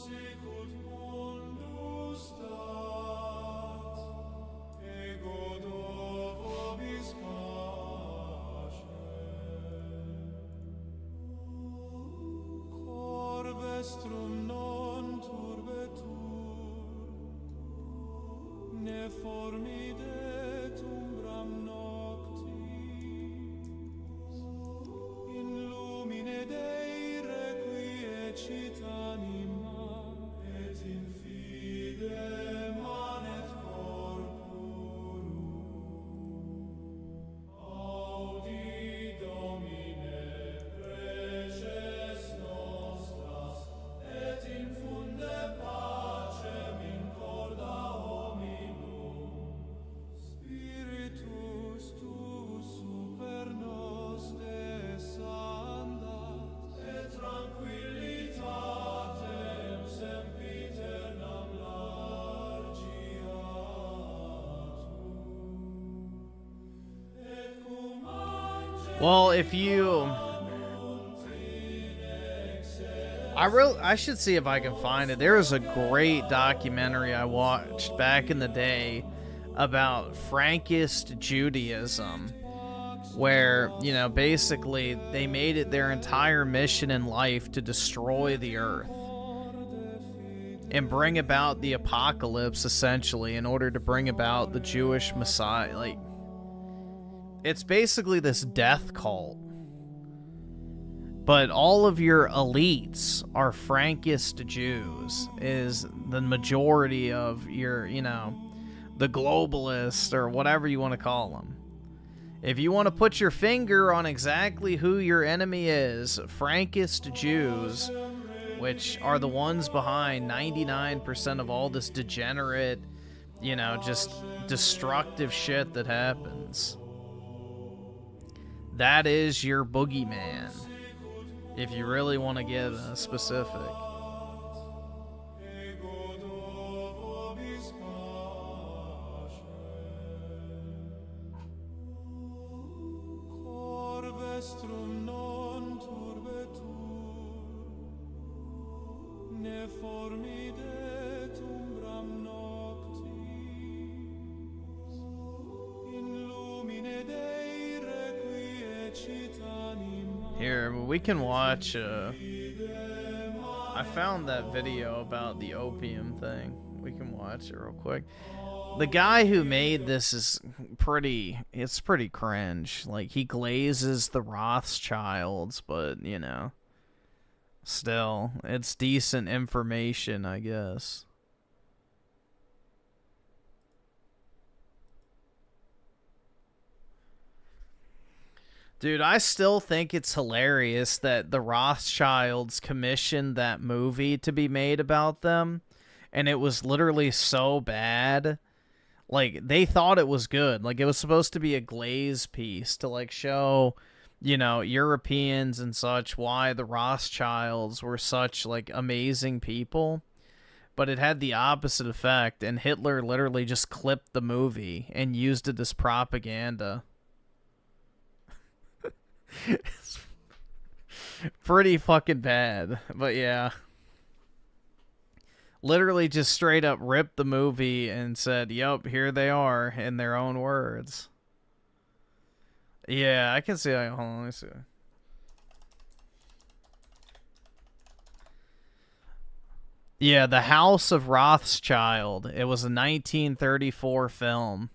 Well, if you... I should see if I can find it. There was a great documentary I watched back in the day about Frankist Judaism, where, you know, basically they made it their entire mission in life to destroy the earth and bring about the apocalypse, essentially, in order to bring about the Jewish Messiah. Like, it's basically this death cult. But all of your elites are Frankist Jews, is the majority of your, you know, the globalists, or whatever you want to call them. If you want to put your finger on exactly who your enemy is, Frankist Jews, which are the ones behind 99% of all this degenerate, you know, just destructive shit that happens. That is your boogeyman, if you really want to get specific. Here, we can watch, I found that video about the opium thing. We can watch it real quick. The guy who made this is it's pretty cringe. Like, he glazes the Rothschilds, but, you know, still, it's decent information, I guess. Dude, I still think it's hilarious that the Rothschilds commissioned that movie to be made about them, and it was literally so bad. Like, they thought it was good. Like, it was supposed to be a glaze piece to, like, show, you know, Europeans and such why the Rothschilds were such, like, amazing people. But it had the opposite effect, and Hitler literally just clipped the movie and used it as propaganda. It's pretty fucking bad, but yeah. Literally just straight up ripped the movie and said, yup, here they are, in their own words. Yeah, I can see. Hold on, let me see. Yeah, The House of Rothschild. It was a 1934 film.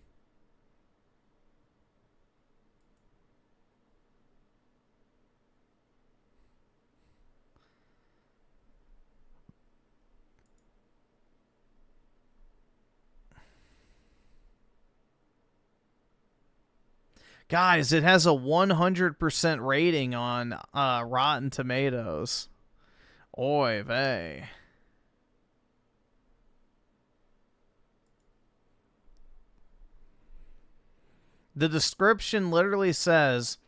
Guys, it has a 100% rating on Rotten Tomatoes. Oy vey. The description literally says,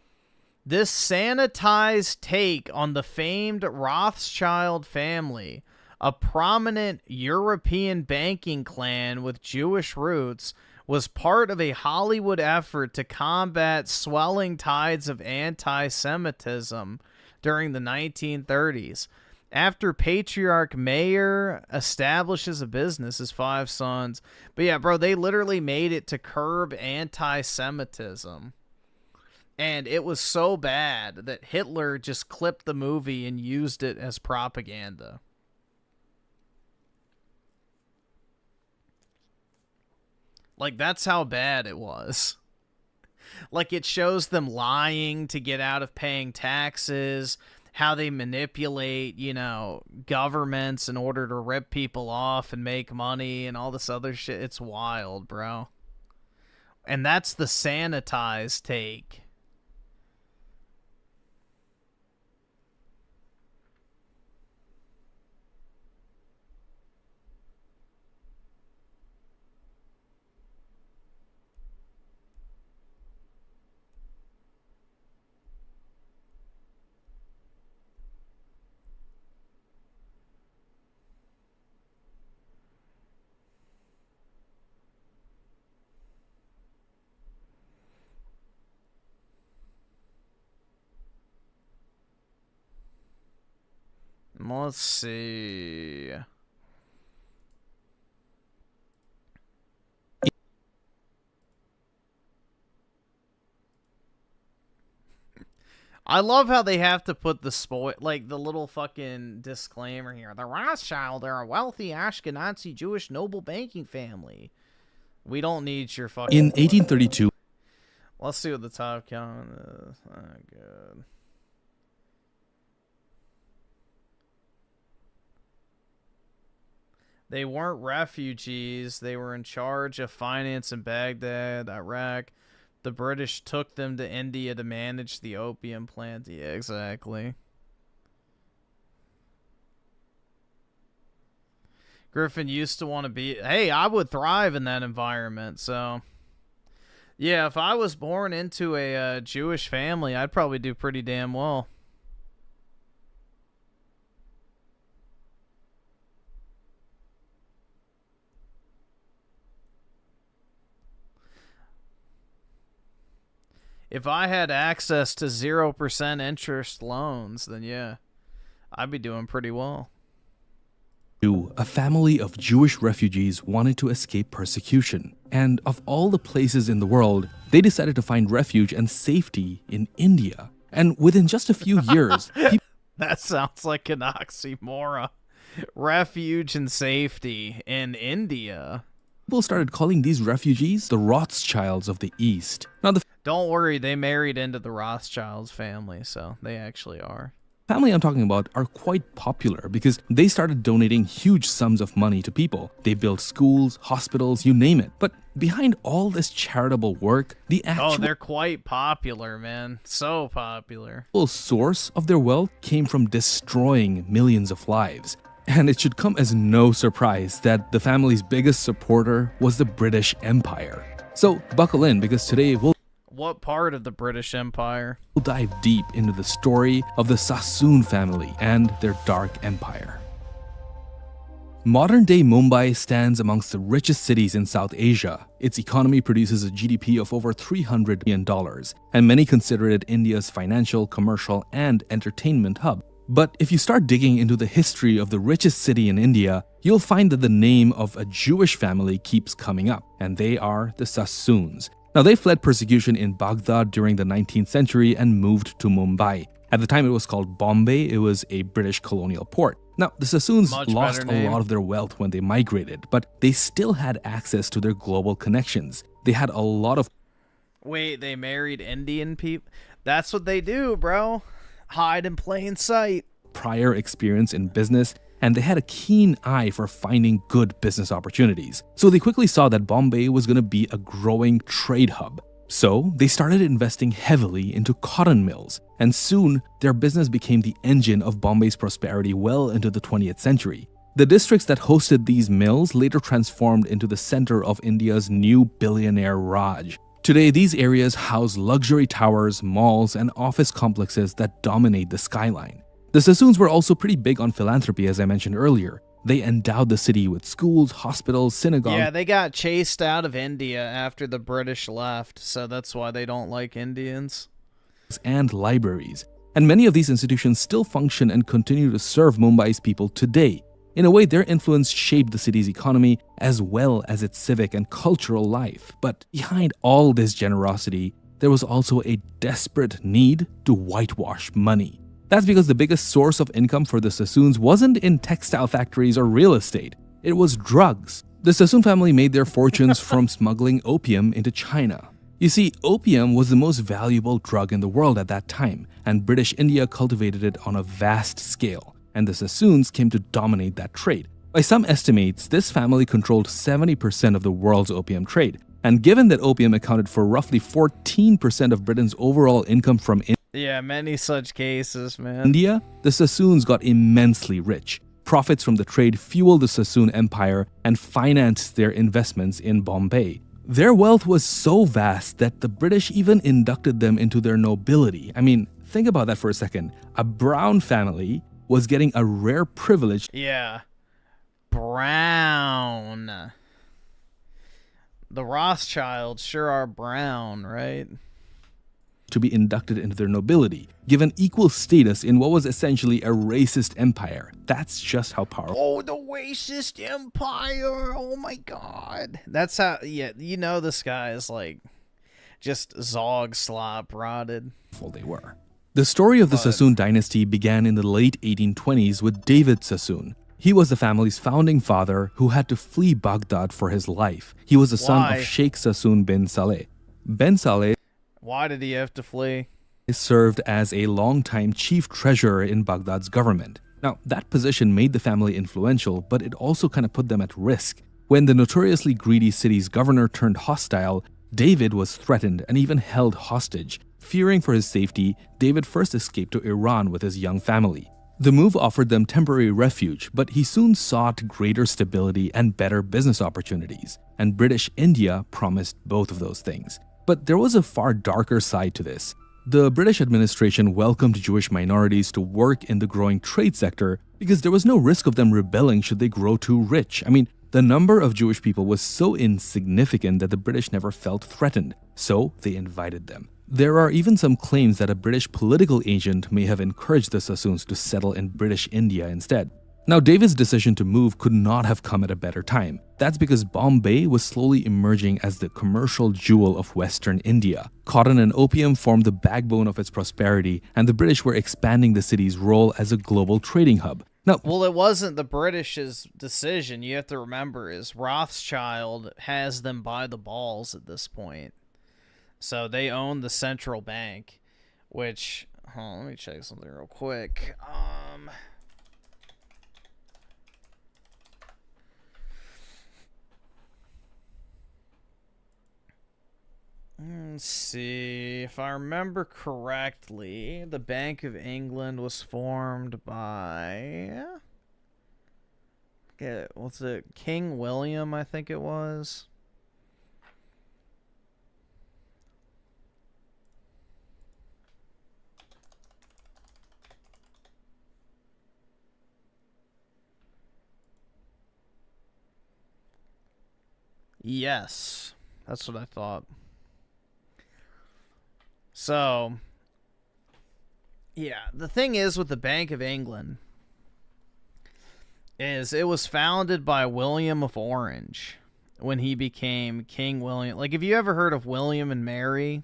this sanitized take on the famed Rothschild family, a prominent European banking clan with Jewish roots, was part of a Hollywood effort to combat swelling tides of anti-Semitism during the 1930s. After patriarch Mayer establishes a business, his 5 sons. But yeah, bro, they literally made it to curb anti-Semitism. And it was so bad that Hitler just clipped the movie and used it as propaganda. Like, that's how bad it was. Like, it shows them lying to get out of paying taxes, how they manipulate, you know, governments in order to rip people off and make money and all this other shit. It's wild, bro. And that's the sanitized take. Let's see. I love how they have to put the like the little fucking disclaimer here. The Rothschilds are a wealthy Ashkenazi Jewish noble banking family. We don't need your fucking...
In 1832...
Let's see what the top count is. Oh, good. They weren't refugees. They were in charge of finance in Baghdad, Iraq. The British took them to India to manage the opium plant. Yeah, exactly. Griffin used to want to be... Hey, I would thrive in that environment, so... Yeah, if I was born into a Jewish family, I'd probably do pretty damn well. If I had access to 0% interest loans, then yeah, I'd be doing pretty well.
A family of Jewish refugees wanted to escape persecution. And of all the places in the world, they decided to find refuge and safety in India. And within just a few years...
That sounds like an oxymoron. Refuge and safety in India.
People started calling these refugees the Rothschilds of the East. Now, the
Don't worry, they married into the Rothschilds family, so they actually are.
family I'm talking about are quite popular because they started donating huge sums of money to people. They built schools, hospitals, you name it. But behind all this charitable work, the actual
they're quite popular, man. So popular.
source of their wealth came from destroying millions of lives. And it should come as no surprise that the family's biggest supporter was the British Empire. So buckle in, because today we'll
What part of the British Empire?
dive deep into the story of the Sassoon family and their dark empire. Modern-day Mumbai stands amongst the richest cities in South Asia. Its economy produces a GDP of over $300 million, and many consider it India's financial, commercial, and entertainment hub. But if you start digging into the history of the richest city in India, you'll find that the name of a Jewish family keeps coming up, and they are the Sassoons. Now, they fled persecution in Baghdad during the 19th century and moved to Mumbai. At the time it was called Bombay, it was a British colonial port. Now, the Sassoons lost a lot of their wealth when they migrated, but they still had access to their global connections. They had a lot of...
Wait, they married Indian people? That's what they do, bro. Hide in plain sight.
Prior experience in business, and they had a keen eye for finding good business opportunities. So they quickly saw that Bombay was going to be a growing trade hub. So they started investing heavily into cotton mills, and soon their business became the engine of Bombay's prosperity well into the 20th century. The districts that hosted these mills later transformed into the center of India's new billionaire Raj. Today, these areas house luxury towers, malls, and office complexes that dominate the skyline. The Sassoons were also pretty big on philanthropy, as I mentioned earlier. They endowed the city with schools, hospitals, synagogues.
Yeah, they got chased out of India after the British left, so that's why they don't like Indians.
And libraries. And many of these institutions still function and continue to serve Mumbai's people today. In a way, their influence shaped the city's economy as well as its civic and cultural life. But behind all this generosity, there was also a desperate need to whitewash money. That's because the biggest source of income for the Sassoons wasn't in textile factories or real estate. It was drugs. The Sassoon family made their fortunes from smuggling opium into China. You see, opium was the most valuable drug in the world at that time, and British India cultivated it on a vast scale. And the Sassoons came to dominate that trade. By some estimates, this family controlled 70% of the world's opium trade. And given that opium accounted for roughly 14% of Britain's overall income from
Yeah, many such cases, man.
India, the Sassoons got immensely rich. Profits from the trade fueled the Sassoon empire and financed their investments in Bombay. Their wealth was so vast that the British even inducted them into their nobility. I mean, think about that for a second. A brown family was getting a rare privilege.
Yeah. Brown. The Rothschilds sure are brown, right?
to be inducted into their nobility, given equal status in what was essentially a racist empire. That's just how powerful.
Oh, the racist empire! Oh my god. That's how, yeah, you know this guy is like just Zog slop rotted.
They were. The story of the Sassoon dynasty began in the late 1820s with David Sassoon. He was the family's founding father who had to flee Baghdad for his life. He was the son of Sheikh Sassoon bin Saleh. Ben Saleh,
why did he have to flee?
Served as a long-time chief treasurer in Baghdad's government. Now, that position made the family influential, but it also kind of put them at risk. When the notoriously greedy city's governor turned hostile, David was threatened and even held hostage. Fearing for his safety, David first escaped to Iran with his young family. The move offered them temporary refuge, but he soon sought greater stability and better business opportunities, and British India promised both of those things. But there was a far darker side to this. The British administration welcomed Jewish minorities to work in the growing trade sector because there was no risk of them rebelling should they grow too rich. I mean, the number of Jewish people was so insignificant that the British never felt threatened, so they invited them. There are even some claims that a British political agent may have encouraged the Sassoons to settle in British India instead. Now, David's decision to move could not have come at a better time. That's because Bombay was slowly emerging as the commercial jewel of Western India. Cotton and opium formed the backbone of its prosperity, and the British were expanding the city's role as a global trading hub. Now,
well, it wasn't the British's decision. You have to remember is Rothschild has them by the balls at this point. So they own the central bank, which, let me check something real quick. Let's see. If I remember correctly, the Bank of England was formed by, what's it? King William, I think it was. Yes, that's what I thought. So, yeah, the thing is with the Bank of England is it was founded by William of Orange when he became King William. Like, if you ever heard of William and Mary,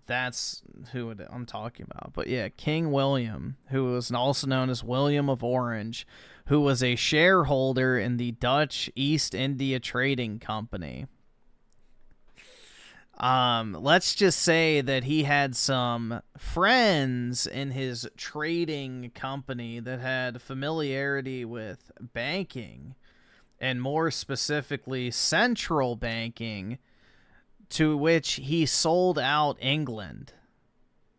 that's who I'm talking about. But yeah, King William, who was also known as William of Orange, who was a shareholder in the Dutch East India Trading Company. Let's just say that he had some friends in his trading company that had familiarity with banking, and more specifically central banking, to which he sold out England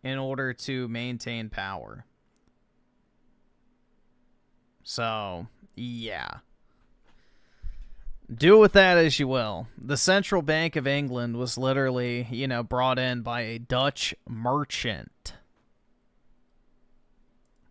in order to maintain power. So, yeah. Do with that as you will. The Central Bank of England was literally, brought in by a Dutch merchant.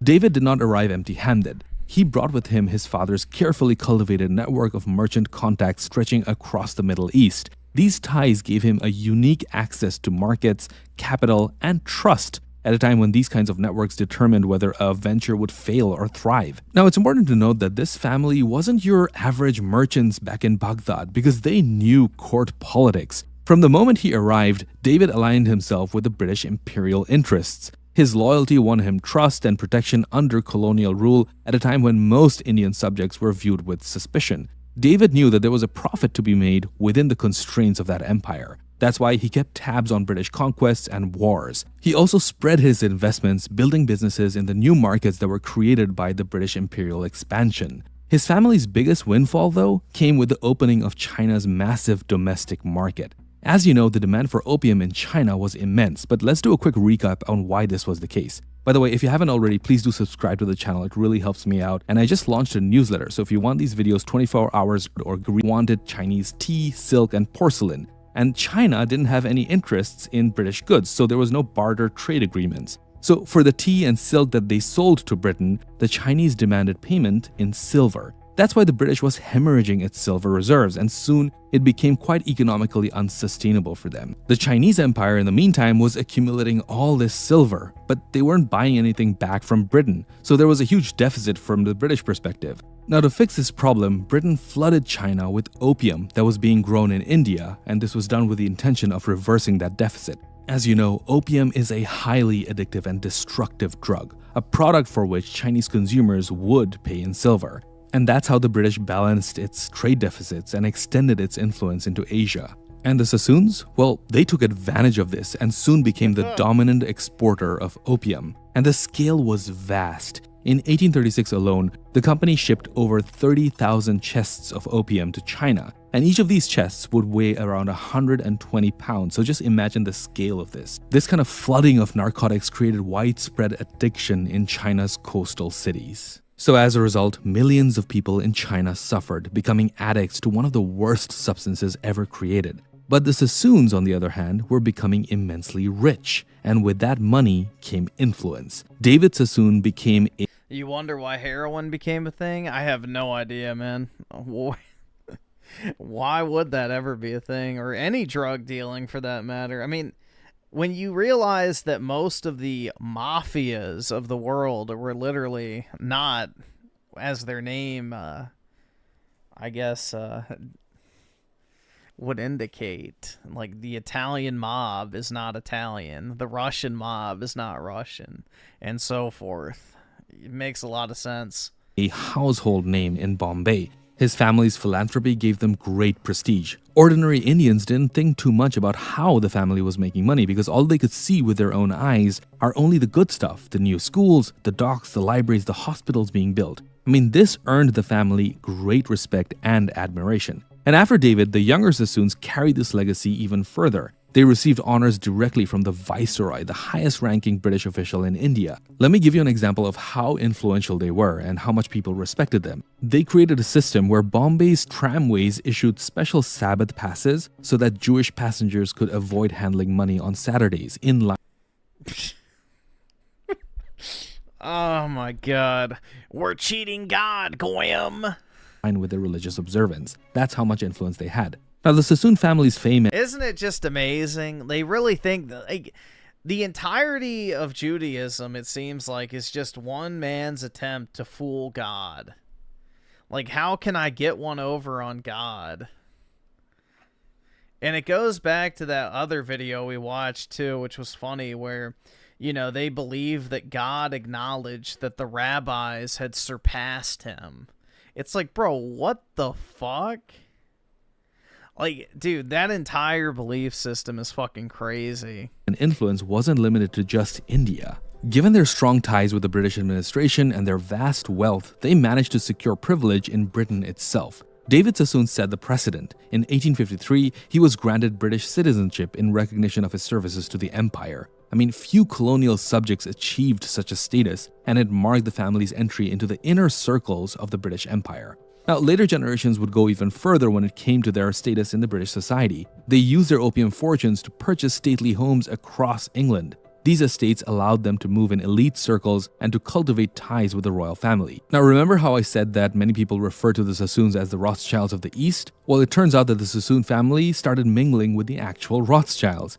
David did not arrive empty-handed. He brought with him his father's carefully cultivated network of merchant contacts stretching across the Middle East. These ties gave him a unique access to markets, capital, and trust at a time when these kinds of networks determined whether a venture would fail or thrive. Now, it's important to note that this family wasn't your average merchants back in Baghdad because they knew court politics. From the moment he arrived, David aligned himself with the British imperial interests. His loyalty won him trust and protection under colonial rule at a time when most Indian subjects were viewed with suspicion. David knew that there was a profit to be made within the constraints of that empire. That's why he kept tabs on British conquests and wars. He also spread his investments, building businesses in the new markets that were created by the British imperial expansion. His family's biggest windfall, though, came with the opening of China's massive domestic market. As you know, the demand for opium in China was immense, but let's do a quick recap on why this was the case. By the way, if you haven't already, please do subscribe to the channel. It really helps me out. And I just launched a newsletter, so if you want these videos 24 hours or wanted Chinese tea, silk, and porcelain, and China didn't have any interests in British goods, so there was no barter trade agreements. So for the tea and silk that they sold to Britain, the Chinese demanded payment in silver. That's why the British was hemorrhaging its silver reserves, and soon it became quite economically unsustainable for them. The Chinese Empire, in the meantime, was accumulating all this silver, but they weren't buying anything back from Britain, so there was a huge deficit from the British perspective. Now, to fix this problem, Britain flooded China with opium that was being grown in India, and this was done with the intention of reversing that deficit. As you know, opium is a highly addictive and destructive drug, a product for which Chinese consumers would pay in silver. And that's how the British balanced its trade deficits and extended its influence into Asia. And the Sassoons? Well, they took advantage of this and soon became the dominant exporter of opium. And the scale was vast. In 1836 alone, the company shipped over 30,000 chests of opium to China, and each of these chests would weigh around 120 pounds, so just imagine the scale of this. This kind of flooding of narcotics created widespread addiction in China's coastal cities. So as a result, millions of people in China suffered, becoming addicts to one of the worst substances ever created. But the Sassoons, on the other hand, were becoming immensely rich, and with that money came influence. David Sassoon became a...
You wonder why heroin became a thing? I have no idea, man. Why would that ever be a thing? Or any drug dealing, for that matter. I mean, when you realize that most of the mafias of the world were literally not, as their name, I guess, would indicate, like the Italian mob is not Italian, the Russian mob is not Russian, and so forth. It makes a lot of sense.
A household name in Bombay. His family's philanthropy gave them great prestige. Ordinary Indians didn't think too much about how the family was making money because all they could see with their own eyes are only the good stuff, the new schools, the docks, the libraries, the hospitals being built. I mean, this earned the family great respect and admiration. And after David, the younger Sassoons carried this legacy even further. They received honors directly from the Viceroy, the highest-ranking British official in India. Let me give you an example of how influential they were and how much people respected them. They created a system where Bombay's tramways issued special Sabbath passes so that Jewish passengers could avoid handling money on Saturdays in line.
Oh my God. We're cheating God, Goyim.
With their religious observance. That's how much influence they had. Now, the Sassoon family's fame...
Isn't it just amazing? They really think that, like, the entirety of Judaism, it seems like, is just one man's attempt to fool God. Like, how can I get one over on God? And it goes back to that other video we watched, too, which was funny, where, you know, they believe that God acknowledged that the rabbis had surpassed him. It's like, bro, what the fuck? Like, dude, that entire belief system is fucking crazy.
And influence wasn't limited to just India. Given their strong ties with the British administration and their vast wealth, they managed to secure privilege in Britain itself. David Sassoon set the precedent. In 1853, he was granted British citizenship in recognition of his services to the empire. I mean, few colonial subjects achieved such a status, and it marked the family's entry into the inner circles of the British Empire. Now, later generations would go even further when it came to their status in the British society. They used their opium fortunes to purchase stately homes across England. These estates allowed them to move in elite circles and to cultivate ties with the royal family. Now, remember how I said that many people refer to the Sassoons as the Rothschilds of the East? Well, it turns out that the Sassoon family started mingling with the actual Rothschilds.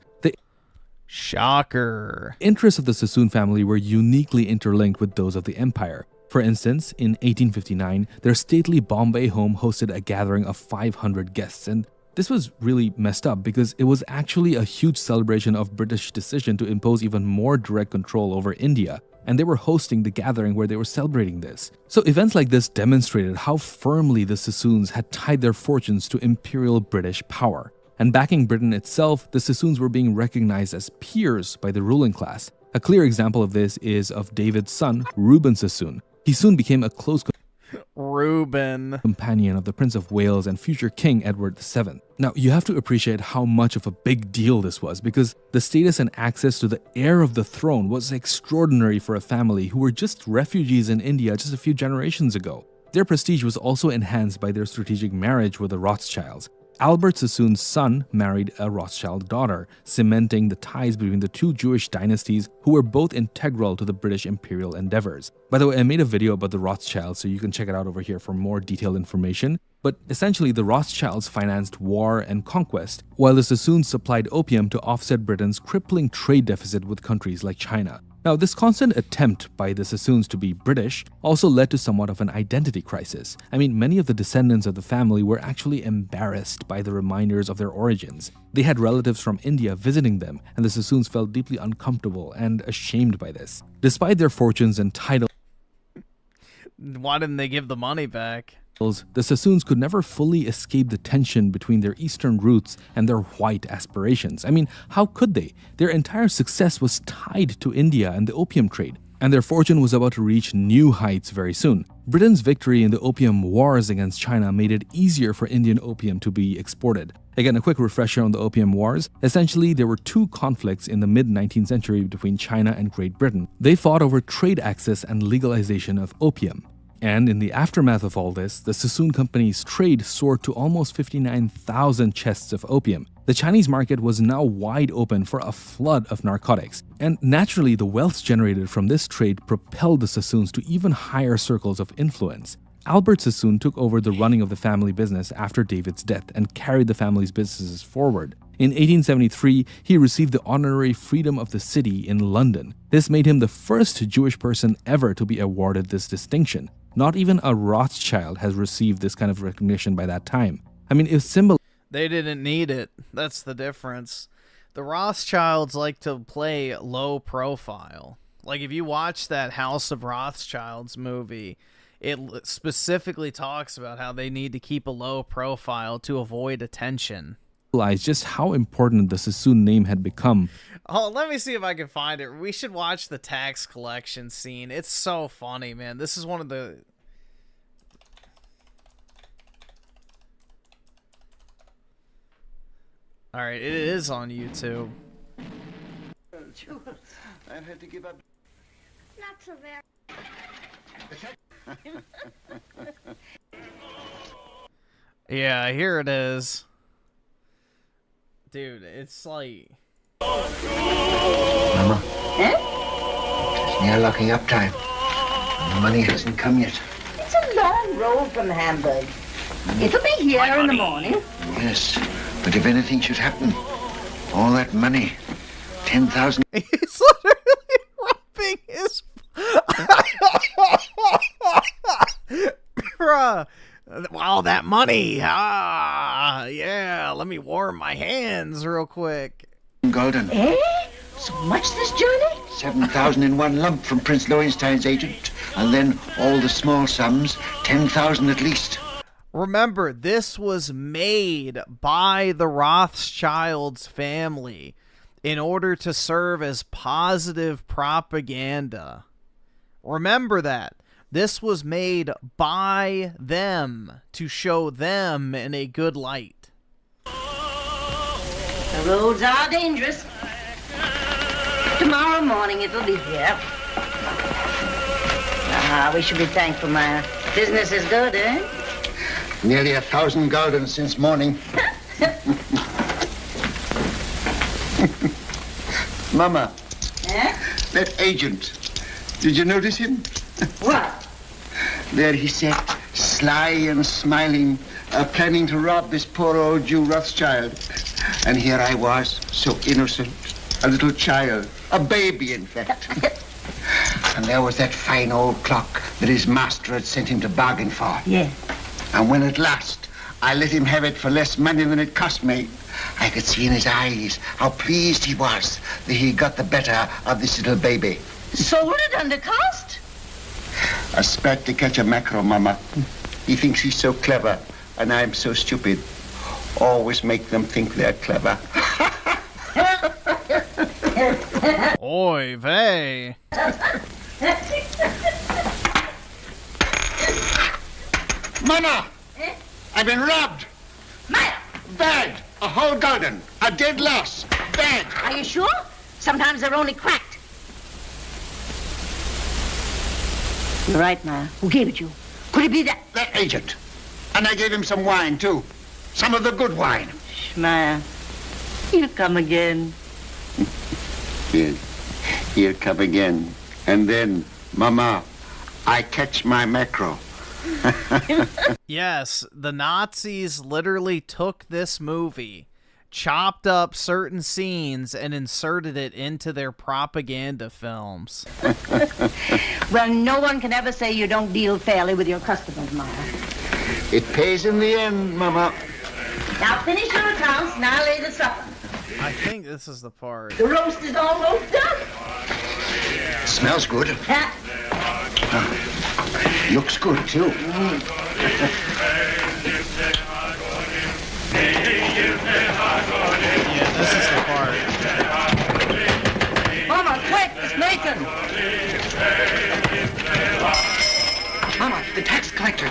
Shocker.
Interests of the Sassoon family were uniquely interlinked with those of the empire. For instance, in 1859, their stately Bombay home hosted a gathering of 500 guests, and this was really messed up because it was actually a huge celebration of British decision to impose even more direct control over India, and they were hosting the gathering where they were celebrating this. So events like this demonstrated how firmly the Sassoons had tied their fortunes to imperial British power. And backing Britain itself, the Sassoons were being recognized as peers by the ruling class. A clear example of this is of David's son, Reuben Sassoon. He soon became a close companion of the Prince of Wales and future King Edward VII. Now, you have to appreciate how much of a big deal this was because the status and access to the heir of the throne was extraordinary for a family who were just refugees in India just a few generations ago. Their prestige was also enhanced by their strategic marriage with the Rothschilds. Albert Sassoon's son married a Rothschild daughter, cementing the ties between the two Jewish dynasties who were both integral to the British imperial endeavors. By the way, I made a video about the Rothschilds, so you can check it out over here for more detailed information. But essentially, the Rothschilds financed war and conquest, while the Sassoons supplied opium to offset Britain's crippling trade deficit with countries like China. Now, this constant attempt by the Sassoons to be British also led to somewhat of an identity crisis. I mean, many of the descendants of the family were actually embarrassed by the reminders of their origins. They had relatives from India visiting them, and the Sassoons felt deeply uncomfortable and ashamed by this. Despite their fortunes and titles,
Why didn't they give the money back?
the Sassoons could never fully escape the tension between their Eastern roots and their white aspirations. I mean, how could they? Their entire success was tied to India and the opium trade, and their fortune was about to reach new heights very soon. Britain's victory in the opium wars against China made it easier for Indian opium to be exported. Again, a quick refresher on the Opium Wars. Essentially, there were two conflicts in the mid-19th century between China and Great Britain. They fought over trade access and legalization of opium. And in the aftermath of all this, the Sassoon Company's trade soared to almost 59,000 chests of opium. The Chinese market was now wide open for a flood of narcotics. And naturally, the wealth generated from this trade propelled the Sassoons to even higher circles of influence. Albert Sassoon took over the running of the family business after David's death and carried the family's businesses forward. In 1873, he received the honorary Freedom of the City in London. This made him the first Jewish person ever to be awarded this distinction. Not even a Rothschild has received this kind of recognition by that time. I mean, it symbolizes...
They didn't need it. That's the difference. The Rothschilds like to play low profile. Like, if you watch that House of Rothschilds movie, it specifically talks about how they need to keep a low profile to avoid attention.
Just how important the Sassoon name had become.
Oh, let me see if I can find it. We should watch the tax collection scene. It's so funny, man. This is one of the... Alright, it is on YouTube.
I've had to give up.
Not so very.
Yeah, here it is. Dude, it's like...
Mama? It's near locking up time. And the money hasn't come yet.
It's a long road from Hamburg. It'll be here in the morning.
Yes, but if anything should happen, all that money, 10,000...
He's literally rubbing his... Bruh. Wow, that money. Ah, yeah. Let me warm my hands real quick.
Golden.
Eh? So much this journey?
7,000 in one lump from Prince Lowenstein's agent. And then all the small sums, 10,000 at least.
Remember, this was made by the Rothschilds family in order to serve as positive propaganda. Remember that. This was made by them to show them in a good light.
The roads are dangerous. Tomorrow morning it'll be here. Ah, we should be thankful, Maya. Business is good, eh?
Nearly 1,000 guldens since morning. Mama.
Eh?
That agent. Did you notice him?
What?
There he sat, sly and smiling, planning to rob this poor old Jew Rothschild. And here I was, so innocent, a little child, a baby, in fact. And there was that fine old clock that his master had sent him to bargain for.
Yeah.
And when at last I let him have it for less money than it cost me, I could see in his eyes how pleased he was that he got the better of this little baby.
Sold it under cost?
A spat to catch a mackerel, Mama. He thinks he's so clever, and I'm so stupid. Always make them think they're clever.
Oy vey.
Mama! I've been robbed!
Maya!
Bad! A whole garden! A dead loss! Bad!
Are you sure? Sometimes they're only cracked. You're right, Maya. Who gave it you? Could it be that...
That agent. And I gave him some wine, too. Some of the good wine.
Schmeier, he'll come again.
Yes, he'll come again. And then, Mama, I catch my mackerel.
Yes, the Nazis literally took this movie, chopped up certain scenes, and inserted it into their propaganda films.
Well, no one can ever say you don't deal fairly with your customers, Maya.
It pays in the end, Mama.
Now finish your accounts, and I'll lay the supper.
I think this is the part.
The roast is almost done.
Smells good.
Yeah.
Looks good, too.
Yeah, this is the part.
Mama, quick, it's Nathan.
Mama, the tax collector.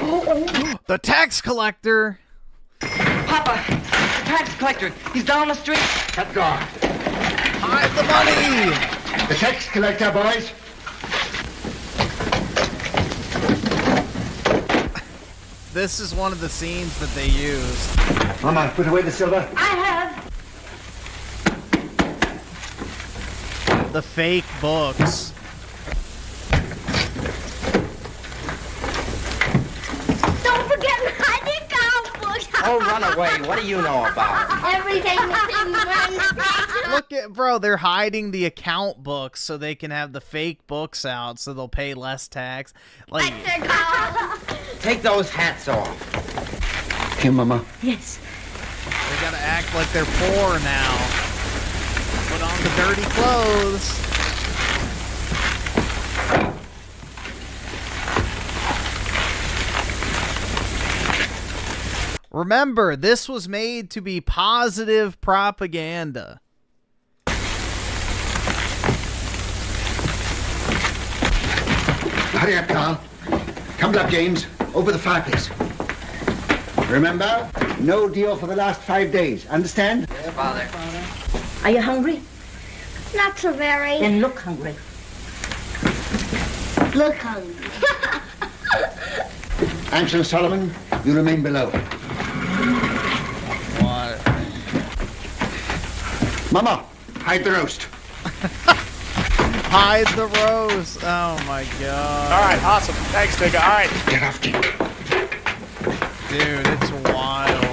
The tax collector!
Papa, the tax collector. He's down the street.
Cut guard.
Hide the money!
The tax collector, boys.
This is one of the scenes that they used.
Mama, put away the silver.
I have.
The fake books.
Don't forget my account books.
Oh, run away. What do you know about?
Everything is in one station.
Look at, bro, they're hiding the account books so they can have the fake books out so they'll pay less tax. Like,
Take those hats off.
Here, Mama.
Yes.
they gotta act like they're poor now. Put on the dirty clothes. Remember, this was made to be positive propaganda.
Hurry up, Carl. Come up, James. Over the fireplace. Remember, no deal for the last 5 days. Understand?
Yeah, Father.
Are you hungry?
Not so very.
Then look hungry.
Look hungry.
Ansel Solomon, you remain below.
What?
Mama, hide the roast.
Hide the rose. Oh my god.
All right, awesome. Thanks, nigga. All right.
Get off, Jim.
Dude, it's wild.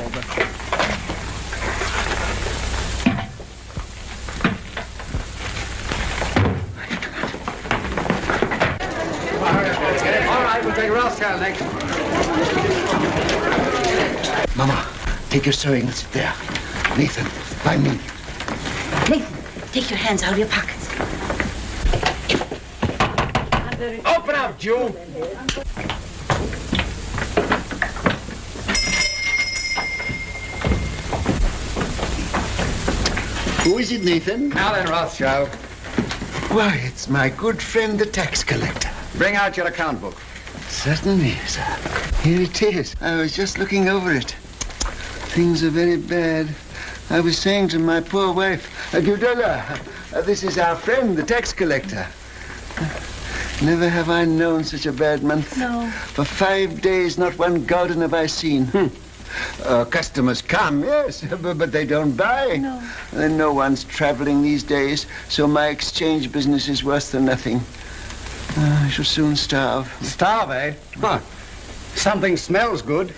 All right, we'll take Rothschild next. Mama, take your sewing and sit there. Nathan, by me.
Nathan, take your hands out of your pockets.
Open up, Jew.
Who is it, Nathan?
Now then, Rothschild.
Why, it's my good friend, the tax collector.
Bring out your account book.
Certainly, sir. Here it is. I was just looking over it. Things are very bad. I was saying to my poor wife, Gudula, this is our friend, the tax collector. Never have I known such a bad month.
No.
For 5 days, not one garden have I seen. Customers come, yes, but they don't buy.
No.
And no one's traveling these days, so my exchange business is worse than nothing. I shall soon starve.
Starve, eh? Huh. Something smells good.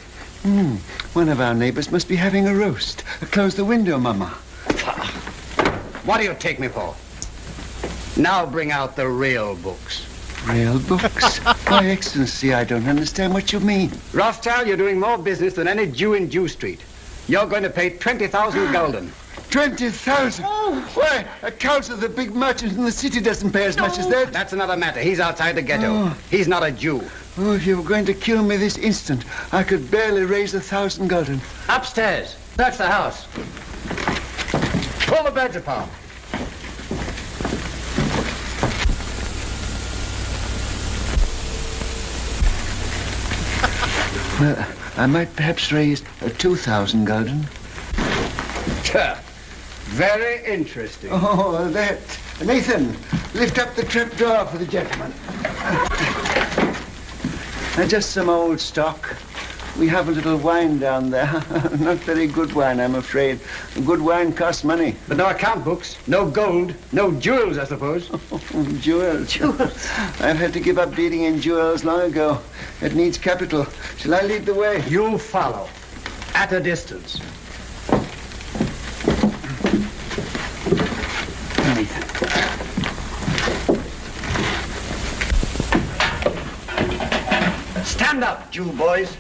One of our neighbors must be having a roast. Close the window, Mama.
What do you take me for? Now bring out the real books.
Real books? Why, Excellency, I don't understand what you mean.
Rothschild, you're doing more business than any Jew in Jew Street. You're going to pay 20,000 gulden.
20,000?
Oh.
Why, a count of the big merchant in the city doesn't pay as much as that.
That's another matter. He's outside the ghetto. He's not a Jew.
Oh, if you were going to kill me this instant, I could barely raise 1,000 gulden.
Upstairs. That's the house. Pull the beds apart.
Well, I might perhaps raise 2,000 gulden.
Very interesting.
Oh, that. Nathan, lift up the trap door for the gentleman. Just some old stock. We have a little wine down there. Not very good wine, I'm afraid. Good wine costs money.
But no account books, no gold, no jewels, I suppose.
Jewels. Jewels. I've had to give up dealing in jewels long ago. It needs capital. Shall I lead the way?
You follow, at a distance. Stand up, Jew boys.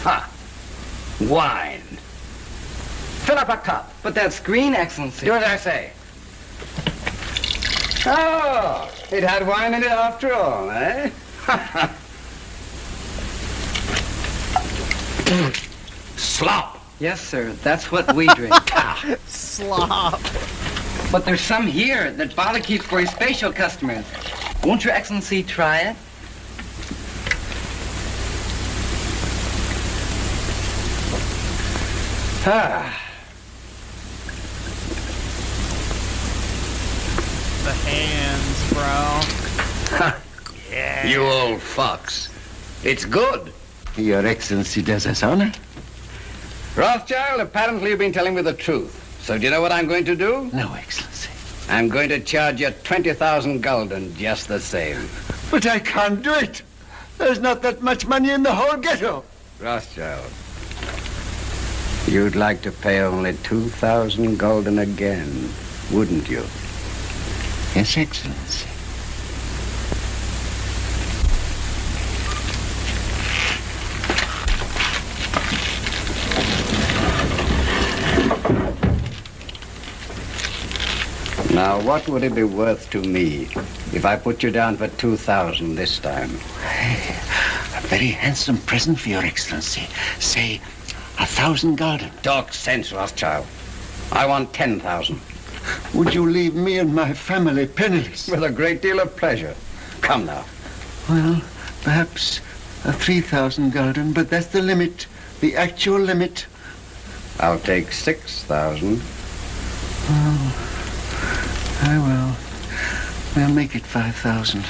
Ha! Wine. Fill up a cup.
But that's green, Excellency.
Do as I say. Oh, it had wine in it after all, eh? Slop.
Yes, sir. That's what we drink.
Slop.
But there's some here that Father keeps for his special customers. Won't Your Excellency try it?
The hands, bro.
Yeah. You old fox. It's good.
Your Excellency does us honor.
Rothschild, apparently you've been telling me the truth. So do you know what I'm going to do?
No, Excellency.
I'm going to charge you 20,000 gulden just the same.
But I can't do it. There's not that much money in the whole ghetto.
Rothschild, you'd like to pay only 2,000 gulden again, wouldn't you?
Yes, Excellency.
Now, what would it be worth to me if I put you down for 2,000 this time?
A very handsome present for Your Excellency. Say, 1,000 gulden.
Talk sense, Rothschild. I want 10,000.
Would you leave me and my family penniless?
With a great deal of pleasure. Come now.
Well, perhaps 3,000 gulden, but that's the limit, the actual limit.
I'll take 6,000.
Oh, I will. We'll make it 5,000.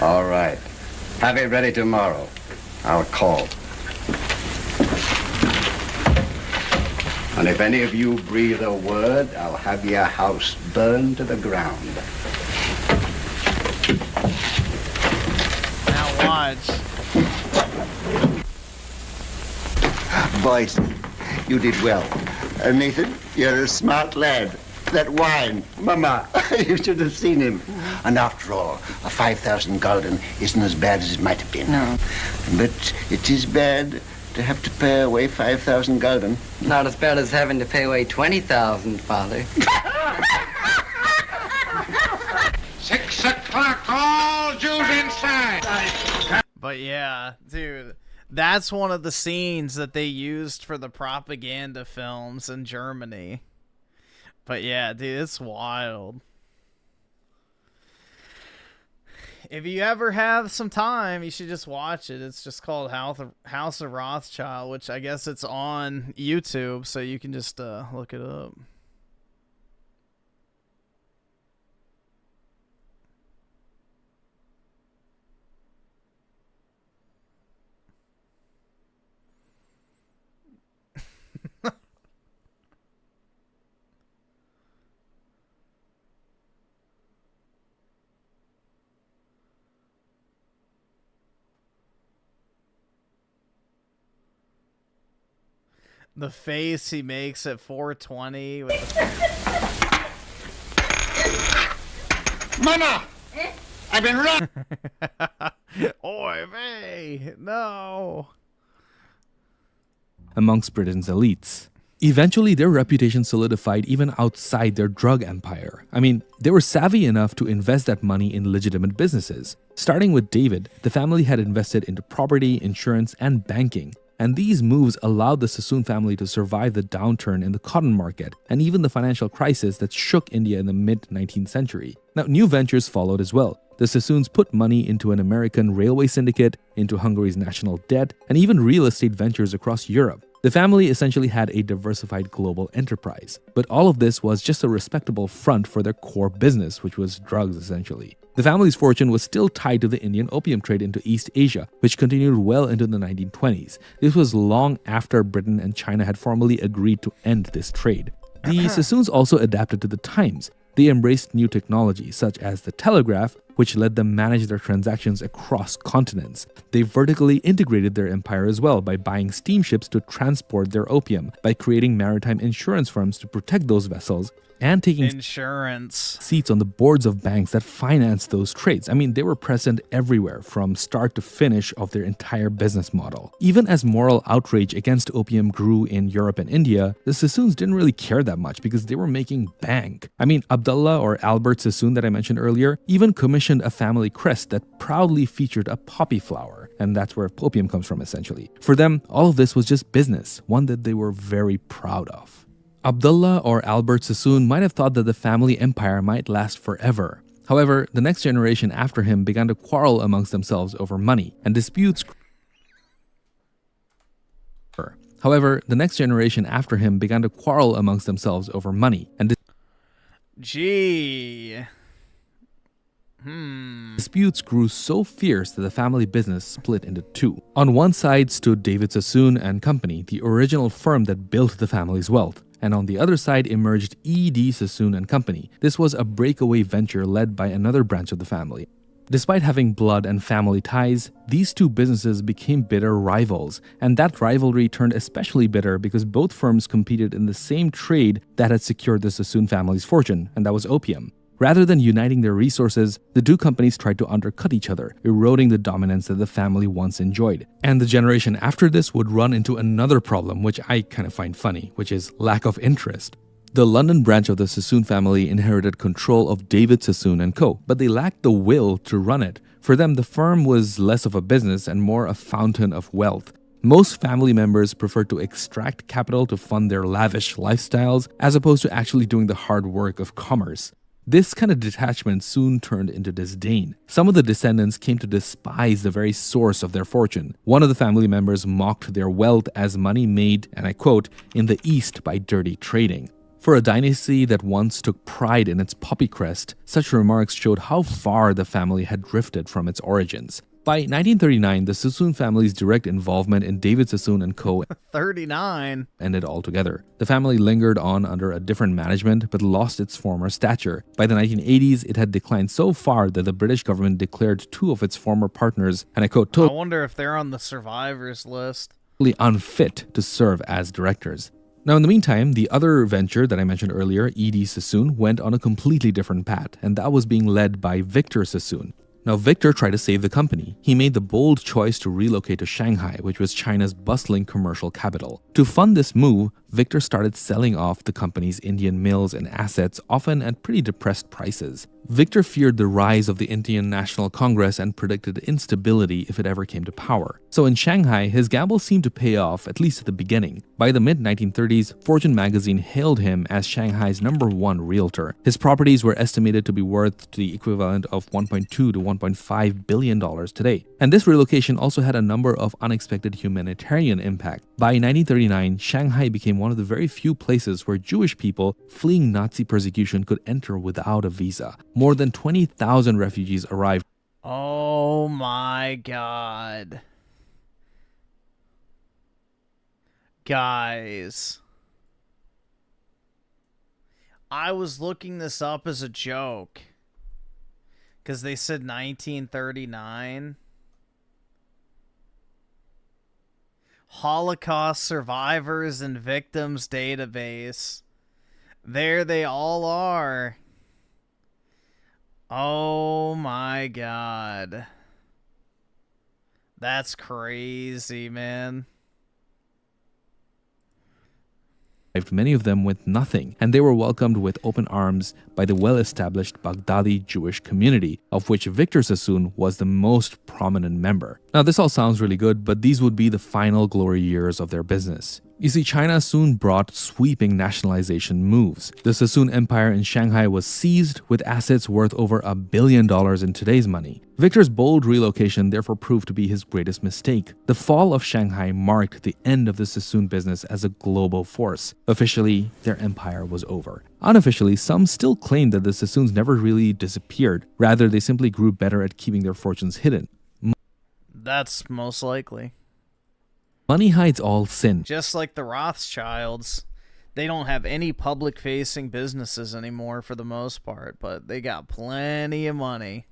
All right. Have it ready tomorrow. I'll call. And if any of you breathe a word, I'll have your house burned to the ground.
Now watch.
Boys, you did well. Nathan, you're a smart lad. That wine, Mama, you should have seen him. And after all, 5,000 gulden isn't as bad as it might have been.
No.
But it is bad to have to pay away 5,000 gulden.
Not as bad as having to pay away 20,000, Father.
6 o'clock, all Jews inside.
But yeah, dude, that's one of the scenes that they used for the propaganda films in Germany. But yeah, dude, it's wild. If you ever have some time, you should just watch it. It's just called House of Rothschild, which I guess it's on YouTube, so you can just look it up. The face he makes at 420 with the...
Mama! I've been wrong!
Oy vey! No!
Amongst Britain's elites. Eventually, their reputation solidified even outside their drug empire. I mean, they were savvy enough to invest that money in legitimate businesses. Starting with David, the family had invested into property, insurance, and banking. And these moves allowed the Sassoon family to survive the downturn in the cotton market and even the financial crisis that shook India in the mid-19th century. Now, new ventures followed as well. The Sassoons put money into an American railway syndicate, into Hungary's national debt, and even real estate ventures across Europe. The family essentially had a diversified global enterprise. But all of this was just a respectable front for their core business, which was drugs essentially. The family's fortune was still tied to the Indian opium trade into East Asia, which continued well into the 1920s. This was long after Britain and China had formally agreed to end this trade. The Sassoons also adapted to the times. They embraced new technology, such as the telegraph, which let them manage their transactions across continents. They vertically integrated their empire as well by buying steamships to transport their opium, by creating maritime insurance firms to protect those vessels, and taking
insurance
seats on the boards of banks that financed those trades. I mean, they were present everywhere from start to finish of their entire business model. Even as moral outrage against opium grew in Europe and India, the Sassoons didn't really care that much because they were making bank. I mean, Abdullah or Albert Sassoon that I mentioned earlier even commissioned a family crest that proudly featured a poppy flower, and that's where opium comes from essentially. For them, all of this was just business, one that they were very proud of. Abdullah or Albert Sassoon might have thought that the family empire might last forever. However, the next generation after him began to quarrel amongst themselves over money, and disputes Disputes grew so fierce that the family business split into two. On one side stood David Sassoon and Company, the original firm that built the family's wealth. And on the other side emerged E.D. Sassoon and Company. This was a breakaway venture led by another branch of the family. Despite having blood and family ties, these two businesses became bitter rivals, and that rivalry turned especially bitter because both firms competed in the same trade that had secured the Sassoon family's fortune, and that was opium. Rather than uniting their resources, the two companies tried to undercut each other, eroding the dominance that the family once enjoyed. And the generation after this would run into another problem, which I kind of find funny, which is lack of interest. The London branch of the Sassoon family inherited control of David Sassoon and Co., but they lacked the will to run it. For them, the firm was less of a business and more a fountain of wealth. Most family members preferred to extract capital to fund their lavish lifestyles, as opposed to actually doing the hard work of commerce. This kind of detachment soon turned into disdain. Some of the descendants came to despise the very source of their fortune. One of the family members mocked their wealth as money made, and I quote, in the East by dirty trading. For a dynasty that once took pride in its poppy crest, such remarks showed how far the family had drifted from its origins. By 1939, the Sassoon family's direct involvement in David Sassoon and Co.
39
ended altogether. The family lingered on under a different management but lost its former stature. By the 1980s, it had declined so far that the British government declared two of its former partners, and I quote,
I wonder if they're on the survivors list,
unfit to serve as directors. Now, in the meantime, the other venture that I mentioned earlier, E.D. Sassoon, went on a completely different path, and that was being led by Victor Sassoon. Now, Victor tried to save the company. He made the bold choice to relocate to Shanghai, which was China's bustling commercial capital. To fund this move, Victor started selling off the company's Indian mills and assets, often at pretty depressed prices. Victor feared the rise of the Indian National Congress and predicted instability if it ever came to power. So in Shanghai, his gamble seemed to pay off, at least at the beginning. By the mid-1930s, Fortune magazine hailed him as Shanghai's #1 realtor. His properties were estimated to be worth the equivalent of $1.2 to $1.5 billion today. And this relocation also had a number of unexpected humanitarian impact. By 1939, Shanghai became one of the very few places where Jewish people fleeing Nazi persecution could enter without a visa. More than 20,000 refugees arrived.
Oh my god. Guys. I was looking this up as a joke. Because they said 1939. Holocaust Survivors and Victims Database. There they all are. Oh my god. That's crazy, man.
many of them with nothing, and they were welcomed with open arms by the well-established Baghdadi Jewish community, of which Victor Sassoon was the most prominent member. Now, this all sounds really good, but these would be the final glory years of their business. You see, China soon brought sweeping nationalization moves. The Sassoon Empire in Shanghai was seized with assets worth over $1 billion in today's money. Victor's bold relocation therefore proved to be his greatest mistake. The fall of Shanghai marked the end of the Sassoon business as a global force. Officially, their empire was over. Unofficially, some still claim that the Sassoons never really disappeared. Rather, they simply grew better at keeping their fortunes hidden.
That's most likely.
Money hides all sin.
Just like the Rothschilds, they don't have any public-facing businesses anymore for the most part, but they got plenty of money.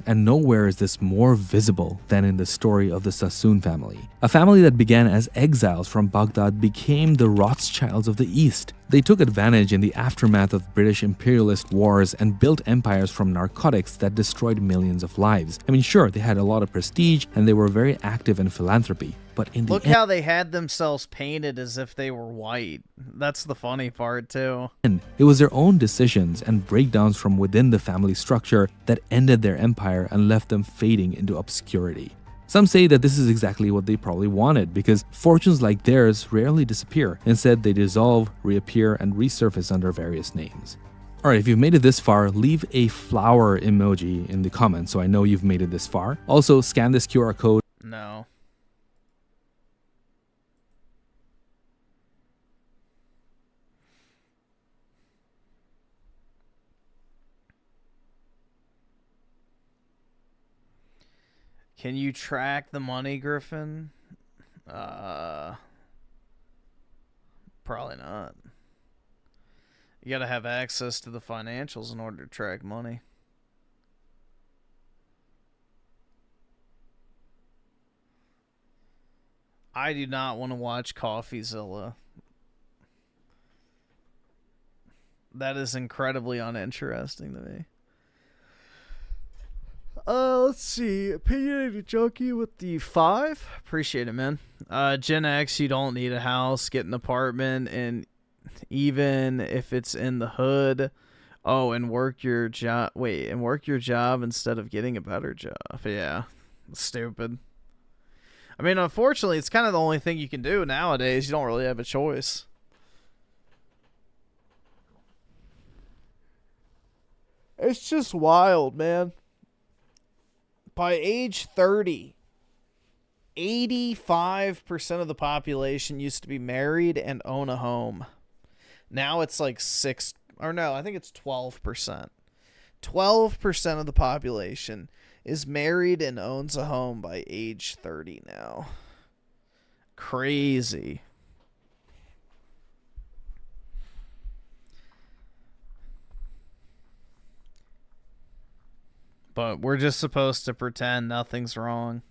And nowhere is this more visible than in the story of the Sassoon family. A family that began as exiles from Baghdad became the Rothschilds of the East. They took advantage in the aftermath of British imperialist wars and built empires from narcotics that destroyed millions of lives. I mean, sure, they had a lot of prestige and they were very active in philanthropy. But in the
Look how they had themselves painted as if they were white. That's the funny part, too.
It was their own decisions and breakdowns from within the family structure that ended their empire and left them fading into obscurity. Some say that this is exactly what they probably wanted, because fortunes like theirs rarely disappear. Instead, they dissolve, reappear, and resurface under various names. Alright, if you've made it this far, leave a flower emoji in the comments so I know you've made it this far. Also, scan this QR code.
No. Can you track the money, Griffin? Probably not. You gotta have access to the financials in order to track money. I do not want to watch CoffeeZilla. That is incredibly uninteresting to me. Let's see. Opinionated Junkie with the 5. Appreciate it, man. Gen X, you don't need a house. Get an apartment, and even if it's in the hood. Oh, and work your job. Wait, and work your job instead of getting a better job. Yeah. Stupid. I mean, unfortunately, it's kind of the only thing you can do nowadays. You don't really have a choice. It's just wild, man. By age 30, 85% of the population used to be married and own a home. Now it's like 6, or no, I think it's 12%. 12% of the population is married and owns a home by age 30 now. Crazy. But we're just supposed to pretend nothing's wrong.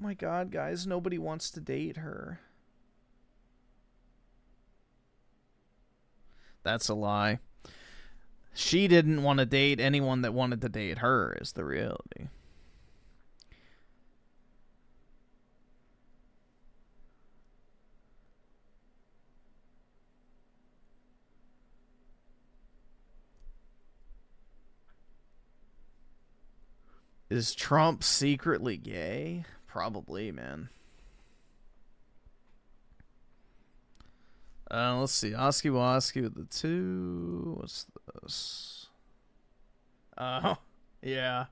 Oh my God, guys, nobody wants to date her. That's a lie. She didn't want to date anyone that wanted to date her, is the reality. Is Trump secretly gay? Probably, man. Let's see. Oski Woski with the 2. What's this? Oh, yeah.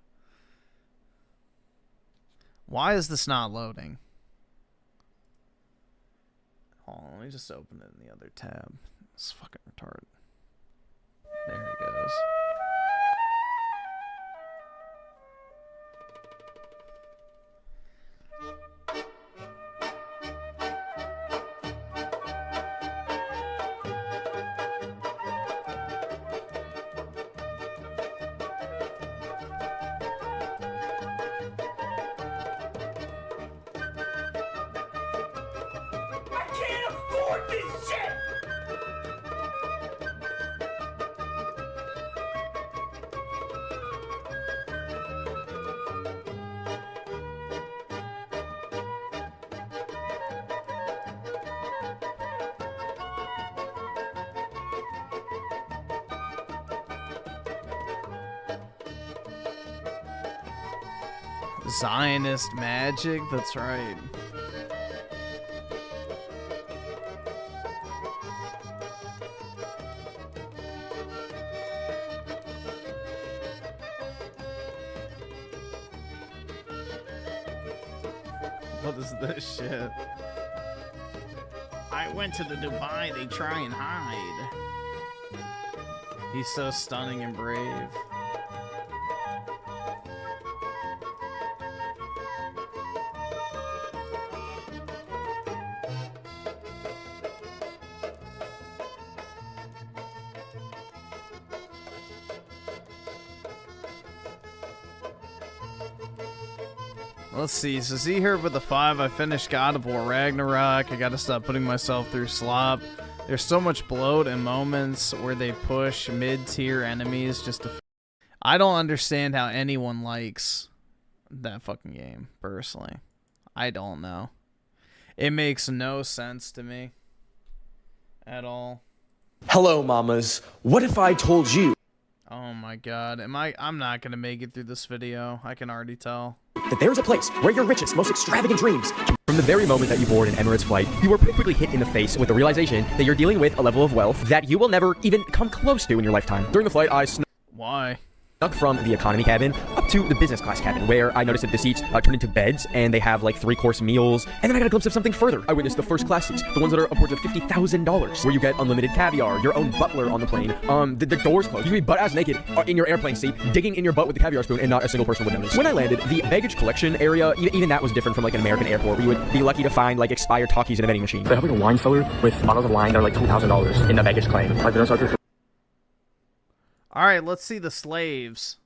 Why is this not loading? Hold on, let me just open it in the other tab. It's fucking retarded. There he goes. Zionist magic? That's right. What is this shit? I went to the Dubai, they try and hide. He's so stunning and brave. Let's see, so Z here with a 5. I finished God of War Ragnarok. I gotta stop putting myself through slop. There's so much bloat and moments where they push mid-tier enemies just to... I don't understand how anyone likes that fucking game, personally. I don't know. It makes no sense to me. At all.
Hello, mamas. What if I told you...
Oh my god. I'm not gonna make it through this video. I can already tell.
...that there is a place where your richest, most extravagant dreams... From the very moment that you board an Emirates flight, you are pretty quickly hit in the face with the realization that you're dealing with a level of wealth that you will never even come close to in your lifetime. During the flight, I
Why?
snuck from the economy cabin up to the business class cabin, where I noticed that the seats turn into beds, and they have like 3-course meals, and then I got a glimpse of something further. I witnessed the first class seats, the ones that are upwards of $50,000, where you get unlimited caviar, your own butler on the plane, the doors closed, you can be butt-ass naked in your airplane seat, digging in your butt with the caviar spoon, and not a single person would notice. When I landed, the baggage collection area, even that was different from like an American airport, where you would be lucky to find like expired talkies in a vending machine. They have like a wine cellar with bottles of wine that are like $2,000 in the baggage claim. Like,
Alright, let's see the slaves.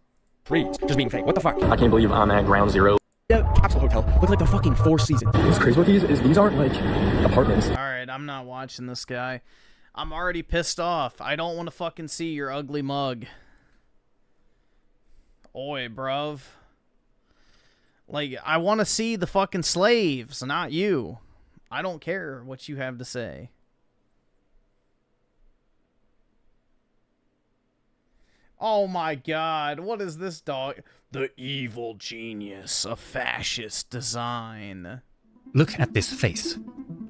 Just being fake. What the fuck? I can't believe I'm at ground zero. The capsule hotel looked like the fucking Four Seasons. What's crazy about these is these aren't like apartments.
Alright, I'm not watching this guy. I'm already pissed off. I don't want to fucking see your ugly mug. Oi, bruv. Like, I want to see the fucking slaves, not you. I don't care what you have to say. Oh my god, what is this dog? The evil genius, a fascist design.
Look at this face.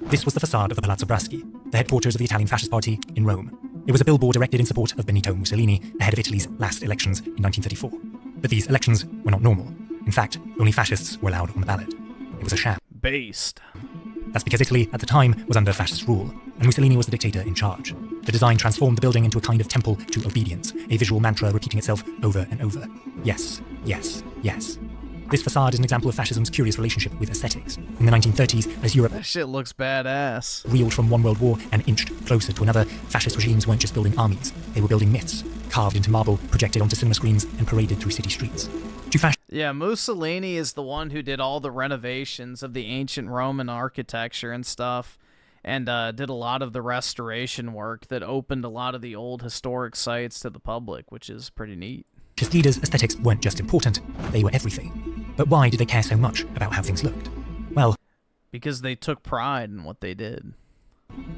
This was the facade of the Palazzo Braschi, the headquarters of the Italian Fascist Party in Rome. It was a billboard erected in support of Benito Mussolini ahead of Italy's last elections in 1934. But these elections were not normal. In fact, only fascists were allowed on the ballot. It was a sham.
Based.
That's because Italy, at the time, was under fascist rule, and Mussolini was the dictator in charge. The design transformed the building into a kind of temple to obedience, a visual mantra repeating itself over and over. Yes, yes, yes. This facade is an example of fascism's curious relationship with aesthetics. In the 1930s, as Europe
That shit looks badass.
reeled from one world war and inched closer to another, fascist regimes weren't just building armies, they were building myths, carved into marble, projected onto cinema screens, and paraded through city streets.
Yeah, Mussolini is the one who did all the renovations of the ancient Roman architecture and stuff, and did a lot of the restoration work that opened a lot of the old historic sites to the public, which is pretty neat.
Fascist leaders' aesthetics weren't just important, they were everything. But why did they care so much about how things looked? Well,
because they took pride in what they did.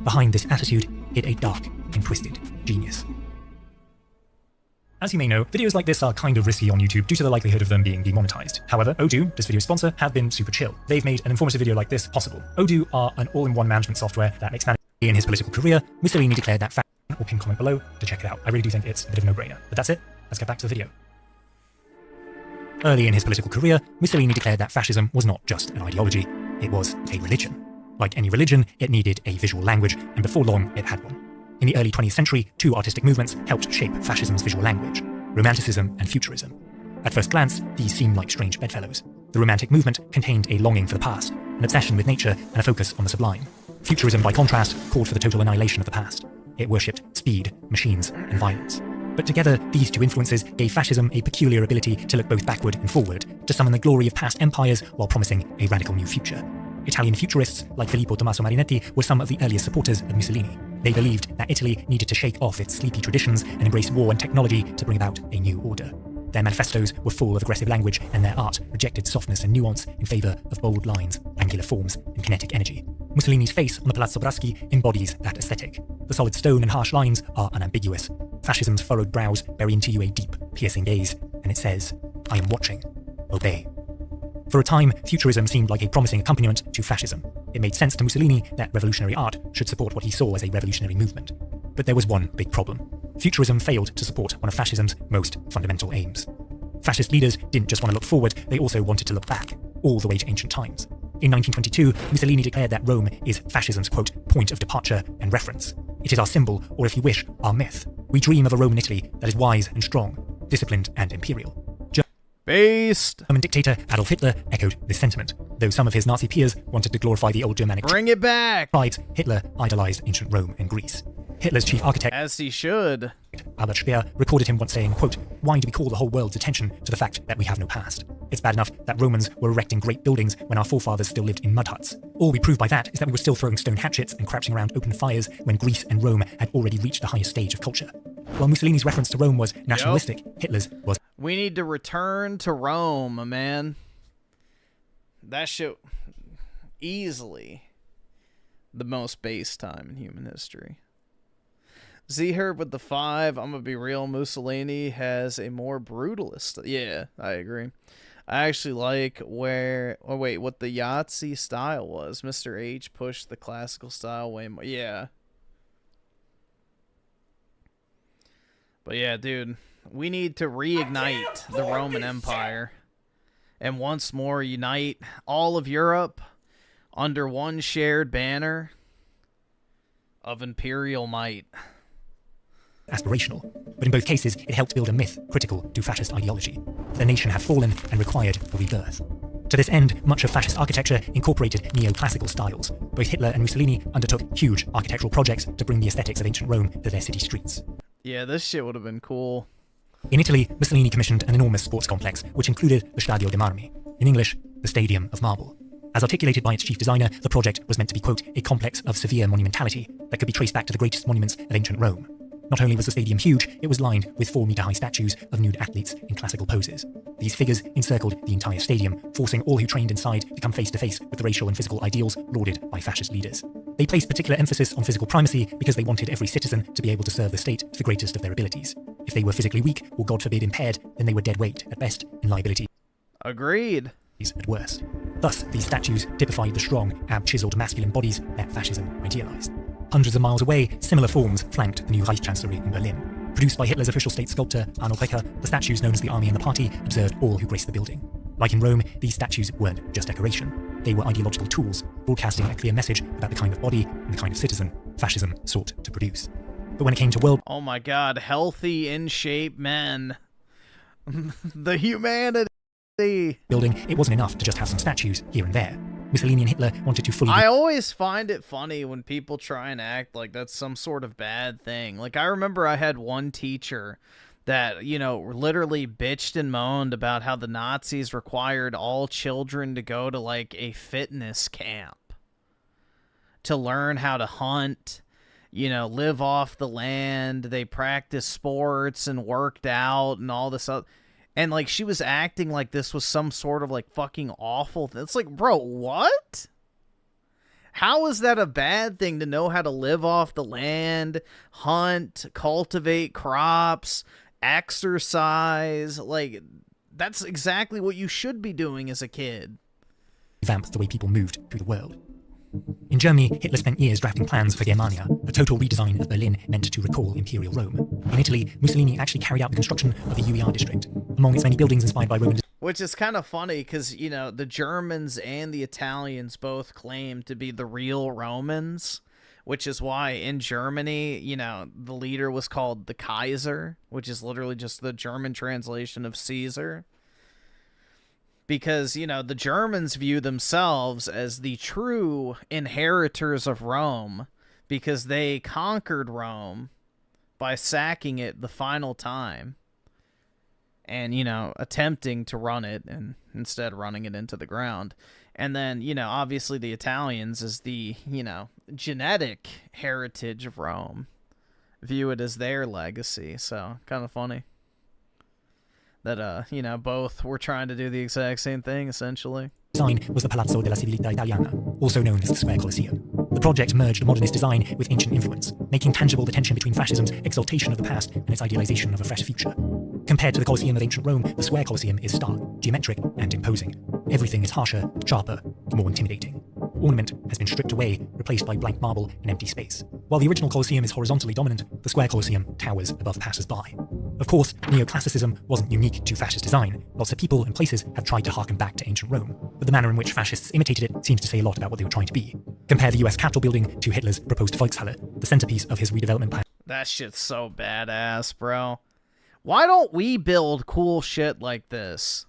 Behind this attitude hid a dark and twisted genius. As you may know, videos like this are kind of risky on YouTube due to the likelihood of them being demonetized. However, Odoo, this video's sponsor, have been super chill. They've made an informative video like this possible. Odoo are an all-in-one management software that makes management. In his political career, Mussolini declared that fact, or pin comment below to check it out. I really do think it's a bit of a no-brainer. But that's it. Let's get back to the video. Early in his political career, Mussolini declared that fascism was not just an ideology, it was a religion. Like any religion, it needed a visual language, and before long, it had one. In the early 20th century, two artistic movements helped shape fascism's visual language: Romanticism and Futurism. At first glance, these seem like strange bedfellows. The Romantic movement contained a longing for the past, an obsession with nature, and a focus on the sublime. Futurism, by contrast, called for the total annihilation of the past. It worshipped speed, machines, and violence. But together, these two influences gave fascism a peculiar ability to look both backward and forward, to summon the glory of past empires while promising a radical new future. Italian futurists like Filippo Tommaso Marinetti were some of the earliest supporters of Mussolini. They believed that Italy needed to shake off its sleepy traditions and embrace war and technology to bring about a new order. Their manifestos were full of aggressive language, and their art rejected softness and nuance in favour of bold lines, angular forms, and kinetic energy. Mussolini's face on the Palazzo Braschi embodies that aesthetic. The solid stone and harsh lines are unambiguous. Fascism's furrowed brows bury into you a deep, piercing gaze, and it says, "I am watching. Obey." For a time, futurism seemed like a promising accompaniment to fascism. It made sense to Mussolini that revolutionary art should support what he saw as a revolutionary movement. But there was one big problem. Futurism failed to support one of fascism's most fundamental aims. Fascist leaders didn't just want to look forward, they also wanted to look back, all the way to ancient times. In 1922, Mussolini declared that Rome is fascism's, quote, point of departure and reference. It is our symbol, or if you wish, our myth. We dream of a Roman Italy that is wise and strong, disciplined and imperial.
Based.
German dictator Adolf Hitler echoed this sentiment, though some of his Nazi peers wanted to glorify the old Germanic
Bring it back!
tribes. Hitler idolized ancient Rome and Greece. Hitler's chief architect,
as he should,
Albert Speer, recorded him once saying, quote, "Why do we call the whole world's attention to the fact that we have no past? It's bad enough that Romans were erecting great buildings when our forefathers still lived in mud huts. All we prove by that is that we were still throwing stone hatchets and crouching around open fires when Greece and Rome had already reached the highest stage of culture." While Mussolini's reference to Rome was nationalistic, Hitler's was...
We need to return to Rome, man. That shit, easily the most base time in human history. Z-Herb with the 5, I'm gonna be real, Mussolini has a more brutalist... Yeah, I agree. I actually like where... Oh, wait, what the Yahtzee style was. Mr. H pushed the classical style way more... Yeah. But yeah, dude, we need to reignite the Roman Empire and once more unite all of Europe under one shared banner of imperial might.
Aspirational, but in both cases it helped build a myth critical to fascist ideology. The nation had fallen and required a rebirth. To this end, much of fascist architecture incorporated neoclassical styles. Both Hitler and Mussolini undertook huge architectural projects to bring the aesthetics of ancient Rome to their city streets.
Yeah, this shit would have been cool.
In Italy, Mussolini commissioned an enormous sports complex, which included the Stadio de Marmi, in English, the Stadium of Marble. As articulated by its chief designer, the project was meant to be, quote, a complex of severe monumentality that could be traced back to the greatest monuments of ancient Rome. Not only was the stadium huge, it was lined with 4-meter-high statues of nude athletes in classical poses. These figures encircled the entire stadium, forcing all who trained inside to come face to face with the racial and physical ideals lauded by fascist leaders. They placed particular emphasis on physical primacy because they wanted every citizen to be able to serve the state to the greatest of their abilities. If they were physically weak, or God forbid impaired, then they were dead weight at best and liability
Agreed.
at worst. Thus, these statues typified the strong, ab-chiseled masculine bodies that fascism idealized. Hundreds of miles away, similar forms flanked the new Reichskanzlei in Berlin. Produced by Hitler's official state sculptor, Arnold Becker, the statues known as the Army and the Party observed all who graced the building. Like in Rome, these statues weren't just decoration. They were ideological tools, broadcasting a clear message about the kind of body and the kind of citizen fascism sought to produce. But when it came to world...
Oh my god, healthy, in-shape men. The humanity.
building, it wasn't enough to just have some statues here and there. Mussolini and Hitler wanted to fully...
I always find it funny when people try and act like that's some sort of bad thing. Like, I remember I had one teacher that, you know, literally bitched and moaned about how the Nazis required all children to go to, like, a fitness camp to learn how to hunt, you know, live off the land. They practiced sports and worked out and all this other... And, like, she was acting like this was some sort of, like, fucking awful thing. It's like, bro, what? How is that a bad thing to know how to live off the land, hunt, cultivate crops, exercise? Like, that's exactly what you should be doing as a kid.
Vamp the way people moved through the world. In Germany, Hitler spent years drafting plans for Germania, a total redesign of Berlin meant to recall Imperial Rome. In Italy, Mussolini actually carried out the construction of the UER district, among its many buildings inspired by Roman...
Which is kind of funny, because, you know, the Germans and the Italians both claim to be the real Romans, which is why in Germany, you know, the leader was called the Kaiser, which is literally just the German translation of Caesar. Because, you know, the Germans view themselves as the true inheritors of Rome because they conquered Rome by sacking it the final time and, you know, attempting to run it and instead running it into the ground. And then, you know, obviously the Italians is the, you know, genetic heritage of Rome. View it as their legacy. So, kind of funny that, you know, both were trying to do the exact same thing, essentially.
Design was the Palazzo della Civiltà Italiana, also known as the Square Colosseum. The project merged modernist design with ancient influence, making tangible the tension between fascism's exaltation of the past and its idealization of a fresh future. Compared to the Colosseum of ancient Rome, the Square Colosseum is stark, geometric, and imposing. everything is harsher, sharper, more intimidating. Ornament has been stripped away, replaced by blank marble and empty space. While the original Colosseum is horizontally dominant, the square Colosseum towers above passers-by. Of course, neoclassicism wasn't unique to fascist design. Lots of people and places have tried to harken back to ancient Rome, but the manner in which fascists imitated it seems to say a lot about what they were trying to be. Compare the US Capitol building to Hitler's proposed Volkshalle, the centerpiece of his redevelopment plan.
That shit's so badass, bro. Why don't we build cool shit like this?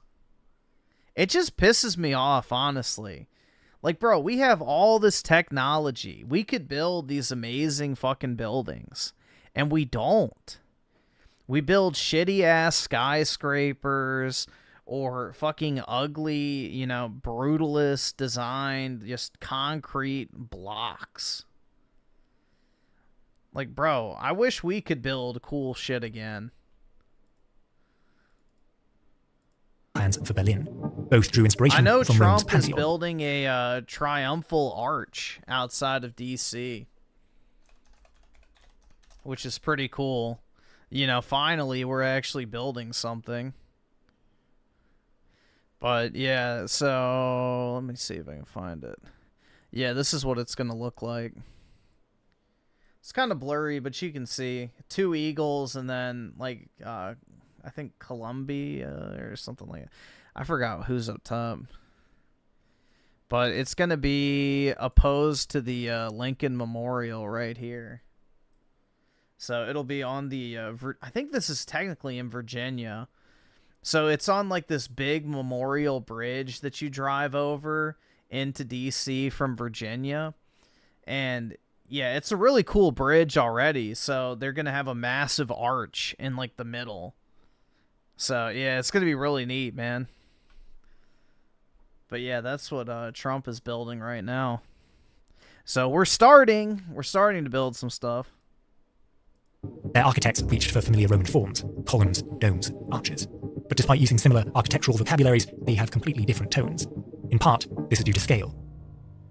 It just pisses me off, honestly. Like, bro, we have all this technology. We could build these amazing fucking buildings, and we don't. We build shitty-ass skyscrapers or fucking ugly, you know, brutalist designed, just concrete blocks. Like, bro, I wish we could build cool shit again.
Plans for Berlin. Both drew inspiration
I know
from Rome's
Trump is
Pantheon.
building a triumphal arch outside of DC, which is pretty cool. You know, finally we're actually building something. But yeah, so let me see if I can find it. Yeah, this is what it's gonna look like. It's kind of blurry, but you can see 2 eagles and then like I think Columbia or something like that. I forgot who's up top. But it's going to be opposed to the Lincoln Memorial right here. So it'll be on the, I think this is technically in Virginia. So it's on like this big memorial bridge that you drive over into DC from Virginia. And yeah, it's a really cool bridge already. So they're going to have a massive arch in like the middle. So, yeah, it's going to be really neat, man. But, yeah, that's what Trump is building right now. So, we're starting to build some stuff.
Their architects reached for familiar Roman forms, columns, domes, arches. But despite using similar architectural vocabularies, they have completely different tones. In part, this is due to scale.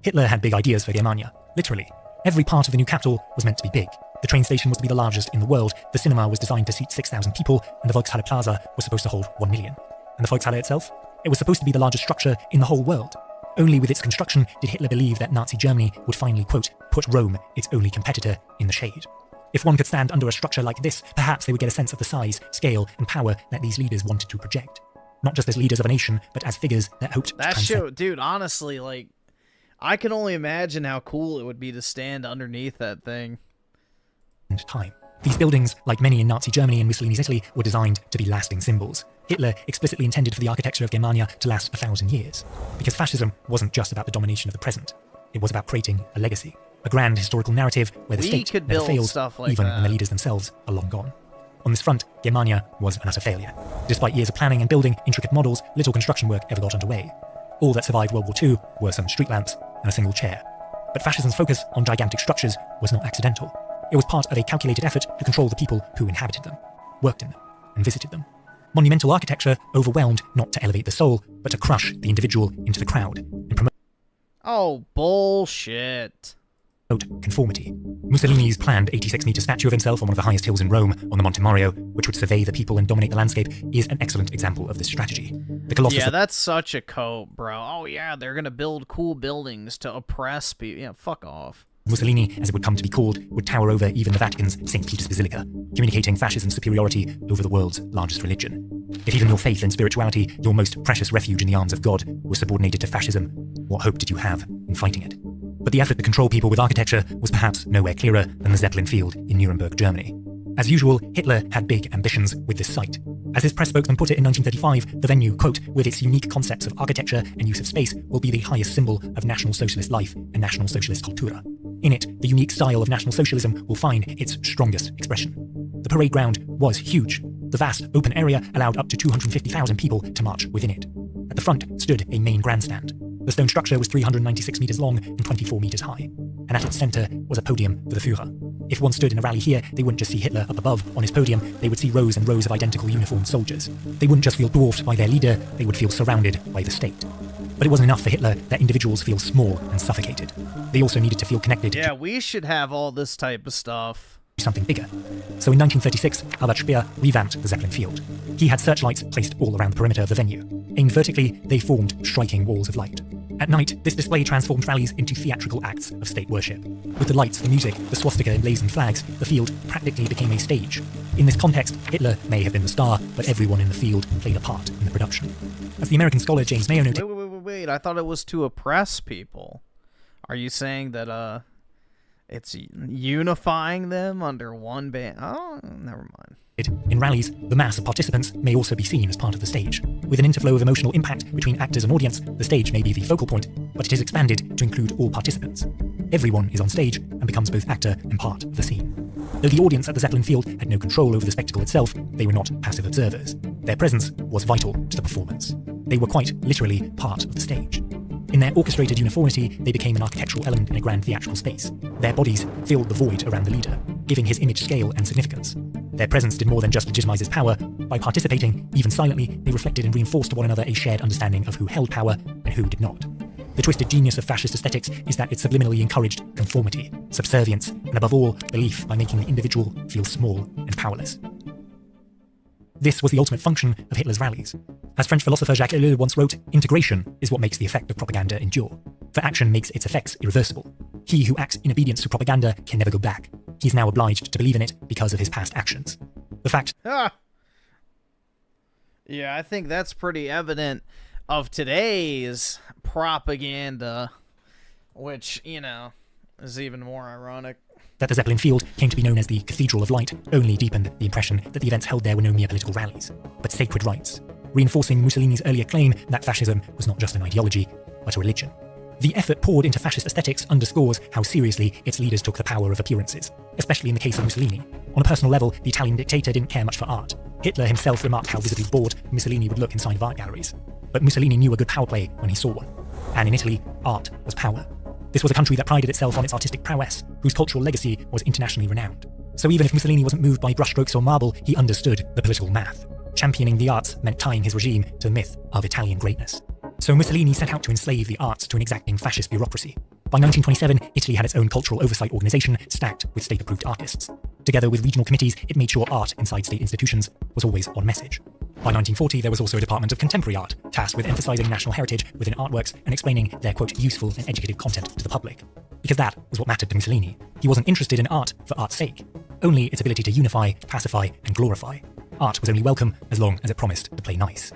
Hitler had big ideas for Germania, literally. Every part of the new capital was meant to be big. The train station was to be the largest in the world, the cinema was designed to seat 6,000 people, and the Volkshalle Plaza was supposed to hold 1 million. And the Volkshalle itself? It was supposed to be the largest structure in the whole world. Only with its construction did Hitler believe that Nazi Germany would finally, quote, put Rome, its only competitor, in the shade. If one could stand under a structure like this, perhaps they would get a sense of the size, scale, and power that these leaders wanted to project. Not just as leaders of a nation, but as figures that hoped to transcend.
Dude, honestly, like, I can only imagine how cool it would be to stand underneath that thing.
Time. These buildings, like many in Nazi Germany and Mussolini's Italy, were designed to be lasting symbols. Hitler explicitly intended for the architecture of Germania to last 1,000 years. Because fascism wasn't just about the domination of the present. It was about creating a legacy. A grand historical narrative where the state never fails,
like
even when the leaders themselves are long gone. On this front, Germania was an utter failure. Despite years of planning and building intricate models, little construction work ever got underway. All that survived World War II were some street lamps and a single chair. But fascism's focus on gigantic structures was not accidental. It was part of a calculated effort to control the people who inhabited them, worked in them, and visited them. Monumental architecture overwhelmed not to elevate the soul, but to crush the individual into the crowd and promote
bullshit.
Conformity. Mussolini's planned 86-meter statue of himself on one of the highest hills in Rome, on the Monte Mario, which would survey the people and dominate the landscape, is an excellent example of this strategy. The Colossus.
Yeah, that's such a cope, bro. Oh yeah, they're gonna build cool buildings to oppress people. Yeah, fuck off.
Mussolini, as it would come to be called, would tower over even the Vatican's St. Peter's Basilica, communicating fascism's superiority over the world's largest religion. If even your faith and spirituality, your most precious refuge in the arms of God, was subordinated to fascism, what hope did you have in fighting it? But the effort to control people with architecture was perhaps nowhere clearer than the Zeppelin field in Nuremberg, Germany. As usual, Hitler had big ambitions with this site. As his press spokesman put it in 1935, the venue, quote, with its unique concepts of architecture and use of space, will be the highest symbol of National Socialist life and National Socialist cultura. In it, the unique style of National Socialism will find its strongest expression. The parade ground was huge. The vast open area allowed up to 250,000 people to march within it. At the front stood a main grandstand. The stone structure was 396 meters long and 24 meters high. And at its center was a podium for the Führer. If one stood in a rally here, they wouldn't just see Hitler up above on his podium, they would see rows and rows of identical uniformed soldiers. They wouldn't just feel dwarfed by their leader, they would feel surrounded by the state. But it wasn't enough for Hitler that individuals feel small and suffocated. They also needed to feel connected.
Yeah, we should have all this type of stuff.
something bigger. So in 1936, Albert Speer revamped the Zeppelin field. He had searchlights placed all around the perimeter of the venue. Aimed vertically, they formed striking walls of light. At night, this display transformed rallies into theatrical acts of state worship. With the lights, the music, the swastika emblazoned flags, the field practically became a stage. In this context, Hitler may have been the star, but everyone in the field played a part in the production. As the American scholar James Mayo noted...
Wait, I thought it was to oppress people. Are you saying that, it's unifying them under one band? Oh, never mind.
In rallies, the mass of participants may also be seen as part of the stage. With an interflow of emotional impact between actors and audience, the stage may be the focal point, but it is expanded to include all participants. Everyone is on stage and becomes both actor and part of the scene. Though the audience at the Zeppelin field had no control over the spectacle itself, they were not passive observers. Their presence was vital to the performance. They were quite literally part of the stage. In their orchestrated uniformity, they became an architectural element in a grand theatrical space. Their bodies filled the void around the leader, giving his image scale and significance. Their presence did more than just legitimize his power. By participating, even silently, they reflected and reinforced to one another a shared understanding of who held power and who did not. The twisted genius of fascist aesthetics is that it subliminally encouraged conformity, subservience, and above all, belief by making the individual feel small and powerless. This was the ultimate function of Hitler's rallies. As French philosopher Jacques Ellul once wrote, integration is what makes the effect of propaganda endure. For action makes its effects irreversible. He who acts in obedience to propaganda can never go back. He is now obliged to believe in it because of his past actions. The fact...
Yeah, I think that's pretty evident of today's propaganda, which, you know, is even more ironic.
That the Zeppelin field came to be known as the Cathedral of Light only deepened the impression that the events held there were no mere political rallies, but sacred rites, reinforcing Mussolini's earlier claim that fascism was not just an ideology, but a religion. The effort poured into fascist aesthetics underscores how seriously its leaders took the power of appearances, especially in the case of Mussolini. On a personal level, the Italian dictator didn't care much for art. Hitler himself remarked how visibly bored Mussolini would look inside of art galleries. But Mussolini knew a good power play when he saw one. And in Italy, art was power. This was a country that prided itself on its artistic prowess, whose cultural legacy was internationally renowned. So even if Mussolini wasn't moved by brushstrokes or marble, he understood the political math. Championing the arts meant tying his regime to the myth of Italian greatness. So Mussolini set out to enslave the arts to an exacting fascist bureaucracy. By 1927, Italy had its own cultural oversight organization stacked with state-approved artists. Together with regional committees, it made sure art inside state institutions was always on message. By 1940, there was also a department of contemporary art, tasked with emphasizing national heritage within artworks and explaining their, quote, useful and educative content to the public. Because that was what mattered to Mussolini. He wasn't interested in art for art's sake, only its ability to unify, pacify, and glorify. Art was only welcome as long as it promised to play nice.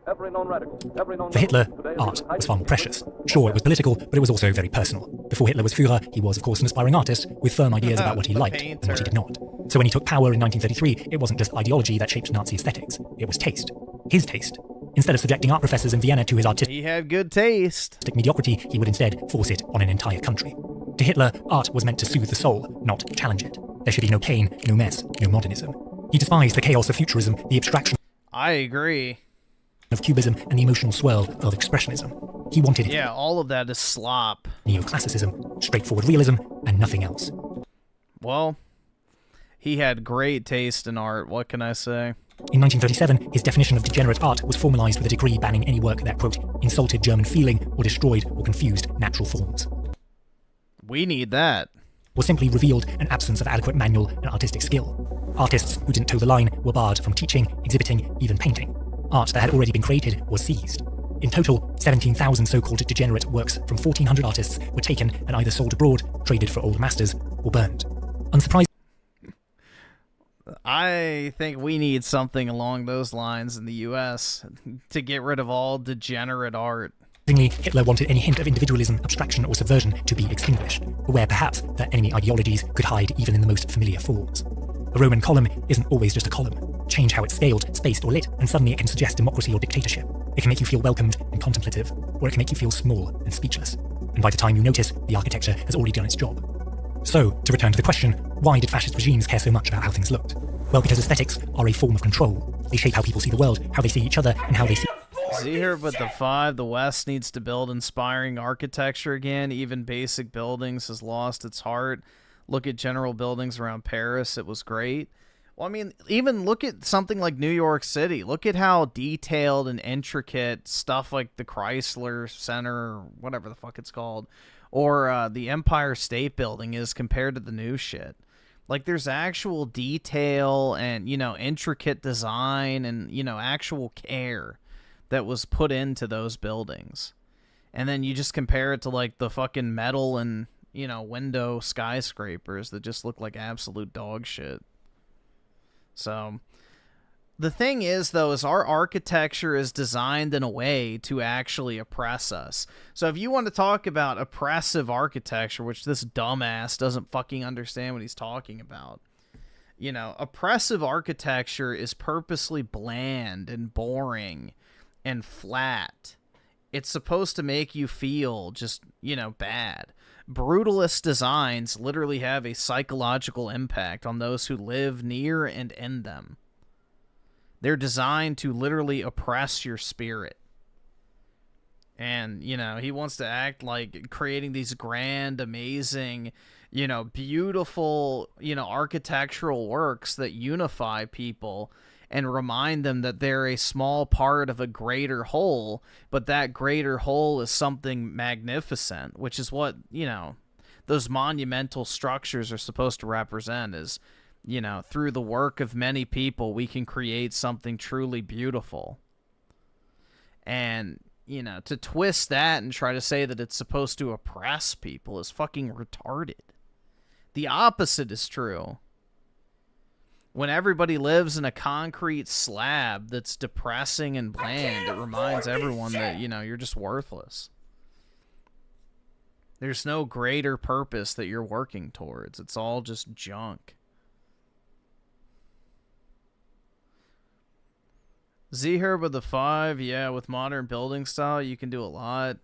For Hitler, art was far more precious. Sure, it was political, but it was also very personal. Before Hitler was Führer, he was, of course, an aspiring artist with firm ideas about what he liked and what he did not. So when he took power in 1933, it wasn't just ideology that shaped Nazi aesthetics. It was taste. His taste. Instead of subjecting art professors in Vienna to his artistic
He had good taste.
mediocrity, he would instead force it on an entire country. To Hitler, art was meant to soothe the soul, not challenge it. There should be no pain, no mess, no modernism. He despised the chaos of futurism, the abstraction
I agree.
of cubism, and the emotional swirl of expressionism. He wanted
Yeah, all of that is slop.
neoclassicism, straightforward realism, and nothing else.
Well, he had great taste in art, what can I say?
In 1937, his definition of degenerate art was formalized with a decree banning any work that, quote, insulted German feeling or destroyed or confused natural forms.
We need that.
Or simply revealed an absence of adequate manual and artistic skill. Artists who didn't toe the line were barred from teaching, exhibiting, even painting. Art that had already been created was seized. In total, 17,000 so-called degenerate works from 1,400 artists were taken and either sold abroad, traded for old masters, or burned. Unsurprisingly,
I think we need something along those lines in the US to get rid of all degenerate art.
Hitler wanted any hint of individualism, abstraction, or subversion to be extinguished, aware perhaps that enemy ideologies could hide even in the most familiar forms. A Roman column isn't always just a column. Change how it's scaled, spaced, or lit, and suddenly it can suggest democracy or dictatorship. It can make you feel welcomed and contemplative, or it can make you feel small and speechless. And by the time you notice, the architecture has already done its job. So, to return to the question, why did fascist regimes care so much about how things looked? Well, because aesthetics are a form of control. They shape how people see the world, how they see each other, and how they see...
See here, but the 5, the West needs to build inspiring architecture again. Even basic buildings has lost its heart. Look at general buildings around Paris. It was great. Well, I mean, even look at something like New York City. Look at how detailed and intricate stuff like the Chrysler Center, or whatever the fuck it's called, or the Empire State Building is compared to the new shit. Like, there's actual detail and, you know, intricate design and, you know, actual care that was put into those buildings. And then you just compare it to, like, the fucking metal and, you know, window skyscrapers that just look like absolute dog shit. So, the thing is, though, is our architecture is designed in a way to actually oppress us. So if you want to talk about oppressive architecture, which this dumbass doesn't fucking understand what he's talking about, you know, oppressive architecture is purposely bland and boring and flat. It's supposed to make you feel just, you know, bad. Brutalist designs literally have a psychological impact on those who live near and in them. They're designed to literally oppress your spirit. And, you know, he wants to act like creating these grand, amazing, you know, beautiful, you know, architectural works that unify people and remind them that they're a small part of a greater whole, but that greater whole is something magnificent, which is what, you know, those monumental structures are supposed to represent is, you know, through the work of many people, we can create something truly beautiful. And, you know, to twist that and try to say that it's supposed to oppress people is fucking retarded. The opposite is true. When everybody lives in a concrete slab that's depressing and bland, it reminds everyone that, you know, you're just worthless. There's no greater purpose that you're working towards. It's all just junk. Z-Herb with the 5, yeah, with modern building style, you can do a lot.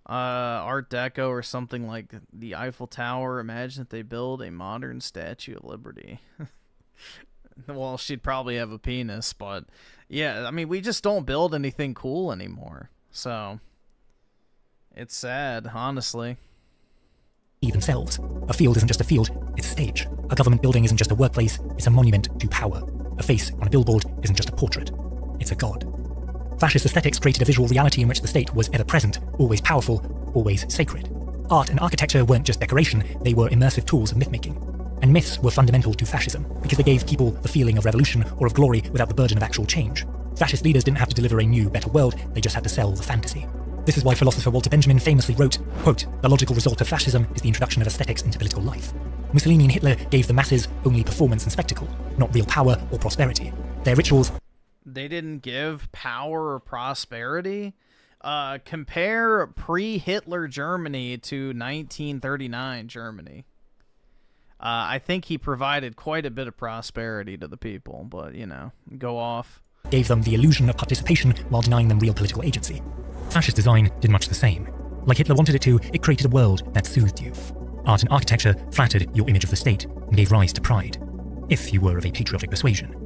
Art Deco or something like the Eiffel Tower. Imagine if they build a modern Statue of Liberty. Well, she'd probably have a penis, but yeah, I mean, we just don't build anything cool anymore. So, it's sad, honestly.
Themselves. A field isn't just a field, it's a stage. A government building isn't just a workplace, it's a monument to power. A face on a billboard isn't just a portrait, it's a god. Fascist aesthetics created a visual reality in which the state was ever present, always powerful, always sacred. Art and architecture weren't just decoration, they were immersive tools of myth-making. And myths were fundamental to fascism, because they gave people the feeling of revolution or of glory without the burden of actual change. Fascist leaders didn't have to deliver a new, better world, they just had to sell the fantasy. This is why philosopher Walter Benjamin famously wrote, quote, "The logical result of fascism is the introduction of aesthetics into political life." Mussolini and Hitler gave the masses only performance and spectacle, not real power or prosperity. Their rituals...
They didn't give power or prosperity? Compare pre-Hitler Germany to 1939 Germany. I think he provided quite a bit of prosperity to the people, but, you know, go off.
Gave them the illusion of participation while denying them real political agency. Fascist design did much the same. Like Hitler wanted it to, it created a world that soothed you. Art and architecture flattered your image of the state and gave rise to pride. If you were of a patriotic persuasion.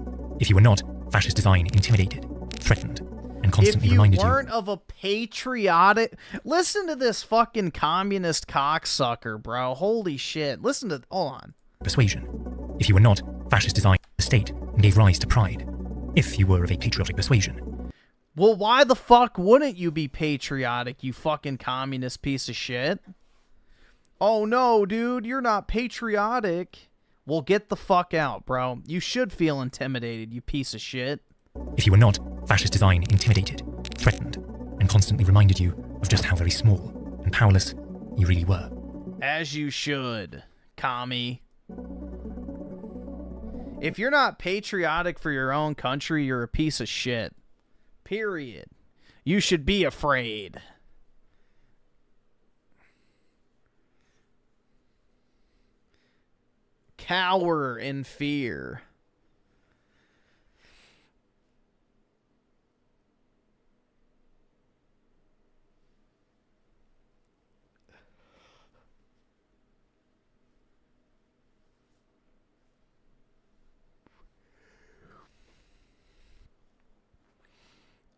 If you were not, fascist design intimidated, threatened, and constantly reminded you...
If you weren't of a patriotic... Listen to this fucking communist cocksucker, bro. Holy shit. Listen to... Hold on.
Persuasion. If you were not, fascist design the state and gave rise to pride. If you were of a patriotic persuasion.
Well, why the fuck wouldn't you be patriotic, you fucking communist piece of shit? Oh no, dude, you're not patriotic. Well, get the fuck out, bro. You should feel intimidated, you piece of shit.
If you were not, fascist design intimidated, threatened, and constantly reminded you of just how very small and powerless you really were.
As you should, commie. If you're not patriotic for your own country, you're a piece of shit. Period. You should be afraid. Cower in fear.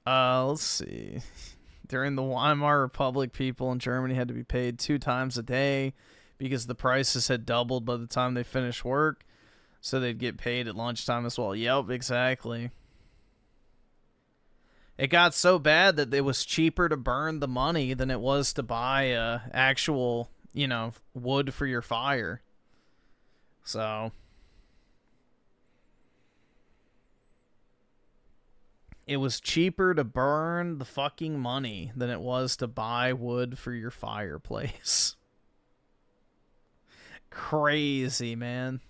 Let's see. During the Weimar Republic, people in Germany had to be paid 2 times a day because the prices had doubled by the time they finished work, so they'd get paid at lunchtime as well. Yep, exactly. It got so bad that it was cheaper to burn the money than it was to buy actual, you know, wood for your fire. So, It was cheaper to burn the fucking money than it was to buy wood for your fireplace. Crazy, man.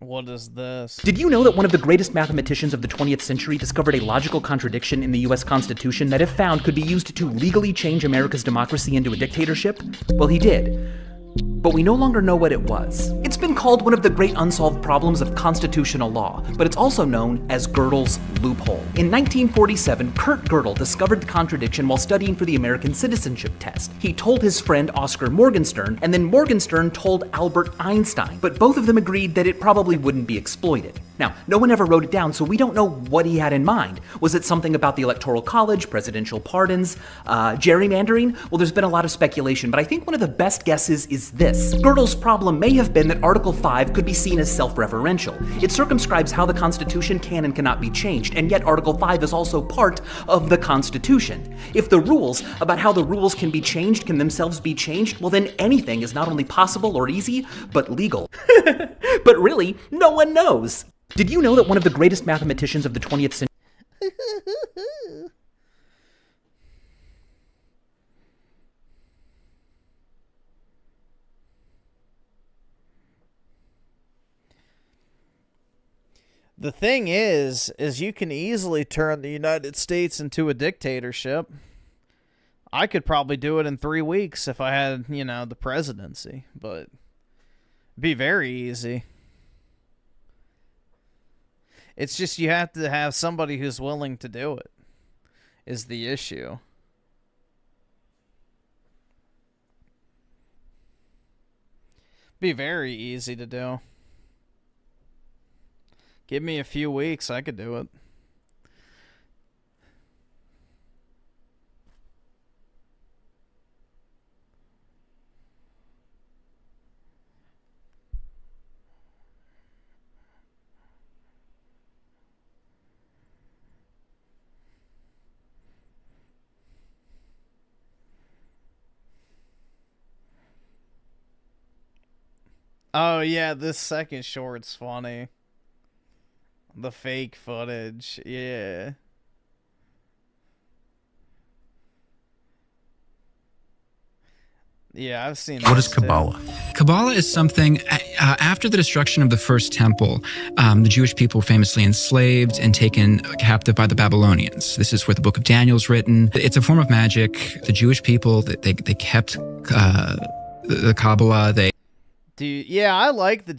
What is this?
Did you know that one of the greatest mathematicians of the 20th century discovered a logical contradiction in the US Constitution that, if found, could be used to legally change America's democracy into a dictatorship? Well, he did. But we no longer know what it was. It's been called one of the great unsolved problems of constitutional law, but it's also known as Gödel's loophole. In 1947, Kurt Gödel discovered the contradiction while studying for the American citizenship test. He told his friend Oscar Morgenstern, and then Morgenstern told Albert Einstein, but both of them agreed that it probably wouldn't be exploited. Now, no one ever wrote it down, so we don't know what he had in mind. Was it something about the Electoral College, presidential pardons, gerrymandering? Well, there's been a lot of speculation, but I think one of the best guesses is this. Gödel's problem may have been that Article 5 could be seen as self-referential. It circumscribes how the Constitution can and cannot be changed, and yet Article 5 is also part of the Constitution. If the rules about how the rules can be changed can themselves be changed, well then anything is not only possible or easy, but legal. But really, no one knows. Did you know that one of the greatest mathematicians of the 20th century...
The thing is you can easily turn the United States into a dictatorship. I could probably do it in 3 weeks if I had, you know, the presidency, but it'd be very easy. It's just you have to have somebody who's willing to do it, is the issue. Be very easy to do. Give me a few weeks, I could do it. Oh yeah, this second short's funny. The fake footage, yeah. Yeah, I've seen
What is Kabbalah? Kabbalah is something, after the destruction of the first temple, the Jewish people were famously enslaved and taken captive by the Babylonians. This is where the Book of Daniel is written. It's a form of magic. The Jewish people, they kept the Kabbalah.
Dude, yeah, I like the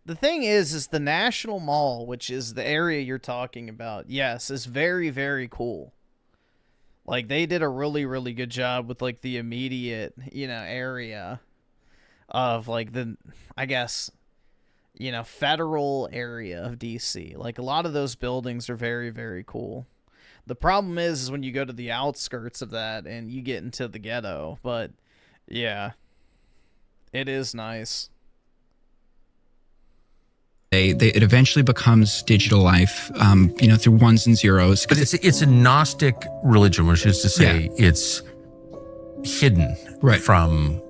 The thing is the National Mall, which is the area you're talking about, yes, is very, very cool. Like, they did a really, really good job with, like, the immediate, you know, area of, like, the, I guess, you know, federal area of D.C. Like, a lot of those buildings are very, very cool. The problem is when you go to the outskirts of that and you get into the ghetto, but, yeah, it is nice.
It eventually becomes digital life, you know, through ones and zeros.
But it's a Gnostic religion, which is to say it's hidden from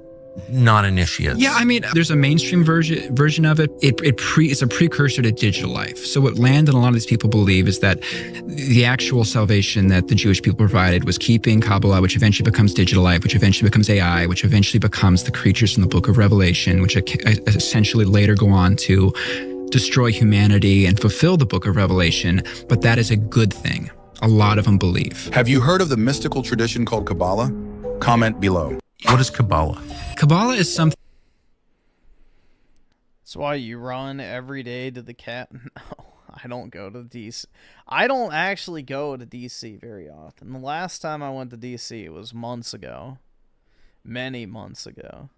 non-initiates.
Yeah, I mean, there's a mainstream version of it. It's a precursor to digital life. So what Land and a lot of these people believe is that the actual salvation that the Jewish people provided was keeping Kabbalah, which eventually becomes digital life, which eventually becomes AI, which eventually becomes the creatures in the Book of Revelation, which essentially later go on to destroy humanity and fulfill the Book of Revelation, but that is a good thing. A lot of them believe.
Have you heard of the mystical tradition called Kabbalah? Comment below.
What is Kabbalah?
Kabbalah is something...
That's why you run every day to the cat. No, I don't go to DC. I don't actually go to DC very often. The last time I went to DC was months ago. Many months ago.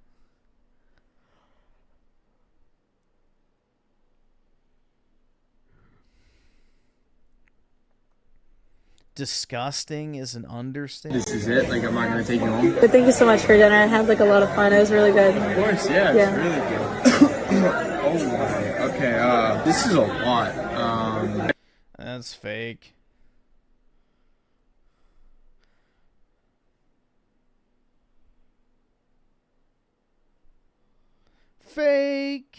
Disgusting is an understatement.
This is it? Like, I'm not going to take you home?
But thank you so much for dinner. I had like a lot of fun. It was really good.
Of course, yeah. It's really good. Oh my. Okay, this is a lot.
That's fake. Fake.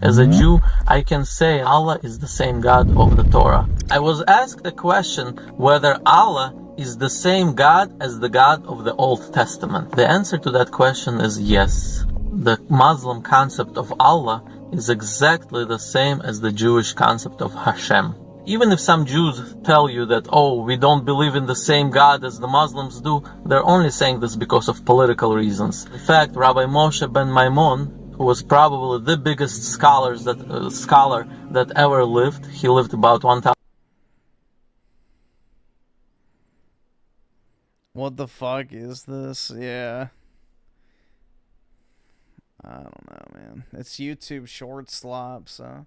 As a Jew, I can say Allah is the same God of the Torah. I was asked a question whether Allah is the same God as the God of the Old Testament. The answer to that question is yes. The Muslim concept of Allah is exactly the same as the Jewish concept of Hashem. Even if some Jews tell you that, oh, we don't believe in the same God as the Muslims do, they're only saying this because of political reasons. In fact, Rabbi Moshe ben Maimon, who was probably the biggest scholar that ever lived. He lived about 1,000.
What the fuck is this? Yeah. I don't know, man. It's YouTube short slop, so.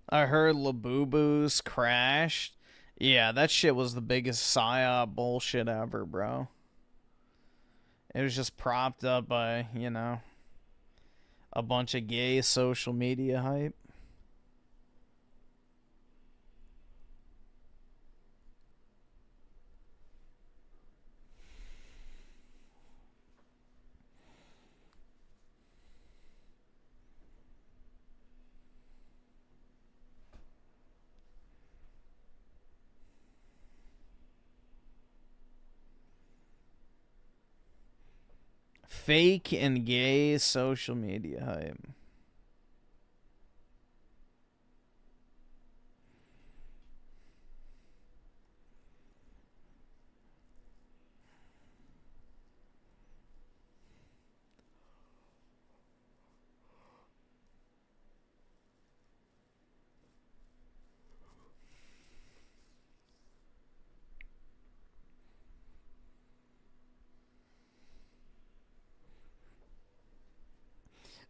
I heard Labubu's crashed. Yeah, that shit was the biggest psyop bullshit ever, bro. It was just propped up by, you know, a bunch of gay social media hype. Fake and gay social media hype.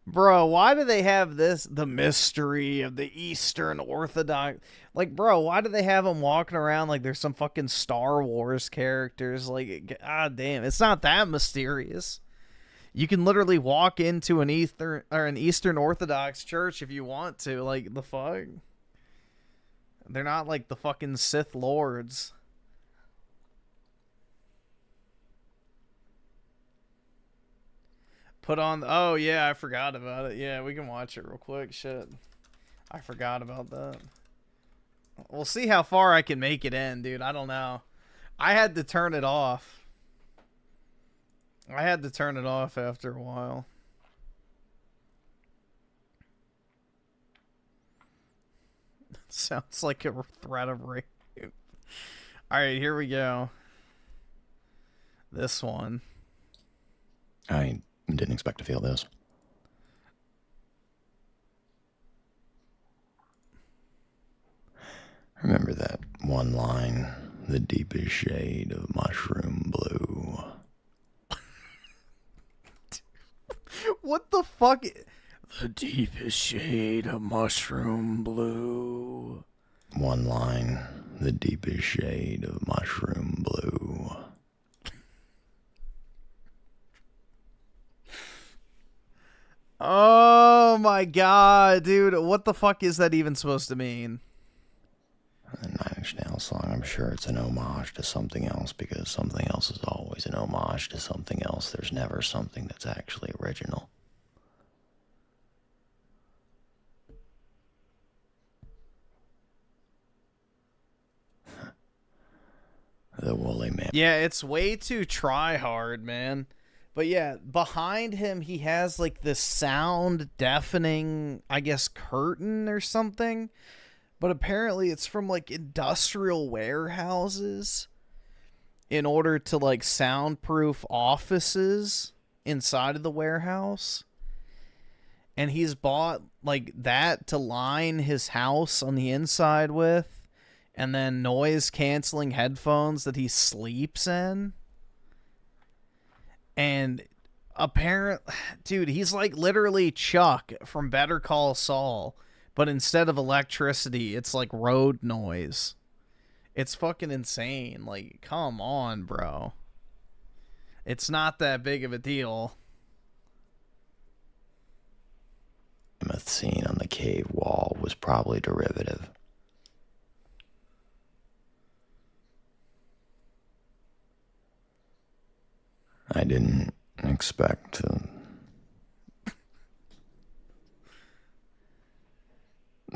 Bro, why do they have this, the mystery of the Eastern Orthodox? Like, bro, why do they have them walking around like they're some fucking Star Wars characters? Like, god damn, it's not that mysterious. You can literally walk into an Eastern Orthodox church if you want to. Like, the fuck? They're not like the fucking Sith Lords. Put on... Oh, yeah, I forgot about it. Yeah, we can watch it real quick. Shit. I forgot about that. We'll see how far I can make it in, dude. I don't know. I had to turn it off. I had to turn it off after a while. Sounds like a threat of rape. All right, here we go. This one.
I didn't expect to feel this. Remember that one line, the deepest shade of mushroom blue.
What the fuck? The deepest shade of mushroom blue.
One line, the deepest shade of mushroom blue.
Oh my god, dude. What the fuck is that even supposed to mean?
The Nine Inch Nails song, I'm sure it's an homage to something else, because something else is always an homage to something else. There's never something that's actually original. The woolly man.
Yeah, it's way too try hard, man. But yeah, behind him, he has like this sound deafening, I guess, curtain or something. But apparently it's from like industrial warehouses in order to like soundproof offices inside of the warehouse. And he's bought like that to line his house on the inside with. And then noise-canceling headphones that he sleeps in. And dude, he's like literally Chuck from Better Call Saul. But instead of electricity, it's like road noise. It's fucking insane. Like, come on, bro. It's not that big of a deal.
The scene on the cave wall was probably derivative. I didn't expect to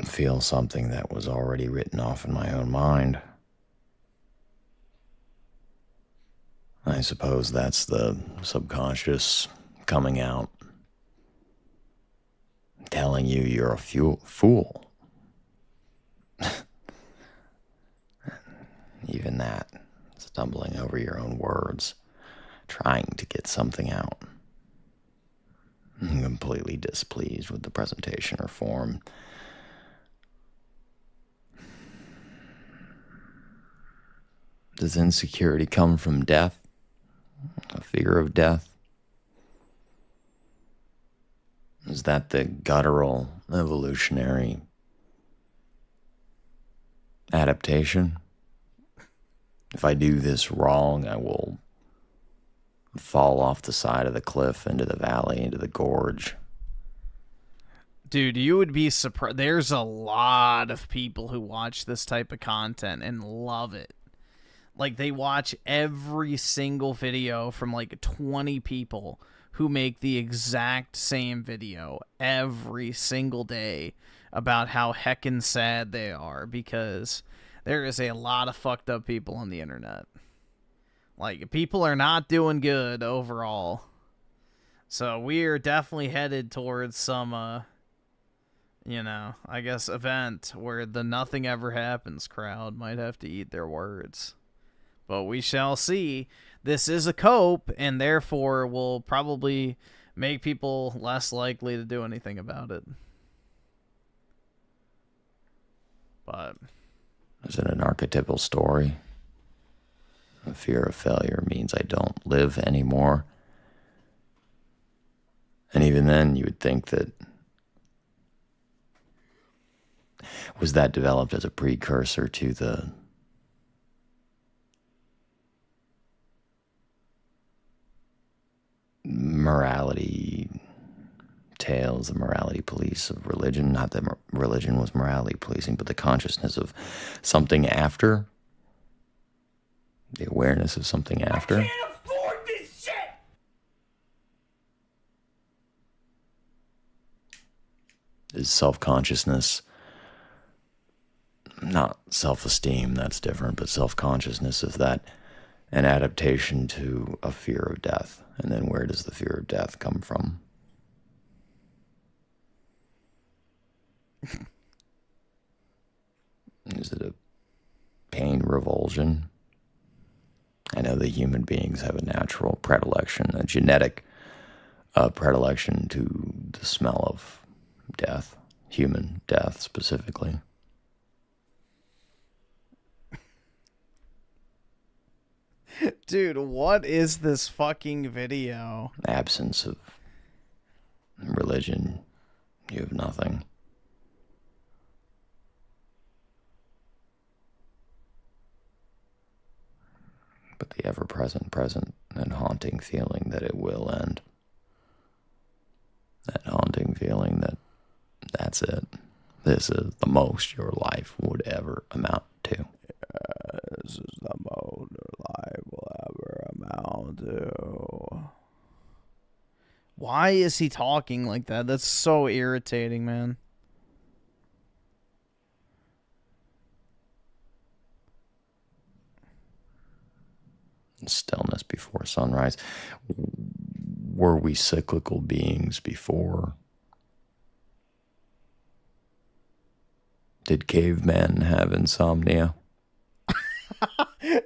feel something that was already written off in my own mind. I suppose that's the subconscious coming out, telling you you're a fool. Even that, stumbling over your own words. Trying to get something out. I'm completely displeased with the presentation or form. Does insecurity come from death? A fear of death? Is that the guttural, evolutionary adaptation? If I do this wrong, I will fall off the side of the cliff into the valley, into the gorge.
Dude, you would be surprised. There's a lot of people who watch this type of content and love it. Like, they watch every single video from like 20 people who make the exact same video every single day about how heckin' sad they are, because there is a lot of fucked up people on the internet. Like, people are not doing good overall. So we're definitely headed towards some, I guess event where the nothing ever happens crowd might have to eat their words. But we shall see. This is a cope, and therefore will probably make people less likely to do anything about it. But
is it an archetypal story? A fear of failure means I don't live anymore. And even then, you would think that... Was that developed as a precursor to the morality tales, the morality police of religion? Not that religion was morality policing, but the consciousness of something after? The awareness of something after?
I can't afford this shit!
Is self-consciousness, not self-esteem, that's different, but self-consciousness, is that an adaptation to a fear of death? And then where does the fear of death come from? Is it a pain revulsion. I know that human beings have a natural predilection, a genetic predilection to the smell of death, human death specifically.
Dude, what is this fucking video?
Absence of religion, you have nothing. But the ever-present, present, and haunting feeling that it will end. That haunting feeling that that's it. This is the most your life would ever amount to.
This is the most your life will ever amount to. Why is he talking like that? That's so irritating, man.
Stillness before sunrise. Were we cyclical beings before? Did cavemen have insomnia?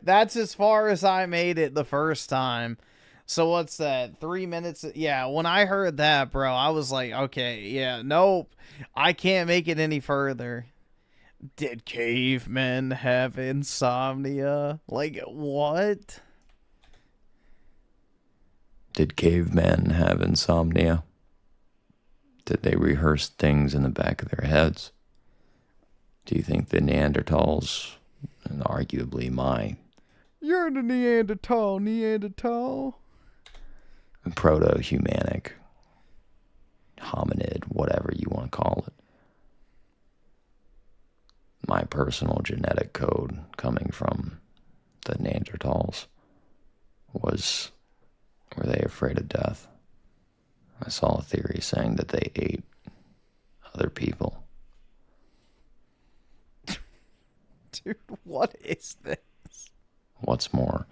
That's as far as I made it the first time. So what's that? 3 minutes? Yeah, when I heard that, bro, I was like, okay, yeah, nope. I can't make it any further. Did cavemen have insomnia? Like, what?
Did cavemen have insomnia? Did they rehearse things in the back of their heads? Do you think the Neanderthals, and arguably
You're the Neanderthal,
proto-humanic, hominid, whatever you want to call it, my personal genetic code coming from the Neanderthals were they afraid of death? I saw a theory saying that they ate other people.
Dude, what is this?
What's more,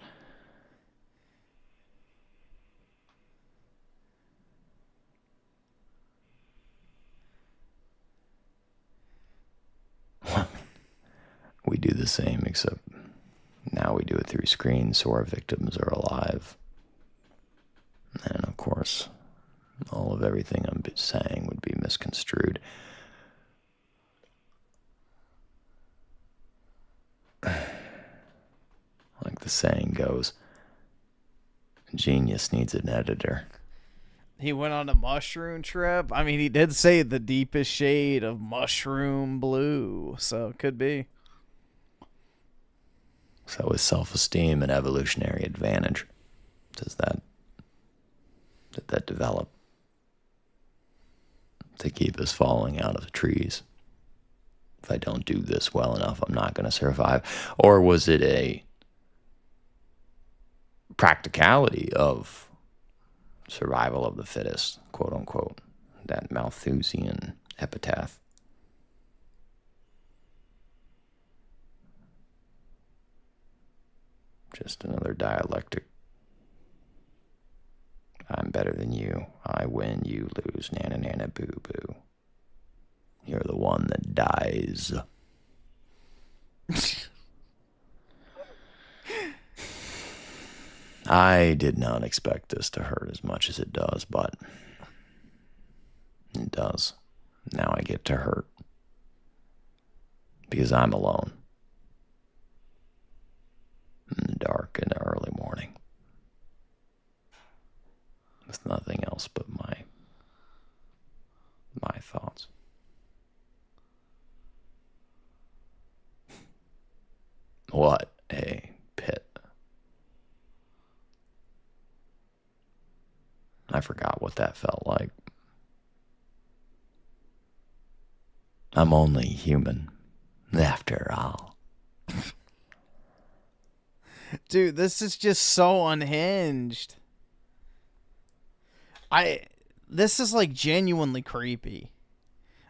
we do the same, except now we do it through screens, so our victims are alive. And of course, all of everything I'm saying would be misconstrued. Like the saying goes, genius needs an editor.
He went on a mushroom trip. I mean, he did say the deepest shade of mushroom blue, so it could be.
So is self-esteem an evolutionary advantage? Did that develop to keep us falling out of the trees? If I don't do this well enough, I'm not going to survive. Or was it a practicality of survival of the fittest, quote unquote, that Malthusian epitaph? Just another dialectic. I'm better than you. I win, you lose. Nana, nana, boo, boo. You're the one that dies. I did not expect this to hurt as much as it does, but it does. Now I get to hurt. Because I'm alone. In the dark, in the early morning. With nothing else but my thoughts. What a pit. I forgot what that felt like. I'm only human, after all.
Dude, this is just so unhinged. This is like genuinely creepy.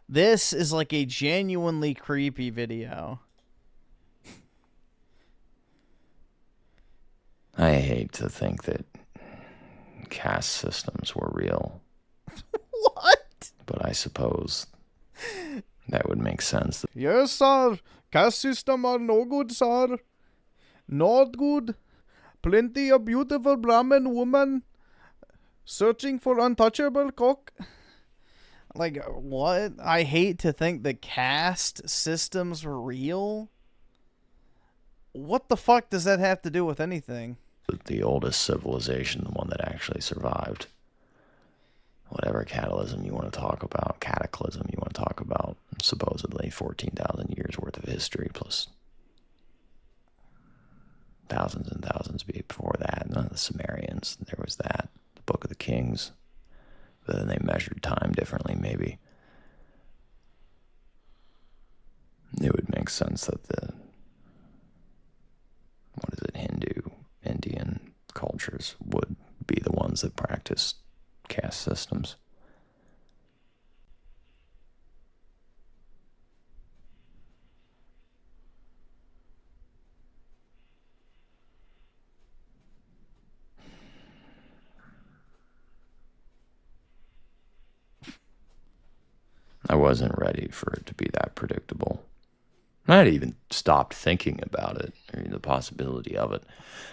This is like a genuinely creepy video.
I hate to think that caste systems were real.
What?
But I suppose that would make sense.
Yes, sir. Caste system are no good, sir. Not good. Plenty of beautiful Brahmin woman searching for untouchable cock. Like, what? I hate to think that caste systems were real. What the fuck does that have to do with anything?
The oldest civilization, the one that actually survived. Whatever cataclysm you want to talk about, supposedly 14,000 years worth of history, plus thousands and thousands before that. The Sumerians, there was that. The Book of the Kings. But then they measured time differently, maybe. It would make sense that Indian cultures would be the ones that practiced caste systems. I wasn't ready for it to be that predictable. I had even stopped thinking about it, or the possibility of it.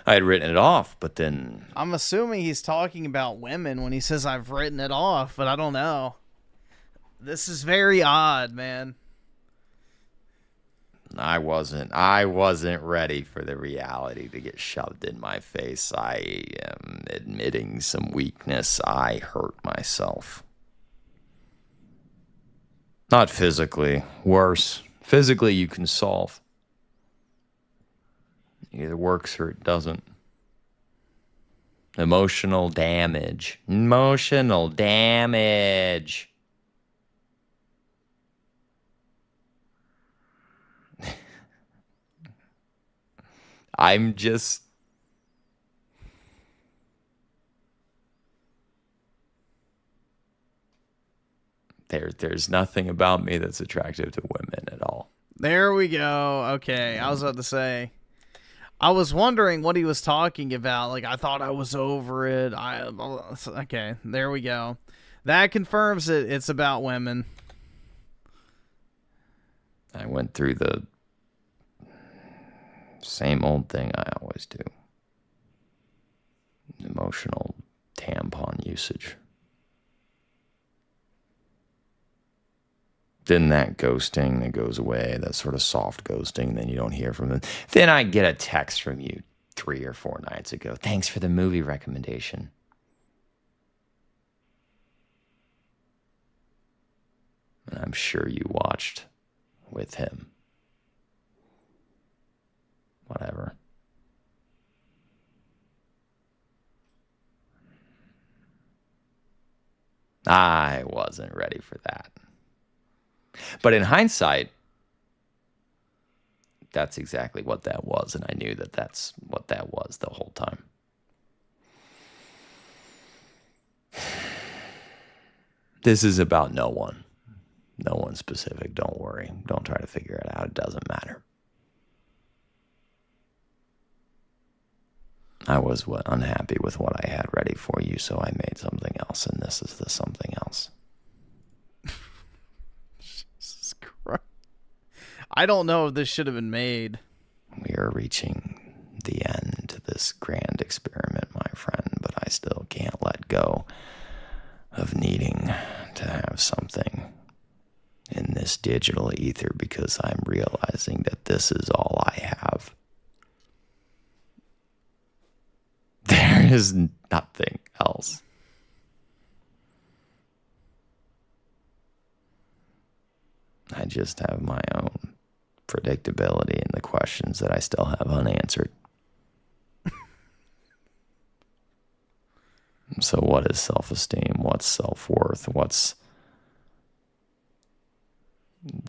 I had written it off, but then...
I'm assuming he's talking about women when he says I've written it off, but I don't know. This is very odd, man.
I wasn't ready for the reality to get shoved in my face. I am admitting some weakness. I hurt myself. Not physically. Worse. Physically, you can solve. It either works or it doesn't. Emotional damage. Emotional damage. I'm just... There's nothing about me that's attractive to women at all.
There we go. Okay, I was about to say. I was wondering what he was talking about. Like, I thought I was over it. Okay, there we go. That confirms it. It's about women.
I went through the same old thing I always do. Emotional tampon usage. Then that ghosting that goes away, that sort of soft ghosting, then you don't hear from them. Then I get a text from you 3 or 4 nights ago. Thanks for the movie recommendation. And I'm sure you watched with him. Whatever. I wasn't ready for that. But in hindsight, that's exactly what that was, and I knew that that's what that was the whole time. This is about no one. No one specific. Don't worry. Don't try to figure it out. It doesn't matter. I was unhappy with what I had ready for you, so I made something else, and this is the something else.
Jesus Christ. I don't know if this should have been made.
We are reaching the end to this grand experiment, my friend, but I still can't let go of needing to have something in this digital ether because I'm realizing that this is all I have. There is nothing else. I just have my own predictability and the questions that I still have unanswered. So what is self-esteem? What's self-worth? What's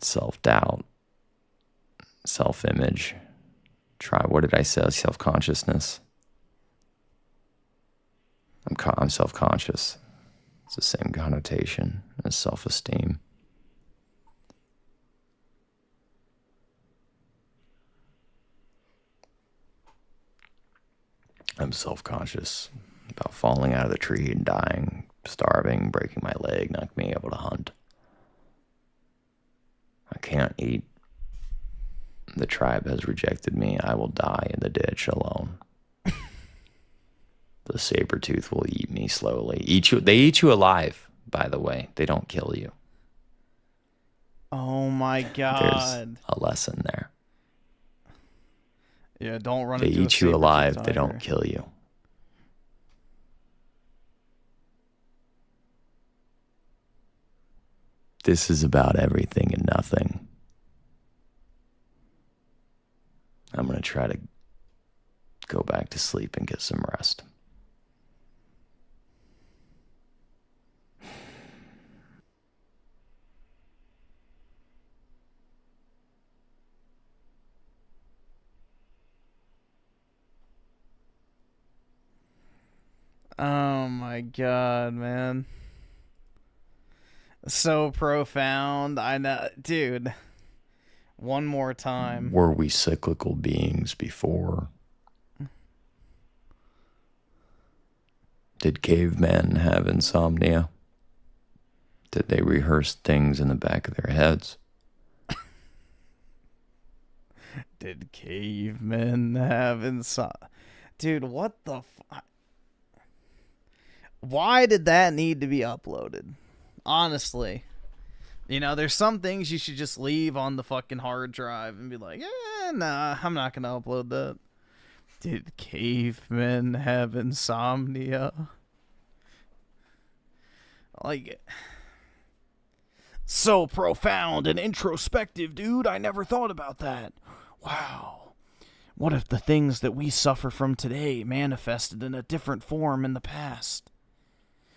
self-doubt? Self-image? What did I say? Self-consciousness? I'm self-conscious. It's the same connotation as self-esteem. I'm self-conscious about falling out of the tree and dying, starving, breaking my leg, not being able to hunt. I can't eat The tribe has rejected me. I will die in the ditch alone. The saber-tooth will eat me slowly. They eat you alive, by the way. They don't kill you.
Oh my god.
There's a lesson there.
Yeah, don't run
They
into a
eat you
saber-toothed
alive. They
tiger.
don't kill you. This is about everything and nothing. I'm going to try to go back to sleep and get some rest.
Oh my god, man. So profound. I know, dude. One more time.
Were we cyclical beings before? Did cavemen have insomnia? Did they rehearse things in the back of their heads?
Did cavemen have insomnia? Dude, what the fuck? Why did that need to be uploaded? Honestly. You know, there's some things you should just leave on the fucking hard drive and be like, nah, I'm not going to upload that. Did cavemen have insomnia? Like, so profound and introspective, dude. I never thought about that. Wow. What if the things that we suffer from today manifested in a different form in the past?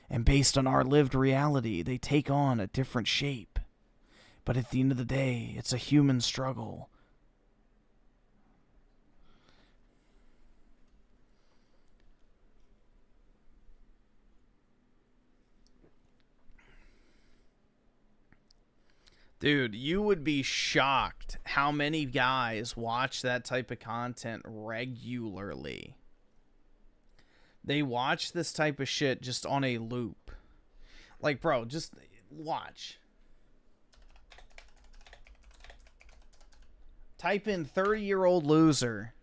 And based on our lived reality, they take on a different shape. But at the end of the day, it's a human struggle. Dude, you would be shocked how many guys watch that type of content regularly. They watch this type of shit just on a loop. Like, bro, just watch. Type in 30-year-old loser.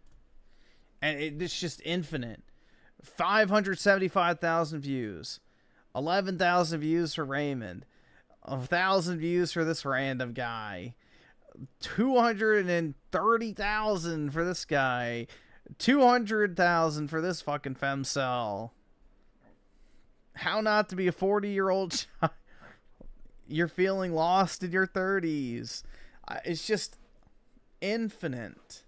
And it's just infinite. 575,000 views. 11,000 views for Raymond. 1,000 views for this random guy. 230,000 for this guy. 200,000 for this fucking femcel. How not to be a 40-year-old child. You're feeling lost in your 30s. It's just infinite.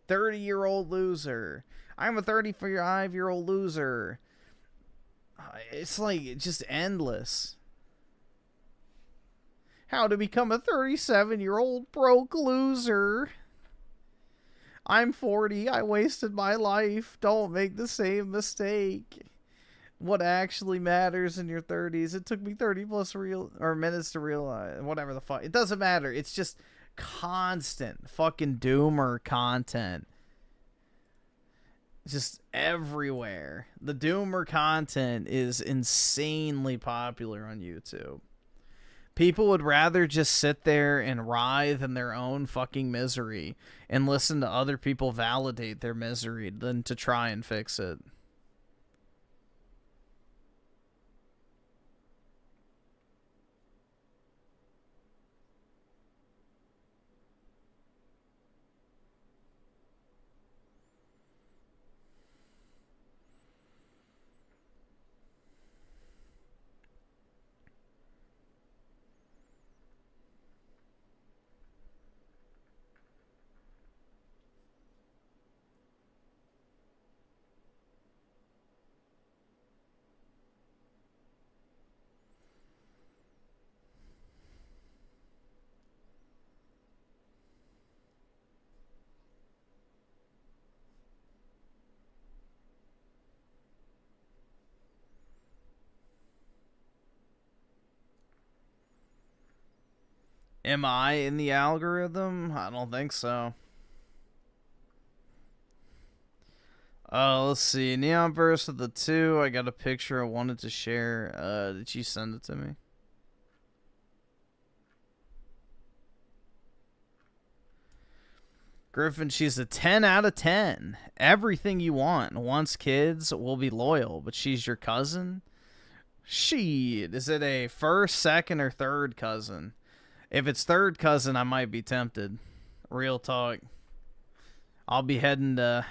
30-year-old loser. I'm a 35-year-old loser. It's like just endless. How to become a 37-year-old broke loser. I'm 40. I wasted my life. Don't make the same mistake. What actually matters in your 30s? It took me 30 plus minutes to realize. Whatever the fuck. It doesn't matter. It's just constant fucking doomer content. It's just everywhere. The doomer content is insanely popular on YouTube. People would rather just sit there and writhe in their own fucking misery and listen to other people validate their misery than to try and fix it. Am I in the algorithm? I don't think so. Let's see. Neon Verse of the 2. I got a picture I wanted to share. Did you send it to me? Griffin, she's a 10 out of 10. Everything you want. Wants kids, will be loyal, but she's your cousin? Shit. Is it a first, second, or third cousin? If it's third cousin, I might be tempted. Real talk. I'll be heading to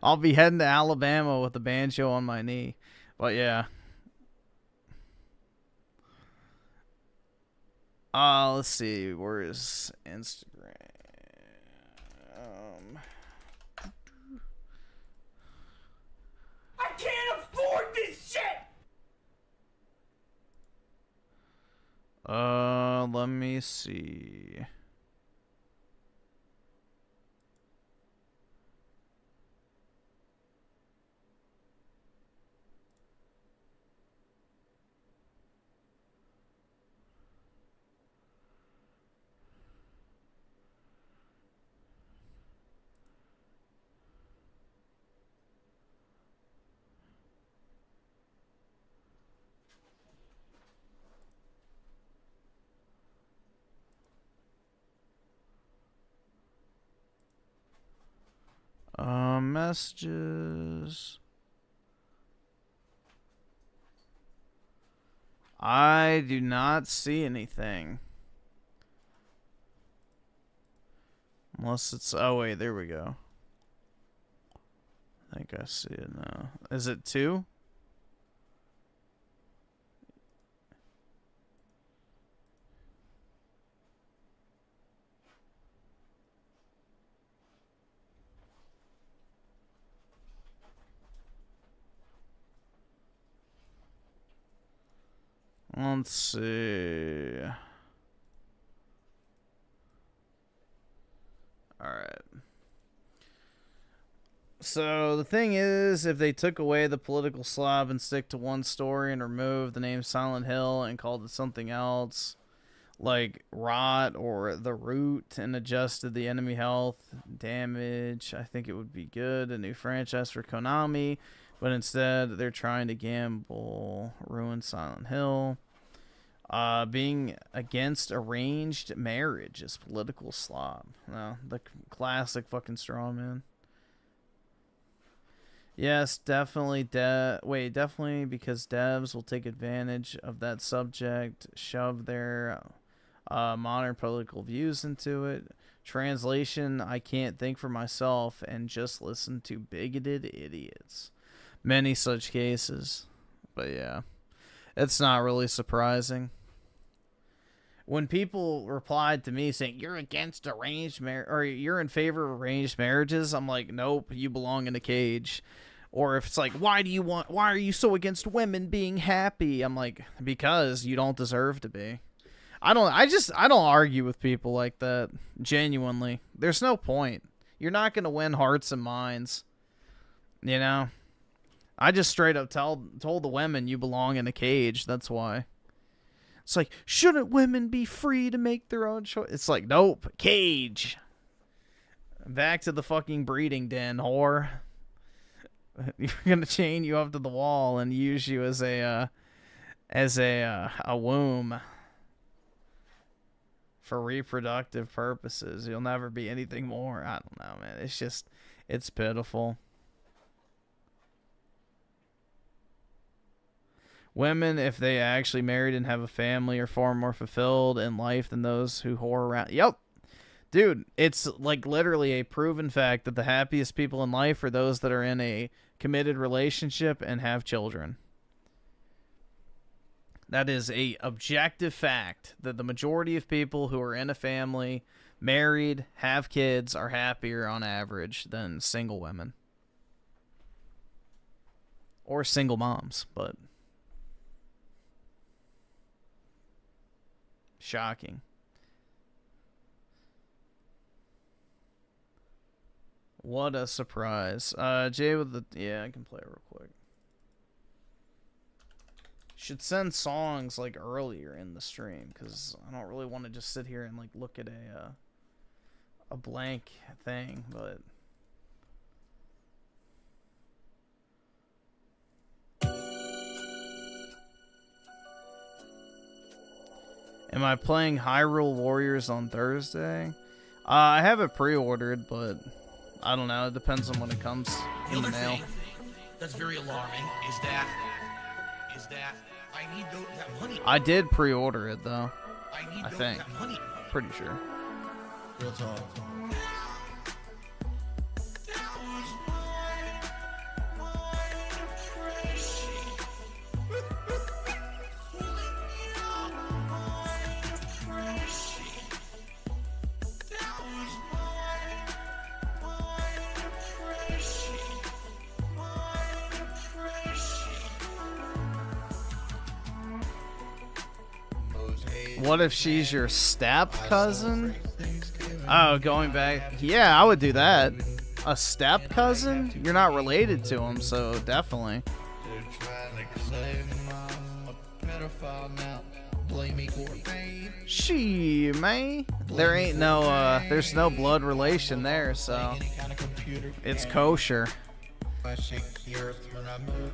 Alabama with a banjo on my knee. But yeah. Let's see. Where is Instagram?
I can't afford this shit!
Let me see. Messages. I do not see anything. Unless it's... Oh, wait. There we go. I think I see it now. Is it 2? Let's see. Alright. So, the thing is, if they took away the political slob and stick to one story and removed the name Silent Hill and called it something else, like Rot or The Root, and adjusted the enemy health damage, I think it would be good. A new franchise for Konami, but instead they're trying to gamble, ruin Silent Hill. Being against arranged marriage is political slob. No, the classic fucking straw man. Yes, definitely. Definitely because devs will take advantage of that subject, shove their modern political views into it. Translation: I can't think for myself and just listen to bigoted idiots. Many such cases, but yeah, it's not really surprising. When people replied to me saying, you're against arranged marriage, or you're in favor of arranged marriages, I'm like, nope, you belong in a cage. Or if it's like, why are you so against women being happy? I'm like, because you don't deserve to be. I don't argue with people like that, genuinely. There's no point. You're not going to win hearts and minds. You know? I just straight up told the women you belong in a cage, that's why. It's like, shouldn't women be free to make their own choice? It's like, nope, cage. Back to the fucking breeding den, whore. You're gonna chain you up to the wall and use you as a womb for reproductive purposes. You'll never be anything more. I don't know, man. It's pitiful. Women, if they actually married and have a family, are far more fulfilled in life than those who whore around. Yep. Dude, it's like literally a proven fact that the happiest people in life are those that are in a committed relationship and have children. That is a objective fact that the majority of people who are in a family, married, have kids, are happier on average than single women. Or single moms, but... shocking. What a surprise. Jay with the... yeah, I can play it real quick. Should send songs like earlier in the stream, because I don't really want to just sit here and like look at a blank thing, but... Am I playing Hyrule Warriors on Thursday? I have it pre-ordered, but I don't know. It depends on when it comes in the mail.
That's very alarming. Is that I need that money.
I did pre-order it though. I think.
That money.
Pretty sure.
Real talk.
What if she's your step cousin? Oh, going back. Yeah, I would do that. A step cousin? You're not related to him, so definitely. She, man. There ain't no, there's no blood relation there, so it's kosher.
I shake the earth when I move.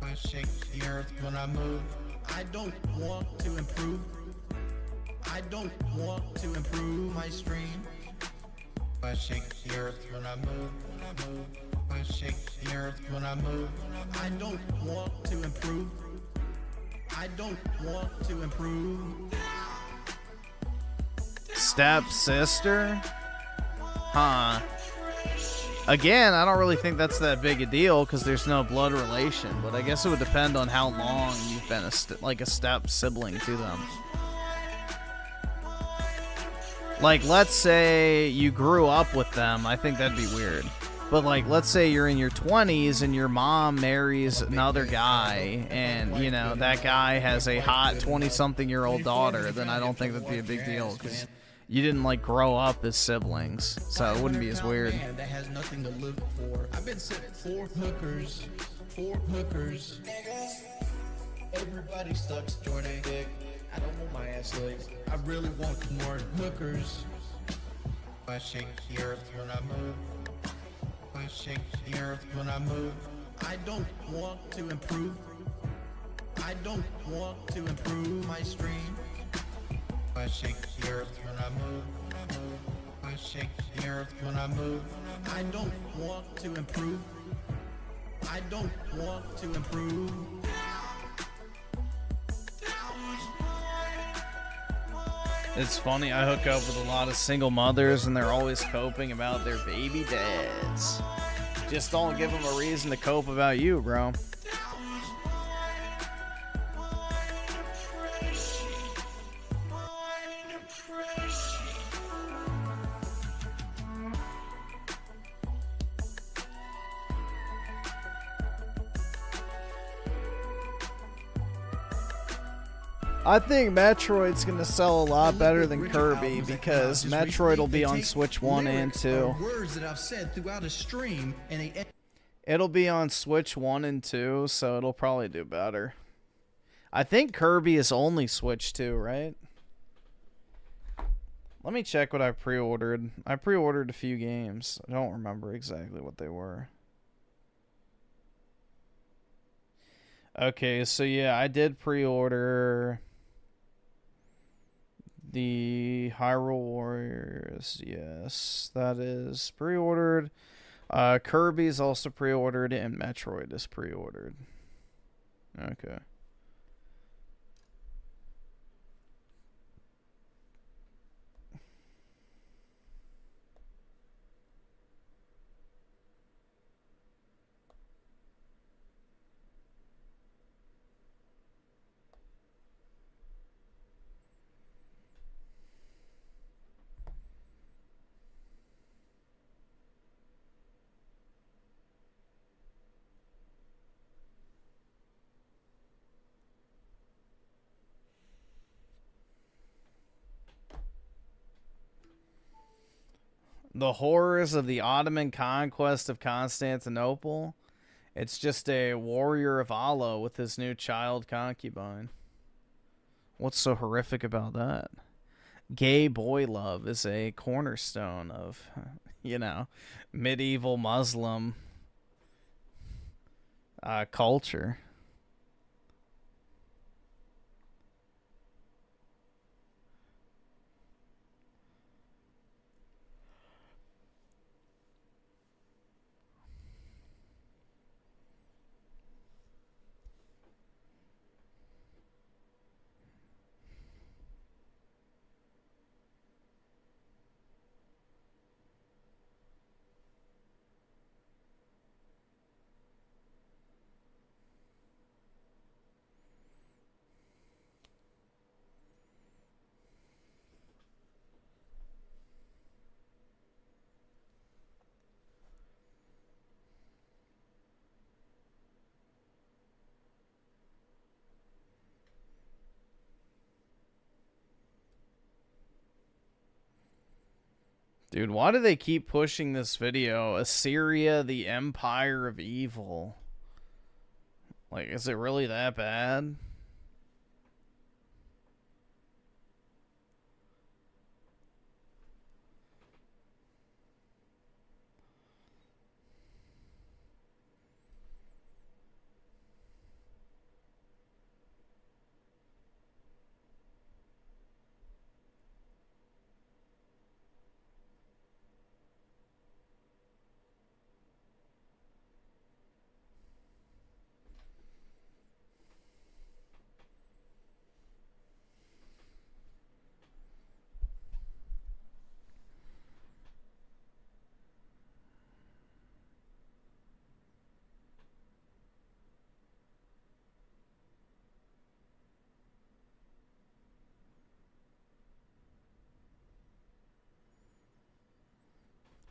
I shake the earth when I move. I don't want to improve. I don't want to improve my stream. I shake the earth when I move. I shake the earth when I move. I don't want to improve. I don't want to improve.
Step sister? Huh. Again, I don't really think that's that big a deal because there's no blood relation, but I guess it would depend on how long you've been a step sibling to them. Like, let's say you grew up with them, I think that'd be weird. But like, let's say you're in your 20s and your mom marries another guy and, you know, that guy has a hot 20-something-year-old daughter, then I don't think that'd be a big deal because you didn't like grow up as siblings, so it wouldn't be as weird.
That has nothing to live for. I've been sent 4 hookers. 4 hookers. Everybody sucks Jordan dick. I don't want my ass licked. I really want more hookers. I shake the earth when I move. I shake the earth when I move. I don't want to improve. I don't want to improve my stream. I shake the earth when I move. I shake the earth when I move. I don't want to improve. I don't want to improve.
It's funny, I hook up with a lot of single mothers and they're always coping about their baby dads. Just don't give them a reason to cope about you, bro. I think Metroid's gonna sell a lot better than Kirby because Metroid will be on Switch 1 and 2.
Words that I've said throughout a stream and
It'll be on Switch 1 and 2, so it'll probably do better. I think Kirby is only Switch 2, right? Let me check what I pre-ordered. I pre-ordered a few games. I don't remember exactly what they were. Okay, so yeah, I did pre-order the Hyrule Warriors. Yes, that is pre-ordered. Kirby's also pre-ordered, and Metroid is pre-ordered. Okay. The horrors of the Ottoman conquest of Constantinople. It's just a warrior of Allah with his new child concubine. What's so horrific about that? Gay boy love is a cornerstone of, you know, medieval Muslim culture. Dude, why do they keep pushing this video? Assyria, the empire of evil. Like, is it really that bad?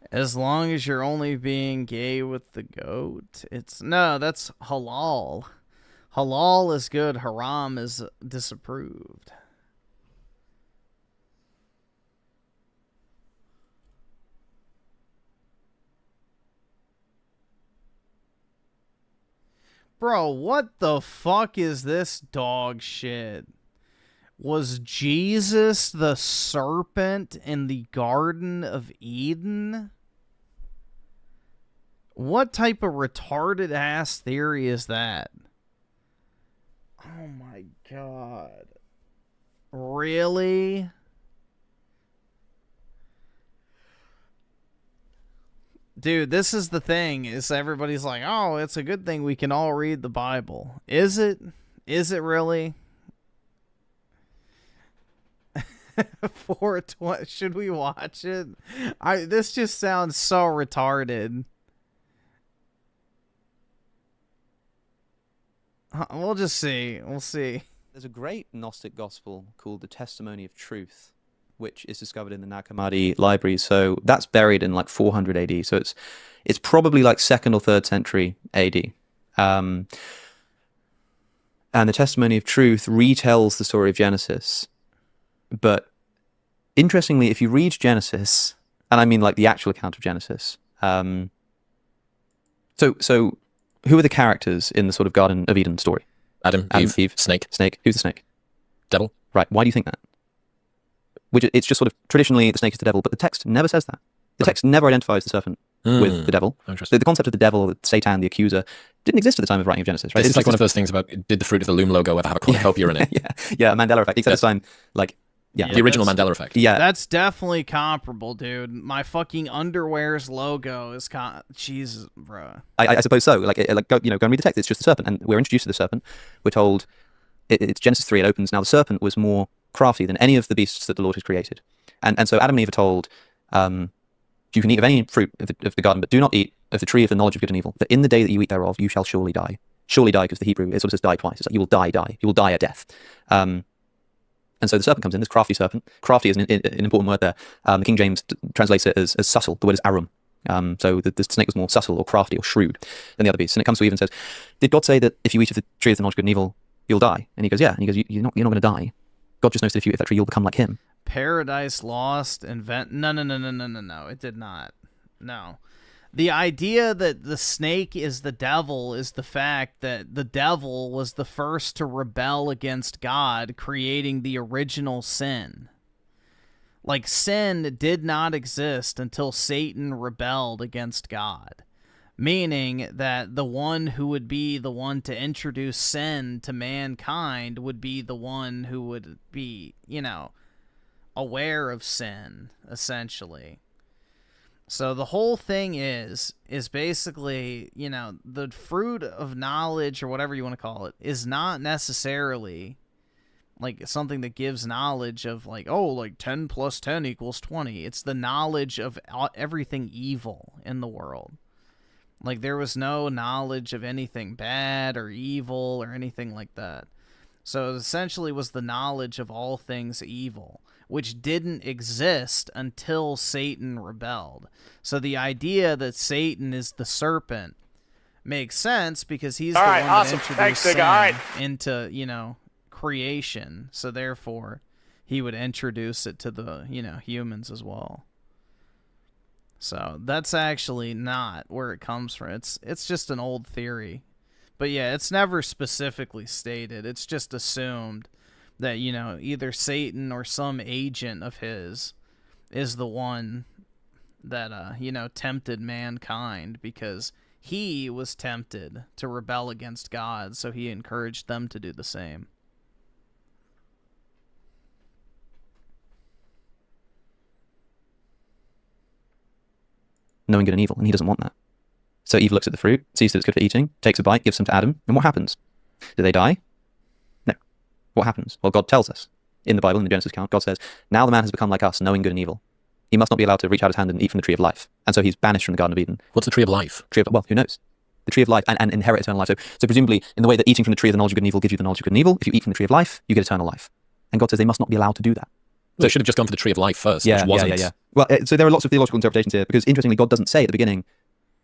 As long as you're only being gay with the goat, it's... No, that's halal. Halal is good, haram is disapproved. Bro, what the fuck is this dog shit? Was Jesus the serpent in the Garden of Eden? What type of retarded ass theory is that? Oh my god. Really? Dude, this is the thing, is everybody's like, oh, it's a good thing we can all read the Bible. Is it? Is it really? 420, should we watch it? This just sounds so retarded. We'll just see. We'll see.
There's a great Gnostic gospel called the Testimony of Truth, which is discovered in the Nag Hammadi library. So that's buried in like 400 AD. So it's probably like 2nd or 3rd century AD. And the Testimony of Truth retells the story of Genesis. But interestingly, if you read Genesis, and I mean like the actual account of Genesis, so who are the characters in the sort of Garden of Eden story?
Adam, Eve, Snake.
Snake. Who's the snake?
Devil.
Right. Why do you think that? It's just sort of traditionally the snake is the devil, but the text never says that. The text never identifies the serpent with the devil.
Interesting.
The concept of the devil, Satan, the accuser, didn't exist at the time of writing of Genesis. Right?
It's like one of those things about, did the fruit of the loom logo ever have a cornucopia in it?
Yeah, a Mandela effect. Except this time, like, yeah,
the original Mandela effect.
Yeah,
that's definitely comparable, dude. My fucking underwear's logo is Jesus, bro.
I suppose so. Like go and read the text. It's just the serpent, and we're introduced to the serpent. We're told it's Genesis 3. It opens. Now the serpent was more crafty than any of the beasts that the Lord has created, and so Adam and Eve are told, you can eat of any fruit of the garden, but do not eat of the tree of the knowledge of good and evil. For in the day that you eat thereof, you shall surely die. Surely die, because the Hebrew it sort of says die twice. It's like you will die. You will die a death. And so the serpent comes in, this crafty serpent. Crafty is an important word there. The King James translates it as subtle. The word is arum. So the snake was more subtle or crafty or shrewd than the other beasts. And it comes to Eve and says, did God say that if you eat of the tree of the knowledge of good and evil, you'll die? And he goes, yeah. And he goes, you're not going to die. God just knows that if you eat that tree, you'll become like him.
Paradise Lost No, it did not. No. The idea that the snake is the devil is the fact that the devil was the first to rebel against God, creating the original sin. Like, sin did not exist until Satan rebelled against God. Meaning that the one who would be the one to introduce sin to mankind would be the one who would be, aware of sin, essentially. So the whole thing is basically, the fruit of knowledge, or whatever you want to call it, is not necessarily like something that gives knowledge of like, oh, like 10 plus 10 equals 20. It's the knowledge of everything evil in the world. Like, there was no knowledge of anything bad or evil or anything like that. So it essentially was the knowledge of all things evil, which didn't exist until Satan rebelled. So the idea that Satan is the serpent makes sense because he's the one that introduced sin into, creation. So therefore, he would introduce it to the, humans as well. So that's actually not where it comes from. It's just an old theory. But yeah, it's never specifically stated. It's just assumed that, you know, either Satan or some agent of his is the one that, you know, tempted mankind, because he was tempted to rebel against God, so he encouraged them to do the same.
Knowing good and evil, and he doesn't want that. So Eve looks at the fruit, sees that it's good for eating, takes a bite, gives some to Adam, and what happens? Do they die? No. What happens? Well, God tells us in the Bible, in the Genesis account, God says, now the man has become like us, knowing good and evil. He must not be allowed to reach out his hand and eat from the tree of life. And so he's banished from the Garden of Eden.
What's the tree of life?
Well, who knows? The tree of life and inherit eternal life. So presumably, in the way that eating from the tree of the knowledge of good and evil gives you the knowledge of good and evil, if you eat from the tree of life, you get eternal life. And God says they must not be allowed to do that.
So it should have just gone for the tree of life first, which wasn't.
Yeah. Well, so there are lots of theological interpretations here, because interestingly, God doesn't say at the beginning,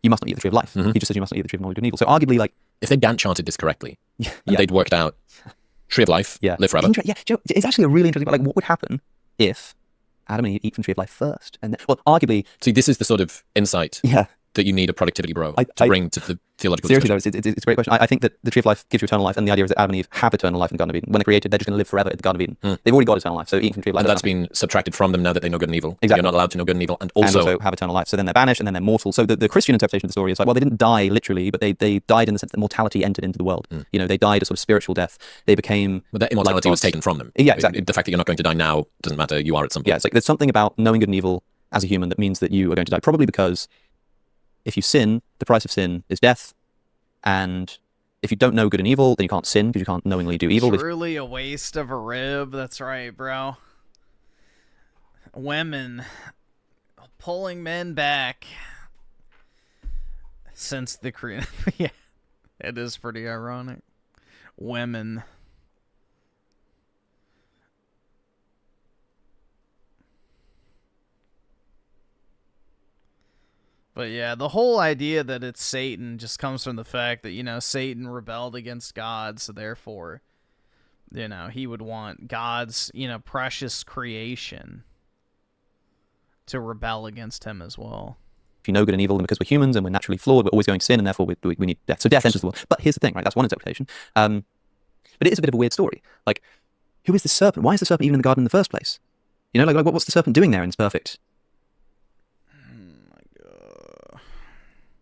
you must not eat the tree of life. He just says you must not eat the tree of knowledge of good and evil. So arguably, like,
if they'd Gantt charted this correctly, and they'd worked out tree of life, live forever.
Joe, it's actually a really interesting, like, what would happen if Adam and Eve eat from the tree of life first? And then, well, arguably...
See, this is the sort of insight that you need a productivity bro to bring to the theological discussion.
Seriously, though, it's a great question. I think that the tree of life gives you eternal life, and the idea is that Adam and Eve have eternal life in the Garden of Eden. When they're created, they're just going to live forever in the Garden of Eden. They've already got eternal life, so eating from the tree of life...
And that's been subtracted from them now that they know good and evil.
Exactly.
You're not allowed to know good and evil, and also
have eternal life. So then they're banished, and then they're mortal. So the Christian interpretation of the story is like, well, they didn't die literally, but they died in the sense that mortality entered into the world. You know, they died a sort of spiritual death. They became...
But that immortality was taken from them.
Yeah, exactly.
The fact that you're not going to die now doesn't matter. You are at some point.
Yeah, it's like there's something about knowing good and evil as a human that means that you are going to die. Probably because if you sin, the price of sin is death. And if you don't know good and evil, then you can't sin because you can't knowingly do evil.
Truly a waste of a rib. That's right, bro. Women pulling men back since the yeah, it is pretty ironic. Women. But yeah, the whole idea that it's Satan just comes from the fact that, you know, Satan rebelled against God, so therefore, you know, he would want God's, you know, precious creation to rebel against him as well.
If you know good and evil, then because we're humans and we're naturally flawed, we're always going to sin, and therefore we need death. So death enters the world. But here's the thing, right? That's one interpretation. But it is a bit of a weird story. Like, who is the serpent? Why is the serpent even in the garden in the first place? You know, like what's the serpent doing there in its perfect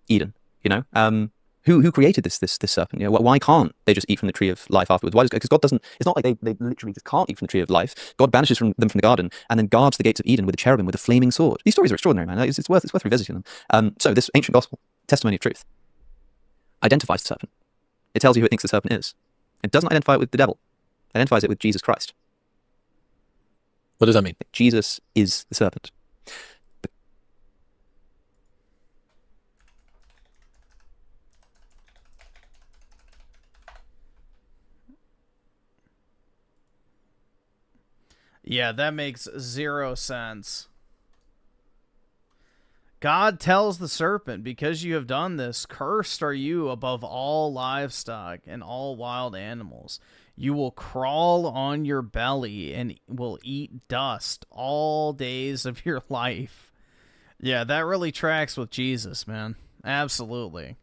Eden? You know, who created this serpent? You know, why can't they just eat from the tree of life afterwards? Why? Because God doesn't. It's not like they literally just can't eat from the tree of life. God banishes them from the garden and then guards the gates of Eden with a cherubim with a flaming sword. These stories are extraordinary, man. It's worth revisiting them. So this ancient gospel, testimony of truth, identifies the serpent. It tells you who it thinks the serpent is. It doesn't identify it with the devil. It identifies it with Jesus Christ.
What does that mean?
Jesus is the serpent.
Yeah, that makes zero sense. God tells the serpent, because you have done this, cursed are you above all livestock and all wild animals. You will crawl on your belly and will eat dust all days of your life. Yeah, that really tracks with Jesus, man. Absolutely.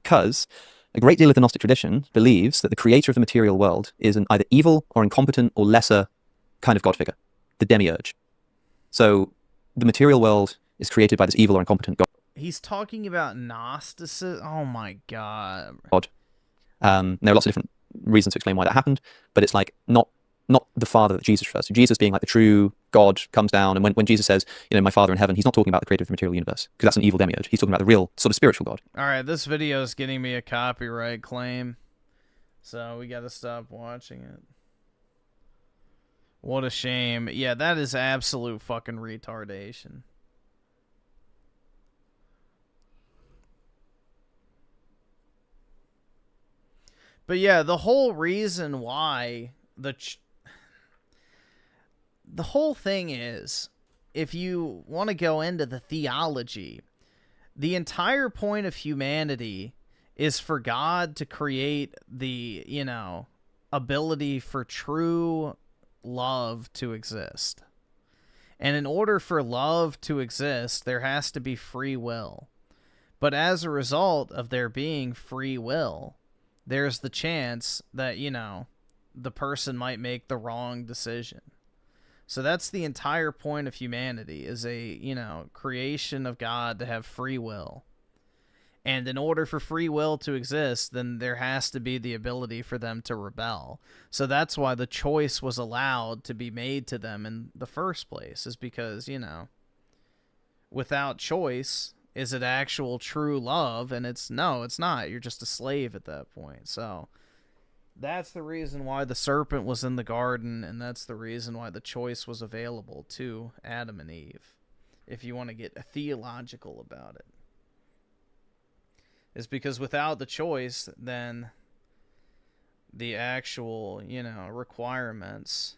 Because a great deal of the Gnostic tradition believes that the creator of the material world is an either evil or incompetent or lesser kind of God figure, the demiurge. So the material world is created by this evil or incompetent God.
He's talking about Gnosticism. Oh my God.
There are lots of different reasons to explain why that happened, but it's like not the Father that Jesus refers to. Jesus being like the true God comes down, and when Jesus says, you know, my Father in heaven, he's not talking about the creator of the material universe, because that's an evil demiurge. He's talking about the real sort of spiritual God.
All right, this video is getting me a copyright claim, so we got to stop watching it. What a shame. Yeah, that is absolute fucking retardation. But yeah, the whole reason why the whole thing is, if you want to go into the theology, the entire point of humanity is for God to create the, you know, ability for true love to exist. And in order for love to exist, there has to be free will. But as a result of there being free will, there's the chance that, you know, the person might make the wrong decision. So that's the entire point of humanity, is a, you know, creation of God to have free will. And in order for free will to exist, then there has to be the ability for them to rebel. So that's why the choice was allowed to be made to them in the first place, is because, you know, without choice, is it actual true love? And it's not. You're just a slave at that point. So that's the reason why the serpent was in the garden, and that's the reason why the choice was available to Adam and Eve, if you want to get theological about it. Is because without the choice, then the actual, you know, requirements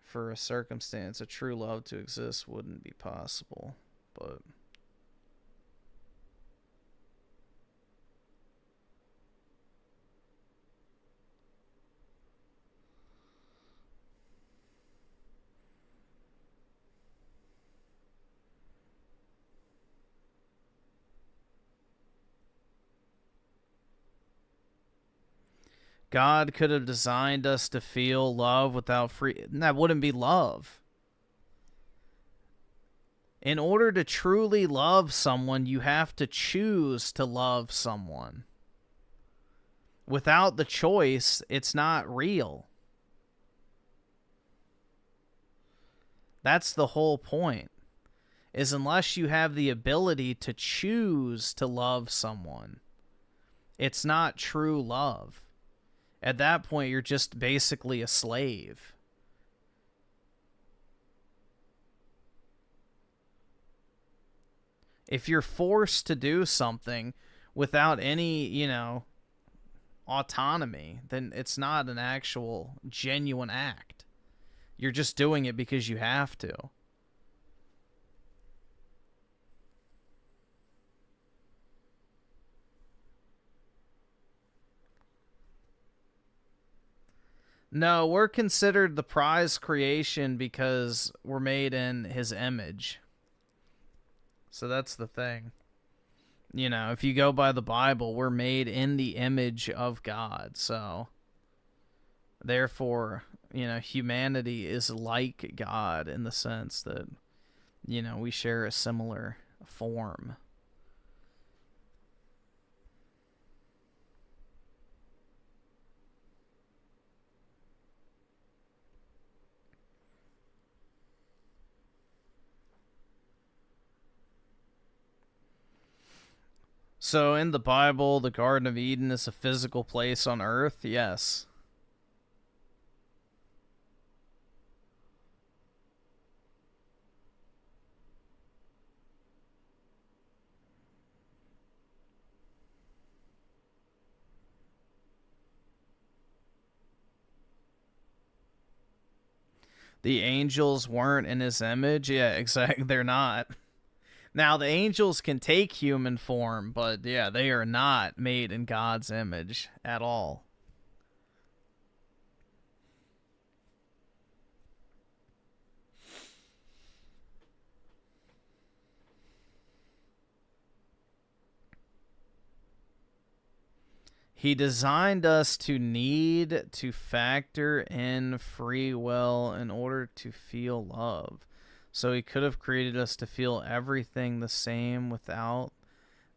for a circumstance, a true love to exist, wouldn't be possible. But God could have designed us to feel love without free... That wouldn't be love. In order to truly love someone, you have to choose to love someone. Without the choice, it's not real. That's the whole point. Is unless you have the ability to choose to love someone, it's not true love. At that point, you're just basically a slave. If you're forced to do something without any, you know, autonomy, then it's not an actual genuine act. You're just doing it because you have to. No, we're considered the prize creation because we're made in his image. So that's the thing. You know, if you go by the Bible, we're made in the image of God. So, therefore, you know, humanity is like God in the sense that, you know, we share a similar form. So in the Bible, the Garden of Eden is a physical place on earth? Yes. The angels weren't in his image? Yeah, exactly. They're not. Now, the angels can take human form, but yeah, they are not made in God's image at all. He designed us to need to factor in free will in order to feel love. So he could have created us to feel everything the same without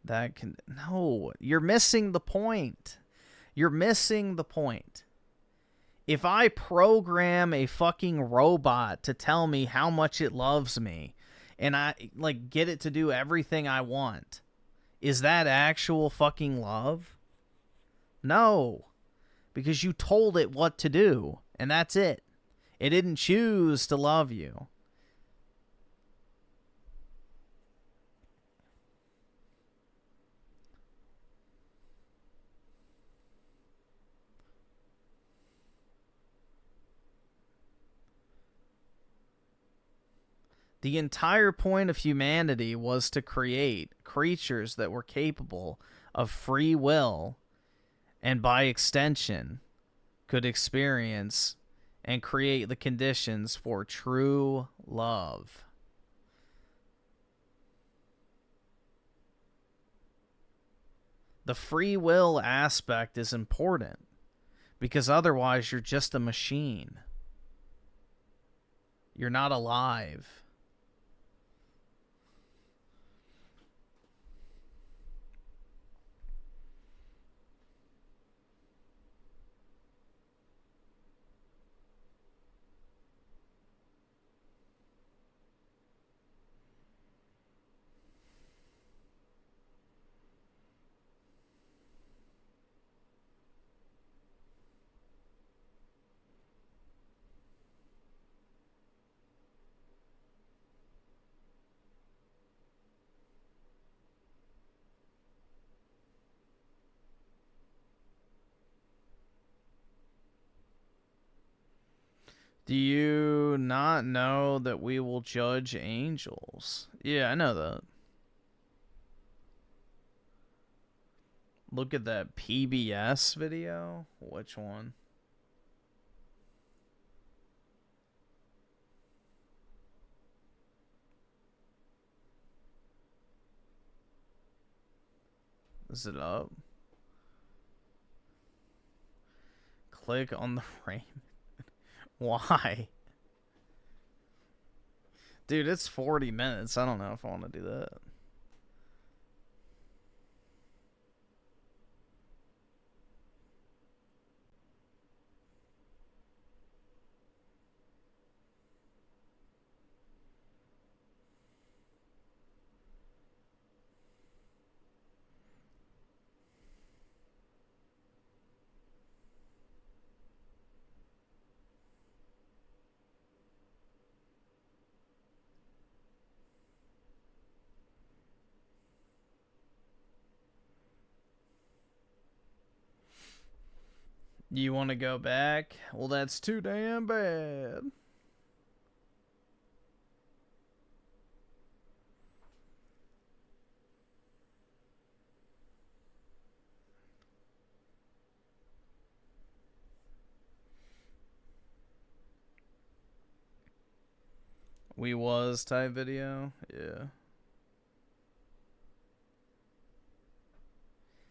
that. No, you're missing the point. You're missing the point. If I program a fucking robot to tell me how much it loves me, and I like get it to do everything I want, is that actual fucking love? No, because you told it what to do, and that's it. It didn't choose to love you. The entire point of humanity was to create creatures that were capable of free will and by extension could experience and create the conditions for true love. The free will aspect is important because otherwise you're just a machine. You're not alive. Do you not know that we will judge angels? Yeah, I know that. Look at that PBS video. Which one? Is it up? Click on the Raymond. Why? Dude, it's 40 minutes. I don't know if I want to do that. You want to go back? Well, that's too damn bad. We was type video? Yeah.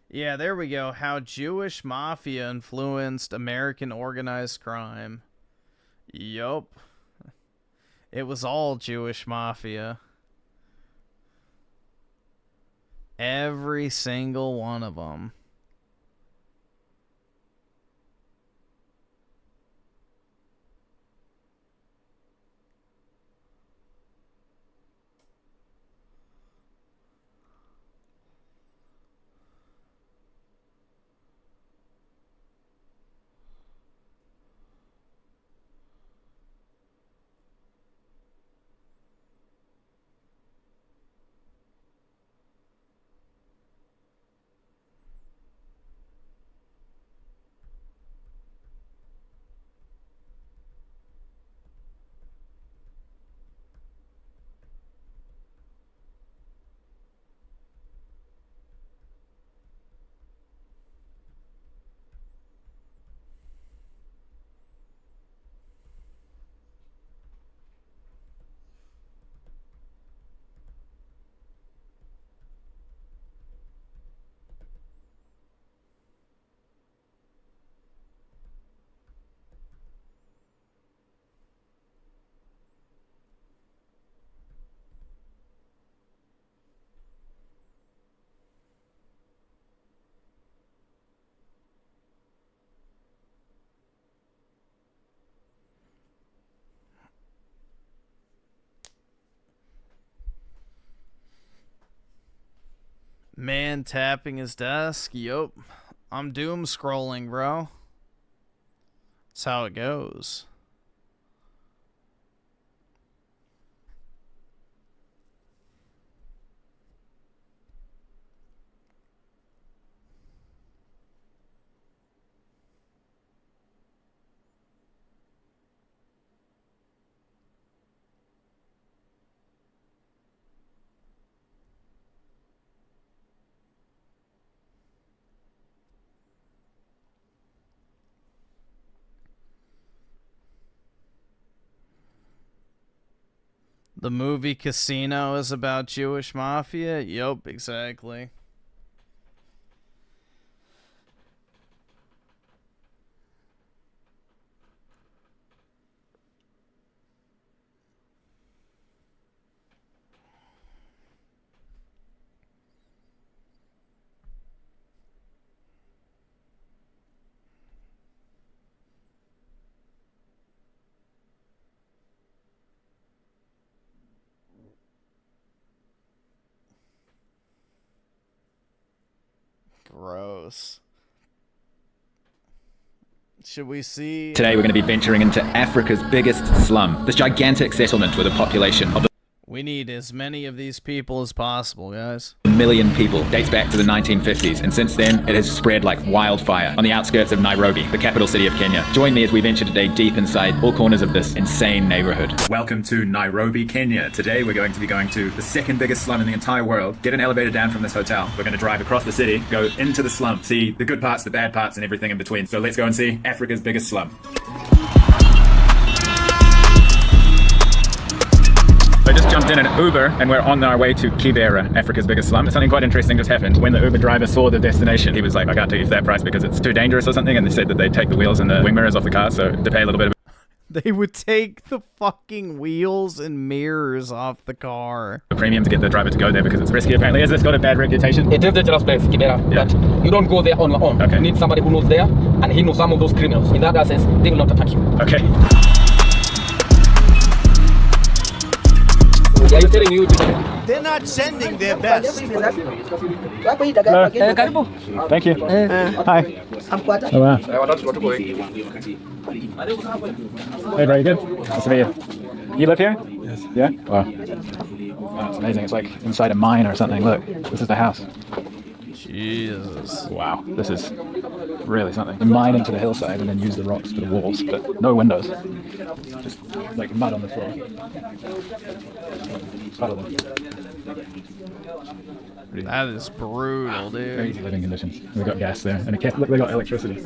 Yeah, there we go. How Jewish mafia influenced American organized crime. Yup. It was all Jewish mafia. Every single one of them. Man tapping his desk. Yup. I'm doom scrolling, bro. That's how it goes. The movie Casino is about Jewish mafia? Yup, exactly. Gross. Should we see...
Today we're going to be venturing into Africa's biggest slum, this gigantic settlement with a population of
We need as many of these people as possible, guys.
1 million people. Dates back to the 1950s, and since then it has spread like wildfire on the outskirts of Nairobi, the capital city of Kenya. Join me as we venture today deep inside all corners of this insane neighborhood. Welcome to Nairobi, Kenya. Today we're going to be going to the second biggest slum in the entire world. Get an elevator down from this hotel. We're going to drive across the city, go into the slum, see the good parts, the bad parts, and everything in between. So let's go and see Africa's biggest slum. I just jumped in an Uber and we're on our way to Kibera, Africa's biggest slum. Something quite interesting just happened. When the Uber driver saw the destination, he was like, I can't take you for that price because it's too dangerous or something, and they said that they'd take the wheels and the wing mirrors off the car, so to pay a little bit of...
They would take the fucking wheels and mirrors off the car.
a premium to get the driver to go there because it's risky apparently. Has this got a bad reputation?
It is a dangerous place, Kibera, but you don't go there on your own. You need somebody who knows there, and he knows some of those criminals. In that sense, they will not attack you.
Okay.
Are you telling you
They're not sending their best.
Hello. Thank you. Hi. Oh, wow. Hey, very good. Nice to meet you. You live here? Yes. Yeah? Wow. Wow, it's amazing. It's like inside a mine or something. Look, this is the house.
Jesus.
Wow, this is really something. You mine into the hillside and then use the rocks for the walls, but no windows. Just like mud on the floor.
That is brutal, dude.
Crazy living conditions. We've got gas there, and look, they got electricity.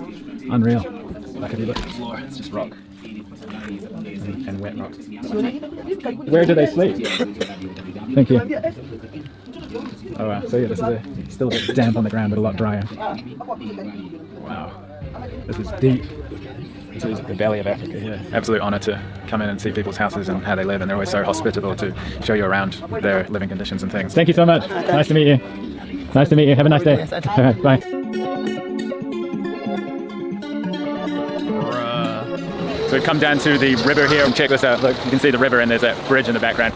Unreal. Like if you look at the floor, it's just rock. And wet rock. Where do they sleep? Thank you. Oh wow, so yeah, this is still a bit damp on the ground, but a lot drier. Wow, this is deep. This is the belly of Africa here. Absolute honour to come in and see people's houses and how they live, and they're always so hospitable to show you around their living conditions and things. Thank you so much. Nice to meet you. Nice to meet you. Have a nice day. All right, bye. So we've come down to the river here and check this out. Look, you can see the river and there's that bridge in the background.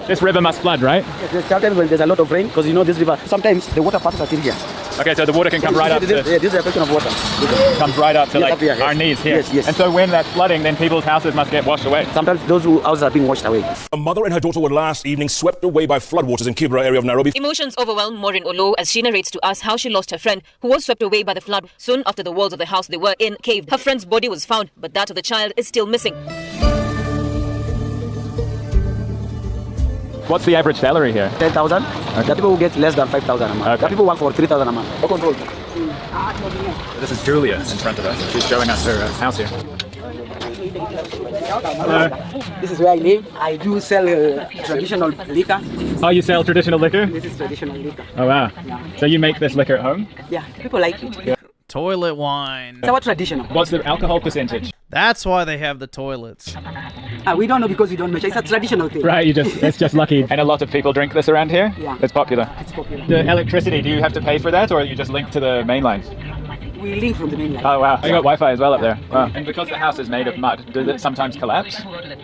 This river must flood, right?
Yes, sometimes when there's a lot of rain, because you know this river, sometimes the water passes until here.
Okay, so the water can come right up to...
This is a question of water.
It comes right up to like
here,
our knees here.
Yes, yes.
And so when that's flooding, then people's houses must get washed away.
Sometimes those houses are being washed away.
A mother and her daughter were last evening swept away by floodwaters in Kibera area of Nairobi.
Emotions overwhelm Maureen Olo as she narrates to us how she lost her friend who was swept away by the flood soon after the walls of the house they were in caved. Her friend's body was found, but that of the child is still missing.
What's the average salary here?
10,000. Okay. The people who get less than 5,000 a month. Okay. The people work for 3,000 a month.
This is Julia in front of us. She's showing us her house here. Hello.
This is where I live. I do sell traditional liquor.
Oh, you sell traditional liquor?
This is traditional liquor.
Oh, wow.
Yeah.
So you make this liquor at home?
Yeah, people like it.
Yeah.
Toilet wine.
It's our traditional.
What's the alcohol percentage?
That's why they have the toilets.
We don't know because we don't measure. It's a traditional thing.
Right, it's just lucky. And a lot of people drink this around here?
Yeah.
It's popular.
It's popular.
The electricity, do you have to pay for that or you just link to the main lines?
We link from the main line.
Oh wow, you got Wi-Fi as well up there. Wow. And because the house is made of mud, does it sometimes collapse?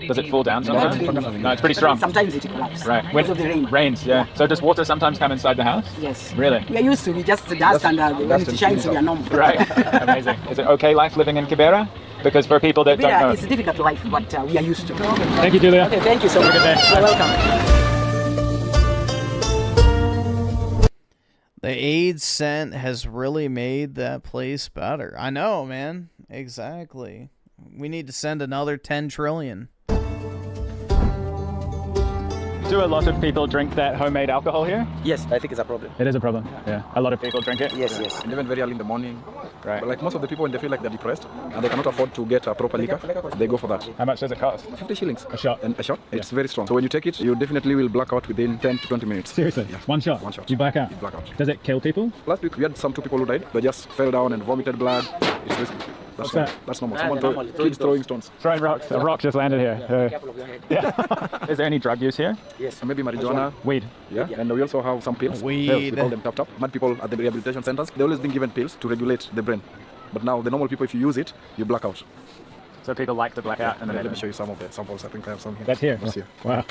Does it fall down sometimes? No, it's pretty strong.
Sometimes it collapses.
Right.
Because of the rain.
Rains, yeah. So does water sometimes come inside the house?
Yes.
Really?
We are used to, we just dust and when it shines we are normal.
Right, amazing. Is it okay life living in Kibera? Because for people that don't know.
It's a difficult life, but we are used to it.
Thank you, Julia.
Okay, thank you so much.
Have a good day.
You're welcome.
The aid sent has really made that place better. I know, man. Exactly. We need to send another 10 trillion.
Do a lot of people drink that homemade alcohol here?
Yes, I think it's a problem.
It is a problem. Yeah. A lot of people drink it?
Yes, yes.
And even very early in the morning.
Right.
But like most of the people, when they feel like they're depressed and they cannot afford to get a proper liquor, they go for that.
How much does it cost?
50 shillings.
A shot?
And a shot? It's very strong. So when you take it, you definitely will black out within 10 to 20 minutes.
Seriously?
Yeah.
One shot?
One shot.
You black out?
You black out.
Does it kill people?
Last week we had two people who died. They just fell down and vomited blood. It's risky.
What's that?
That's normal. Kids throwing stones.
Throwing rocks. A rock just landed here. Yeah. Is there any drug use here?
Yes. Maybe marijuana.
Weed.
Yeah. And we also have some pills.
Weed.
Pills, we call them tap. Mad people at the rehabilitation centers, they've always been given pills to regulate the brain. But now the normal people, if you use it, you black out.
So people like to black out.
And then let me show you some of the samples. I think I have some here.
That's here?
That's here.
Wow.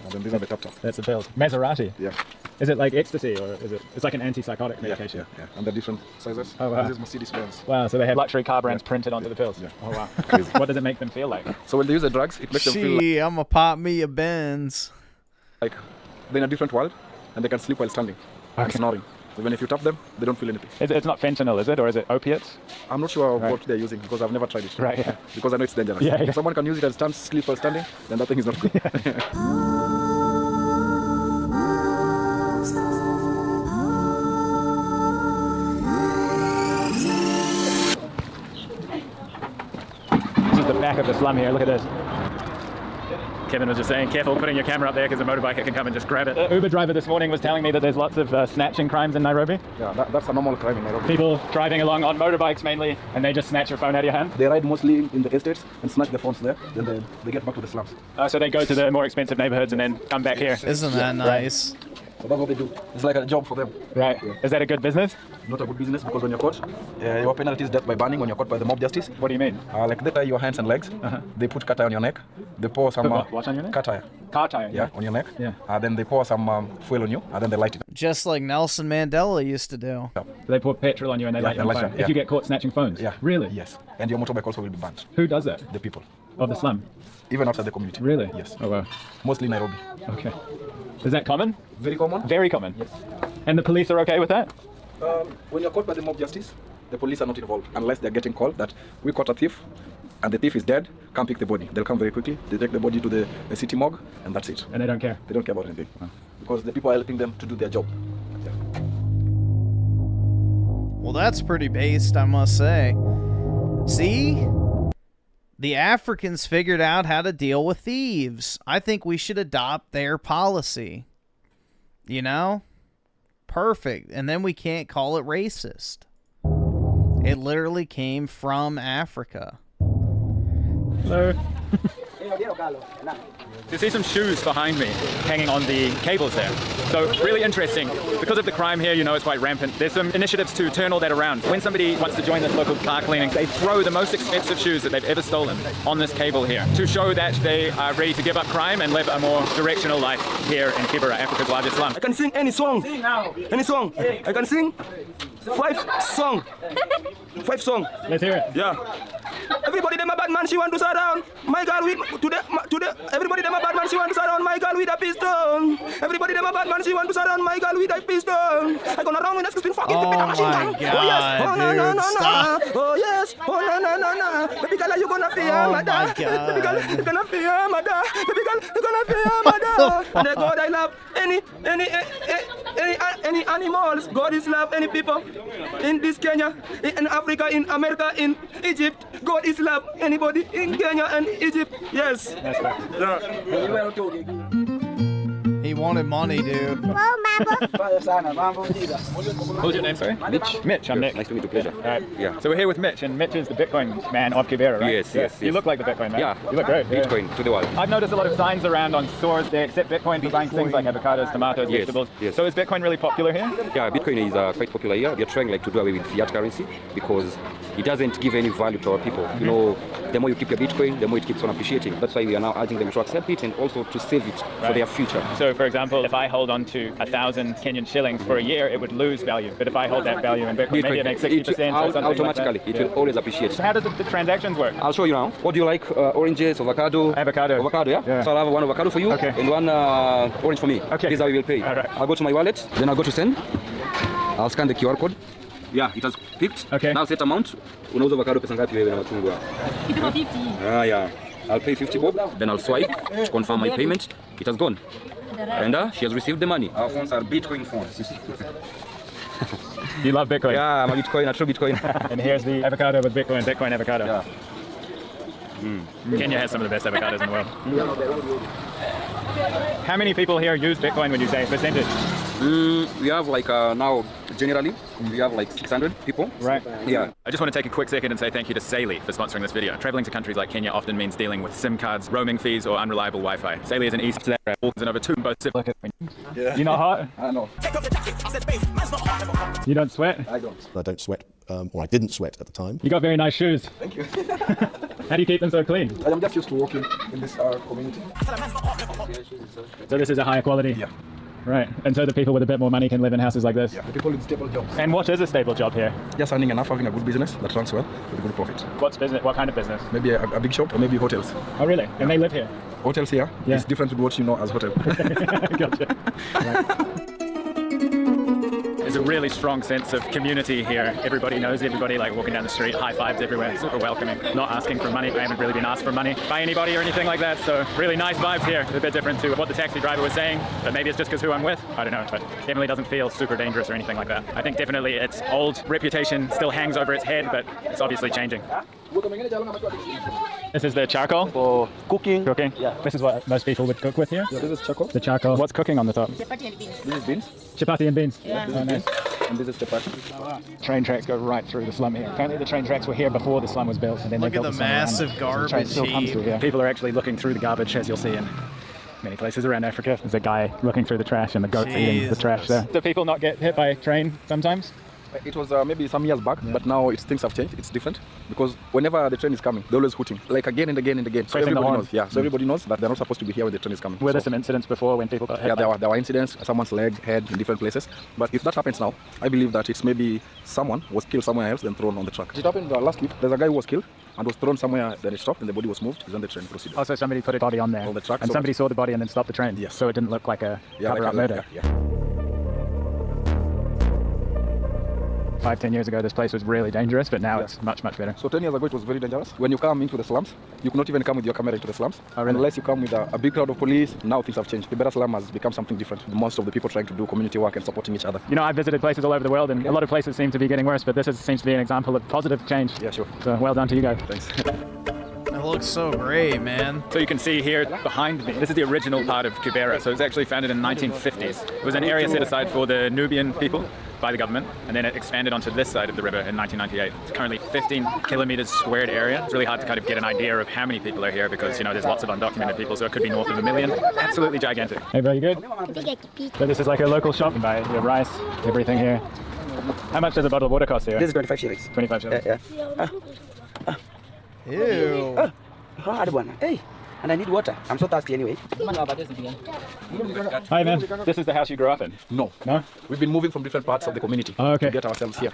And then these are the tap.
That's the pills. Maserati?
Yeah.
Is it like ecstasy or is it? It's like an antipsychotic medication.
Yeah. And they're different sizes.
Oh wow.
This is Mercedes-Benz.
Wow, so they have luxury car brands printed onto the pills.
Yeah.
Oh wow.
Crazy.
What does it make them feel like?
So when they use the drugs, it makes them feel like,
I'ma pop me a Benz.
like they're in a different world and they can sleep while standing and snoring. Even if you tap them, they don't feel anything.
It's not fentanyl, is it? Or is it opiates?
I'm not sure what they're using because I've never tried it.
Right, yeah.
Because I know it's dangerous.
Yeah, yeah.
If someone can use it and stand, sleep while standing, then that thing is not good.
This is the back of the slum here. Look at this. Kevin was just saying, careful putting your camera up there because a motorbiker can come and just grab it. The Uber driver this morning was telling me that there's lots of snatching crimes in Nairobi.
Yeah, that's a normal crime in Nairobi.
People driving along on motorbikes mainly, and they just snatch your phone out of your hand.
They ride mostly in the estates and snatch the phones there, then they get back to the slums.
So they go to the more expensive neighborhoods and then come back here.
Isn't that nice?
So that's what they do. It's like a job for them.
Right. Yeah. Is that a good business?
Not a good business because when you're caught, your penalty is death by burning when you're caught by the mob justice.
What do you mean?
Like they tie your hands and legs, they put car tire on your neck, they pour some...
what on your neck?
Car tire.
Car tire?
Yeah, on your neck.
Yeah.
Then they pour some fuel on you, and then they light it.
Just like Nelson Mandela used to do.
So they pour petrol on you and they light your phone. If you get caught snatching phones?
Yeah.
Really?
Yes. And your motorbike also will be banned.
Who does that?
The people.
Of the slum?
Even outside the community.
Really?
Yes.
Oh wow.
Mostly Nairobi.
Okay. Is that common?
Very common.
Very common?
Yes.
And the police are okay with that?
When you're caught by the mob justice, the police are not involved unless they're getting called that we caught a thief and the thief is dead, come pick the body. They'll come very quickly, they take the body to the city morgue and that's it.
And they don't care?
They don't care about anything. Because the people are helping them to do their job. Yeah.
Well, that's pretty based, I must say. See? The Africans figured out how to deal with thieves. I think we should adopt their policy. You know? Perfect. And then we can't call it racist. It literally came from Africa.
Hello. You see some shoes behind me hanging on the cables there. So really interesting. Because of the crime here, you know, it's quite rampant. There's some initiatives to turn all that around. When somebody wants to join this local car cleaning, they throw the most expensive shoes that they've ever stolen on this cable here to show that they are ready to give up crime and live a more directional life here in Kibera, Africa's largest slum.
I can sing any song. Sing now. Any song. I can sing 5 songs. 5 songs.
Let's hear it.
Yeah. Everybody them a bad man, she want to surround my girl with everybody them a bad man, she want to surround my girl with a pistol. Everybody them a bad man, she want to surround my girl with a pistol. I gonna run with a 16 fucking
oh my God,
oh yes, oh no no no no, oh yes, oh no no no no. Baby girl, you gonna fear mother. Baby girl, you gonna fear mother. Baby girl, you gonna fear mother. And the God I love any animals. God is love any people in this Kenya, in Africa, in America, in Egypt. God is love anybody in Kenya and Egypt. Yes.
He wanted money, dude.
What was your name, sorry? Mitch. Mitch, I'm Nick.
Nice to meet you, pleasure.
All right.
Yeah.
So we're here with Mitch, and Mitch is the Bitcoin man of Kibera, right?
Yes, yes,
You
yes.
look like the Bitcoin man.
Yeah.
You look great.
Bitcoin to the world.
I've noticed a lot of signs around on stores. They accept Bitcoin for buying things like avocados, tomatoes,
Yes,
vegetables.
yes.
So is Bitcoin really popular here?
Yeah, Bitcoin is quite popular here. We are trying like to do away with fiat currency because it doesn't give any value to our people. You know, the more you keep your Bitcoin, the more it keeps on appreciating. That's why we are now urging them to accept it and also to save it for their future.
So, for example, if I hold on to 1,000 Kenyan shillings for a year, it would lose value. But if I hold that value in Bitcoin, maybe it makes 60% or something
automatically,
like that.
it will always appreciate.
So how does the transactions work?
I'll show you now. What do you like? Oranges, avocado?
Avocado.
Avocado, yeah? So I'll have one avocado for you and one orange for me.
Okay.
This is how we will pay.
All right.
I'll go to my wallet, then I'll go to send. I'll scan the QR code. Yeah, it has picked.
Okay.
Now set amount. Unauza avocado pesa ngapi wewe na machungwa?
Kitu 50.
Ah, yeah. I'll pay 50 bob, then I'll swipe to confirm my payment. It has gone. And she has received the money. Our phones are Bitcoin phones.
You love Bitcoin?
Yeah, I'm a Bitcoin, a true Bitcoin.
And here's the avocado with Bitcoin, Bitcoin avocado.
Yeah.
Kenya has some of the best avocados in the world. How many people here use Bitcoin, would you say, percentage?
We have like now, generally, we have like 600 people.
Right.
Yeah.
I just want to take a quick second and say thank you to Saley for sponsoring this video. Traveling to countries like Kenya often means dealing with SIM cards, roaming fees, or unreliable Wi-Fi. Saley is an east to that, and over two, both zip.
Yeah.
You're not hot?
I know.
You don't sweat?
I don't.
I don't sweat, or I didn't sweat at the time.
You got very nice shoes.
Thank you.
How do you keep them so clean?
I am just used to working in this community.
So this is a higher quality?
Yeah.
Right, and so the people with a bit more money can live in houses like this?
Yeah, the people with stable jobs.
And what is a stable job here?
Just earning enough, having a good business that runs well with a good profit.
What's business? What kind of business?
Maybe a big shop or maybe hotels.
Oh really? And they live here?
Hotels here?
Yeah.
It's different with what you know as hotel.
Gotcha. Right. There's a really strong sense of community here. Everybody knows everybody, like walking down the street, high fives everywhere, super welcoming. Not asking for money. I haven't really been asked for money by anybody or anything like that, so really nice vibes here. It's a bit different to what the taxi driver was saying, but maybe it's just because who I'm with. I don't know, but definitely doesn't feel super dangerous or anything like that. I think definitely its old reputation still hangs over its head, but it's obviously changing. This is the charcoal for cooking. Cooking? Yeah. This is what most people would cook with here?
Yeah, this is charcoal.
The charcoal. What's cooking on the top?
This is beans.
Chapati and beans?
Yeah.
Oh, nice.
And this is chapati.
Train tracks go right through the slum here. Apparently the train tracks were here before the slum was built, and then
Look
they
at
built
the
slum around
massive
it. So the train
garbage
still comes
heap.
through here. People are actually looking through the garbage, as you'll see in many places around Africa. There's a guy looking through the trash and the goat eating the trash there. Do people not get hit by a train sometimes?
It was maybe some years back, but now things have changed. It's different because whenever the train is coming, they're always hooting, like again and again and again. So
Pressing the
everybody
horn.
knows. Yeah, so everybody knows that they're not supposed to be here when the train is coming.
Were there some incidents before when people got hit?
Yeah,
by
there were incidents, someone's leg, head in different places. But if that happens now, I believe that it's maybe someone was killed somewhere else then thrown on the track. It happened last week. There's a guy who was killed and was thrown somewhere, then it stopped and the body was moved, then the train proceeded.
Oh, so somebody put a body on there,
on the track,
and
so
somebody saw the body and then stopped the train?
Yes.
So it didn't look like a cover-up
like
murder?
Yeah.
5-10 years ago this place was really dangerous, but now it's much better.
So 10 years ago it was very dangerous. When you come into the slums, you could not even come with your camera into the slums.
Oh, really?
Unless you come with a big crowd of police. Now things have changed. The better slum has become something different. Most of the people trying to do community work and supporting each other.
You know, I've visited places all over the world, and a lot of places seem to be getting worse, but this seems to be an example of positive change.
Yeah, sure.
So well done to you guys.
Thanks.
It looks so great, man.
So you can see here behind me, this is the original part of Kibera. So it was actually founded in the 1950s. It was an area set aside for the Nubian people by the government, and then it expanded onto this side of the river in 1998. It's currently 15 kilometers squared area. It's really hard to kind of get an idea of how many people are here because, you know, there's lots of undocumented people, so it could be north of 1 million. Absolutely gigantic. Hey bro, you good? So this is like a local shop. You can buy your rice, everything here. How much does a bottle of water cost here?
This is 25 shillings.
25 shillings.
Ew.
Hey, and I need water. I'm so thirsty anyway.
Hi man, this is the house you grew up in?
No.
No?
We've been moving from different parts of the community
okay.
to get ourselves here.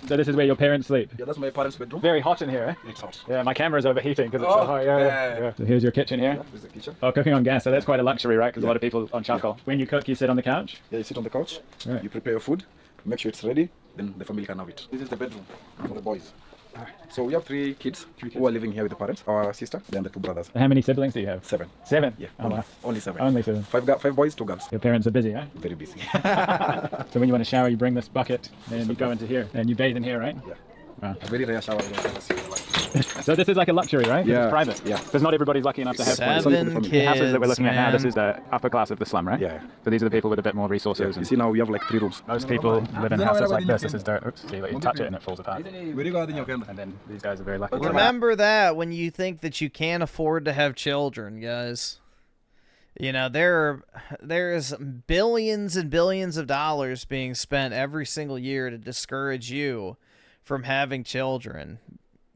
So this is where your parents sleep?
Yeah, that's my parents' bedroom.
Very hot in here, eh?
It's hot.
Yeah, my camera's overheating because it's so hot. Yeah. So here's your kitchen here.
Yeah, this is the kitchen.
Oh, cooking on gas, so that's quite a luxury, right? Because a lot of people on charcoal. When you cook, you sit on the couch?
Yeah, you sit on the couch,
right.
You prepare your food, make sure it's ready, then the family can have it. This is the bedroom for the boys. So we have 3 kids who are living here with the parents, our sister, then the 2 brothers.
How many siblings do you have?
7.
7?
Yeah,
oh, wow.
only 7.
Only 7.
5 boys, 2 girls.
Your parents are busy, eh?
Very busy.
So when you want to shower, you bring this bucket, and you go into here, and you bathe in here, right?
Yeah.
Wow.
A very rare shower you don't ever see in your life.
So this is like a luxury, right?
Yeah.
It's private.
Yeah.
Because not everybody's lucky enough to have
7 kids,
the houses that we're looking at now, this
man.
is the upper class of the slum, right?
Yeah.
So these are the people with a bit more resources.
Yeah. You see now we have like 3 rooms.
Most people live in houses like this. This is dirt. Oops. So you touch it and it falls apart. And then these guys are very lucky.
Remember that when you think that you can't afford to have children, guys. You know, there's billions and billions of dollars being spent every single year to discourage you from having children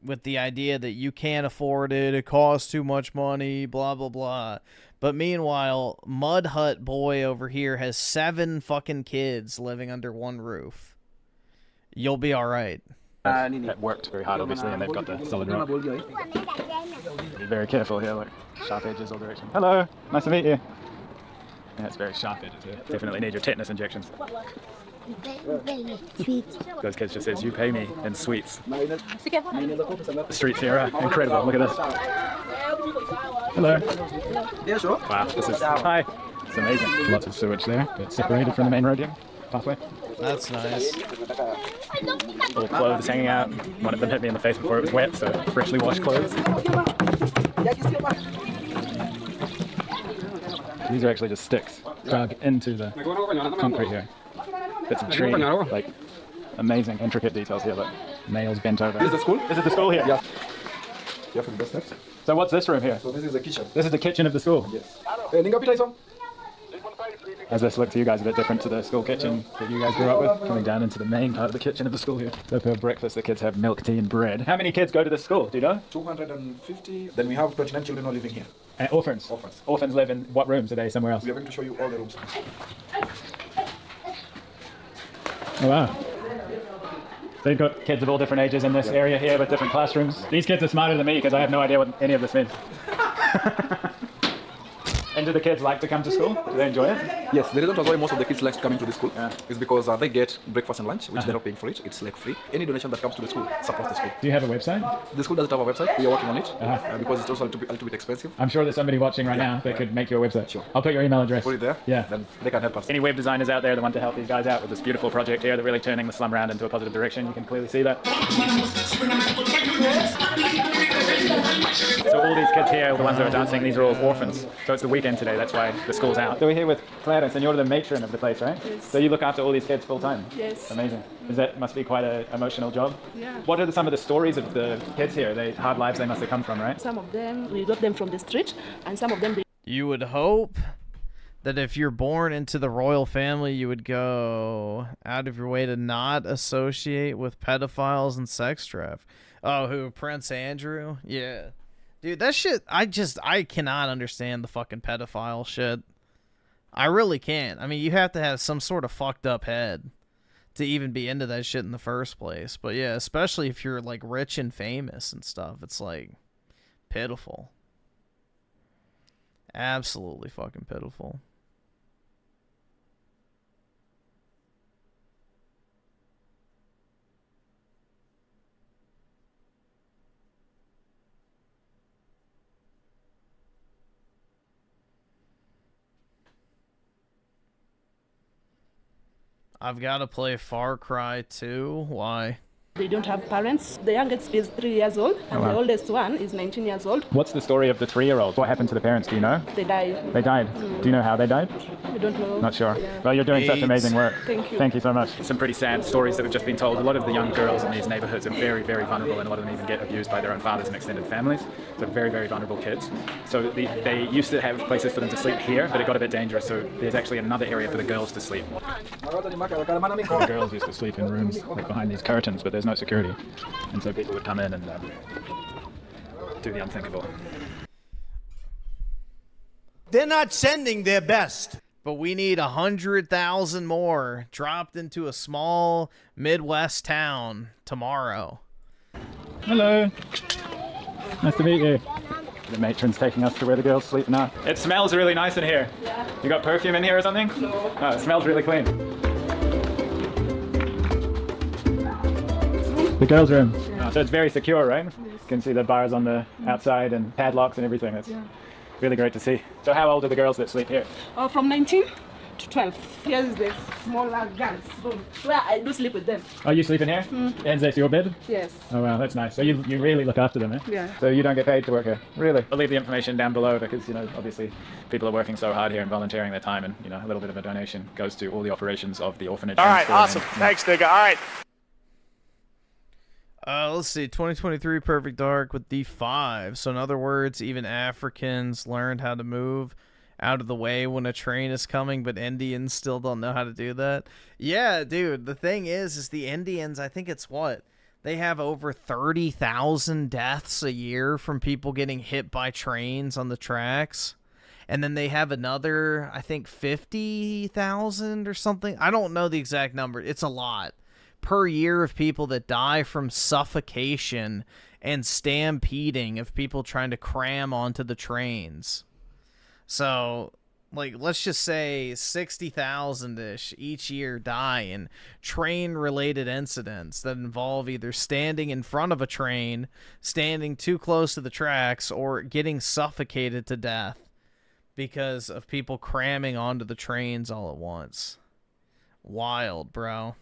with the idea that you can't afford it, it costs too much money, blah, blah, blah. But meanwhile, Mud Hut Boy over here has 7 fucking kids living under one roof. You'll be all right.
That worked very hard, obviously, and they've got the solid rock. Be very careful here, like sharp edges all directions. Hello, nice to meet you. Yeah, it's very sharp edges here. Definitely need your tetanus injections. Those kids just says, you pay me in sweets. The streets here are incredible. Look at this. Hello.
Yeah, sure.
Wow, this is, hi. It's amazing. Lots of sewage there, but separated from the main road here. Pathway.
That's nice.
All clothes hanging out. One of them hit me in the face before it was wet, so freshly washed clothes. These are actually just sticks dug into the concrete here. Bits of tree, like amazing intricate details here, like nails bent over.
This is the school?
This is the school here?
Yeah. Yeah, for the best steps.
So what's this room here?
So this is the kitchen.
This is the kitchen of the school?
Yes.
Does this look to you guys a bit different to the school kitchen that you guys grew up with? Coming down into the main part of the kitchen of the school here. So for breakfast, the kids have milk, tea, and bread. How many kids go to this school? Do you know?
250. Then we have 29 children all living here.
Orphans?
Orphans.
Orphans live in what rooms? Are they somewhere else?
We are going to show you all the rooms.
Oh wow. So you've got kids of all different ages in this area here with different classrooms. These kids are smarter than me because I have no idea what any of this means. And do the kids like to come to school? Do they enjoy it?
Yes, the reason why most of the kids like coming to the school is because they get breakfast and lunch, which they're not paying for it. It's like free. Any donation that comes to the school supports the school.
Do you have a website?
The school doesn't have a website. We are working on it because it's also a little bit expensive.
I'm sure there's somebody watching right now that could make you a website.
Sure.
I'll put your email address.
Put it there.
Yeah.
Then they can help us.
Any web designers out there that want to help these guys out with this beautiful project here, they're really turning the slum round into a positive direction. You can clearly see that. So all these kids here, the ones that are dancing, these are all orphans. So it's the weekend today, that's why the school's out. So we're here with Clarence, and you're the matron of the place, right?
Yes.
So you look after all these kids full time?
Yes.
Amazing. That must be quite an emotional job?
Yeah.
What are some of the stories of the kids here? They hard lives they must have come from, right?
Some of them, we got them from the street, and some of them...
You would hope that if you're born into the royal family, you would go out of your way to not associate with pedophiles and sex traffickers. Oh, who? Prince Andrew? Yeah. Dude, that shit, I cannot understand the fucking pedophile shit. I really can't. I mean, you have to have some sort of fucked up head to even be into that shit in the first place. But yeah, especially if you're like rich and famous and stuff, it's like pitiful. Absolutely fucking pitiful. I've got to play Far Cry 2. Why?
They don't have parents. The youngest is 3 years old, and the oldest one is 19 years old.
What's the story of the 3-year-old? What happened to the parents? Do you know?
They died.
They died? Do you know how they died?
I don't know.
Not sure.
Yeah.
Well, you're doing such amazing work.
Thank you.
Thank you so much. Some pretty sad stories that have just been told. A lot of the young girls in these neighborhoods are very, very vulnerable, and a lot of them even get abused by their own fathers and extended families. So very, very vulnerable kids. So they used to have places for them to sleep here, but it got a bit dangerous, so there's actually another area for the girls to sleep. The girls used to sleep in rooms like behind these curtains, but there's no security. And so people would come in and do the unthinkable.
They're not sending their best.
But we need 100,000 more dropped into a small Midwest town tomorrow.
Hello. Nice to meet you. The matron's taking us to where the girls sleep now. It smells really nice in here. Yeah. You got perfume in here or something? No. Oh, it smells really clean. The girls' room. Yeah. So it's very secure, right? Yes. You can see the bars on the outside and padlocks and everything. That's really great to see. So how old are the girls that sleep here?
From 19 to 12. Here's the smaller girls' room, where I do sleep with them.
Oh, you sleep in here? And that's your bed?
Yes.
Oh wow, that's nice. So you really look after them, eh?
Yeah.
So you don't get paid to work here? Really? I'll leave the information down below because, you know, obviously people are working so hard here and volunteering their time, and, you know, a little bit of a donation goes to all the operations of the orphanage.
All right, awesome. Thanks, Digga. All right.
Let's see, 2023 Perfect Dark with D5. So in other words, even Africans learned how to move out of the way when a train is coming, but Indians still don't know how to do that. Yeah, dude, the thing is the Indians, I think it's what? They have over 30,000 deaths a year from people getting hit by trains on the tracks. And then they have another, I think, 50,000 or something. I don't know the exact number. It's a lot per year of people that die from suffocation and stampeding of people trying to cram onto the trains. So like, let's just say 60,000-ish each year die in train-related incidents that involve either standing in front of a train, standing too close to the tracks, or getting suffocated to death because of people cramming onto the trains all at once. Wild, bro.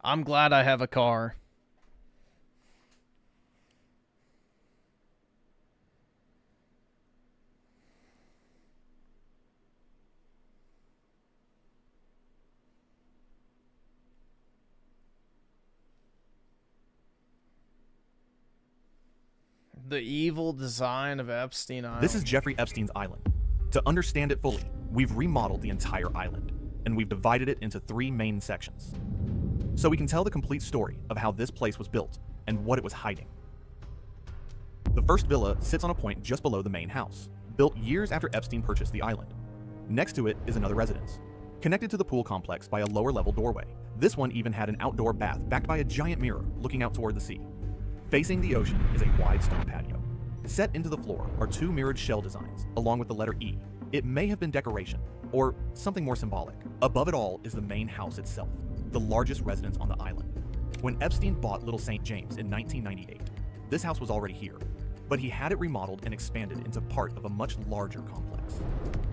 I'm glad I have a car. The evil design of Epstein Island.
This is Jeffrey Epstein's island. To understand it fully, we've remodeled the entire island, and we've divided it into 3 main sections, so we can tell the complete story of how this place was built and what it was hiding. The first villa sits on a point just below the main house, built years after Epstein purchased the island. Next to it is another residence, connected to the pool complex by a lower level doorway. This one even had an outdoor bath backed by a giant mirror looking out toward the sea. Facing the ocean is a wide stone patio. Set into the floor are 2 mirrored shell designs, along with the letter E. It may have been decoration, or something more symbolic. Above it all is the main house itself, the largest residence on the island. When Epstein bought Little St. James in 1998, this house was already here, but he had it remodeled and expanded into part of a much larger complex.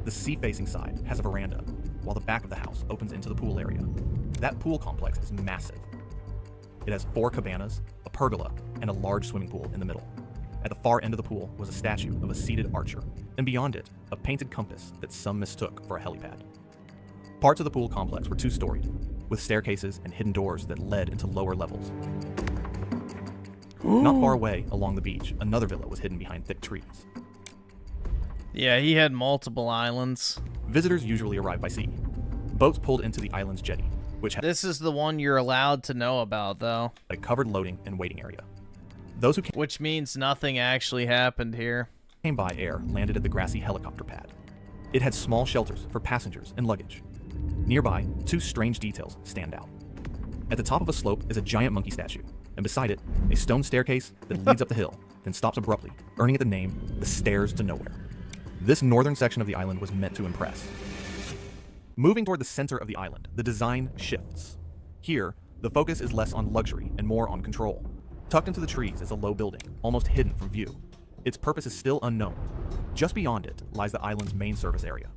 The sea-facing side has a veranda, while the back of the house opens into the pool area. That pool complex is massive. It has 4 cabanas, a pergola, and a large swimming pool in the middle. At the far end of the pool was a statue of a seated archer, and beyond it, a painted compass that some mistook for a helipad. Parts of the pool complex were 2-storied, with staircases and hidden doors that led into lower levels. Not far away, along the beach, another villa was hidden behind thick trees.
Yeah, he had multiple islands.
Visitors usually arrive by sea. Boats pulled into the island's jetty, which
This is the one you're allowed to know about, though.
A covered loading and waiting area. Those who came,
which means nothing actually happened here.
Came by air landed at the grassy helicopter pad. It had small shelters for passengers and luggage. Nearby, 2 strange details stand out. At the top of a slope is a giant monkey statue, and beside it, a stone staircase that leads up the hill, then stops abruptly, earning it the name the Stairs to Nowhere. This northern section of the island was meant to impress. Moving toward the center of the island, the design shifts. Here, the focus is less on luxury and more on control. Tucked into the trees is a low building, almost hidden from view. Its purpose is still unknown. Just beyond it lies the island's main service area.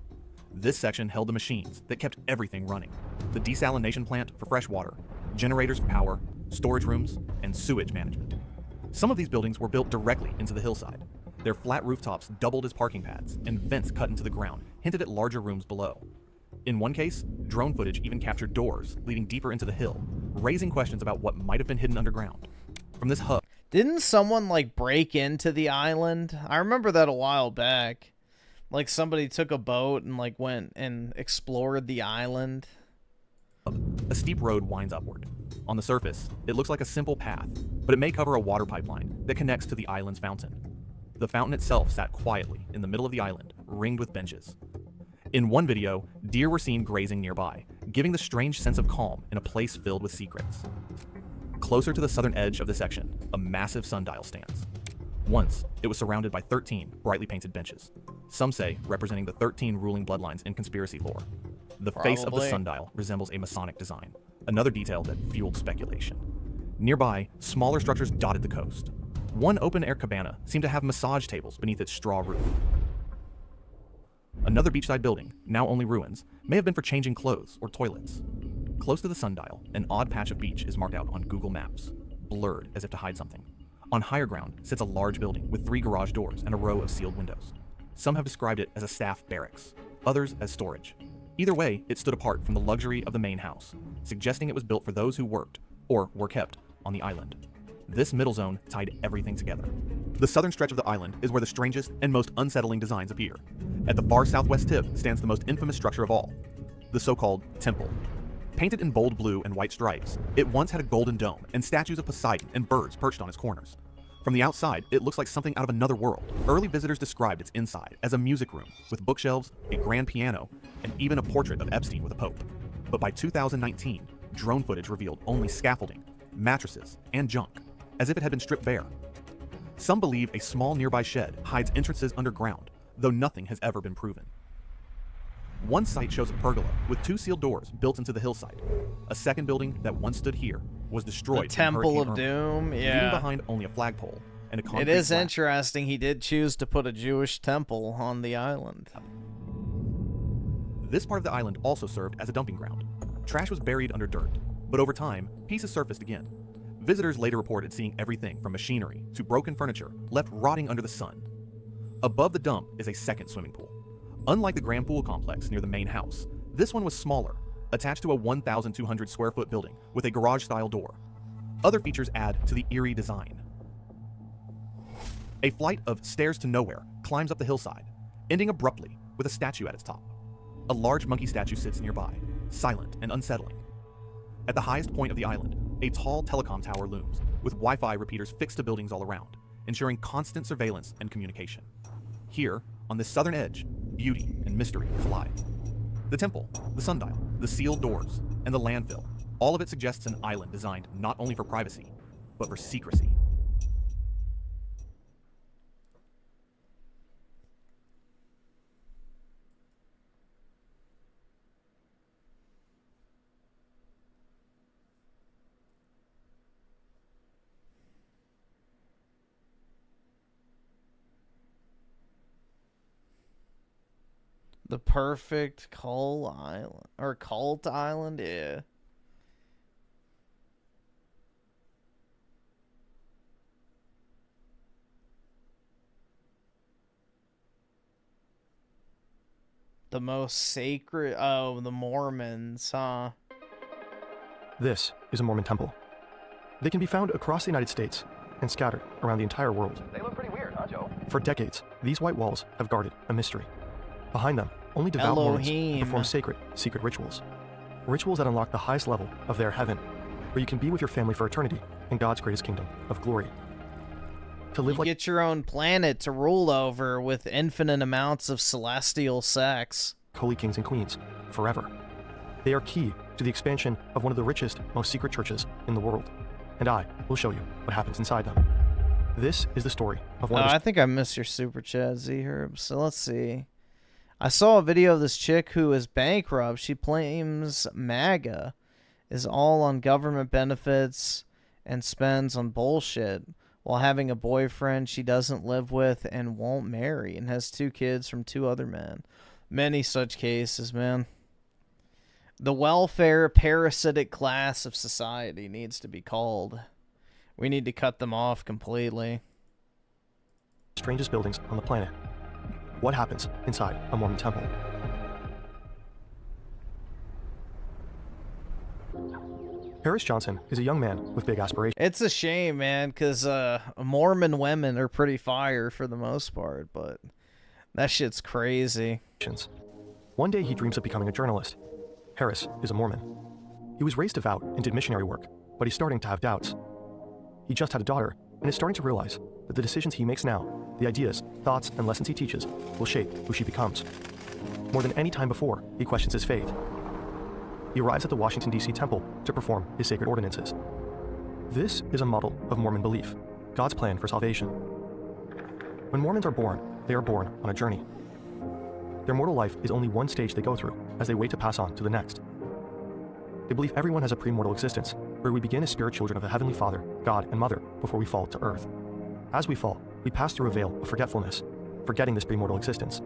This section held the machines that kept everything running. The desalination plant for fresh water, generators for power, storage rooms, and sewage management. Some of these buildings were built directly into the hillside. Their flat rooftops doubled as parking pads, and vents cut into the ground hinted at larger rooms below. In one case, drone footage even captured doors leading deeper into the hill, raising questions about what might have been hidden underground. From this hub,
didn't someone like break into the island? I remember that a while back. Like somebody took a boat and like went and explored the island.
A steep road winds upward. On the surface, it looks like a simple path, but it may cover a water pipeline that connects to the island's fountain. The fountain itself sat quietly in the middle of the island, ringed with benches. In one video, deer were seen grazing nearby, giving the strange sense of calm in a place filled with secrets. Closer to the southern edge of the section, a massive sundial stands. Once, it was surrounded by 13 brightly painted benches, some say representing the 13 ruling bloodlines in conspiracy lore. The face of the sundial resembles a Masonic design, another detail that fueled speculation. Nearby, smaller structures dotted the coast. One open-air cabana seemed to have massage tables beneath its straw roof. Another beachside building, now only ruins, may have been for changing clothes or toilets. Close to the sundial, an odd patch of beach is marked out on Google Maps, blurred as if to hide something. On higher ground sits a large building with 3 garage doors and a row of sealed windows. Some have described it as a staff barracks, others as storage. Either way, it stood apart from the luxury of the main house, suggesting it was built for those who worked, or were kept, on the island. This middle zone tied everything together. The southern stretch of the island is where the strangest and most unsettling designs appear. At the far southwest tip stands the most infamous structure of all, the so-called temple. Painted in bold blue and white stripes, it once had a golden dome and statues of Poseidon and birds perched on its corners. From the outside, it looks like something out of another world. Early visitors described its inside as a music room with bookshelves, a grand piano, and even a portrait of Epstein with a pope. But by 2019, drone footage revealed only scaffolding, mattresses, and junk, as if it had been stripped bare. Some believe a small nearby shed hides entrances underground, though nothing has ever been proven. One site shows a pergola with 2 sealed doors built into the hillside. A second building that once stood here was destroyed.
The Temple of
Irma,
Doom,
leaving
yeah.
behind only a flagpole and a concrete
It is
slab.
interesting he did choose to put a Jewish temple on the island.
This part of the island also served as a dumping ground. Trash was buried under dirt, but over time, pieces surfaced again. Visitors later reported seeing everything from machinery to broken furniture left rotting under the sun. Above the dump is a second swimming pool. Unlike the Grand Pool complex near the main house, this one was smaller, attached to a 1,200 square foot building with a garage-style door. Other features add to the eerie design. A flight of stairs to nowhere climbs up the hillside, ending abruptly with a statue at its top. A large monkey statue sits nearby, silent and unsettling. At the highest point of the island, a tall telecom tower looms, with Wi-Fi repeaters fixed to buildings all around, ensuring constant surveillance and communication. Here, on this southern edge, beauty and mystery collide. The temple, the sundial, the sealed doors, and the landfill, all of it suggests an island designed not only for privacy, but for secrecy.
The perfect cult island, yeah. The most sacred, oh, the Mormons, huh?
This is a Mormon temple. They can be found across the United States and scattered around the entire world.
They look pretty weird, huh, Joe?
For decades, these white walls have guarded a mystery. Behind them, only devout Mormons perform sacred, secret rituals. Rituals that unlock the highest level of their heaven, where you can be with your family for eternity in God's greatest kingdom of glory. To live
You get your own planet to rule over with infinite amounts of celestial sex.
Holy kings and queens, forever. They are key to the expansion of one of the richest, most secret churches in the world. And I will show you what happens inside them. This is the story of one of the...
I think I missed your super chat, Z-Herb. So let's see. I saw a video of this chick who is bankrupt. She claims MAGA is all on government benefits and spends on bullshit while having a boyfriend she doesn't live with and won't marry, and has 2 kids from 2 other men. Many such cases, man. The welfare parasitic class of society needs to be called. We need to cut them off completely.
Strangest buildings on the planet. What happens inside a Mormon temple? Harris Johnson is a young man with big aspirations.
It's a shame, man, because Mormon women are pretty fire for the most part, but that shit's crazy.
One day he dreams of becoming a journalist. Harris is a Mormon. He was raised devout and did missionary work, but he's starting to have doubts. He just had a daughter and is starting to realize that the decisions he makes now, the ideas, thoughts, and lessons he teaches will shape who she becomes. More than any time before, he questions his faith. He arrives at the Washington, D.C. temple to perform his sacred ordinances. This is a model of Mormon belief, God's plan for salvation. When Mormons are born, they are born on a journey. Their mortal life is only one stage they go through as they wait to pass on to the next. They believe everyone has a premortal existence, where we begin as spirit children of a Heavenly Father, God, and Mother before we fall to earth. As we fall, we pass through a veil of forgetfulness, forgetting this premortal existence.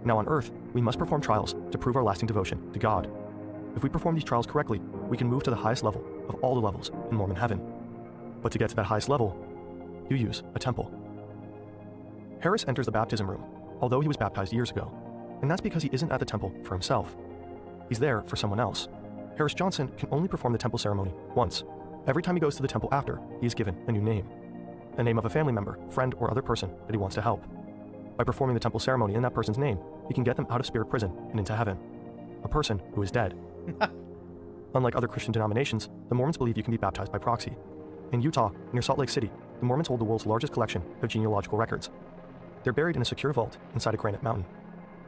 Now on earth, we must perform trials to prove our lasting devotion to God. If we perform these trials correctly, we can move to the highest level of all the levels in Mormon heaven. But to get to that highest level, you use a temple. Harris enters the baptism room, although he was baptized years ago, and that's because he isn't at the temple for himself. He's there for someone else. Harris Johnson can only perform the temple ceremony once. Every time he goes to the temple after, he is given a new name. The name of a family member, friend, or other person that he wants to help. By performing the temple ceremony in that person's name, he can get them out of spirit prison and into heaven. A person who is dead. Unlike other Christian denominations, the Mormons believe you can be baptized by proxy. In Utah, near Salt Lake City, the Mormons hold the world's largest collection of genealogical records. They're buried in a secure vault inside a granite mountain.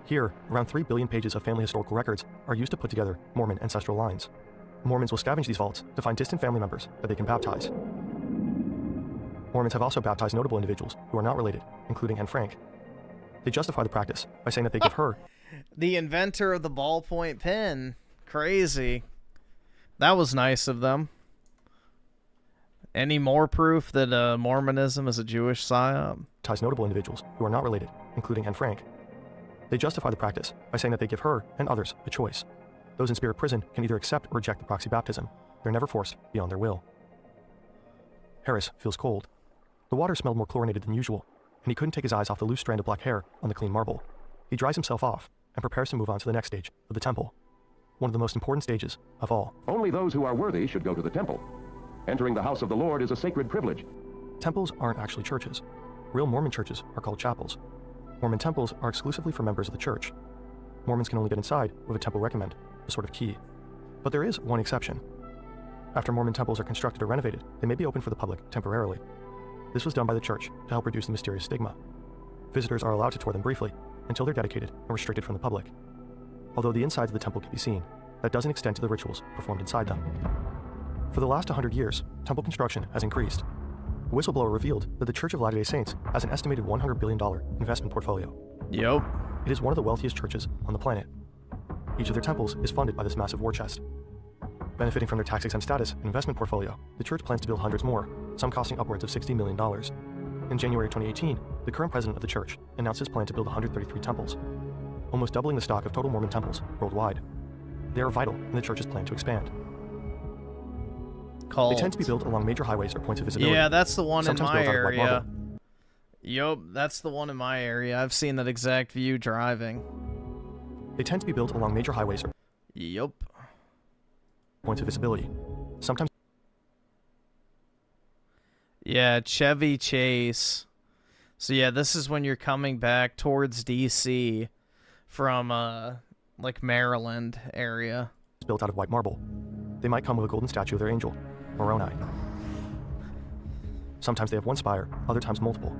Here, around 3 billion pages of family historical records are used to put together Mormon ancestral lines. Mormons will scavenge these vaults to find distant family members that they can baptize. Mormons have also baptized notable individuals who are not related, including Anne Frank. They justify the practice by saying that they give her...
The inventor of the ballpoint pen. Crazy. That was nice of them. Any more proof that Mormonism is a Jewish psyop?
Ties notable individuals who are not related, including Anne Frank. They justify the practice by saying that they give her and others a choice. Those in spirit prison can either accept or reject the proxy baptism. They're never forced beyond their will. Harris feels cold. The water smelled more chlorinated than usual, and he couldn't take his eyes off the loose strand of black hair on the clean marble. He dries himself off and prepares to move on to the next stage of the temple. One of the most important stages of all.
Only those who are worthy should go to the temple. Entering the house of the Lord is a sacred privilege.
Temples aren't actually churches. Real Mormon churches are called chapels. Mormon temples are exclusively for members of the church. Mormons can only get inside with a temple recommend, a sort of key. But there is one exception. After Mormon temples are constructed or renovated, they may be open for the public temporarily. This was done by the church to help reduce the mysterious stigma. Visitors are allowed to tour them briefly until they're dedicated and restricted from the public. Although the insides of the temple can be seen, that doesn't extend to the rituals performed inside them. For the last 100 years, temple construction has increased. A whistleblower revealed that the Church of Latter-day Saints has an estimated $100 billion investment portfolio.
Yep.
It is one of the wealthiest churches on the planet. Each of their temples is funded by this massive war chest. Benefiting from their tax-exempt status and investment portfolio, the church plans to build hundreds more, some costing upwards of $60 million. In January 2018, the current president of the church announced his plan to build 133 temples, almost doubling the stock of total Mormon temples worldwide. They are vital in the church's plan to expand. They tend to be built along major highways or points of visibility.
Yeah, that's the one in my area.
Marble.
Yup, that's the one in my area. I've seen that exact view driving.
They tend to be built along major highways or points of visibility. Sometimes.
Yeah, Chevy Chase. So yeah, this is when you're coming back towards DC from like Maryland area.
It's built out of white marble. They might come with a golden statue of their angel, Moroni. Sometimes they have one spire, other times multiple.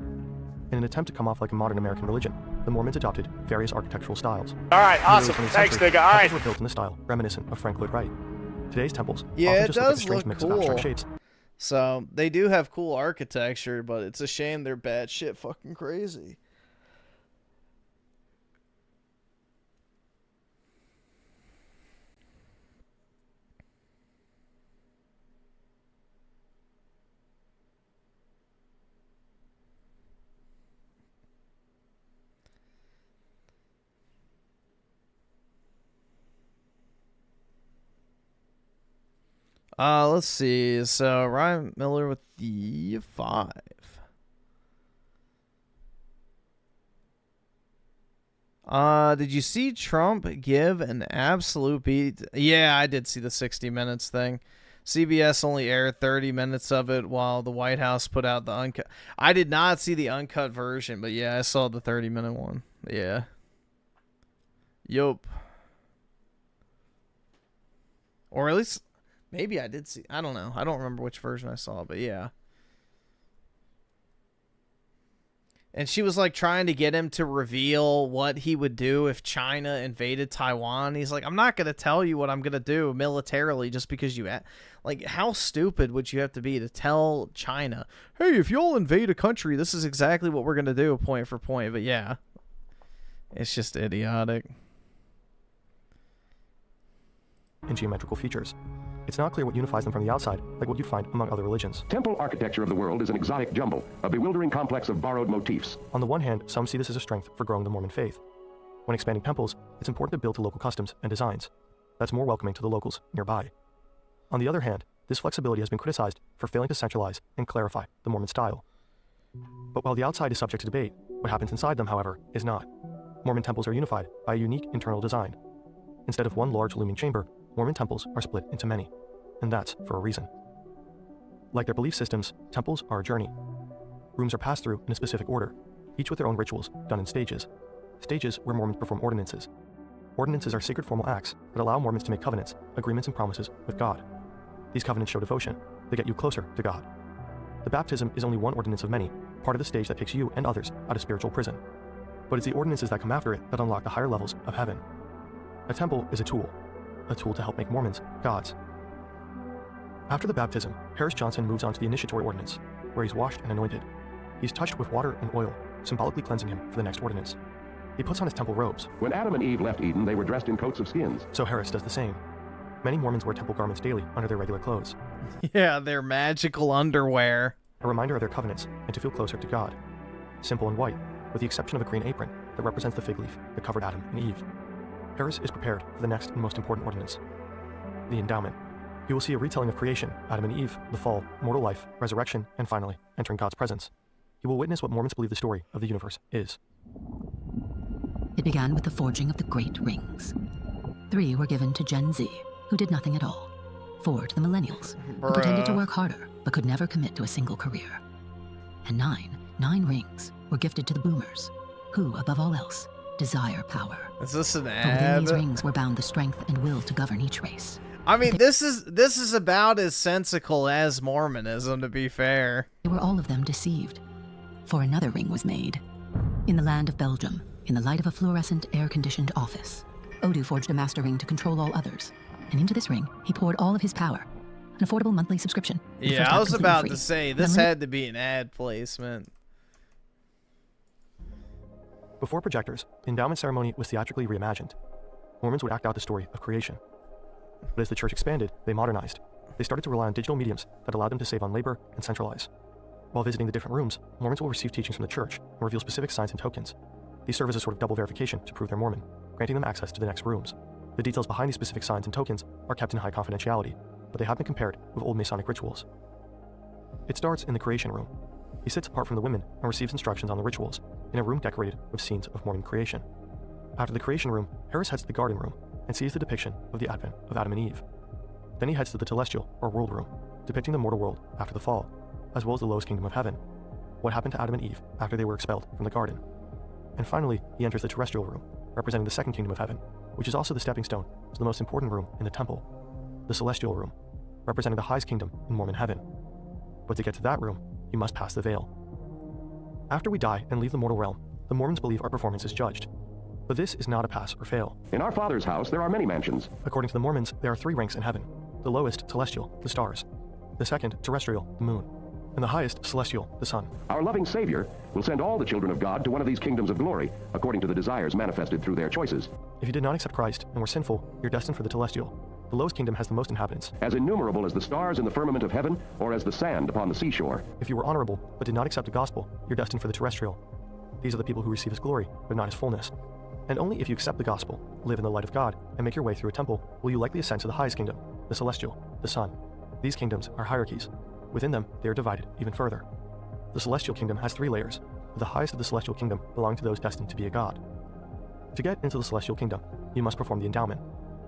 In an attempt to come off like a modern American religion, the Mormons adopted various architectural styles.
All right, awesome.
In the early 20th
Thanks,
century,
nigga. All right.
temples were built in a style reminiscent of Frank Lloyd Wright. Today's temples
Yeah,
often
it
just look like a
does
strange
look
mix of abstract
cool.
shapes.
So they do have cool architecture, but it's a shame they're batshit fucking crazy. Let's see. So Ryan Miller with the 5. Did you see Trump give an absolute beat? Yeah, I did see the 60 Minutes thing. CBS only aired 30 minutes of it while the White House put out the uncut. I did not see the uncut version, but yeah, I saw the 30-minute one. Yeah. Yup. Or at least... maybe I did see. I don't know. I don't remember which version I saw, but yeah. And she was like trying to get him to reveal what he would do if China invaded Taiwan. He's like, I'm not going to tell you what I'm going to do militarily just because you... like, how stupid would you have to be to tell China, hey, if y'all invade a country, this is exactly what we're going to do point for point. But yeah, it's just idiotic.
In geometrical features. It's not clear what unifies them from the outside, like what you'd find among other religions.
Temple architecture of the world is an exotic jumble, a bewildering complex of borrowed motifs.
On the one hand, some see this as a strength for growing the Mormon faith. When expanding temples, it's important to build to local customs and designs. That's more welcoming to the locals nearby. On the other hand, this flexibility has been criticized for failing to centralize and clarify the Mormon style. But while the outside is subject to debate, what happens inside them, however, is not. Mormon temples are unified by a unique internal design. Instead of one large looming chamber, Mormon temples are split into many, and that's for a reason. Like their belief systems, temples are a journey. Rooms are passed through in a specific order, each with their own rituals done in stages. Stages where Mormons perform ordinances. Ordinances are sacred formal acts that allow Mormons to make covenants, agreements, and promises with God. These covenants show devotion. They get you closer to God. The baptism is only one ordinance of many, part of the stage that takes you and others out of spiritual prison. But it's the ordinances that come after it that unlock the higher levels of heaven. A temple is a tool to help make Mormons gods. After the baptism, Harris Johnson moves on to the initiatory ordinance. where he's washed and anointed. He's touched with water and oil, symbolically cleansing him for the next ordinance. He puts on his temple robes.
When Adam and Eve left Eden, they were dressed in coats of skins.
So Harris does the same. Many Mormons wear temple garments daily under their regular clothes.
Yeah, their magical underwear.
A reminder of their covenants and to feel closer to God. Simple and white, with the exception of a green apron that represents the fig leaf that covered Adam and Eve. Harris is prepared for the next and most important ordinance, the endowment. He will see a retelling of creation, Adam and Eve, the fall, mortal life, resurrection, and finally, entering God's presence. He will witness what Mormons believe the story of the universe is.
It began with the forging of the Great Rings. 3 were given to Gen Z, who did nothing at all. 4 to the Millennials, who pretended to work harder, but could never commit to a single career. And 9 rings were gifted to the Boomers, who, above all else, desire power.
Is this an
For
ad?
within these rings were bound the strength and will to govern each race.
I mean, this is about as sensical as Mormonism, to be fair.
They were all of them deceived. For another ring was made. In the land of Belgium, in the light of a fluorescent, air-conditioned office, Odu forged a master ring to control all others, and into this ring he poured all of his power. An affordable monthly subscription.
Yeah, I was about to say, this had to be an ad placement.
Before projectors, the endowment ceremony was theatrically reimagined. Mormons would act out the story of creation. But as the church expanded, they modernized. They started to rely on digital mediums that allowed them to save on labor and centralize. While visiting the different rooms, Mormons will receive teachings from the church and reveal specific signs and tokens. These serve as a sort of double verification to prove they're Mormon, granting them access to the next rooms. The details behind these specific signs and tokens are kept in high confidentiality, but they have been compared with old Masonic rituals. It starts in the creation room. He sits apart from the women and receives instructions on the rituals, in a room decorated with scenes of Mormon creation. After the creation room, Harris heads to the garden room and sees the depiction of the advent of Adam and Eve. Then he heads to the telestial, or world room, depicting the mortal world after the fall, as well as the lowest kingdom of heaven, what happened to Adam and Eve after they were expelled from the garden. And finally, he enters the terrestrial room, representing the second kingdom of heaven, which is also the stepping stone to the most important room in the temple, the celestial room, representing the highest kingdom in Mormon heaven. But to get to that room, you must pass the veil. After we die and leave the mortal realm, the Mormons believe our performance is judged. But this is not a pass or fail.
In our Father's house, there are many mansions.
According to the Mormons, there are 3 ranks in heaven. The lowest, celestial, the stars. The second, terrestrial, the moon. And the highest, celestial, the sun.
Our loving Savior will send all the children of God to one of these kingdoms of glory, according to the desires manifested through their choices.
If you did not accept Christ and were sinful, you're destined for the telestial. The lowest kingdom has the most inhabitants.
As innumerable as the stars in the firmament of heaven, or as the sand upon the seashore.
If you were honorable, but did not accept the gospel, you're destined for the terrestrial. These are the people who receive his glory, but not his fullness. And only if you accept the gospel, live in the light of God, and make your way through a temple, will you likely ascend to the highest kingdom, the celestial, the sun. These kingdoms are hierarchies. Within them, they are divided even further. The celestial kingdom has 3 layers, with the highest of the celestial kingdom belonging to those destined to be a god. To get into the celestial kingdom, you must perform the endowment.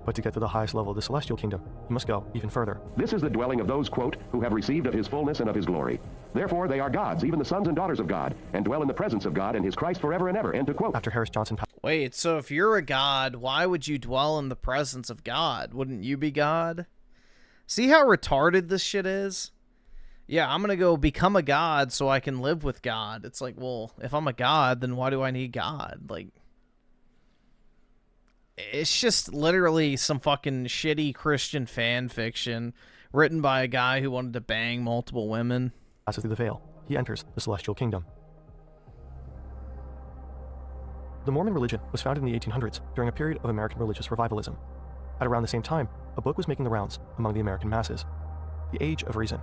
But to get to the highest level of the celestial kingdom, you must go even further.
This is the dwelling of those, quote, who have received of his fullness and of his glory. Therefore they are gods, even the sons and daughters of God, and dwell in the presence of God and his Christ forever and ever, end to quote.
After Harris Johnson...
Wait, so if you're a god, why would you dwell in the presence of God? Wouldn't you be God? See how retarded this shit is? Yeah, I'm gonna go become a god so I can live with God. It's like, well, if I'm a god, then why do I need God? Like... It's just literally some fucking shitty Christian fan fiction written by a guy who wanted to bang multiple women.
Passes through the veil. He enters the celestial kingdom. The Mormon religion was founded in the 1800s during a period of American religious revivalism. At around the same time, a book was making the rounds among the American masses, The Age of Reason.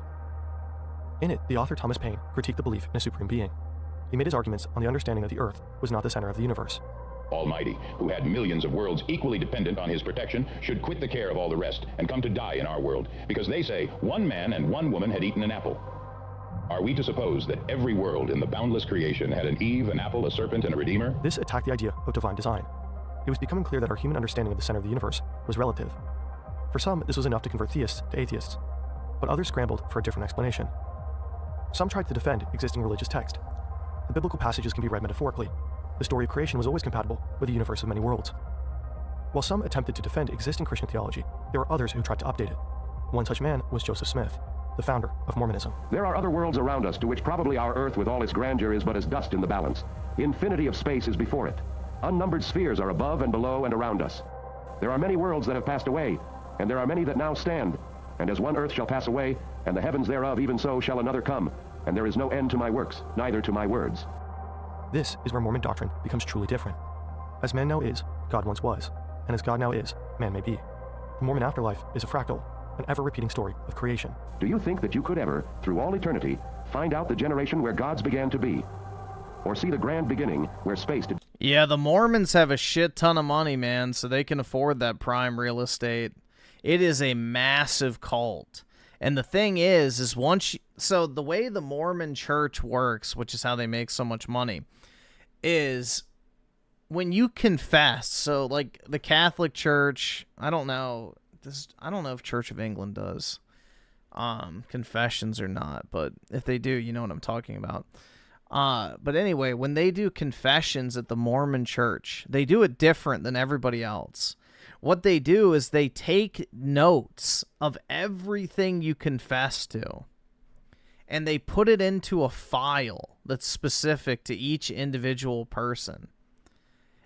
In it, the author Thomas Paine critiqued the belief in a supreme being. He made his arguments on the understanding that the earth was not the center of the universe.
Almighty, who had millions of worlds equally dependent on his protection, should quit the care of all the rest and come to die in our world, because they say one man and one woman had eaten an apple. Are we to suppose that every world in the boundless creation had an Eve, an apple, a serpent, and a redeemer?
This attacked the idea of divine design. It was becoming clear that our human understanding of the center of the universe was relative. For some, this was enough to convert theists to atheists, but others scrambled for a different explanation. Some tried to defend existing religious text. The biblical passages can be read metaphorically. The story of creation was always compatible with the universe of many worlds. While some attempted to defend existing Christian theology, there were others who tried to update it. One such man was Joseph Smith, the founder of Mormonism.
There are other worlds around us to which probably our earth with all its grandeur is but as dust in the balance. Infinity of space is before it. Unnumbered spheres are above and below and around us. There are many worlds that have passed away, and there are many that now stand. And as one earth shall pass away, and the heavens thereof, even so shall another come. and there is no end to my works, neither to my words.
This is where Mormon doctrine becomes truly different. As man now is, God once was, and as God now is, man may be. The Mormon afterlife is a fractal, an ever-repeating story of creation.
Do you think that you could ever, through all eternity, find out the generation where gods began to be? Or see the grand beginning where space did...
Yeah, the Mormons have a shit ton of money, man, so they can afford that prime real estate. It is a massive cult. And the thing is once so the way the Mormon church works, which is how they make so much money, is when you confess. So like the Catholic Church, I don't know if Church of England does confessions or not, but if they do, you know what I'm talking about. But anyway, when they do confessions at the Mormon church, they do it different than everybody else. What they do is they take notes of everything you confess to, and they put it into a file that's specific to each individual person.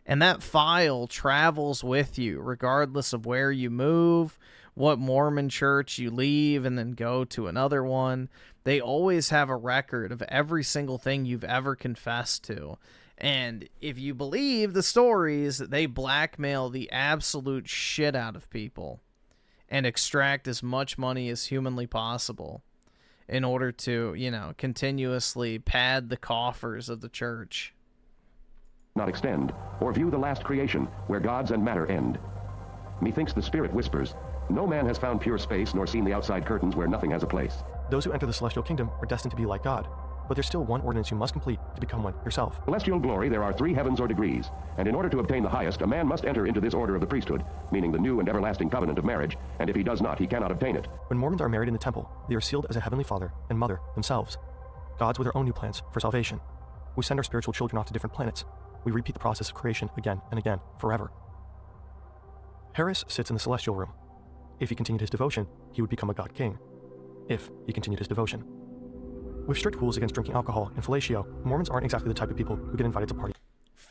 And that file travels with you regardless of where you move, what Mormon church you leave and then go to another one. They always have a record of every single thing you've ever confessed to. And if you believe the stories, they blackmail the absolute shit out of people and extract as much money as humanly possible in order to, you know, continuously pad the coffers of the church.
Not extend, or view the last creation, where gods and matter end. Methinks the Spirit whispers, no man has found pure space nor seen the outside curtains where nothing has a place.
Those who enter the celestial kingdom are destined to be like God, but there's still one ordinance you must complete to become one yourself.
Celestial glory, there are 3 heavens or degrees, and in order to obtain the highest, a man must enter into this order of the priesthood, meaning the new and everlasting covenant of marriage, and if he does not, he cannot obtain it.
When Mormons are married in the temple, they are sealed as a heavenly father and mother themselves, gods with their own new plans for salvation. We send our spiritual children off to different planets. We repeat the process of creation again and again, forever. Harris sits in the celestial room. If he continued his devotion, he would become a god king. If he continued his devotion. With strict rules against drinking alcohol and fellatio, Mormons aren't exactly the type of people who get invited to parties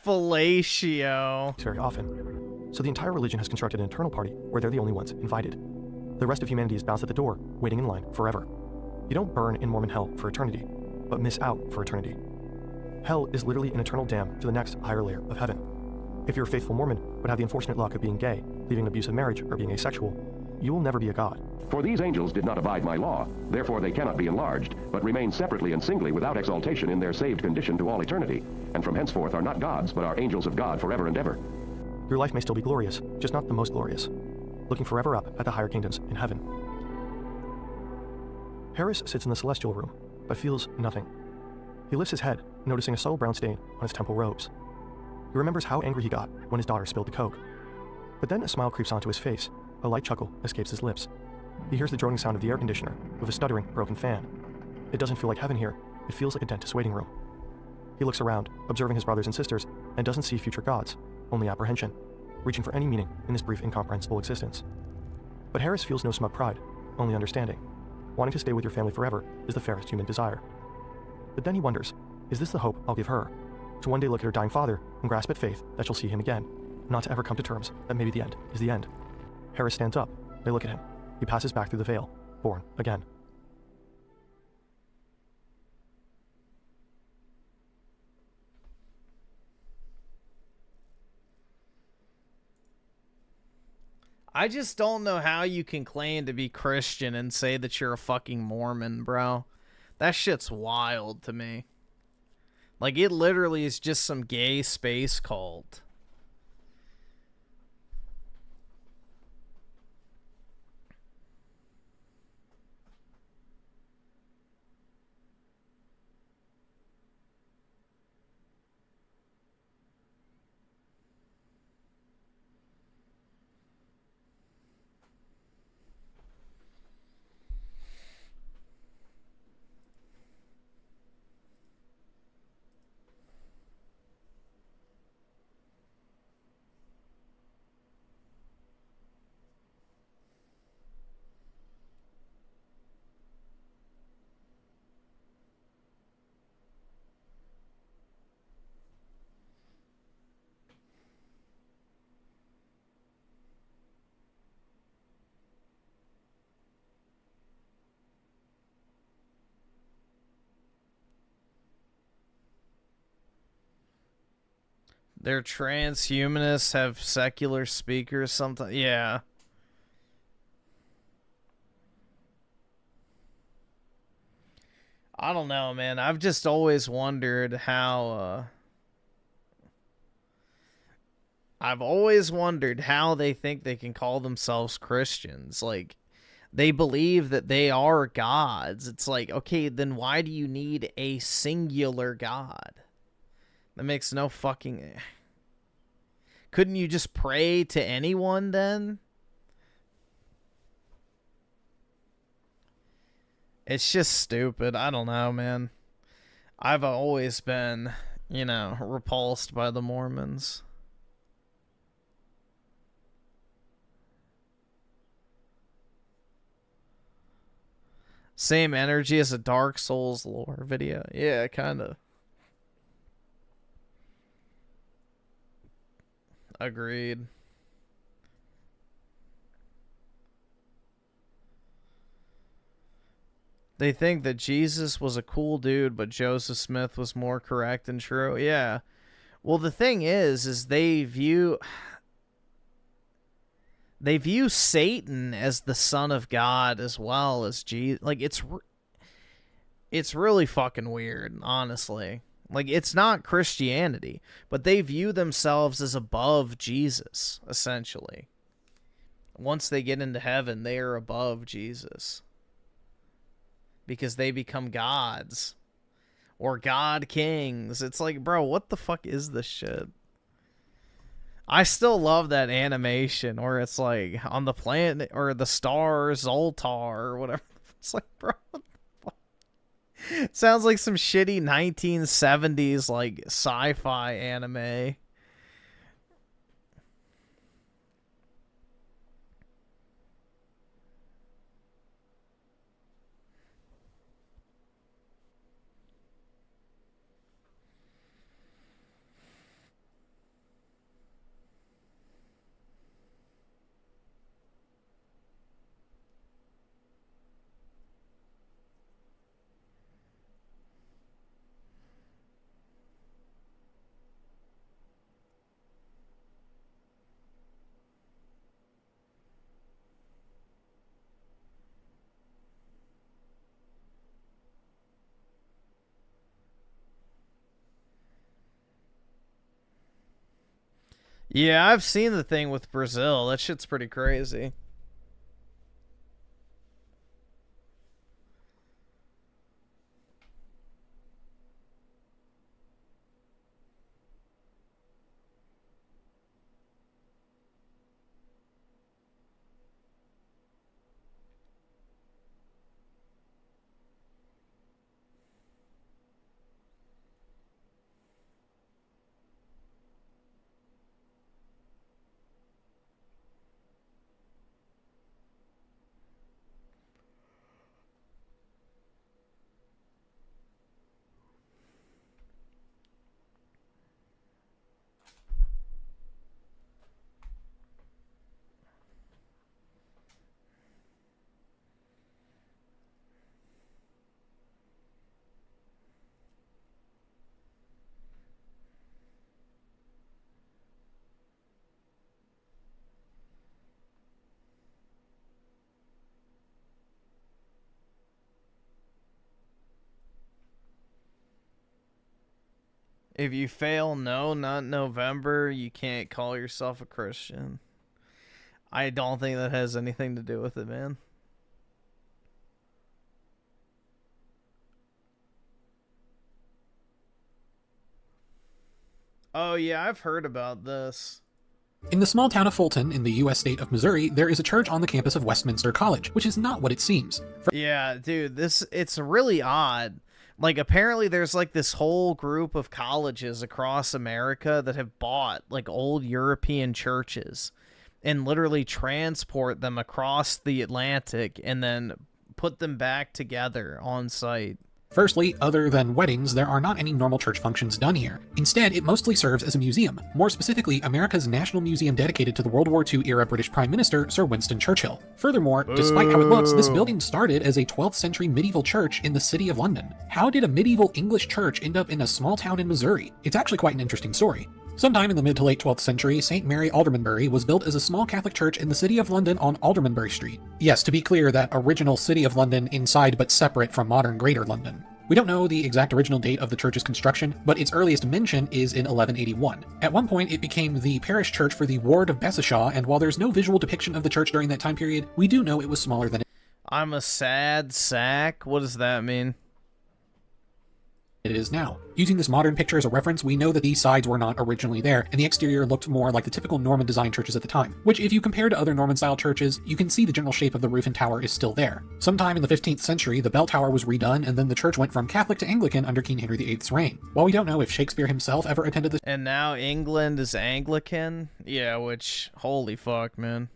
fellatio
very often. So the entire religion has constructed an eternal party where they're the only ones invited. The rest of humanity is bounced at the door, waiting in line forever. You don't burn in Mormon hell for eternity, but miss out for eternity. Hell is literally an eternal dam to the next higher layer of heaven. If you're a faithful Mormon but have the unfortunate luck of being gay, leaving an abusive marriage, or being asexual, you will never be a god.
For these angels did not abide my law, therefore they cannot be enlarged, but remain separately and singly without exaltation in their saved condition to all eternity, and from henceforth are not gods, but are angels of God forever and ever.
Your life may still be glorious, just not the most glorious, looking forever up at the higher kingdoms in heaven. Harris sits in the celestial room, but feels nothing. He lifts his head, noticing a subtle brown stain on his temple robes. He remembers how angry he got when his daughter spilled the coke. But then a smile creeps onto his face, a light chuckle escapes his lips. He hears the droning sound of the air conditioner, with a stuttering, broken fan. It doesn't feel like heaven here, it feels like a dentist's waiting room. He looks around, observing his brothers and sisters, and doesn't see future gods, only apprehension, reaching for any meaning in this brief incomprehensible existence. But Harris feels no smug pride, only understanding. Wanting to stay with your family forever is the fairest human desire. But then he wonders, is this the hope I'll give her? To one day look at her dying father and grasp at faith that she'll see him again, not to ever come to terms that maybe the end is the end. Harris stands up. They look at him. He passes back through the veil, born again.
I just don't know how you can claim to be Christian and say that you're a fucking Mormon, bro. That shit's wild to me. Like, it literally is just some gay space cult. They're transhumanists, have secular speakers sometimes. Yeah. I don't know, man. I've just always wondered how, I've always wondered how they think they can call themselves Christians. Like, they believe that they are gods. It's like, okay, then why do you need a singular God? That makes no fucking... Couldn't you just pray to anyone then? It's just stupid. I don't know, man. I've always been, you know, repulsed by the Mormons. Same energy as a Dark Souls lore video. Yeah, kind of. Agreed. They think that Jesus was a cool dude, but Joseph Smith was more correct and true. Yeah. Well, the thing is they view Satan as the son of God as well as Jesus. Like, it's really fucking weird, honestly. Like, it's not Christianity, but they view themselves as above Jesus, essentially. Once they get into heaven, they are above Jesus. Because they become gods. Or god kings. It's like, bro, what the fuck is this shit? I still love that animation where it's like on the planet or the star Zoltar or whatever. It's like, bro, what the fuck? It sounds like some shitty 1970s like sci-fi anime. Yeah, I've seen the thing with Brazil. That shit's pretty crazy. If you fail, no, not November, you can't call yourself a Christian. I don't think that has anything to do with it, man. Oh, yeah, I've heard about this.
In the small town of Fulton, in the U.S. state of Missouri, there is a church on the campus of Westminster College, which is not what it seems.
Yeah, dude, it's really odd. Like, apparently there's, like, this whole group of colleges across America that have bought, like, old European churches and literally transport them across the Atlantic and then put them back together on site.
Firstly, other than weddings, there are not any normal church functions done here. Instead, it mostly serves as a museum, more specifically, America's national museum dedicated to the World War II-era British Prime Minister, Sir Winston Churchill. Furthermore, despite how it looks, this building started as a 12th century medieval church in the city of London. How did a medieval English church end up in a small town in Missouri? It's actually quite an interesting story. Sometime in the mid to late 12th century, St. Mary Aldermanbury was built as a small Catholic church in the City of London on Aldermanbury Street. Yes, to be clear, that original City of London inside but separate from modern Greater London. We don't know the exact original date of the church's construction, but its earliest mention is in 1181. At one point, it became the parish church for the ward of Bessashaw, and while there's no visual depiction of the church during that time period, we do know it was smaller than
I'm a sad sack? What does that mean?
it is now. Using this modern picture as a reference, we know that these sides were not originally there, and the exterior looked more like the typical Norman design churches at the time, which if you compare to other Norman-style churches, you can see the general shape of the roof and tower is still there. Sometime in the 15th century, the bell tower was redone, and then the church went from Catholic to Anglican under King Henry VIII's reign. While we don't know if Shakespeare himself ever attended this—
And now England is Anglican? Yeah, which, holy fuck, man.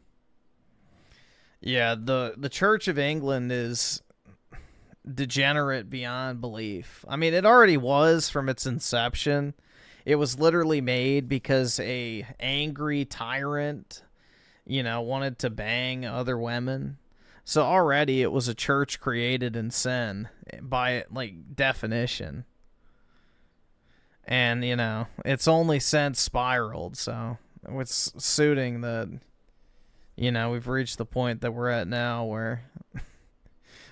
Yeah, the Church of England is degenerate beyond belief. I mean, it already was from its inception. It was literally made because a angry tyrant, you know, wanted to bang other women. So already it was a church created in sin by, like, definition. And, you know, it's only since spiraled, so it's suiting that, you know, we've reached the point that we're at now where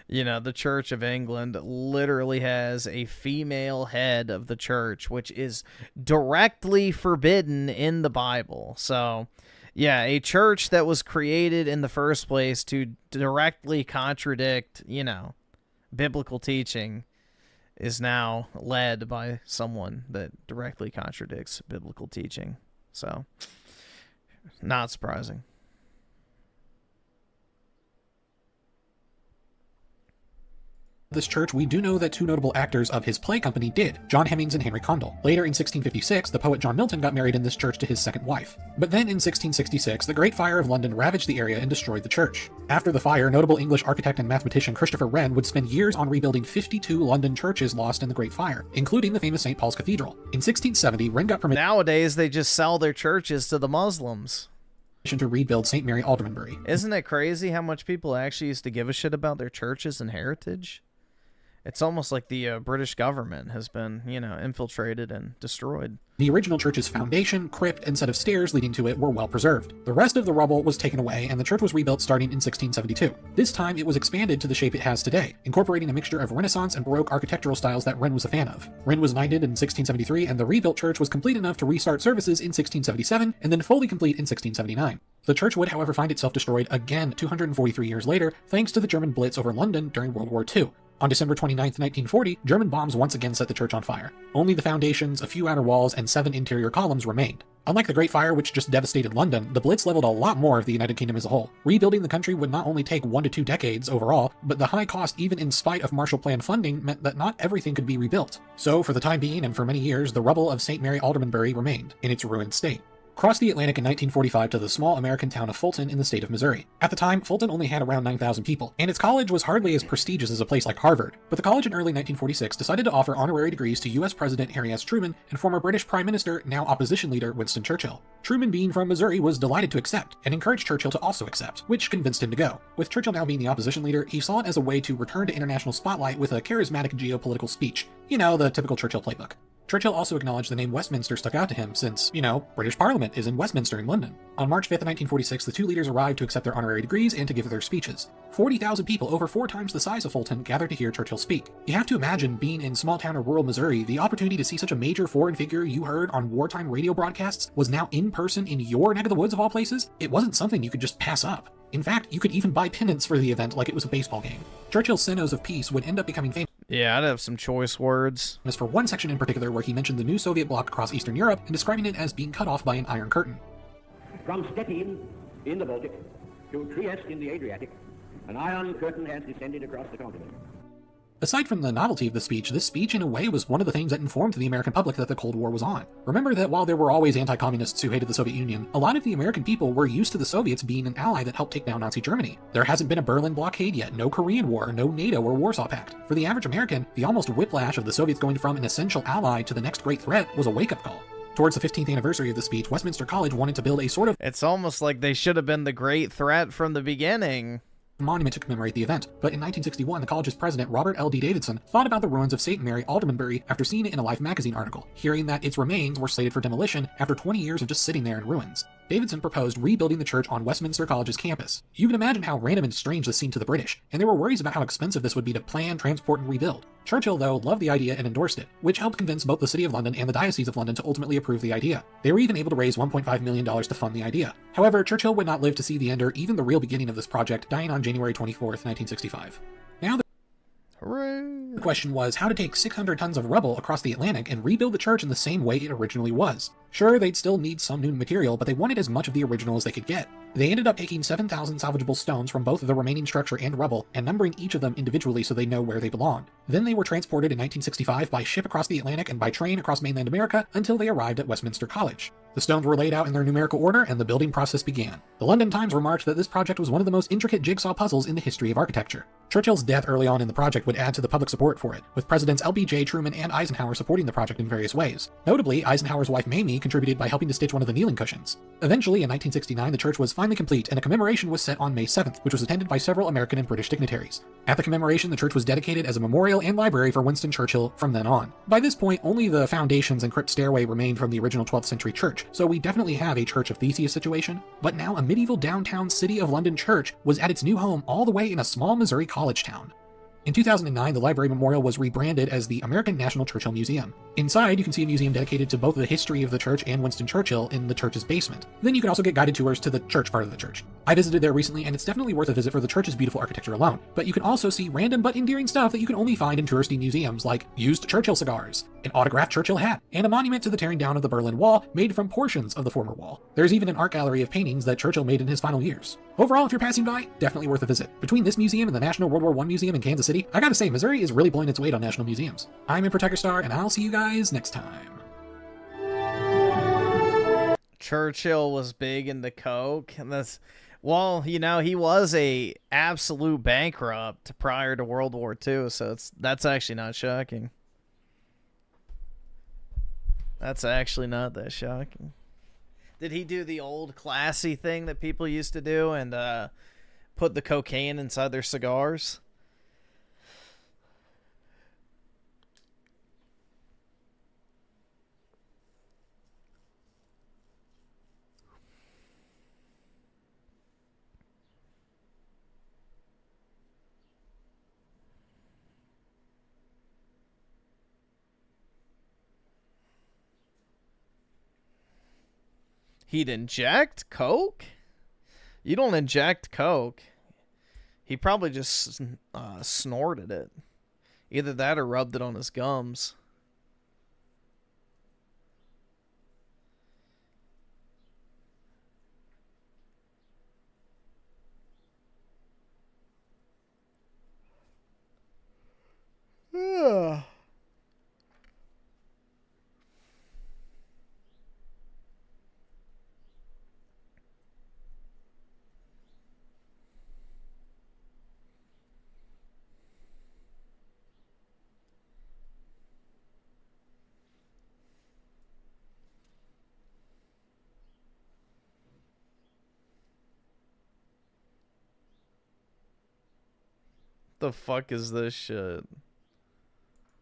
you know, the Church of England literally has a female head of the church, which is directly forbidden in the Bible. So, yeah, a church that was created in the first place to directly contradict, you know, biblical teaching is now led by someone that directly contradicts biblical teaching. So, not surprising.
This church, we do know that two notable actors of his play company did, John Hemmings and Henry Condell. Later in 1656, the poet John Milton got married in this church to his second wife. But then in 1666, the Great Fire of London ravaged the area and destroyed the church. After the fire, notable English architect and mathematician Christopher Wren would spend years on rebuilding 52 London churches lost in the Great Fire, including the famous St. Paul's Cathedral. In 1670, Wren got permission—
Nowadays, they just sell their churches to the Muslims
to rebuild St. Mary Aldermanbury.
Isn't it crazy how much people actually used to give a shit about their churches and heritage? It's almost like the British government has been, you know, infiltrated and destroyed.
The original church's foundation, crypt, and set of stairs leading to it were well preserved. The rest of the rubble was taken away, and the church was rebuilt starting in 1672. This time, it was expanded to the shape it has today, incorporating a mixture of Renaissance and Baroque architectural styles that Wren was a fan of. Wren was knighted in 1673, and the rebuilt church was complete enough to restart services in 1677, and then fully complete in 1679. The church would, however, find itself destroyed again 243 years later, thanks to the German Blitz over London during World War II. On December 29, 1940, German bombs once again set the church on fire. Only the foundations, a few outer walls, and 7 interior columns remained. Unlike the Great Fire, which just devastated London, the Blitz leveled a lot more of the United Kingdom as a whole. Rebuilding the country would not only take 1 to 2 decades overall, but the high cost even in spite of Marshall Plan funding meant that not everything could be rebuilt. So, for the time being and for many years, the rubble of St. Mary Aldermanbury remained, in its ruined state. Crossed the Atlantic in 1945 to the small American town of Fulton in the state of Missouri. At the time, Fulton only had around 9,000 people, and its college was hardly as prestigious as a place like Harvard. But the college in early 1946 decided to offer honorary degrees to U.S. President Harry S. Truman and former British Prime Minister, now opposition leader Winston Churchill. Truman, being from Missouri, was delighted to accept, and encouraged Churchill to also accept, which convinced him to go. With Churchill now being the opposition leader, he saw it as a way to return to international spotlight with a charismatic geopolitical speech. You know, the typical Churchill playbook. Churchill also acknowledged the name Westminster stuck out to him since, you know, British Parliament is in Westminster in London. On March 5th, 1946, the two leaders arrived to accept their honorary degrees and to give their speeches. 40,000 people, over 4 times the size of Fulton, gathered to hear Churchill speak. You have to imagine, being in small town or rural Missouri, the opportunity to see such a major foreign figure you heard on wartime radio broadcasts was now in person in your neck of the woods of all places. It wasn't something you could just pass up. In fact, you could even buy pennants for the event like it was a baseball game. Churchill's Sinos of Peace would end up becoming famous.
Yeah, I'd have some choice words.
As for one section in particular where he mentioned the new Soviet bloc across Eastern Europe and describing it as being cut off by an Iron Curtain.
From Stettin in the Baltic to Trieste in the Adriatic, an Iron Curtain has descended across the continent.
Aside from the novelty of the speech, this speech in a way was one of the things that informed the American public that the Cold War was on. Remember that while there were always anti-communists who hated the Soviet Union, a lot of the American people were used to the Soviets being an ally that helped take down Nazi Germany. There hasn't been a Berlin blockade yet, no Korean War, no NATO or Warsaw Pact. For the average American, the almost whiplash of the Soviets going from an essential ally to the next great threat was a wake-up call. Towards the 15th anniversary of the speech, Westminster College wanted to build a sort of—
It's almost like they should have been the great threat from the beginning.
monument to commemorate the event, but in 1961, the college's president, Robert L. D. Davidson, thought about the ruins of St. Mary Aldermanbury after seeing it in a Life magazine article, hearing that its remains were slated for demolition after 20 years of just sitting there in ruins. Davidson proposed rebuilding the church on Westminster College's campus. You can imagine how random and strange this seemed to the British, and there were worries about how expensive this would be to plan, transport, and rebuild. Churchill, though, loved the idea and endorsed it, which helped convince both the City of London and the Diocese of London to ultimately approve the idea. They were even able to raise $1.5 million to fund the idea. However, Churchill would not live to see the end or even the real beginning of this project, dying on January 24th, 1965. Now the question was how to take 600 tons of rubble across the Atlantic and rebuild the church in the same way it originally was. Sure, they'd still need some new material, but they wanted as much of the original as they could get. They ended up taking 7,000 salvageable stones from both the remaining structure and rubble, and numbering each of them individually so they know where they belonged. Then they were transported in 1965 by ship across the Atlantic and by train across mainland America until they arrived at Westminster College. The stones were laid out in their numerical order, and the building process began. The London Times remarked that this project was one of the most intricate jigsaw puzzles in the history of architecture. Churchill's death early on in the project would add to the public support for it, with Presidents LBJ, Truman, and Eisenhower supporting the project in various ways. Notably, Eisenhower's wife Mamie contributed by helping to stitch one of the kneeling cushions. Eventually, in 1969, the church was finally complete, and a commemoration was set on May 7th, which was attended by several American and British dignitaries. At the commemoration, the church was dedicated as a memorial and library for Winston Churchill from then on. By this point, only the foundations and crypt stairway remained from the original 12th century church, so we definitely have a Church of Theseus situation, but now a medieval downtown City of London church was at its new home all the way in a small Missouri college town. In 2009, the library memorial was rebranded as the American National Churchill Museum. Inside, you can see a museum dedicated to both the history of the church and Winston Churchill in the church's basement. Then you can also get guided tours to the church part of the church. I visited there recently, and it's definitely worth a visit for the church's beautiful architecture alone. But you can also see random but endearing stuff that you can only find in touristy museums, like used Churchill cigars, an autographed Churchill hat, and a monument to the tearing down of the Berlin Wall made from portions of the former wall. There's even an art gallery of paintings that Churchill made in his final years. Overall, if you're passing by, definitely worth a visit. Between this museum and the National World War I Museum in Kansas City, I gotta say, Missouri is really blowing its weight on national museums. I'm Emperor Tucker Star, and I'll see you guys next time.
Churchill was big into coke, and that's, well, you know, he was a absolute bankrupt prior to World War II, so that's actually not shocking. That's actually not that shocking. Did he do the old classy thing that people used to do and put the cocaine inside their cigars? He'd inject coke? You don't inject coke. He probably just snorted it. Either that or rubbed it on his gums. Ugh. The fuck is this shit?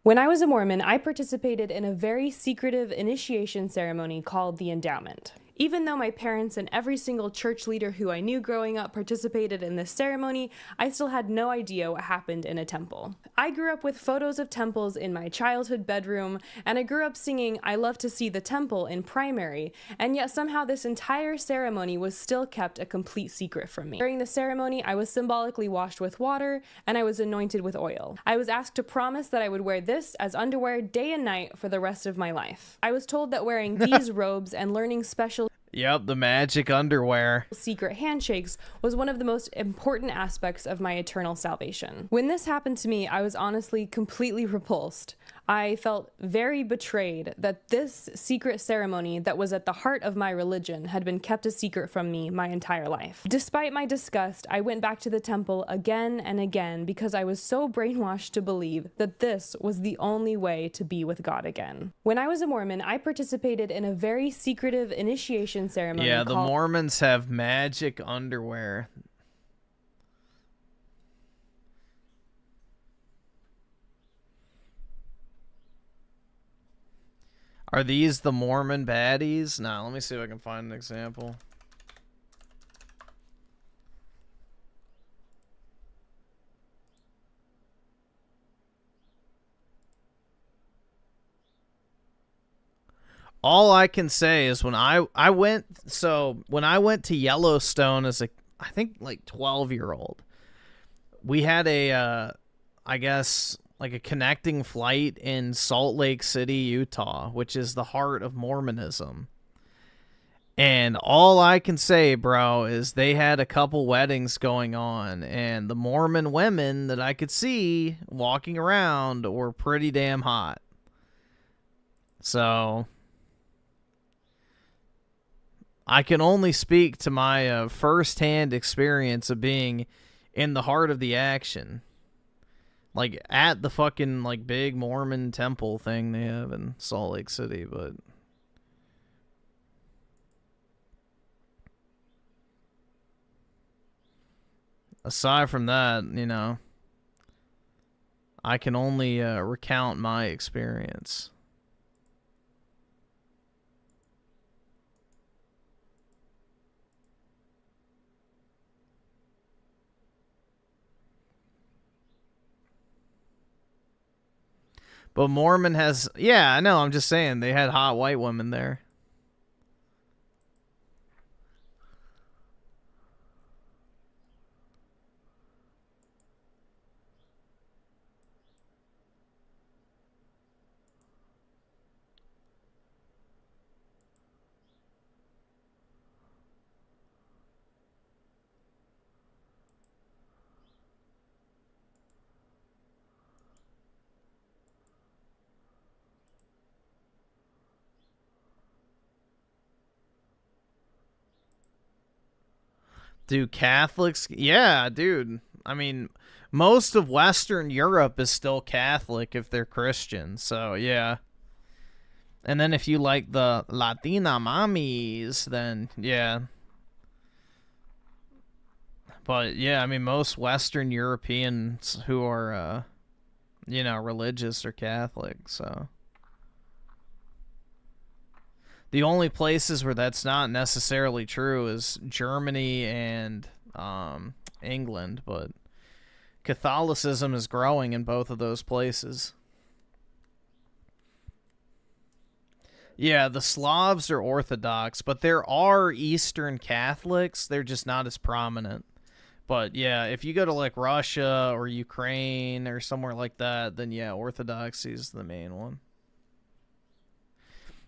When I was a Mormon, I participated in a very secretive initiation ceremony called the endowment. Even though my parents and every single church leader who I knew growing up participated in this ceremony, I still had no idea what happened in a temple. I grew up with photos of temples in my childhood bedroom, and I grew up singing "I Love to See the Temple" in primary, and yet somehow this entire ceremony was still kept a complete secret from me. During the ceremony, I was symbolically washed with water, and I was anointed with oil. I was asked to promise that I would wear this as underwear day and night for the rest of my life. I was told that wearing these robes and learning special
Yep, the magic underwear.
Secret handshakes was one of the most important aspects of my eternal salvation. When this happened to me, I was honestly completely repulsed. I felt very betrayed that this secret ceremony that was at the heart of my religion had been kept a secret from me my entire life. Despite my disgust, I went back to the temple again and again because I was so brainwashed to believe that this was the only way to be with God again. When I was a Mormon, I participated in a very secretive initiation ceremony.
Yeah, the Mormons have magic underwear. Are these the Mormon baddies? Nah, let me see if I can find an example. All I can say is when I went to Yellowstone as I think like 12-year-old, we had a I guess like a connecting flight in Salt Lake City, Utah, which is the heart of Mormonism. And all I can say, bro, is they had a couple weddings going on, and the Mormon women that I could see walking around were pretty damn hot. So I can only speak to my first-hand experience of being in the heart of the action. Like, at the fucking, like, big Mormon temple thing they have in Salt Lake City, but aside from that, you know, I can only recount my experience. But Mormon has... Yeah, I know, I'm just saying, they had hot white women there. Do Catholics... Yeah, dude. I mean, most of Western Europe is still Catholic if they're Christian, so yeah. And then if you like the Latina mommies, then yeah. But yeah, I mean, most Western Europeans who are, you know, religious are Catholic, so... The only places where that's not necessarily true is Germany and England, but Catholicism is growing in both of those places. Yeah, the Slavs are Orthodox, but there are Eastern Catholics. They're just not as prominent. But yeah, if you go to like Russia or Ukraine or somewhere like that, then yeah, Orthodoxy is the main one.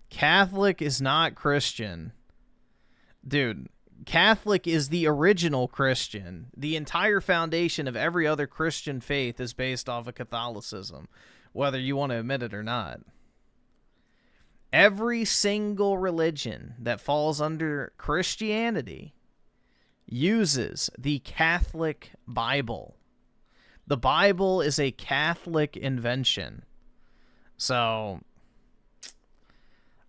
Catholic is not Christian. Dude, Catholic is the original Christian. The entire foundation of every other Christian faith is based off of Catholicism, whether you want to admit it or not. Every single religion that falls under Christianity uses the Catholic Bible. The Bible is a Catholic invention. So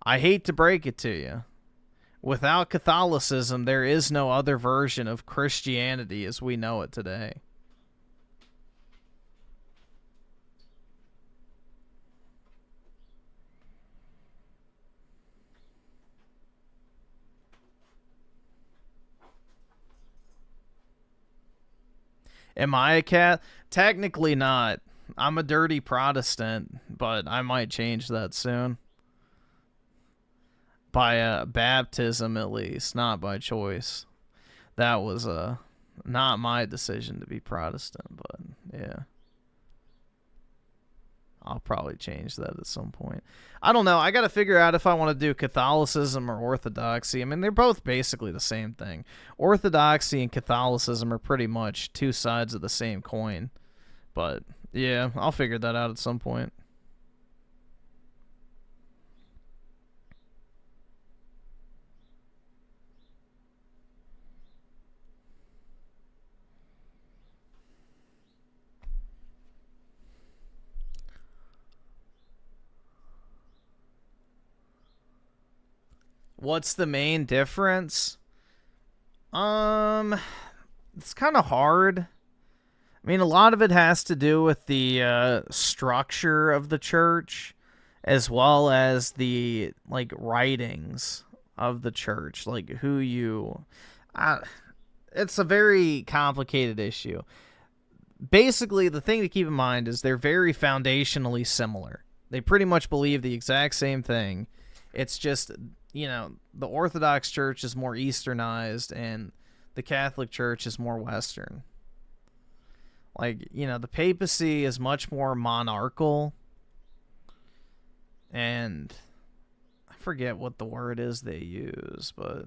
I hate to break it to you. Without Catholicism, there is no other version of Christianity as we know it today. Am I a cat? Technically not. I'm a dirty Protestant, but I might change that soon. By baptism, at least, not by choice. That was not my decision to be Protestant, but yeah. I'll probably change that at some point. I don't know. I got to figure out if I want to do Catholicism or Orthodoxy. I mean, they're both basically the same thing. Orthodoxy and Catholicism are pretty much two sides of the same coin. But yeah, I'll figure that out at some point. What's the main difference? It's kind of hard. I mean, a lot of it has to do with the structure of the church as well as the like writings of the church, like who you it's a very complicated issue. Basically, the thing to keep in mind is they're very foundationally similar. They pretty much believe the exact same thing. It's just, you know, the Orthodox Church is more Easternized and the Catholic Church is more Western. Like, you know, the papacy is much more monarchical, and I forget what the word is they use, but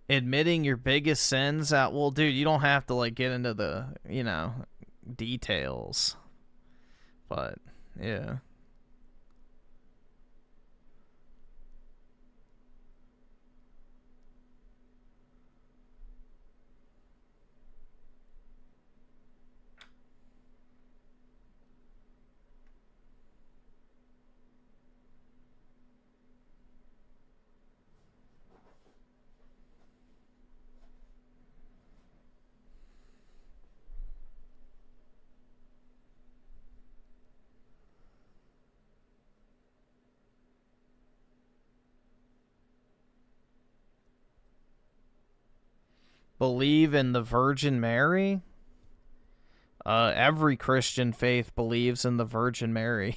admitting your biggest sins out. Well, dude, you don't have to like get into the, you know, details, but yeah. Believe in the Virgin Mary? Every Christian faith believes in the Virgin Mary.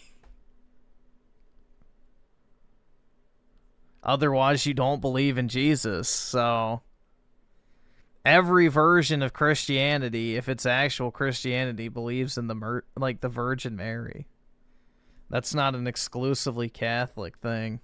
Otherwise, you don't believe in Jesus. So, every version of Christianity, if it's actual Christianity, believes in the Virgin Mary. That's not an exclusively Catholic thing.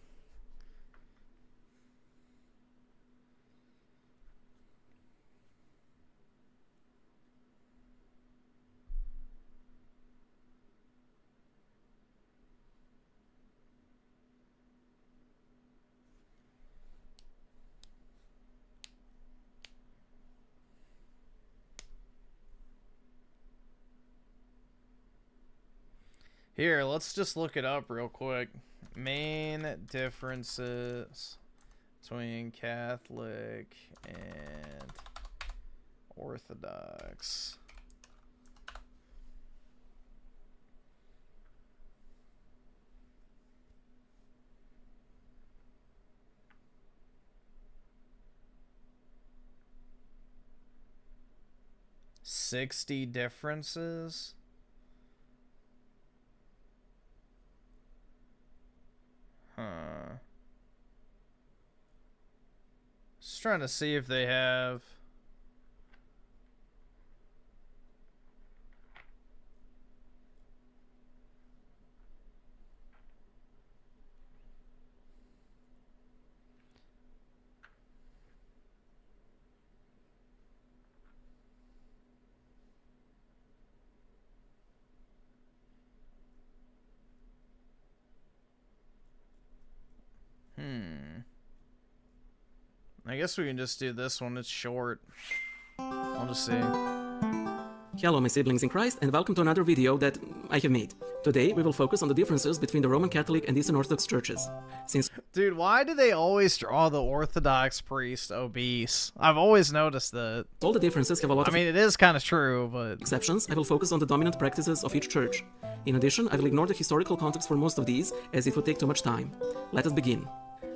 Here, let's just look it up real quick. Main differences between Catholic and Orthodox. $60 differences? Just trying to see if they have. I guess we can just do this one. It's short. I'll just see.
Hello my siblings in Christ, and welcome to another video that I have made. Today we will focus on the differences between the Roman Catholic and Eastern Orthodox churches.
Dude, why do they always draw the Orthodox priest obese? I've always noticed that.
All the differences have a lot of...
I mean, it is kind of true, but...
exceptions. I will focus on the dominant practices of each church. In addition, I will ignore the historical context for most of these, as it would take too much time. Let us begin.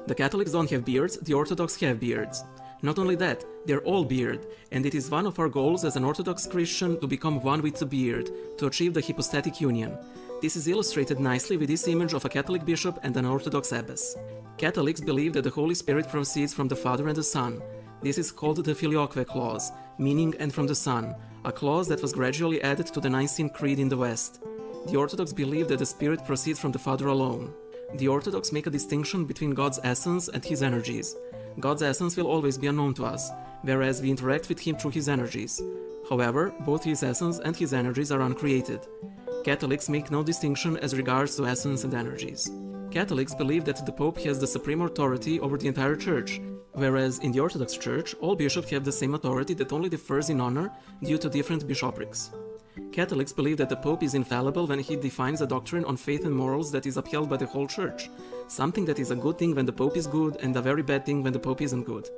The Catholics don't have beards, the Orthodox have beards. Not only that, they're all beard, and it is one of our goals as an Orthodox Christian to become one with the beard, to achieve the hypostatic union. This is illustrated nicely with this image of a Catholic bishop and an Orthodox abbess. Catholics believe that the Holy Spirit proceeds from the Father and the Son. This is called the Filioque clause, meaning and from the Son, a clause that was gradually added to the Nicene Creed in the West. The Orthodox believe that the Spirit proceeds from the Father alone. The Orthodox make a distinction between God's essence and His energies. God's essence will always be unknown to us, whereas we interact with Him through His energies. However, both His essence and His energies are uncreated. Catholics make no distinction as regards to essence and energies. Catholics believe that the Pope has the supreme authority over the entire Church, whereas in the Orthodox Church, all bishops have the same authority that only differs in honor due to different bishoprics. Catholics believe that the Pope is infallible when he defines a doctrine on faith and morals that is upheld by the whole Church, something that is a good thing when the Pope is good and a very bad thing when the Pope isn't good.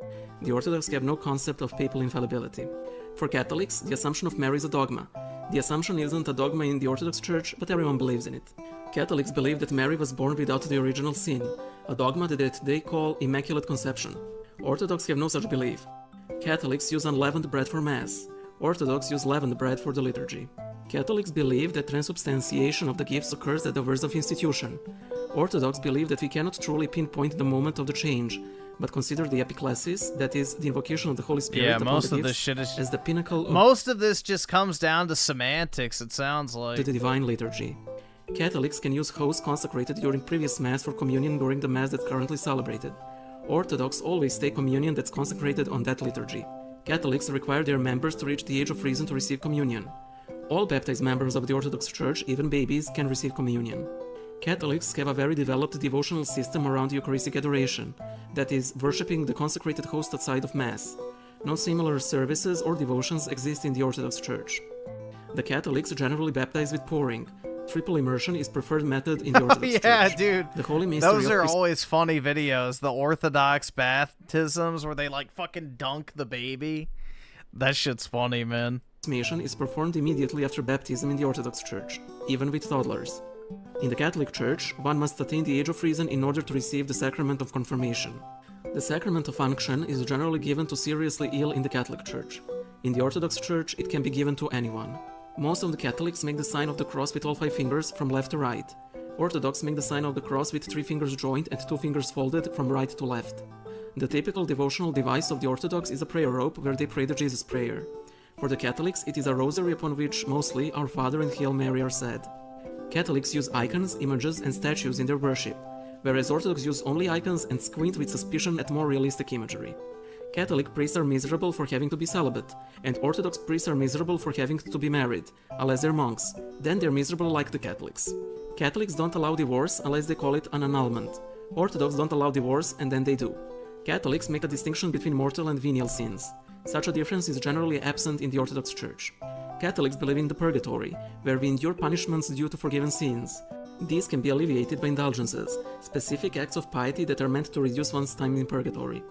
The Orthodox have no concept of papal infallibility. For Catholics, the Assumption of Mary is a dogma. The Assumption isn't a dogma in the Orthodox Church, but everyone believes in it. Catholics believe that Mary was born without the original sin, a dogma that they call Immaculate Conception. Orthodox have no such belief. Catholics use unleavened bread for Mass. Orthodox use leavened bread for the liturgy. Catholics believe that transubstantiation of the gifts occurs at the verse of institution. Orthodox believe that we cannot truly pinpoint the moment of the change, but consider the epiclesis, that is, the invocation of the Holy Spirit upon
most
the
of this
gifts,
shit is
as the pinnacle of
most of this just comes down to semantics, it sounds like.
the divine liturgy. Catholics can use hosts consecrated during previous Mass for communion during the Mass that's currently celebrated. Orthodox always take communion that's consecrated on that liturgy. Catholics require their members to reach the age of reason to receive communion. All baptized members of the Orthodox Church, even babies, can receive communion. Catholics have a very developed devotional system around Eucharistic adoration, that is, worshipping the consecrated host outside of Mass. No similar services or devotions exist in the Orthodox Church. The Catholics generally baptize with pouring. Triple immersion is preferred method in the Orthodox Church.
Yeah, dude.
The Holy Mystery
Those
of
are always funny videos. The Orthodox baptisms where they like fucking dunk the baby. That shit's funny, man.
Confirmation is performed immediately after baptism in the Orthodox Church, even with toddlers. In the Catholic Church, one must attain the age of reason in order to receive the sacrament of confirmation. The sacrament of unction is generally given to seriously ill in the Catholic Church. In the Orthodox Church, it can be given to anyone. Most of the Catholics make the sign of the cross with all 5 fingers from left to right. Orthodox make the sign of the cross with 3 fingers joined and 2 fingers folded from right to left. The typical devotional device of the Orthodox is a prayer rope where they pray the Jesus Prayer. For the Catholics, it is a rosary upon which mostly Our Father and Hail Mary are said. Catholics use icons, images, and statues in their worship, whereas Orthodox use only icons and squint with suspicion at more realistic imagery. Catholic priests are miserable for having to be celibate, and Orthodox priests are miserable for having to be married, unless they're monks. Then they're miserable like the Catholics. Catholics don't allow divorce unless they call it an annulment. Orthodox don't allow divorce, and then they do. Catholics make a distinction between mortal and venial sins. Such a difference is generally absent in the Orthodox Church. Catholics believe in the purgatory, where we endure punishments due to forgiven sins. These can be alleviated by indulgences, specific acts of piety that are meant to reduce one's time in purgatory.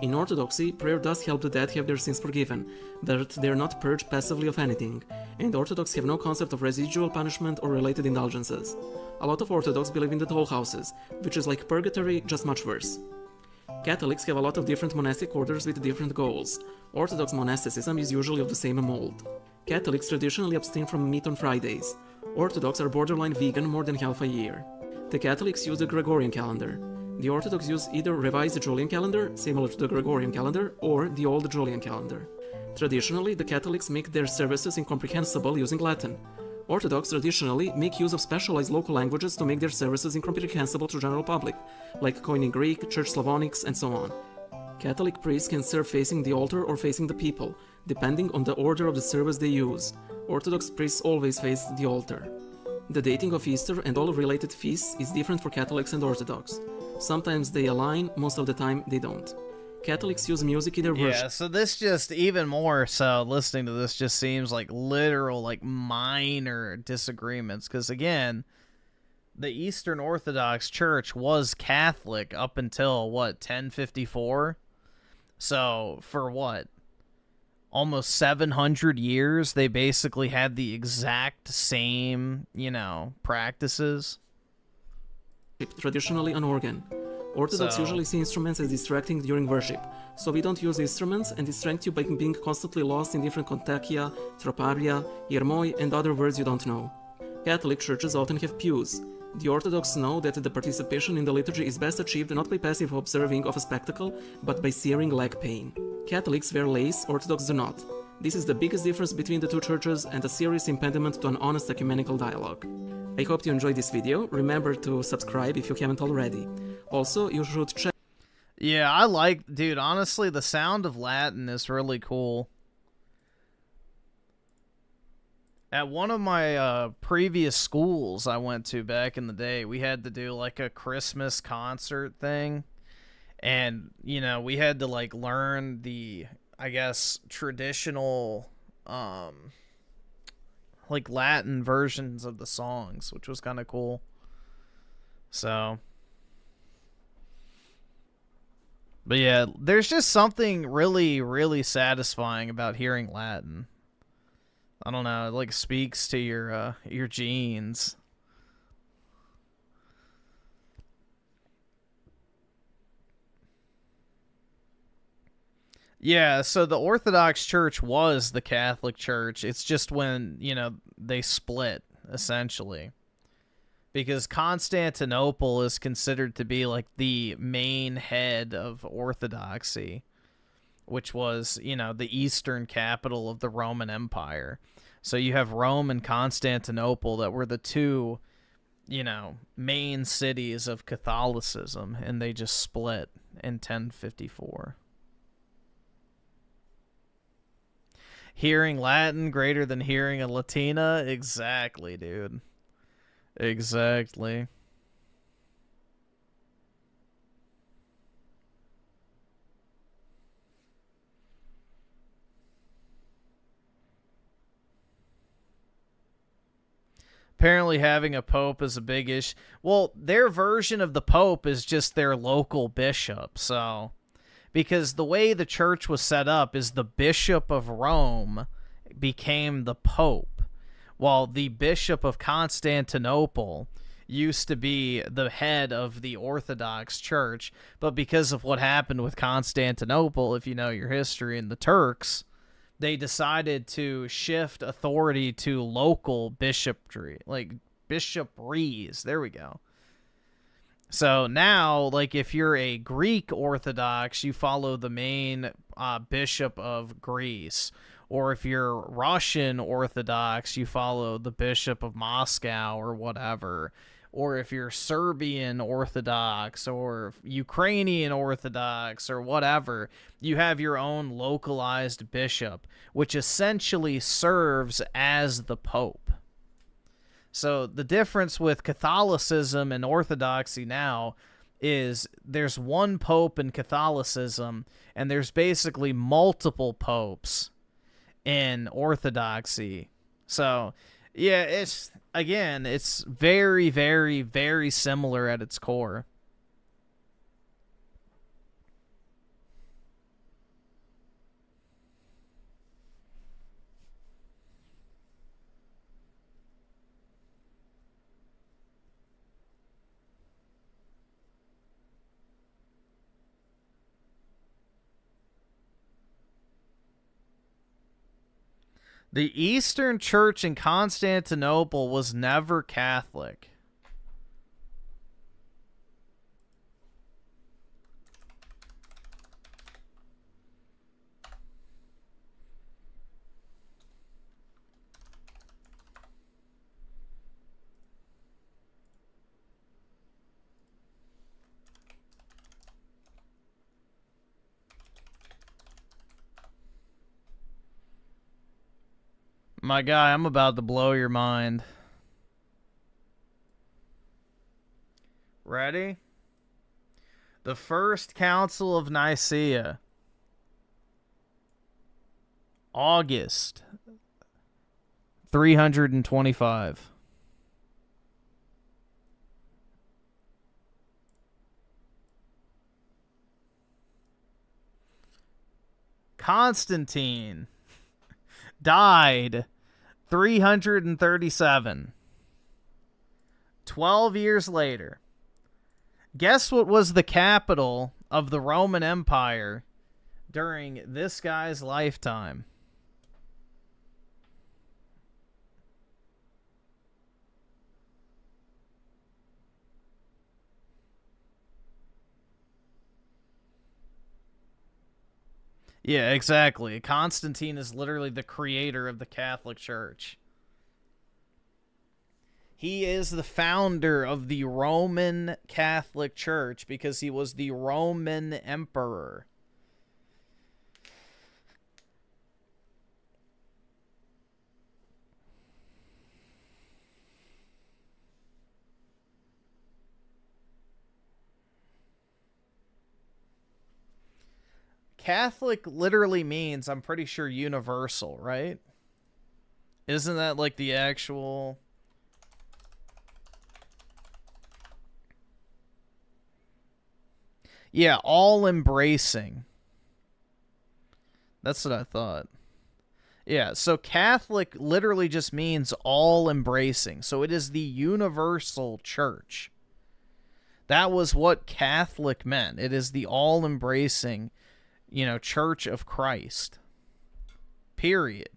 In Orthodoxy, prayer does help the dead have their sins forgiven, but they're not purged passively of anything, and Orthodox have no concept of residual punishment or related indulgences. A lot of Orthodox believe in the toll houses, which is like purgatory, just much worse. Catholics have a lot of different monastic orders with different goals. Orthodox monasticism is usually of the same mold. Catholics traditionally abstain from meat on Fridays. Orthodox are borderline vegan more than half a year. The Catholics use the Gregorian calendar. The Orthodox use either revised Julian calendar, similar to the Gregorian calendar, or the old Julian calendar. Traditionally, the Catholics make their services incomprehensible using Latin. Orthodox traditionally make use of specialized local languages to make their services incomprehensible to general public, like coining Greek, Church Slavonics, and so on. Catholic priests can serve facing the altar or facing the people, depending on the order of the service they use. Orthodox priests always face the altar. The dating of Easter and all related feasts is different for Catholics and Orthodox. Sometimes they align, most of the time they don't. Catholics use music in their worship.
Yeah, so this just, even more so, listening to this just seems like literal, like minor disagreements. Because again, the Eastern Orthodox Church was Catholic up until, what, 1054? So, for what? Almost 700 years, they basically had the exact same, practices.
Traditionally an organ. Orthodox usually see instruments as distracting during worship, so we don't use instruments and distract you by being constantly lost in different kontakia, troparia, irmoi, and other words you don't know. Catholic churches often have pews. The Orthodox know that the participation in the liturgy is best achieved not by passive observing of a spectacle, but by searing leg pain. Catholics wear lace, Orthodox do not. This is the biggest difference between the two churches and a serious impediment to an honest ecumenical dialogue. I hope you enjoyed this video. Remember to subscribe if you haven't already. Also, you should check.
Yeah, dude, honestly, the sound of Latin is really cool. At one of my previous schools I went to back in the day, we had to do like a Christmas concert thing. And, we had to like learn the, I guess, traditional, like Latin versions of the songs, which was kind of cool. So, but yeah, there's just something really, really satisfying about hearing Latin. I don't know, it like speaks to your genes. Yeah, so the Orthodox Church was the Catholic Church. It's just when, you know, they split, essentially. Because Constantinople is considered to be like the main head of Orthodoxy, which was, you know, the eastern capital of the Roman Empire. So you have Rome and Constantinople that were the two, you know, main cities of Catholicism, and they just split in 1054. Hearing Latin greater than hearing a Latina? Exactly, dude. Exactly. Apparently having a pope is a big issue. Well, their version of the pope is just their local bishop, so... Because the way the church was set up is the Bishop of Rome became the Pope, while the Bishop of Constantinople used to be the head of the Orthodox Church. But because of what happened with Constantinople, if you know your history, and the Turks, they decided to shift authority to local bishopry, like bishopries. There we go. So now, like, if you're a Greek Orthodox, you follow the main bishop of Greece. Or if you're Russian Orthodox, you follow the bishop of Moscow or whatever. Or if you're Serbian Orthodox or Ukrainian Orthodox or whatever, you have your own localized bishop, which essentially serves as the Pope. So the difference with Catholicism and Orthodoxy now is there's one pope in Catholicism, and there's basically multiple popes in Orthodoxy. So, yeah, it's very, very, very similar at its core. The Eastern Church in Constantinople was never Catholic. My guy, I'm about to blow your mind. Ready? The First Council of Nicaea. August 325. Constantine died 337. 12 years later. Guess what was the capital of the Roman Empire during this guy's lifetime? Yeah, exactly. Constantine is literally the creator of the Catholic Church. He is the founder of the Roman Catholic Church because he was the Roman emperor. Catholic literally means, I'm pretty sure, universal, right? Isn't that like the actual... Yeah, all embracing. That's what I thought. Yeah, so Catholic literally just means all-embracing. So it is the universal church. That was what Catholic meant. It is the all-embracing, Church of Christ. Period.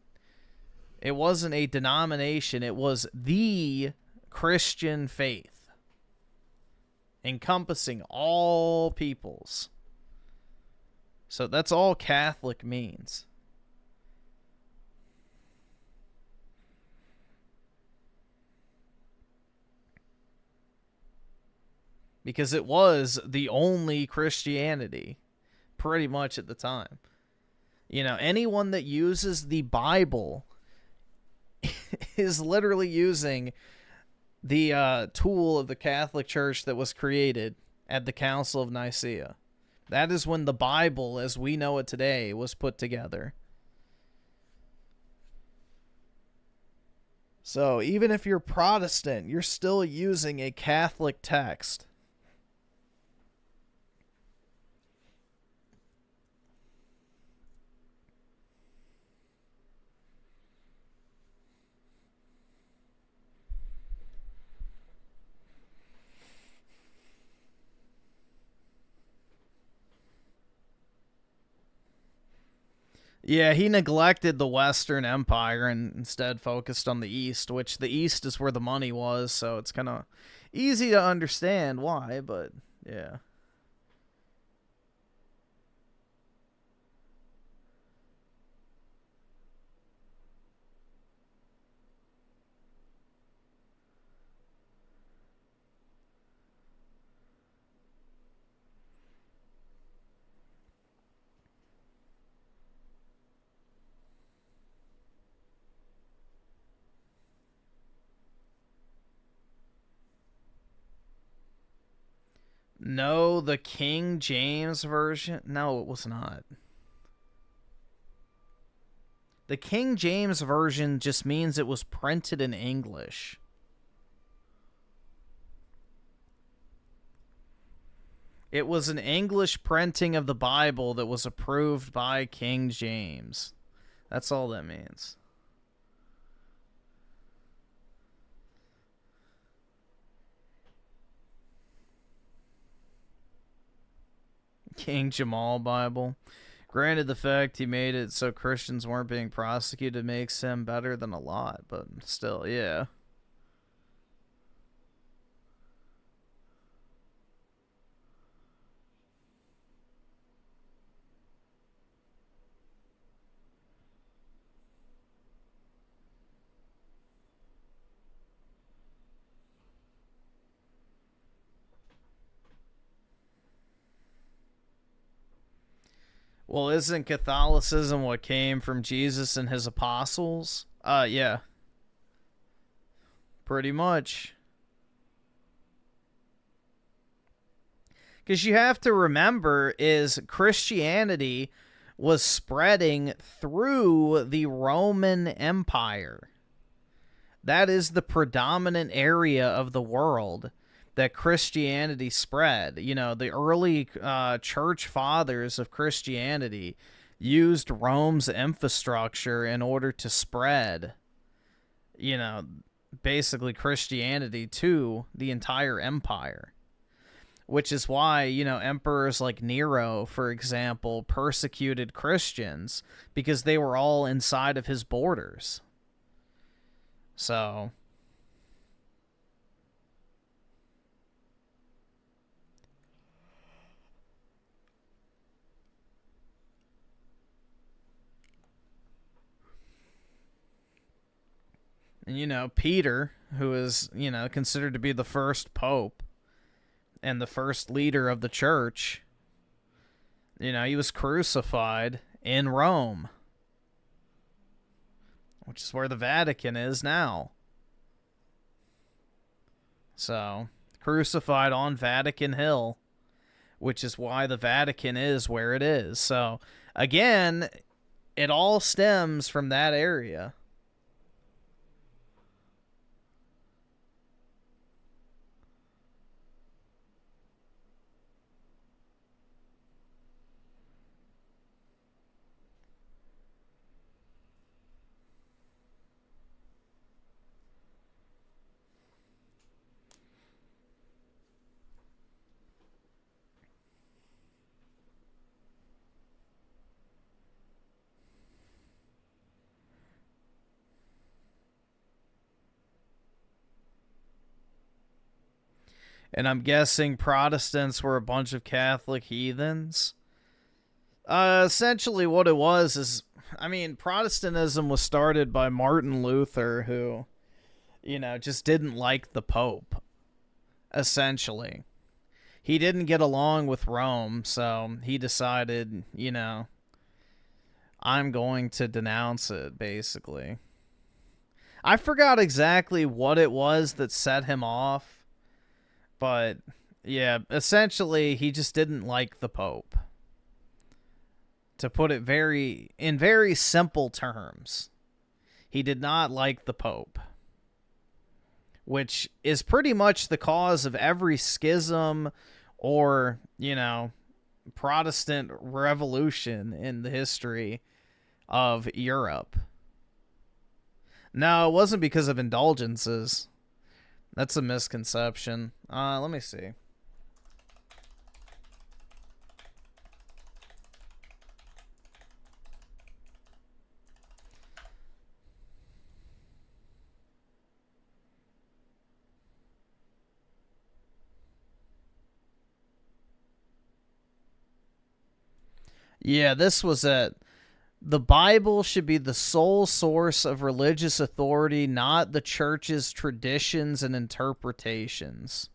It wasn't a denomination. It was the Christian faith, encompassing all peoples. So that's all Catholic means. Because it was the only Christianity, pretty much at the time. Anyone that uses the Bible is literally using the tool of the Catholic Church that was created at the Council of Nicaea. That is when the Bible, as we know it today, was put together. So even if you're Protestant, you're still using a Catholic text. Yeah, he neglected the Western Empire and instead focused on the East, which the East is where the money was, so it's kind of easy to understand why, but yeah. No, the King James Version? No, it was not. The King James Version just means it was printed in English. It was an English printing of the Bible that was approved by King James. That's all that means. King Jamal Bible. Granted, the fact he made it so Christians weren't being prosecuted makes him better than a lot, but still, yeah. Well, isn't Catholicism what came from Jesus and his apostles? Yeah. Pretty much. Because you have to remember is Christianity was spreading through the Roman Empire. That is the predominant area of the world that Christianity spread. The early church fathers of Christianity used Rome's infrastructure in order to spread, basically Christianity to the entire empire. Which is why, emperors like Nero, for example, persecuted Christians because they were all inside of his borders. So... And, Peter, who is, considered to be the first pope and the first leader of the church, he was crucified in Rome, which is where the Vatican is now. So, crucified on Vatican Hill, which is why the Vatican is where it is. So, again, it all stems from that area. And I'm guessing Protestants were a bunch of Catholic heathens. Essentially what it was is, I mean, Protestantism was started by Martin Luther, who, you know, just didn't like the Pope, essentially. He didn't get along with Rome, so he decided, you know, I'm going to denounce it, basically. I forgot exactly what it was that set him off, but, yeah, essentially, he just didn't like the Pope. To put it in very simple terms, he did not like the Pope, which is pretty much the cause of every schism or, you know, Protestant revolution in the history of Europe. No, it wasn't because of indulgences. That's a misconception. Let me see. Yeah, this was it. The Bible should be the sole source of religious authority, not the church's traditions and interpretations.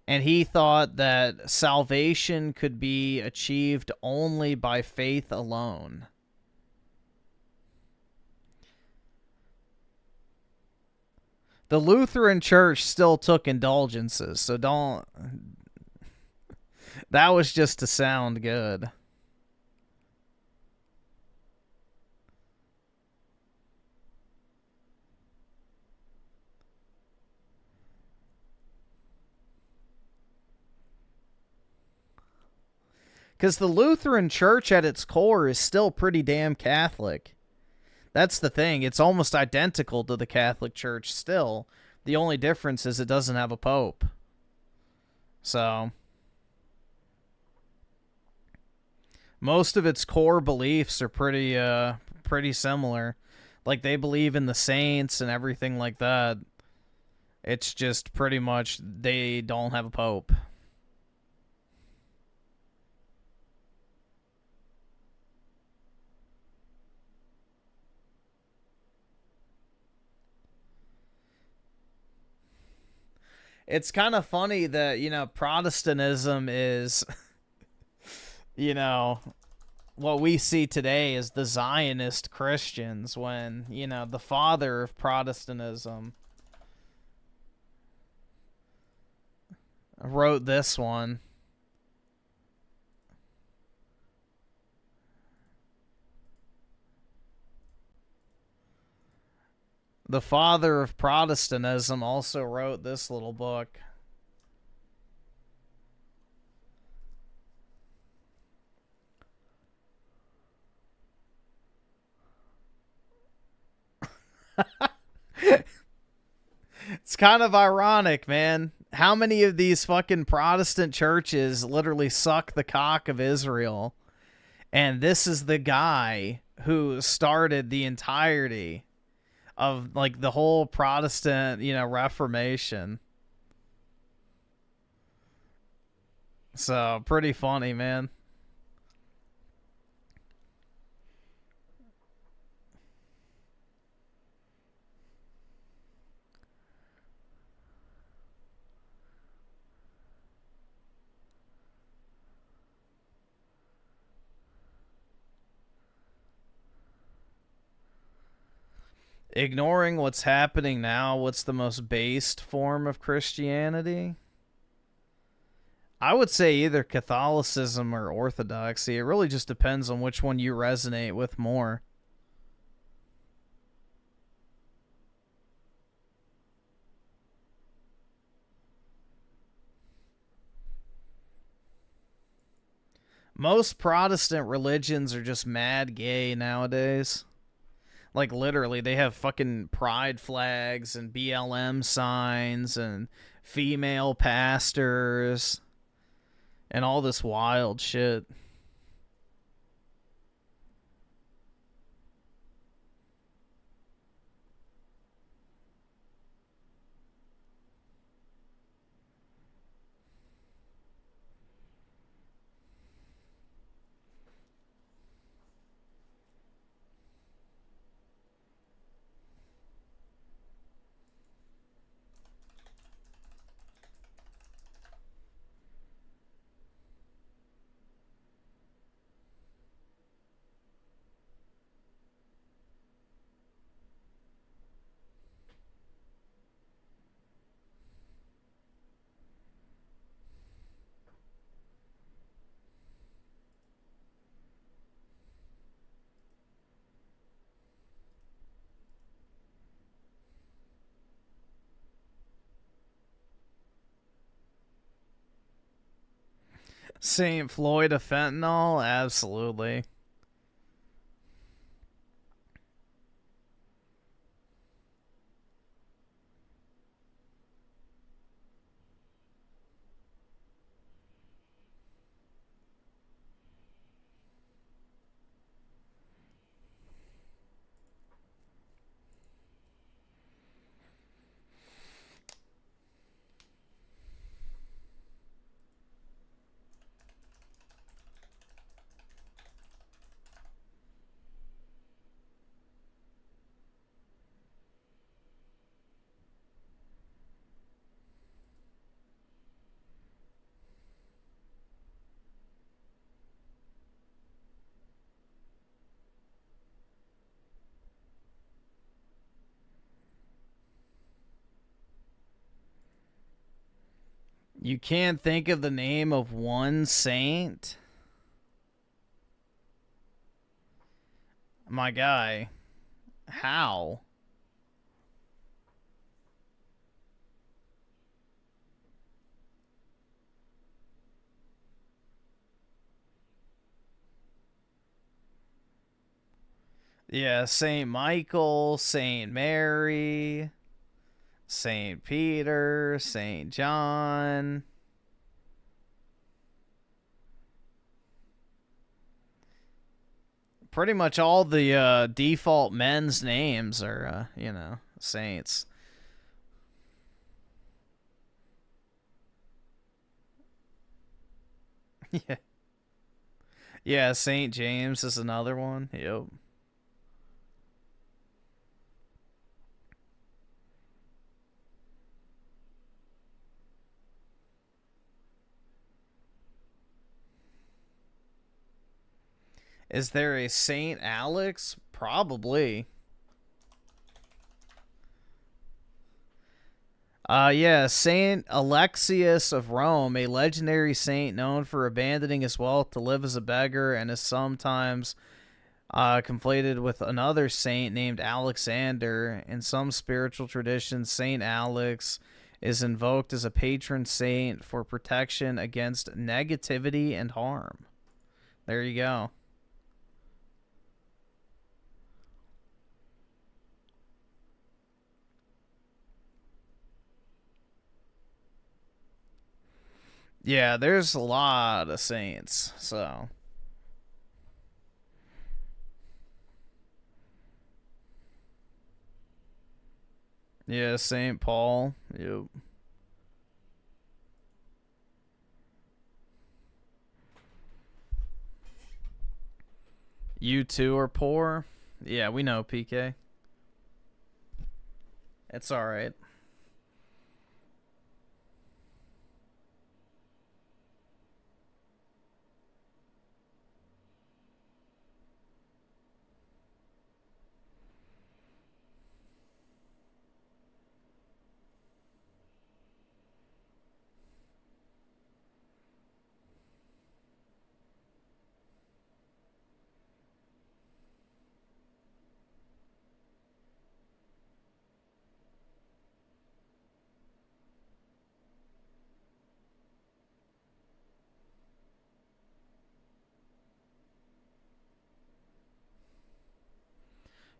And he thought that salvation could be achieved only by faith alone. The Lutheran Church still took indulgences, so don't... That was just to sound good. Because the Lutheran Church at its core is still pretty damn Catholic. That's the thing. It's almost identical to the Catholic Church still. The only difference is it doesn't have a pope. So... most of its core beliefs are pretty similar. Like, they believe in the saints and everything like that. It's just pretty much they don't have a pope. It's kind of funny that, you know, Protestantism is... you know, what we see today is the Zionist Christians when, you know, the father of Protestantism wrote this one. The father of Protestantism also wrote this little book. It's kind of ironic, man. How many of these fucking Protestant churches literally suck the cock of Israel? And this is the guy who started the entirety of, like, the whole Protestant, you know, Reformation. So, pretty funny, man. Ignoring what's happening now, what's the most based form of Christianity? I would say either Catholicism or Orthodoxy. It really just depends on which one you resonate with more. Most Protestant religions are just mad gay nowadays. Like, literally, they have fucking pride flags and BLM signs and female pastors and all this wild shit. Saint Floyd of fentanyl? Absolutely. You can't think of the name of one saint? My guy. How? Yeah, Saint Michael, Saint Mary, Saint Peter, Saint John. Pretty much all the default men's names are, you know, saints. Yeah. Yeah, Saint James is another one. Yep. Is there a Saint Alex? Probably. Yeah, Saint Alexius of Rome, a legendary saint known for abandoning his wealth to live as a beggar, and is sometimes conflated with another saint named Alexander. In some spiritual traditions, Saint Alex is invoked as a patron saint for protection against negativity and harm. There you go. Yeah, there's a lot of saints, so. Yeah, Saint Paul. Yep. You two are poor? Yeah, we know, PK. It's alright.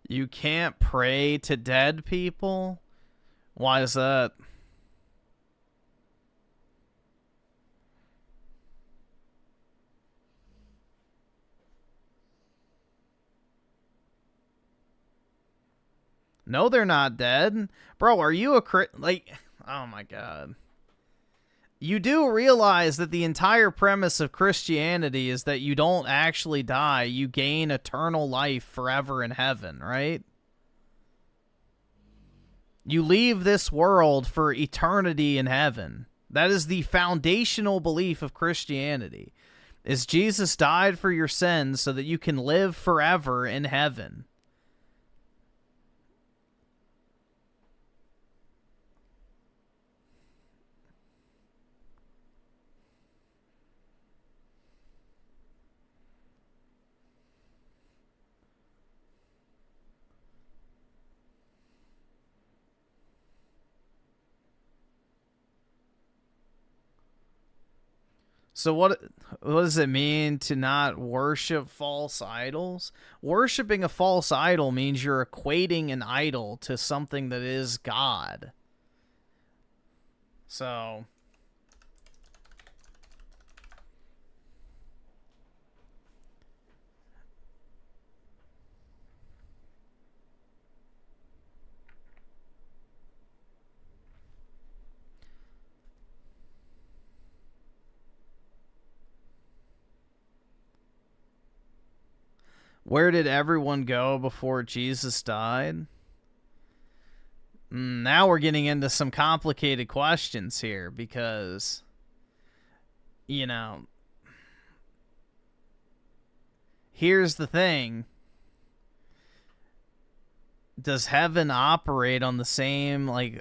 You can't pray to dead people? Why is that? No, they're not dead. Bro, are you a like, oh my god. You do realize that the entire premise of Christianity is that you don't actually die, you gain eternal life forever in heaven, right? You leave this world for eternity in heaven. That is the foundational belief of Christianity. Is Jesus died for your sins so that you can live forever in heaven. So what does it mean to not worship false idols? Worshipping a false idol means you're equating an idol to something that is God. So where did everyone go before Jesus died? Now we're getting into some complicated questions here because, you know, here's the thing. Does heaven operate on the same, like,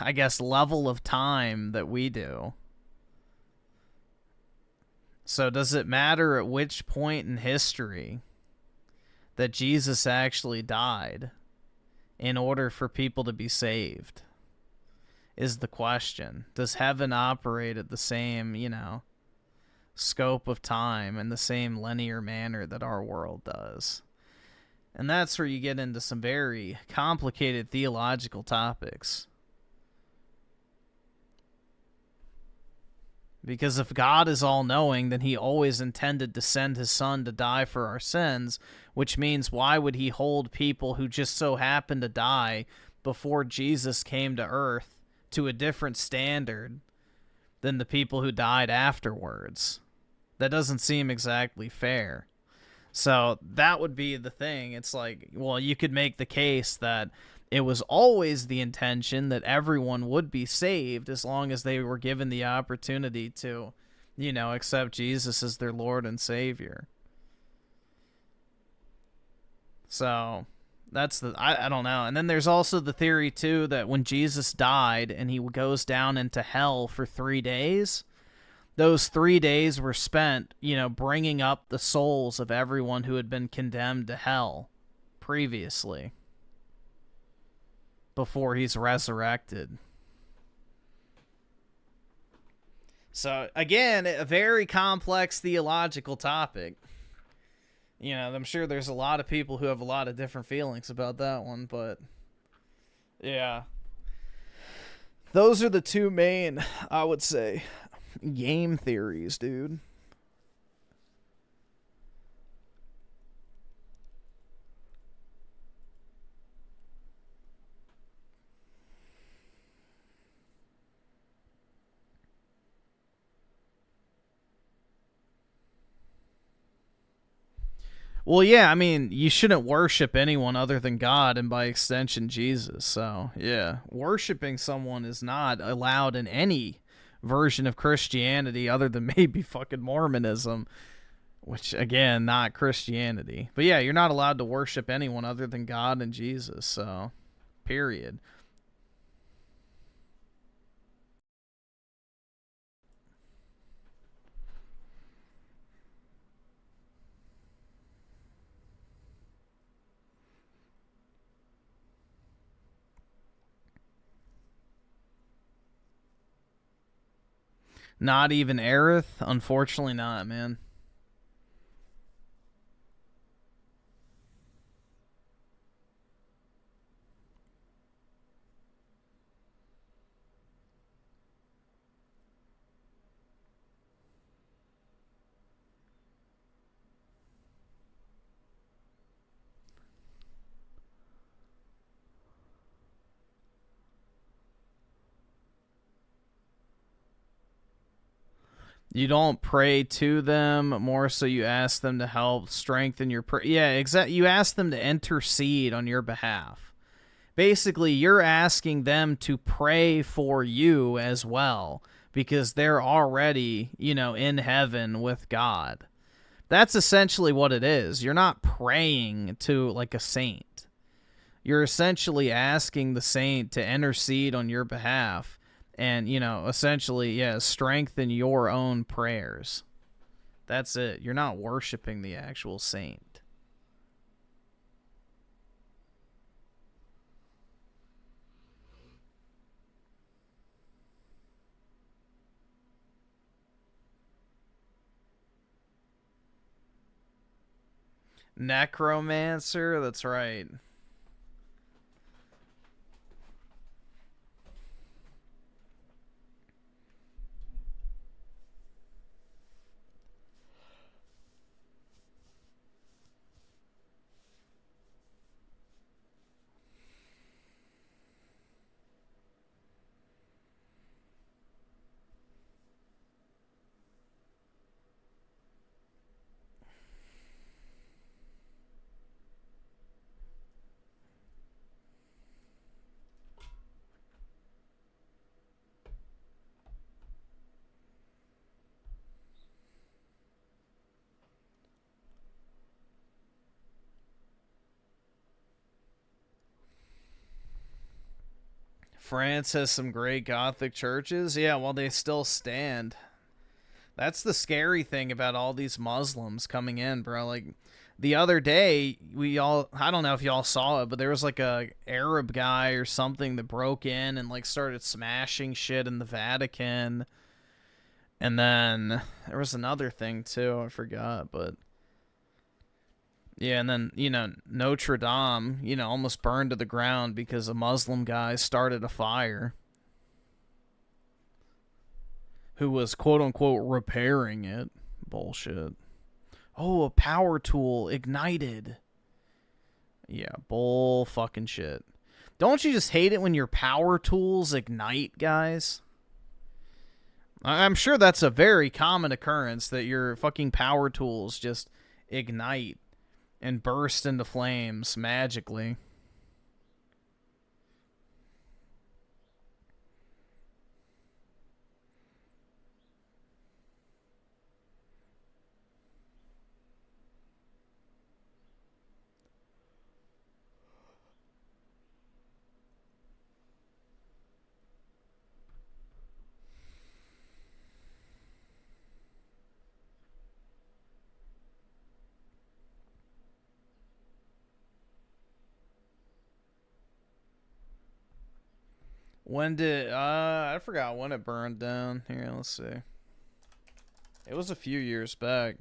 I guess, level of time that we do? So does it matter at which point in history that Jesus actually died in order for people to be saved? Is the question. Does heaven operate at the same, you know, scope of time in the same linear manner that our world does? And that's where you get into some very complicated theological topics. Because if God is all-knowing, then he always intended to send his son to die for our sins, which means why would he hold people who just so happened to die before Jesus came to earth to a different standard than the people who died afterwards? That doesn't seem exactly fair. So that would be the thing. It's like, well, you could make the case that it was always the intention that everyone would be saved as long as they were given the opportunity to, you know, accept Jesus as their Lord and Savior. So that's the, I don't know. And then there's also the theory, too, that when Jesus died and he goes down into hell for 3 days, those 3 days were spent, you know, bringing up the souls of everyone who had been condemned to hell previously, before he's resurrected. So, again, a very complex theological topic. You know, I'm sure there's a lot of people who have a lot of different feelings about that one, but yeah. Those are the two main, I would say, game theories, dude. Well, yeah, I mean, you shouldn't worship anyone other than God and by extension Jesus. So, yeah, worshiping someone is not allowed in any version of Christianity other than maybe fucking Mormonism, which, again, not Christianity. But yeah, you're not allowed to worship anyone other than God and Jesus. So, period. Not even Aerith? Unfortunately not, man. You don't pray to them, more so you ask them to help strengthen your prayer. Yeah, exactly. You ask them to intercede on your behalf. Basically, you're asking them to pray for you as well, because they're already, you know, in heaven with God. That's essentially what it is. You're not praying to, like, a saint. You're essentially asking the saint to intercede on your behalf. And, you know, essentially, yeah, strengthen your own prayers. That's it. You're not worshiping the actual saint. Necromancer, that's right. France has some great Gothic churches. Yeah, well, they still stand. That's the scary thing about all these Muslims coming in, bro. Like, the other day, I don't know if y'all saw it, but there was like a Arab guy or something that broke in and like started smashing shit in the Vatican. And then there was another thing too, I forgot, but yeah, and then, you know, Notre Dame, you know, almost burned to the ground because a Muslim guy started a fire who was quote-unquote repairing it. Bullshit. Oh, a power tool ignited. Yeah, bull fucking shit. Don't you just hate it when your power tools ignite, guys? I'm sure that's a very common occurrence that your fucking power tools just ignite and burst into flames magically. When did, I forgot when it burned down. Here, let's see. It was a few years back.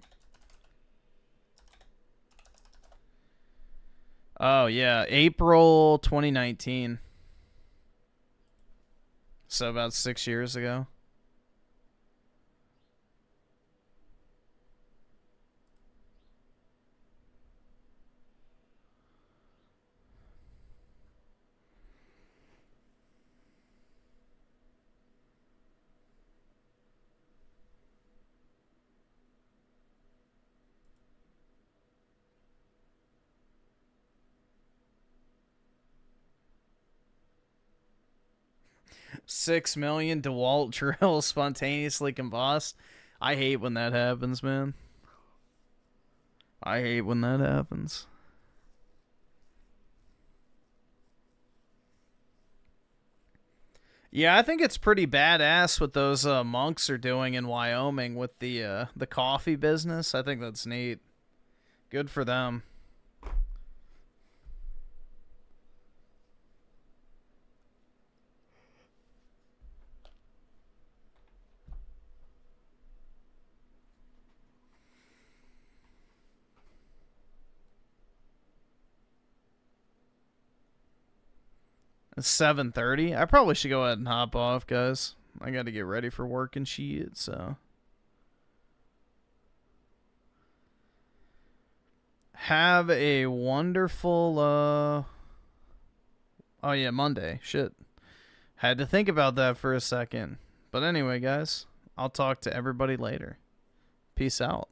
Oh, yeah, April 2019. So about 6 years ago. $6 million DeWalt drill spontaneously combust. I hate when that happens, man. I hate when that happens. Yeah, I think it's pretty badass what those monks are doing in Wyoming with the coffee business. I think that's neat. Good for them. It's 7:30. I probably should go ahead and hop off, guys. I got to get ready for work and shit, so. Have a wonderful, oh yeah, Monday. Shit. Had to think about that for a second. But anyway, guys, I'll talk to everybody later. Peace out.